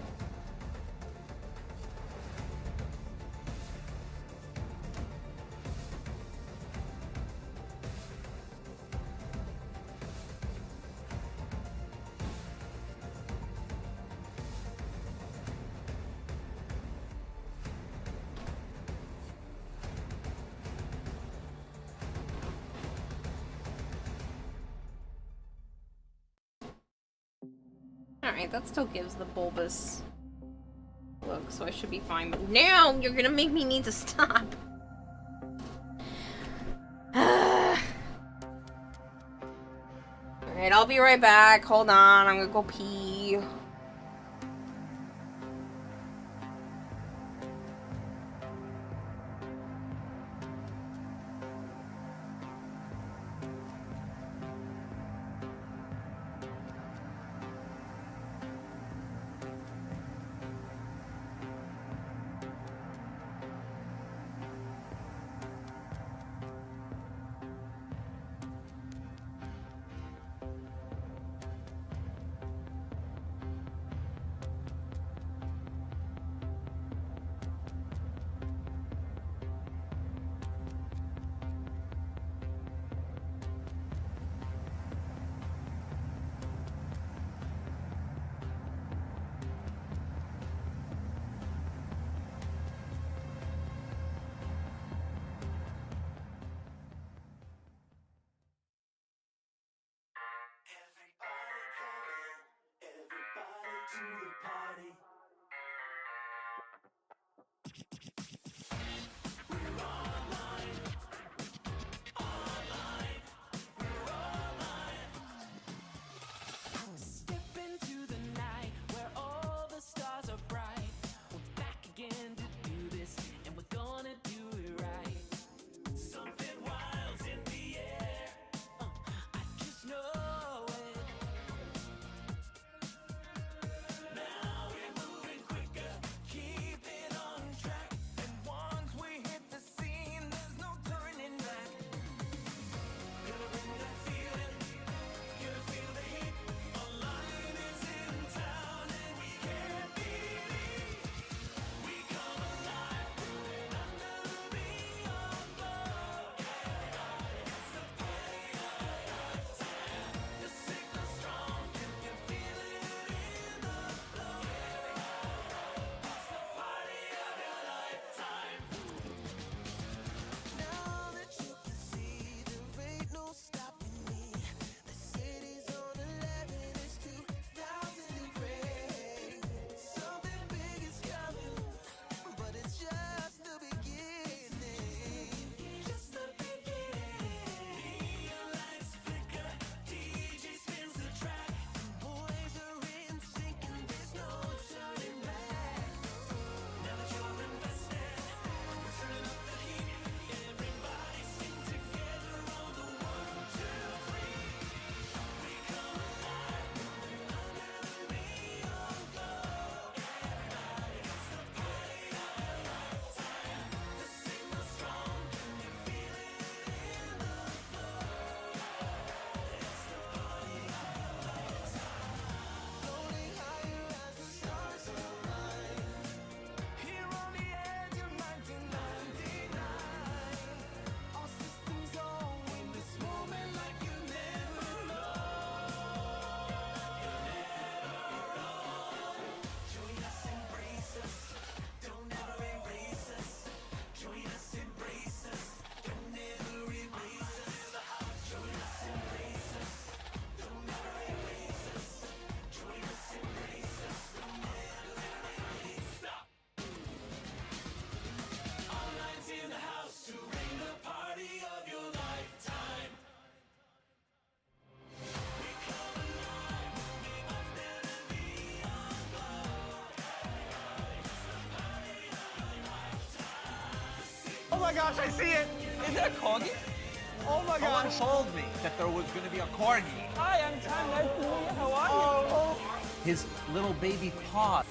Alright, that still gives the bulbous look, so I should be fine. But now you're gonna make me need to stop. Alright, I'll be right back. Hold on, I'm gonna go pee. gosh, I see it! Is that a corgi? Oh my Someone gosh! told me that there was gonna be a corgi. Hi, I'm Tom. Nice to meet you. How are you? His little baby paw.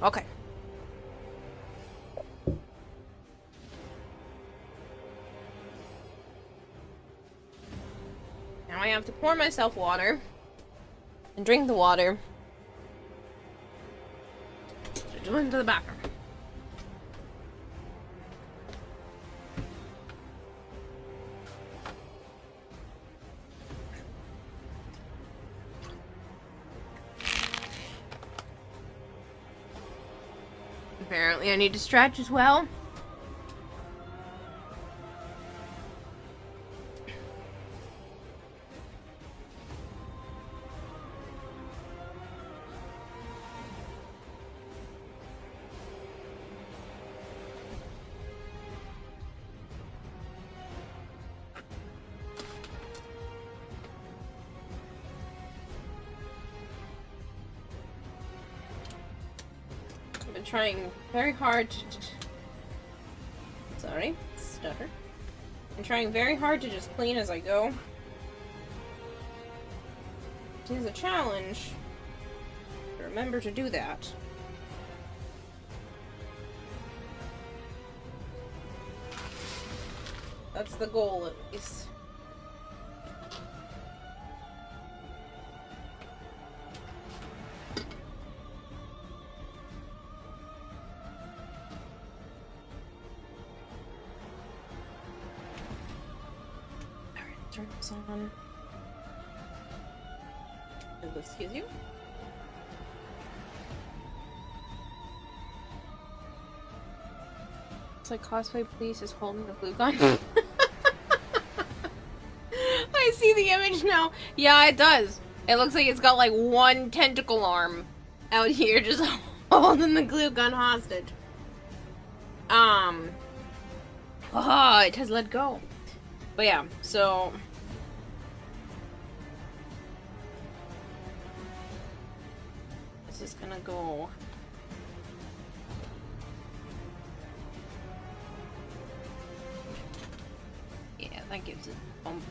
Okay. Now I have to pour myself water and drink the water to go into the bathroom. Apparently I need to stretch as well. I've been trying very hard to... Sorry, stutter. I'm trying very hard to just clean as I go. It is a challenge to remember to do that. That's the goal, at least. Turn this on. Excuse you. It's like Cosplay Police is holding the blue gun. I see the image now. Yeah, it does. It looks like it's got like one tentacle arm out here just holding the glue gun hostage. Oh, it has let go. But yeah, so this is gonna go. Yeah, that gives it a bump.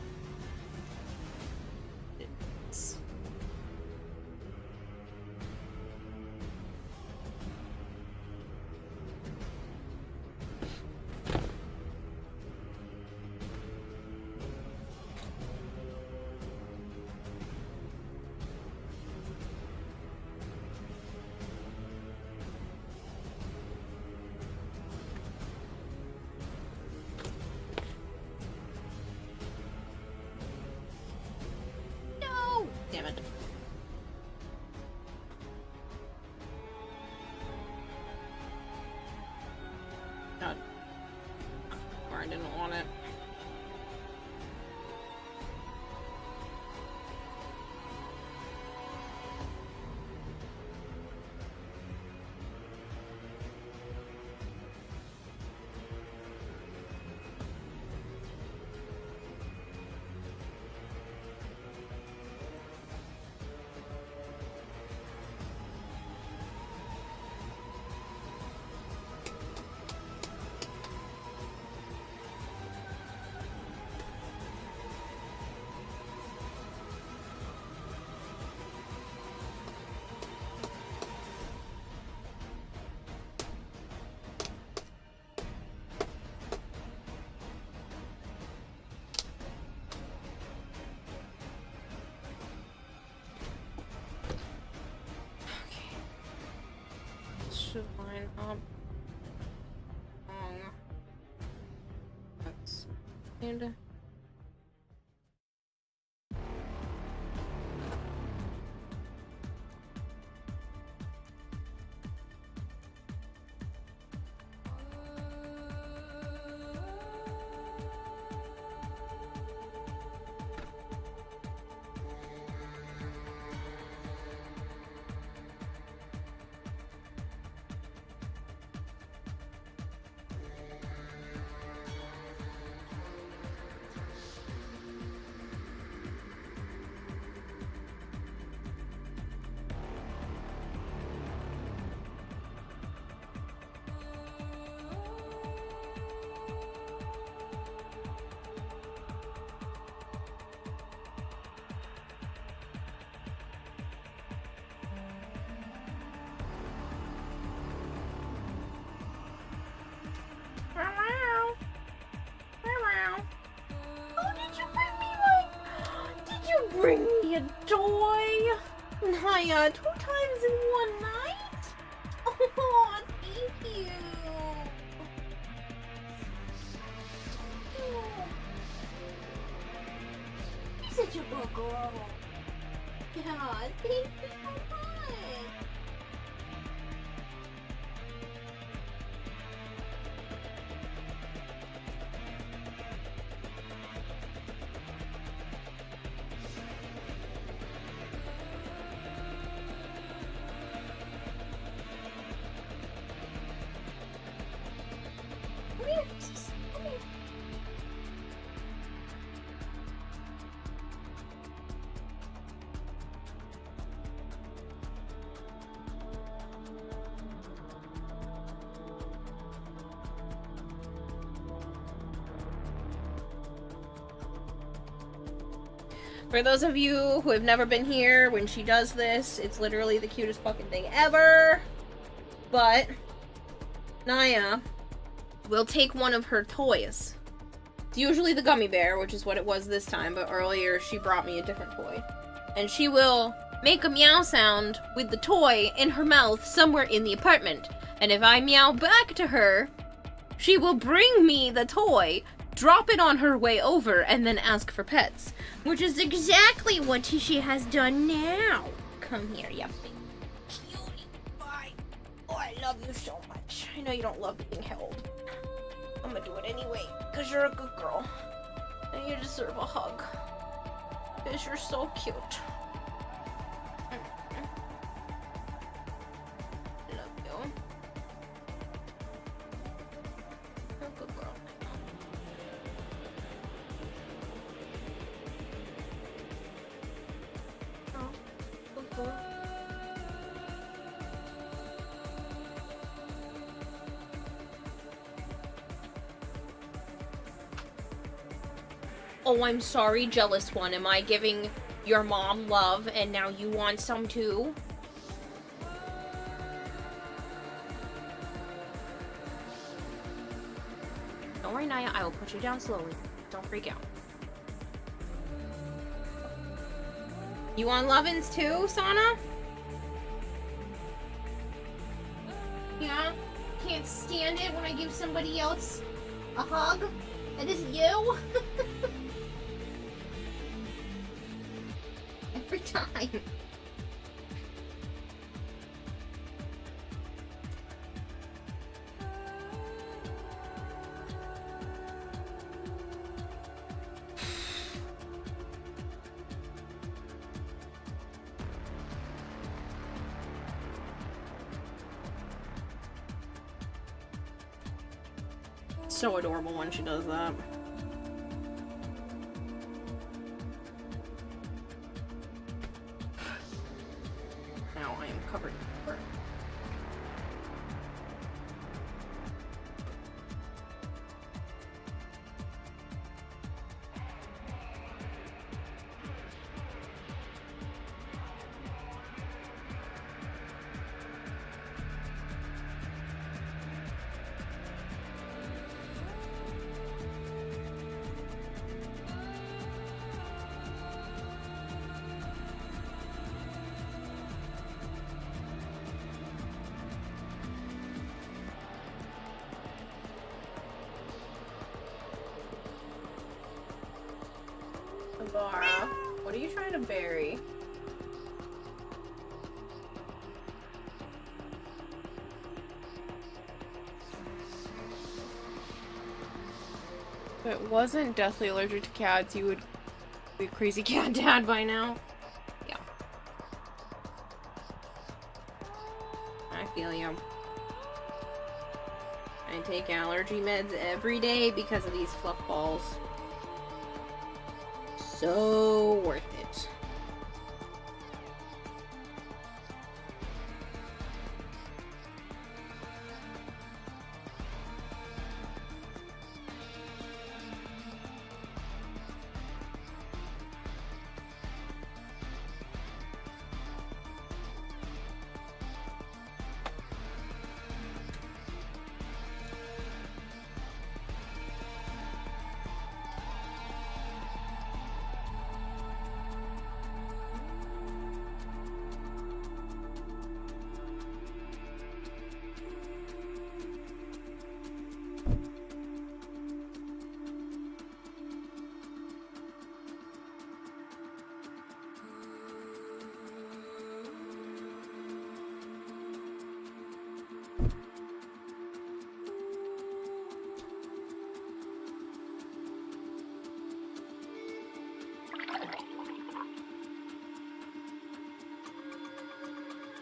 should line up. That's and. Bring me a toy? Naya, 2 times in one night? Oh, thank you. You're such a good girl. Yeah, thank you so much. For those of you who have never been here, when she does this, it's literally the cutest fucking thing ever. But Naya will take one of her toys. It's usually the gummy bear, which is what it was this time, but earlier she brought me a different toy. And she will make a meow sound with the toy in her mouth somewhere in the apartment. And if I meow back to her, she will bring me the toy, drop it on her way over, and then ask for pets. Which is exactly what she has done now. Come here, yuppie. Cutie pie. Oh, I love you so much. I know you don't love being held. I'm gonna do it anyway, because you're a good girl. And you deserve a hug. Because you're so cute. Love you. You're a good girl. Oh, I'm sorry, jealous one. Am I giving your mom love and now you want some too? Don't worry, Naya. I will put you down slowly. Don't freak out. You want lovin's too, Sana? Yeah? Can't stand it when I give somebody else a hug? That is you? Every time. So adorable when she does that. Now I am covered in fur. Laura, what are you trying to bury? If it wasn't deathly allergic to cats, you would be a crazy cat dad by now. Yeah. I feel you. I take allergy meds every day because of these fluff balls. So worth it.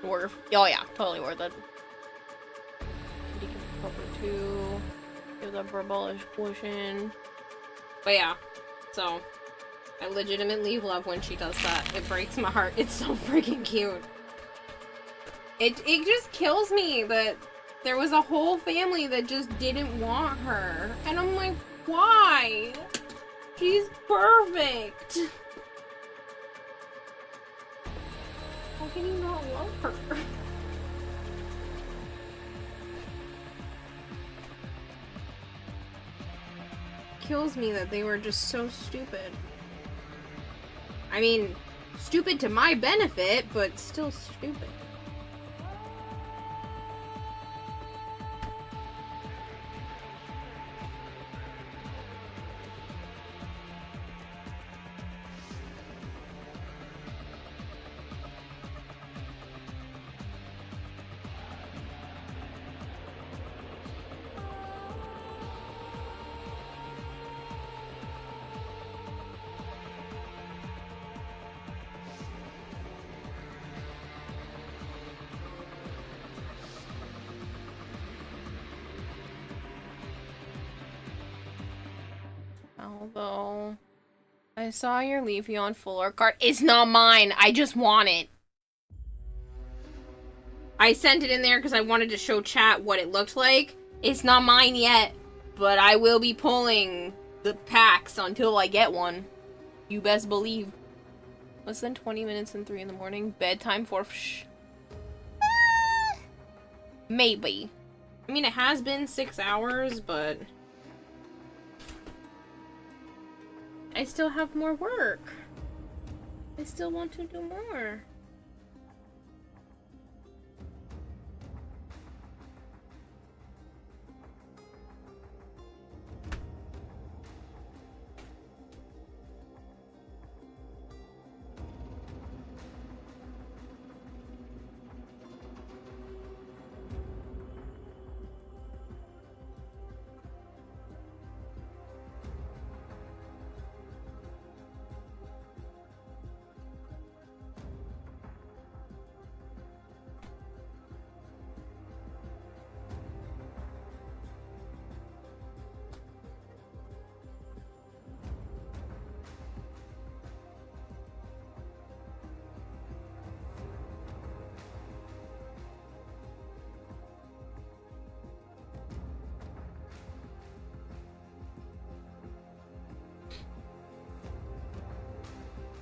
Worth. Oh yeah, totally worth it. Two. Give the verbalish potion. But yeah, so I legitimately love when she does that. It breaks my heart. It's so freaking cute. It just kills me that there was a whole family that just didn't want her. And I'm like, why? She's perfect. How can you not love her? Kills me that they were just so stupid. I mean, stupid to my benefit, but still stupid. Although, I saw your Leafeon full art card. It's not mine. I just want it. I sent it in there because I wanted to show chat what it looked like. It's not mine yet, but I will be pulling the packs until I get one. You best believe. Less than 20 minutes and 3 in the morning. Bedtime for maybe. I mean, it has been 6 hours, but I still have more work. I still want to do more.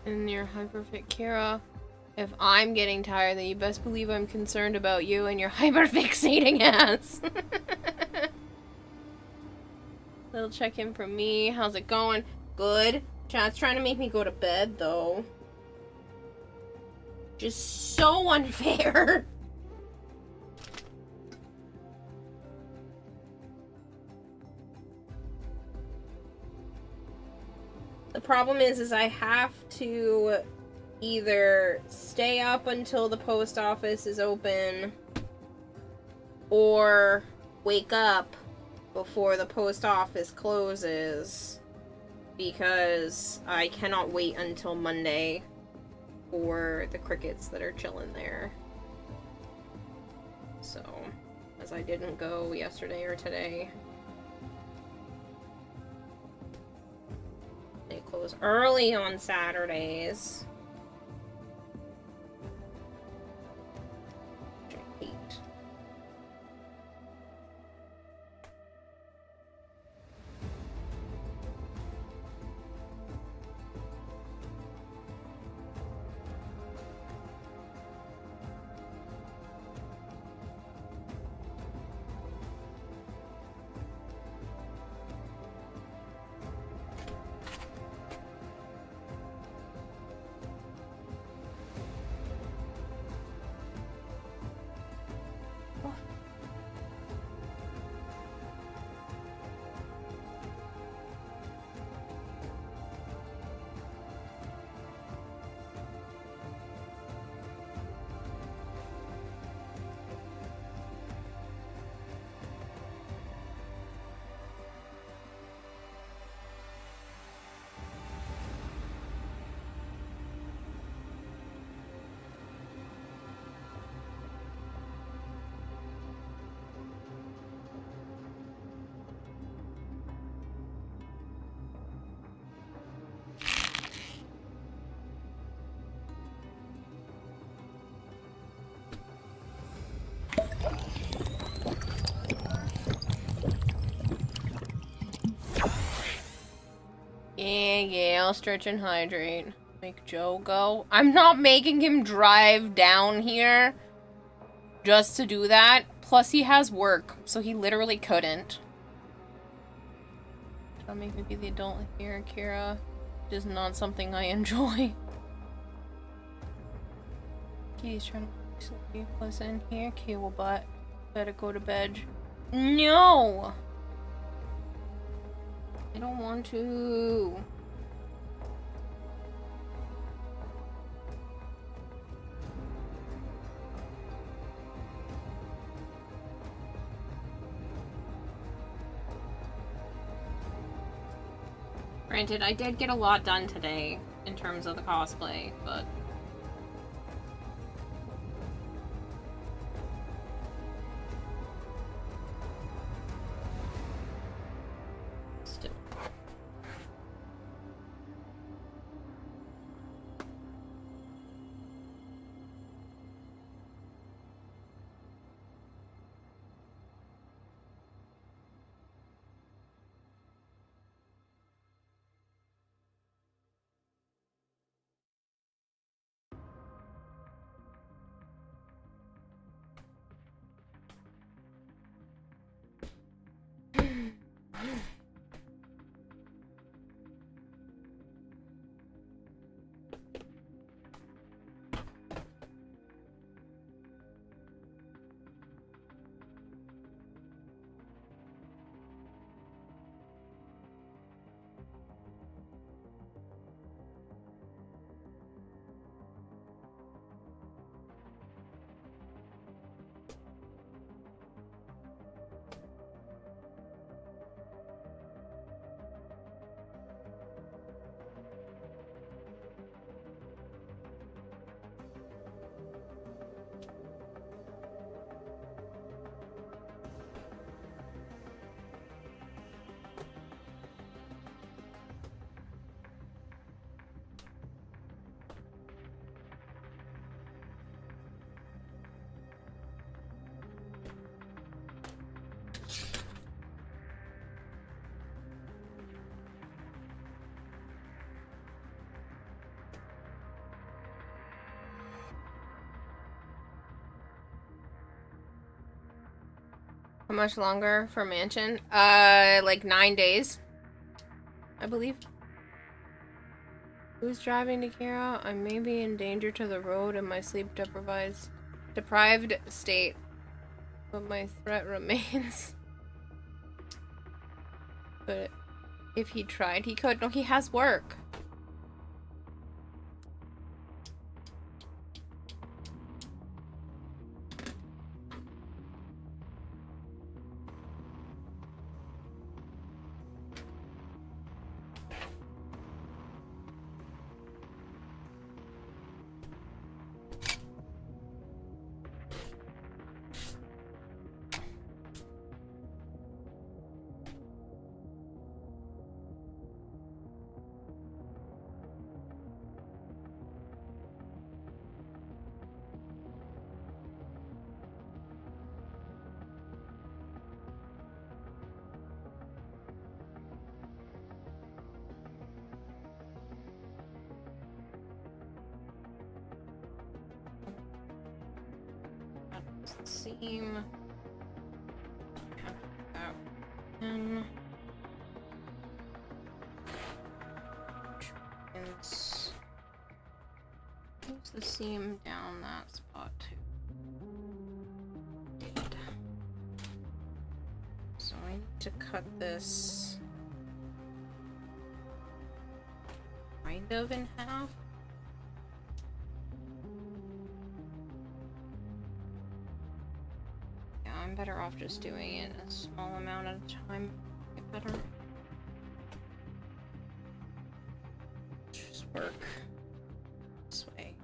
And your hyperfit Kira. If I'm getting tired, then you best believe I'm concerned about you and your hyperfixating ass. Little check-in from me. How's it going? Good. Chat's trying to make me go to bed, though. Just so unfair. The problem is I have to either stay up until the post office is open or wake up before the post office closes because I cannot wait until Monday for the crickets that are chilling there. So, as I didn't go yesterday or today. They close early on Saturdays. Which I hate. Yeah, I'll stretch and hydrate. Make Joe go. I'm not making him drive down here just to do that. Plus, he has work, so he literally couldn't. Don't make me be the adult here, Kira. It is not something I enjoy. Kitty's trying to sleep. Listen here, cable butt. Better go to bed. No! I don't want to. Granted, I did get a lot done today in terms of the cosplay, but still. How much longer for mansion? Like 9 days, I believe. Who's driving to Kira? I may be in danger to the road in my deprived state, but my threat remains. But if he tried, he could. No, he has work. Doesn't seem. And use the seam down that spot too. Did. So I need to cut this kind of in half. Yeah, I'm better off just doing it a small amount at a time. Get better. Just work this way.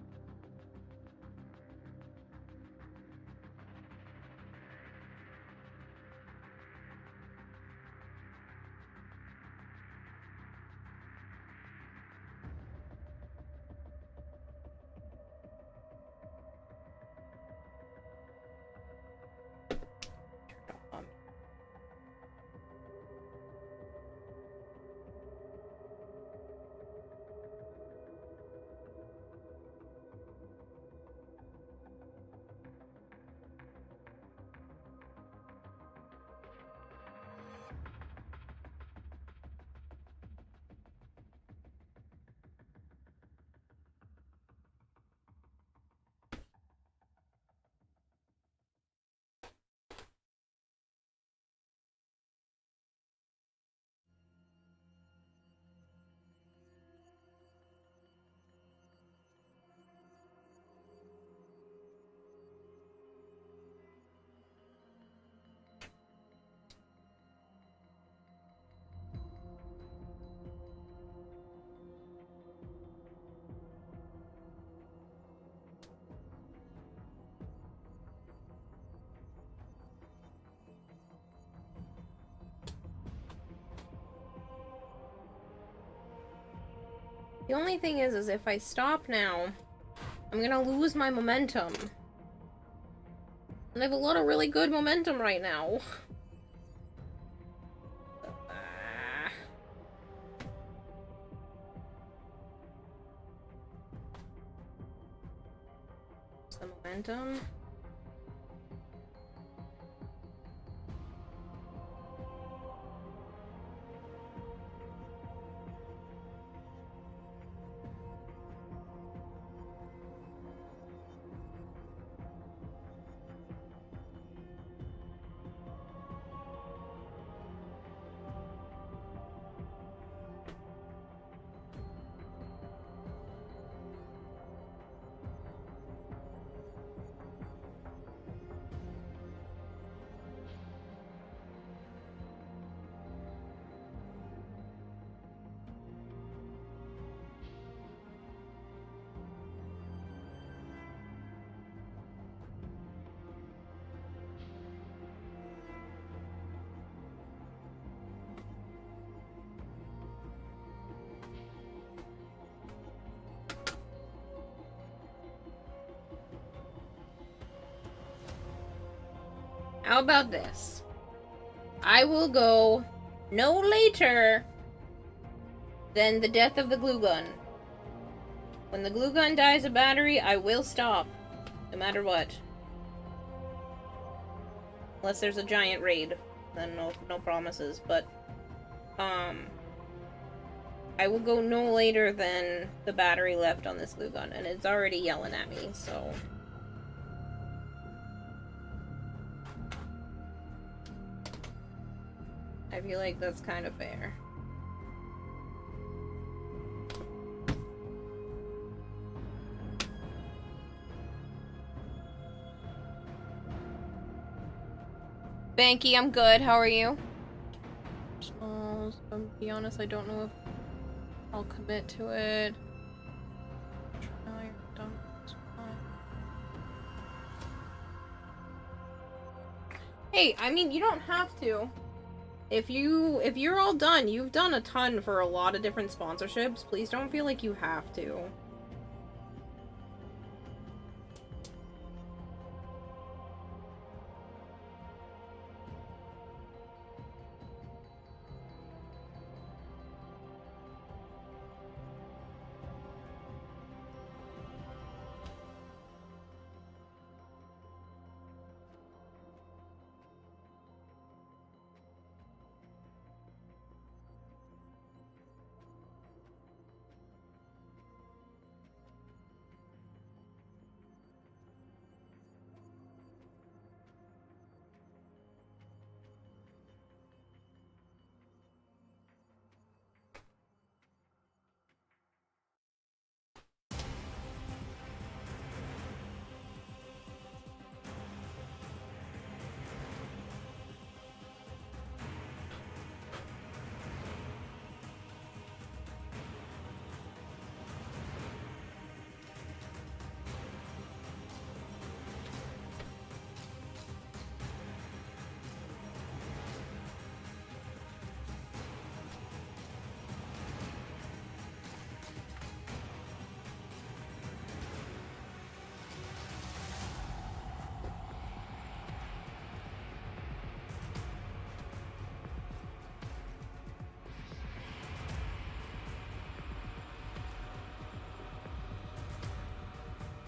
The only thing is if I stop now, I'm gonna lose my momentum. And I have a lot of really good momentum right now. The momentum. How about this? I will go no later than the death of the glue gun. When the glue gun dies of battery, I will stop. No matter what. Unless there's a giant raid. Then no promises. But, I will go no later than the battery left on this glue gun. And it's already yelling at me, so... I feel like that's kind of fair. Banky, I'm good. How are you? To be honest, I don't know if I'll commit to it. Hey, I mean, you don't have to. If you're all done, you've done a ton for a lot of different sponsorships. Please don't feel like you have to.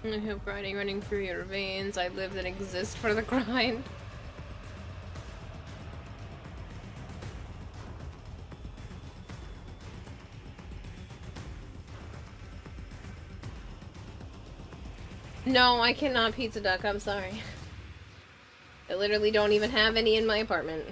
I hope grinding running through your veins. I live and exist for the grind. No, I cannot pizza duck. I'm sorry. I literally don't even have any in my apartment.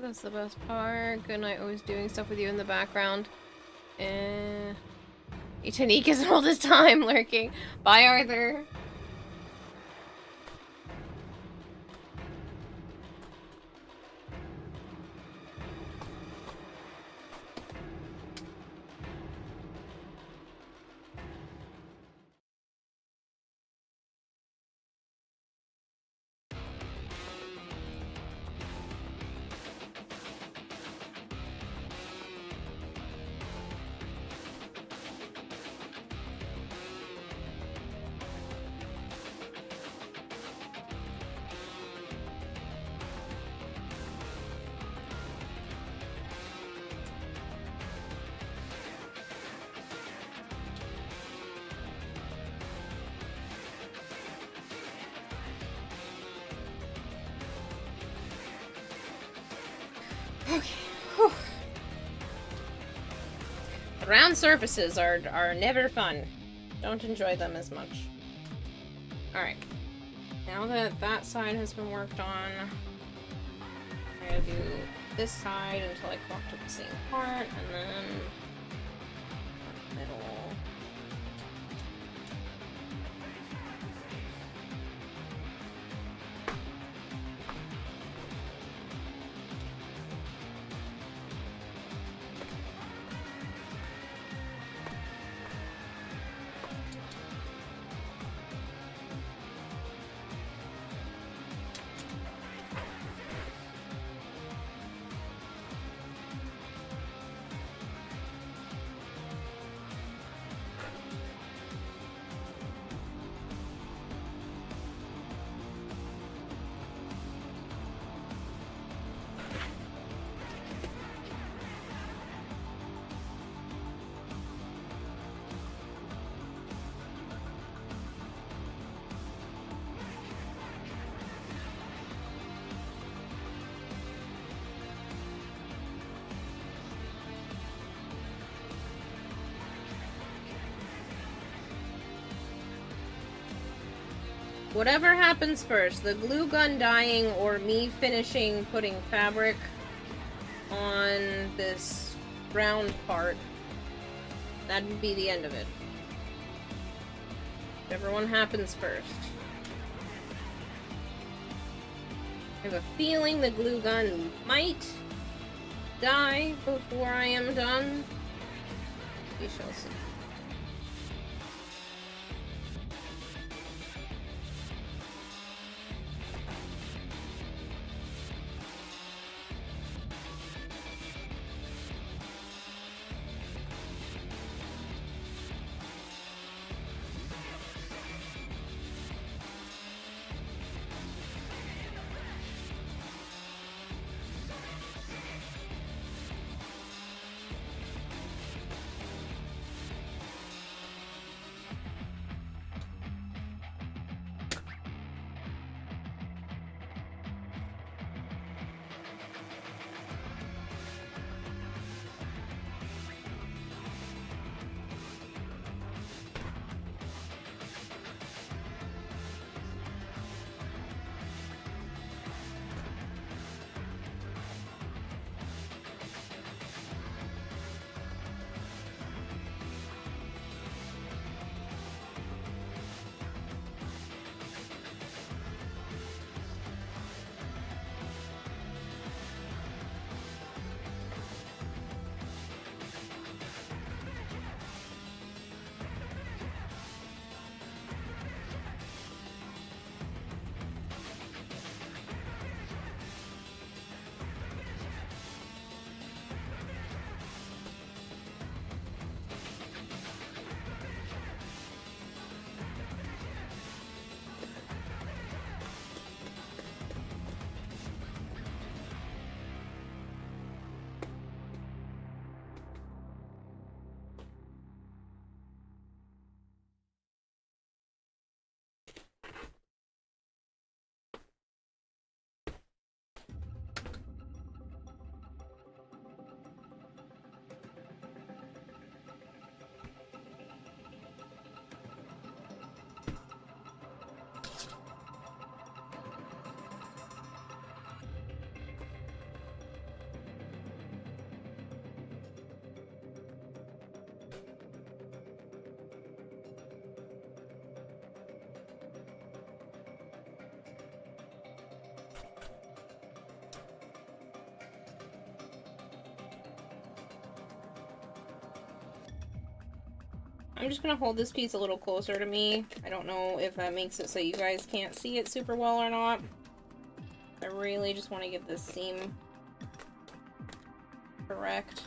That's the best part. Good night, always doing stuff with you in the background. Etanique is all this time lurking. Bye, Arthur. Okay. Whew. Round surfaces are never fun. Don't enjoy them as much. Alright. Now that that side has been worked on, I'm gonna do this side until I come up to the same part, and then middle. Whatever happens first, the glue gun dying or me finishing putting fabric on this round part, that would be the end of it. Whichever one happens first. I have a feeling the glue gun might die before I am done. We shall see. I'm just gonna hold this piece a little closer to me. I don't know if that makes it so you guys can't see it super well or not. I really just want to get this seam correct.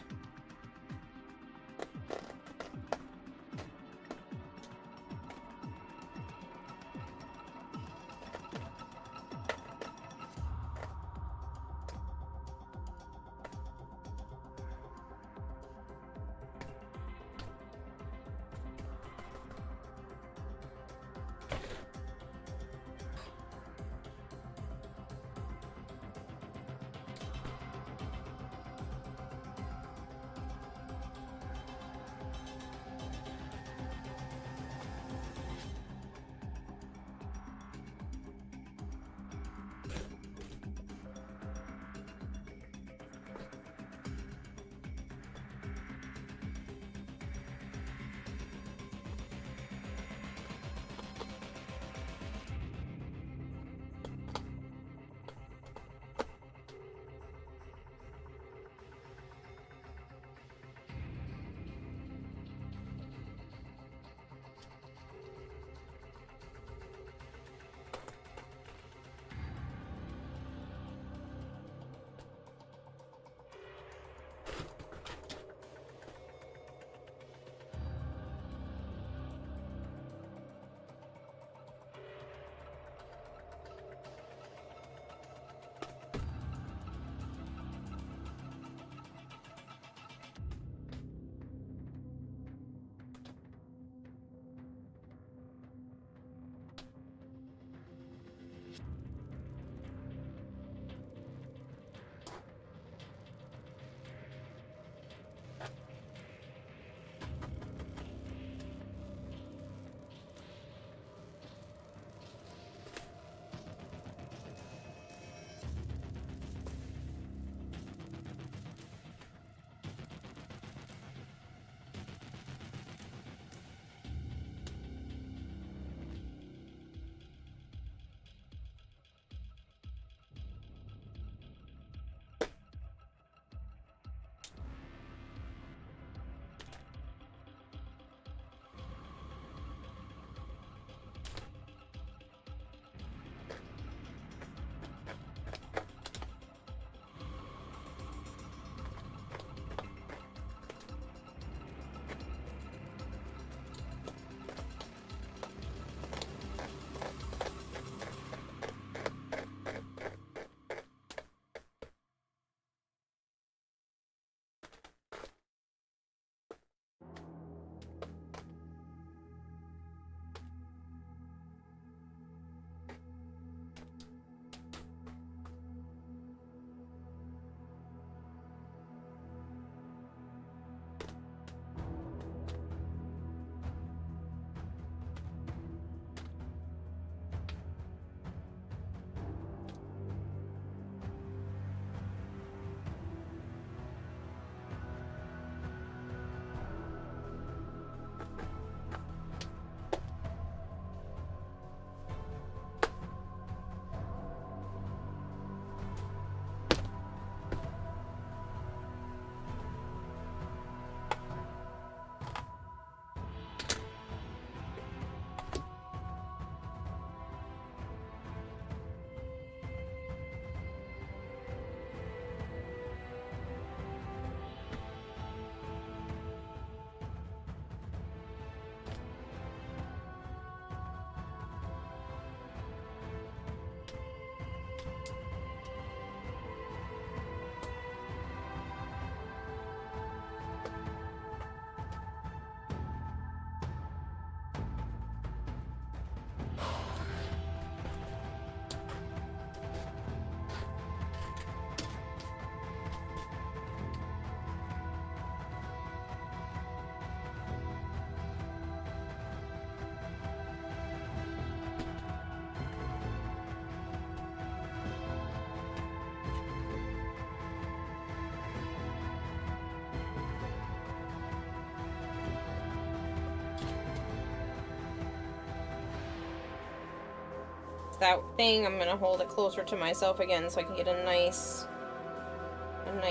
That thing, I'm gonna hold it closer to myself again so I can get a nice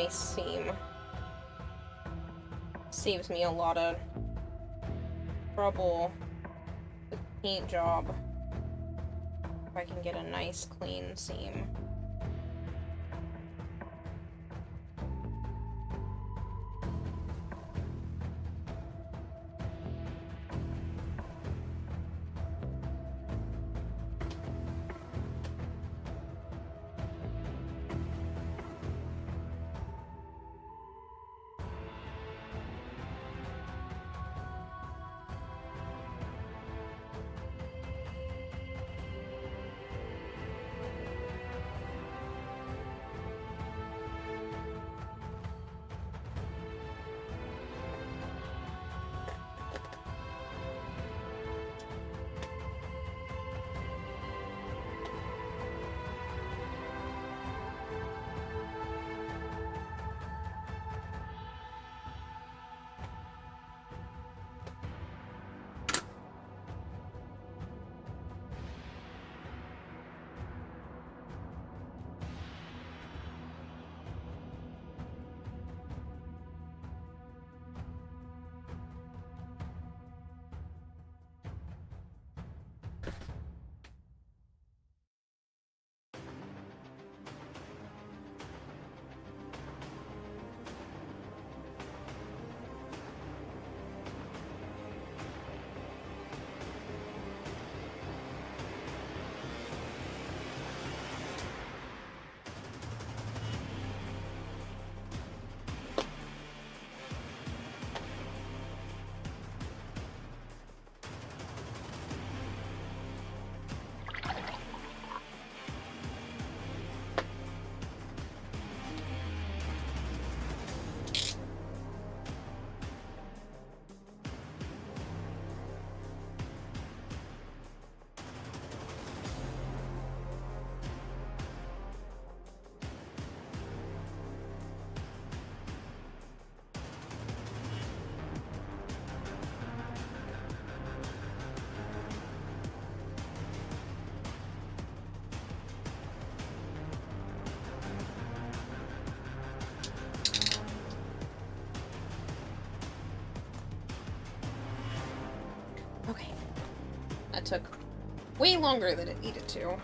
seam. Saves me a lot of trouble with paint job. If I can get a nice clean seam. Okay. That took way longer than it needed to.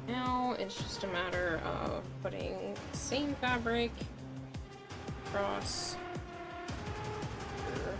Now it's just a matter of putting the same fabric across here.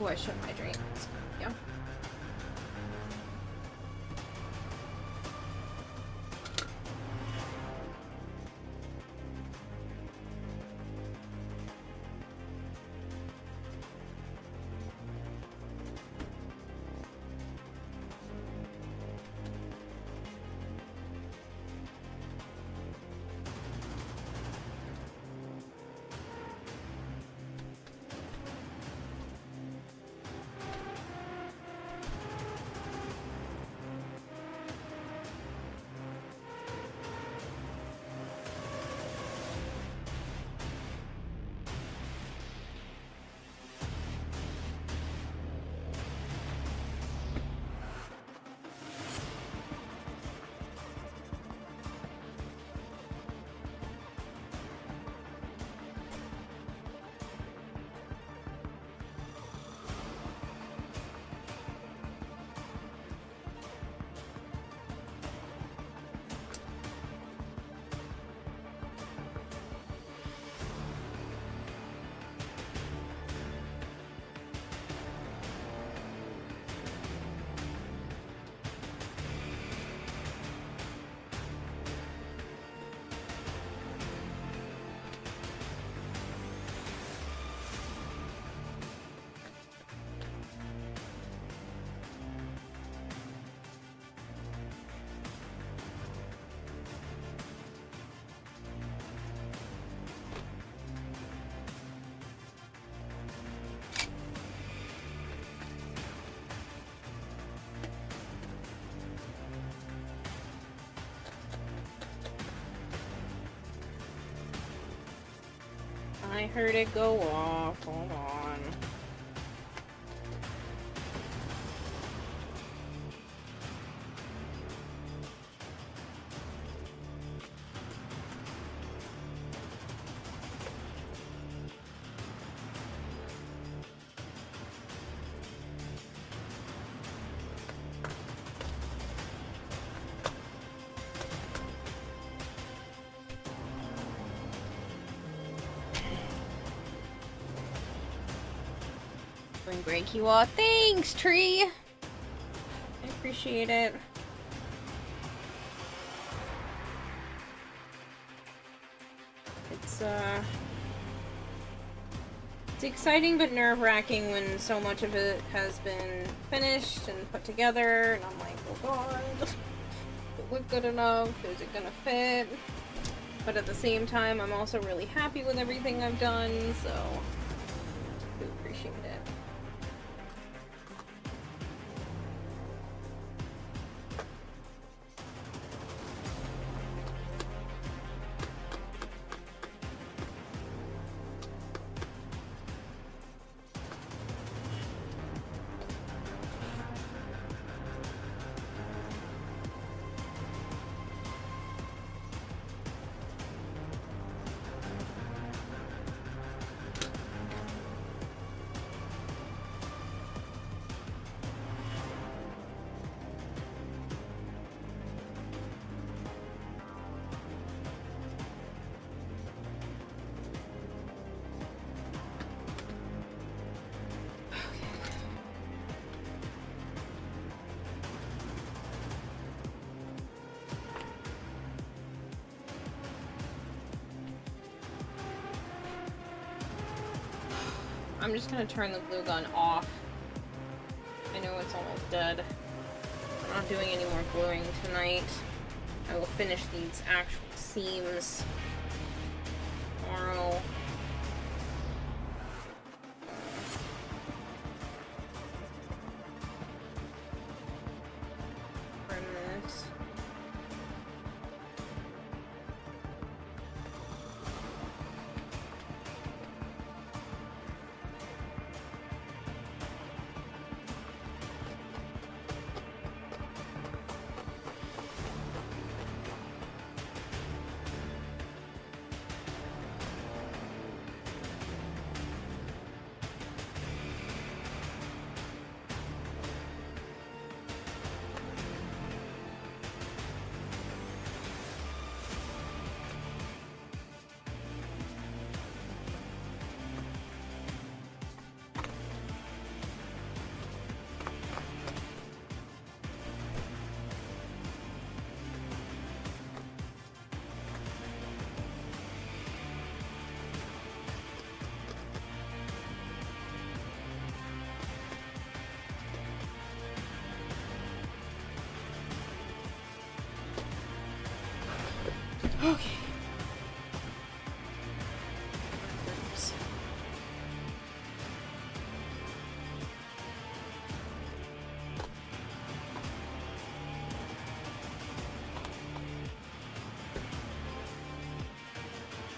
who I should hydrate. So, yeah. I heard it go off. Hold on. Doing great, Kiwa. Thanks, Tree! I appreciate it. It's exciting but nerve-wracking when so much of it has been finished and put together, and I'm like, oh god, does it look good enough? Is it gonna fit? But at the same time, I'm also really happy with everything I've done, so I do appreciate it. I'm just gonna turn the glue gun off. I know it's almost dead. I'm not doing any more gluing tonight. I will finish these actual seams tomorrow. Trim this. Okay.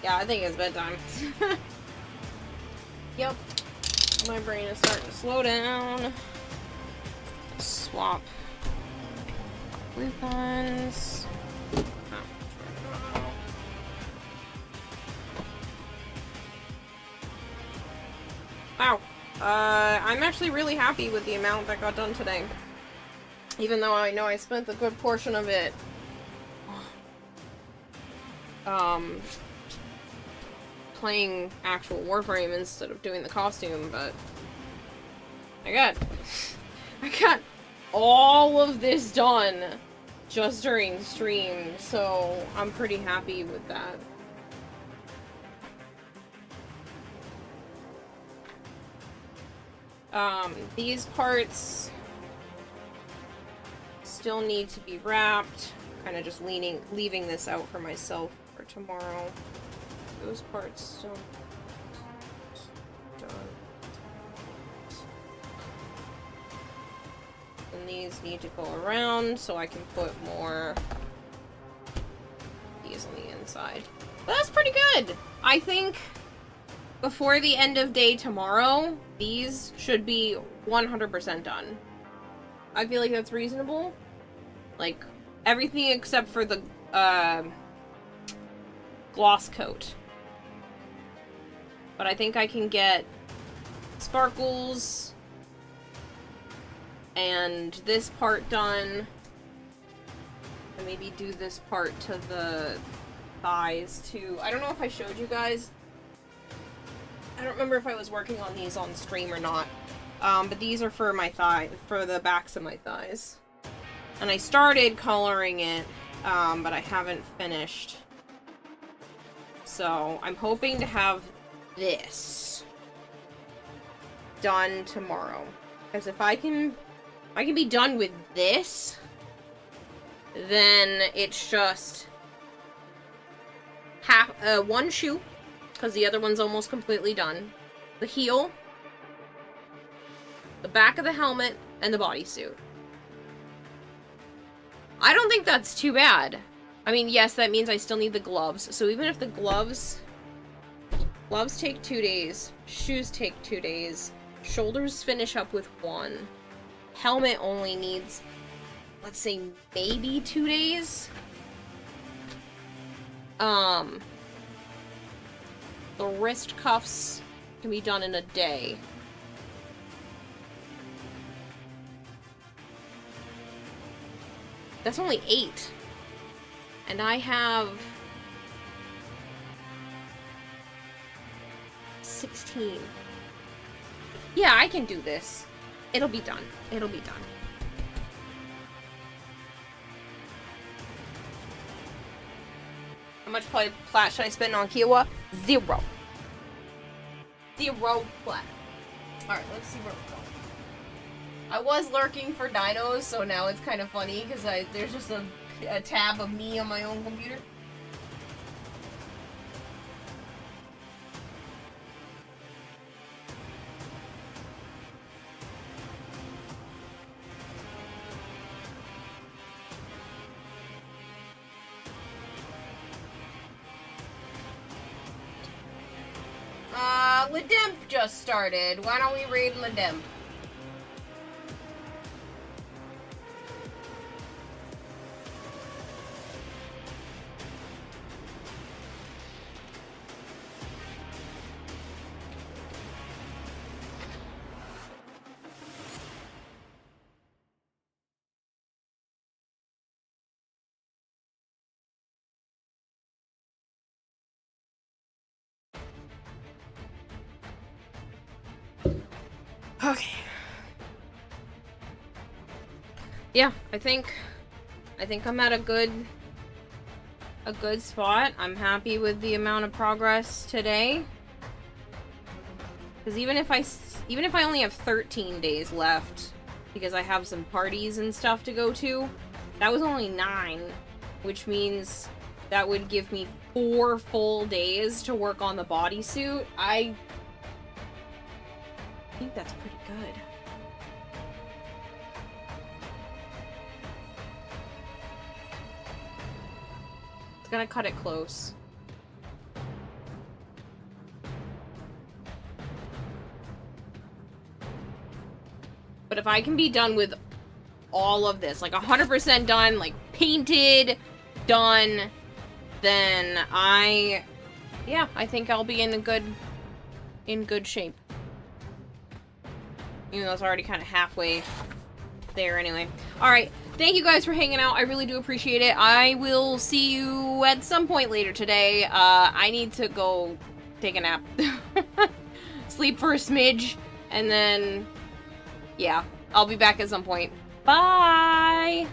Yeah, I think it's bedtime. Yep. My brain is starting to slow down. Swap weapons. Wow. I'm actually really happy with the amount that got done today. Even though I know I spent a good portion of it playing actual Warframe instead of doing the costume, but I got all of this done just during stream, so I'm pretty happy with that. These parts still need to be wrapped. Kind of just leaving this out for myself for tomorrow. Those parts still done. And these need to go around so I can put more these on the inside. But that's pretty good! I think before the end of day tomorrow, these should be 100% done. I feel like that's reasonable. Like, everything except for the, gloss coat. But I think I can get sparkles and this part done. And maybe do this part to the thighs too. I don't know if I showed you guys. I don't remember if I was working on these on stream or not. But these are for my for the backs of my thighs. And I started coloring it, but I haven't finished. So I'm hoping to have this done tomorrow. Because if I can be done with this, then it's just one shoe, because the other one's almost completely done. The heel, the back of the helmet, and the bodysuit. I don't think that's too bad. I mean, yes, that means I still need the gloves. So even if the gloves take 2 days, shoes take 2 days, shoulders finish up with 1, helmet only needs, let's say, maybe 2 days. The wrist cuffs can be done in a day. That's only 8. And I have 16. Yeah, I can do this. It'll be done. It'll be done. How much plat should I spend on Kiowa? 0. 0 plat. Alright, let's see where we're going. I was lurking for dinos, so now it's kind of funny because there's just a tab of me on my own computer. Ledemp just started. Why don't we raid Ledemp? Okay. Yeah, I think I'm at a good spot. I'm happy with the amount of progress today. Because even if I only have 13 days left, because I have some parties and stuff to go to, that was only 9, which means that would give me 4 full days to work on the bodysuit. I think that's pretty good. It's gonna cut it close. But if I can be done with all of this, like 100% done, like painted, done, then I think I'll be in good shape. Even though it's already kind of halfway there anyway. Alright, thank you guys for hanging out. I really do appreciate it. I will see you at some point later today. I need to go take a nap. Sleep for a smidge, and then, yeah, I'll be back at some point. Bye!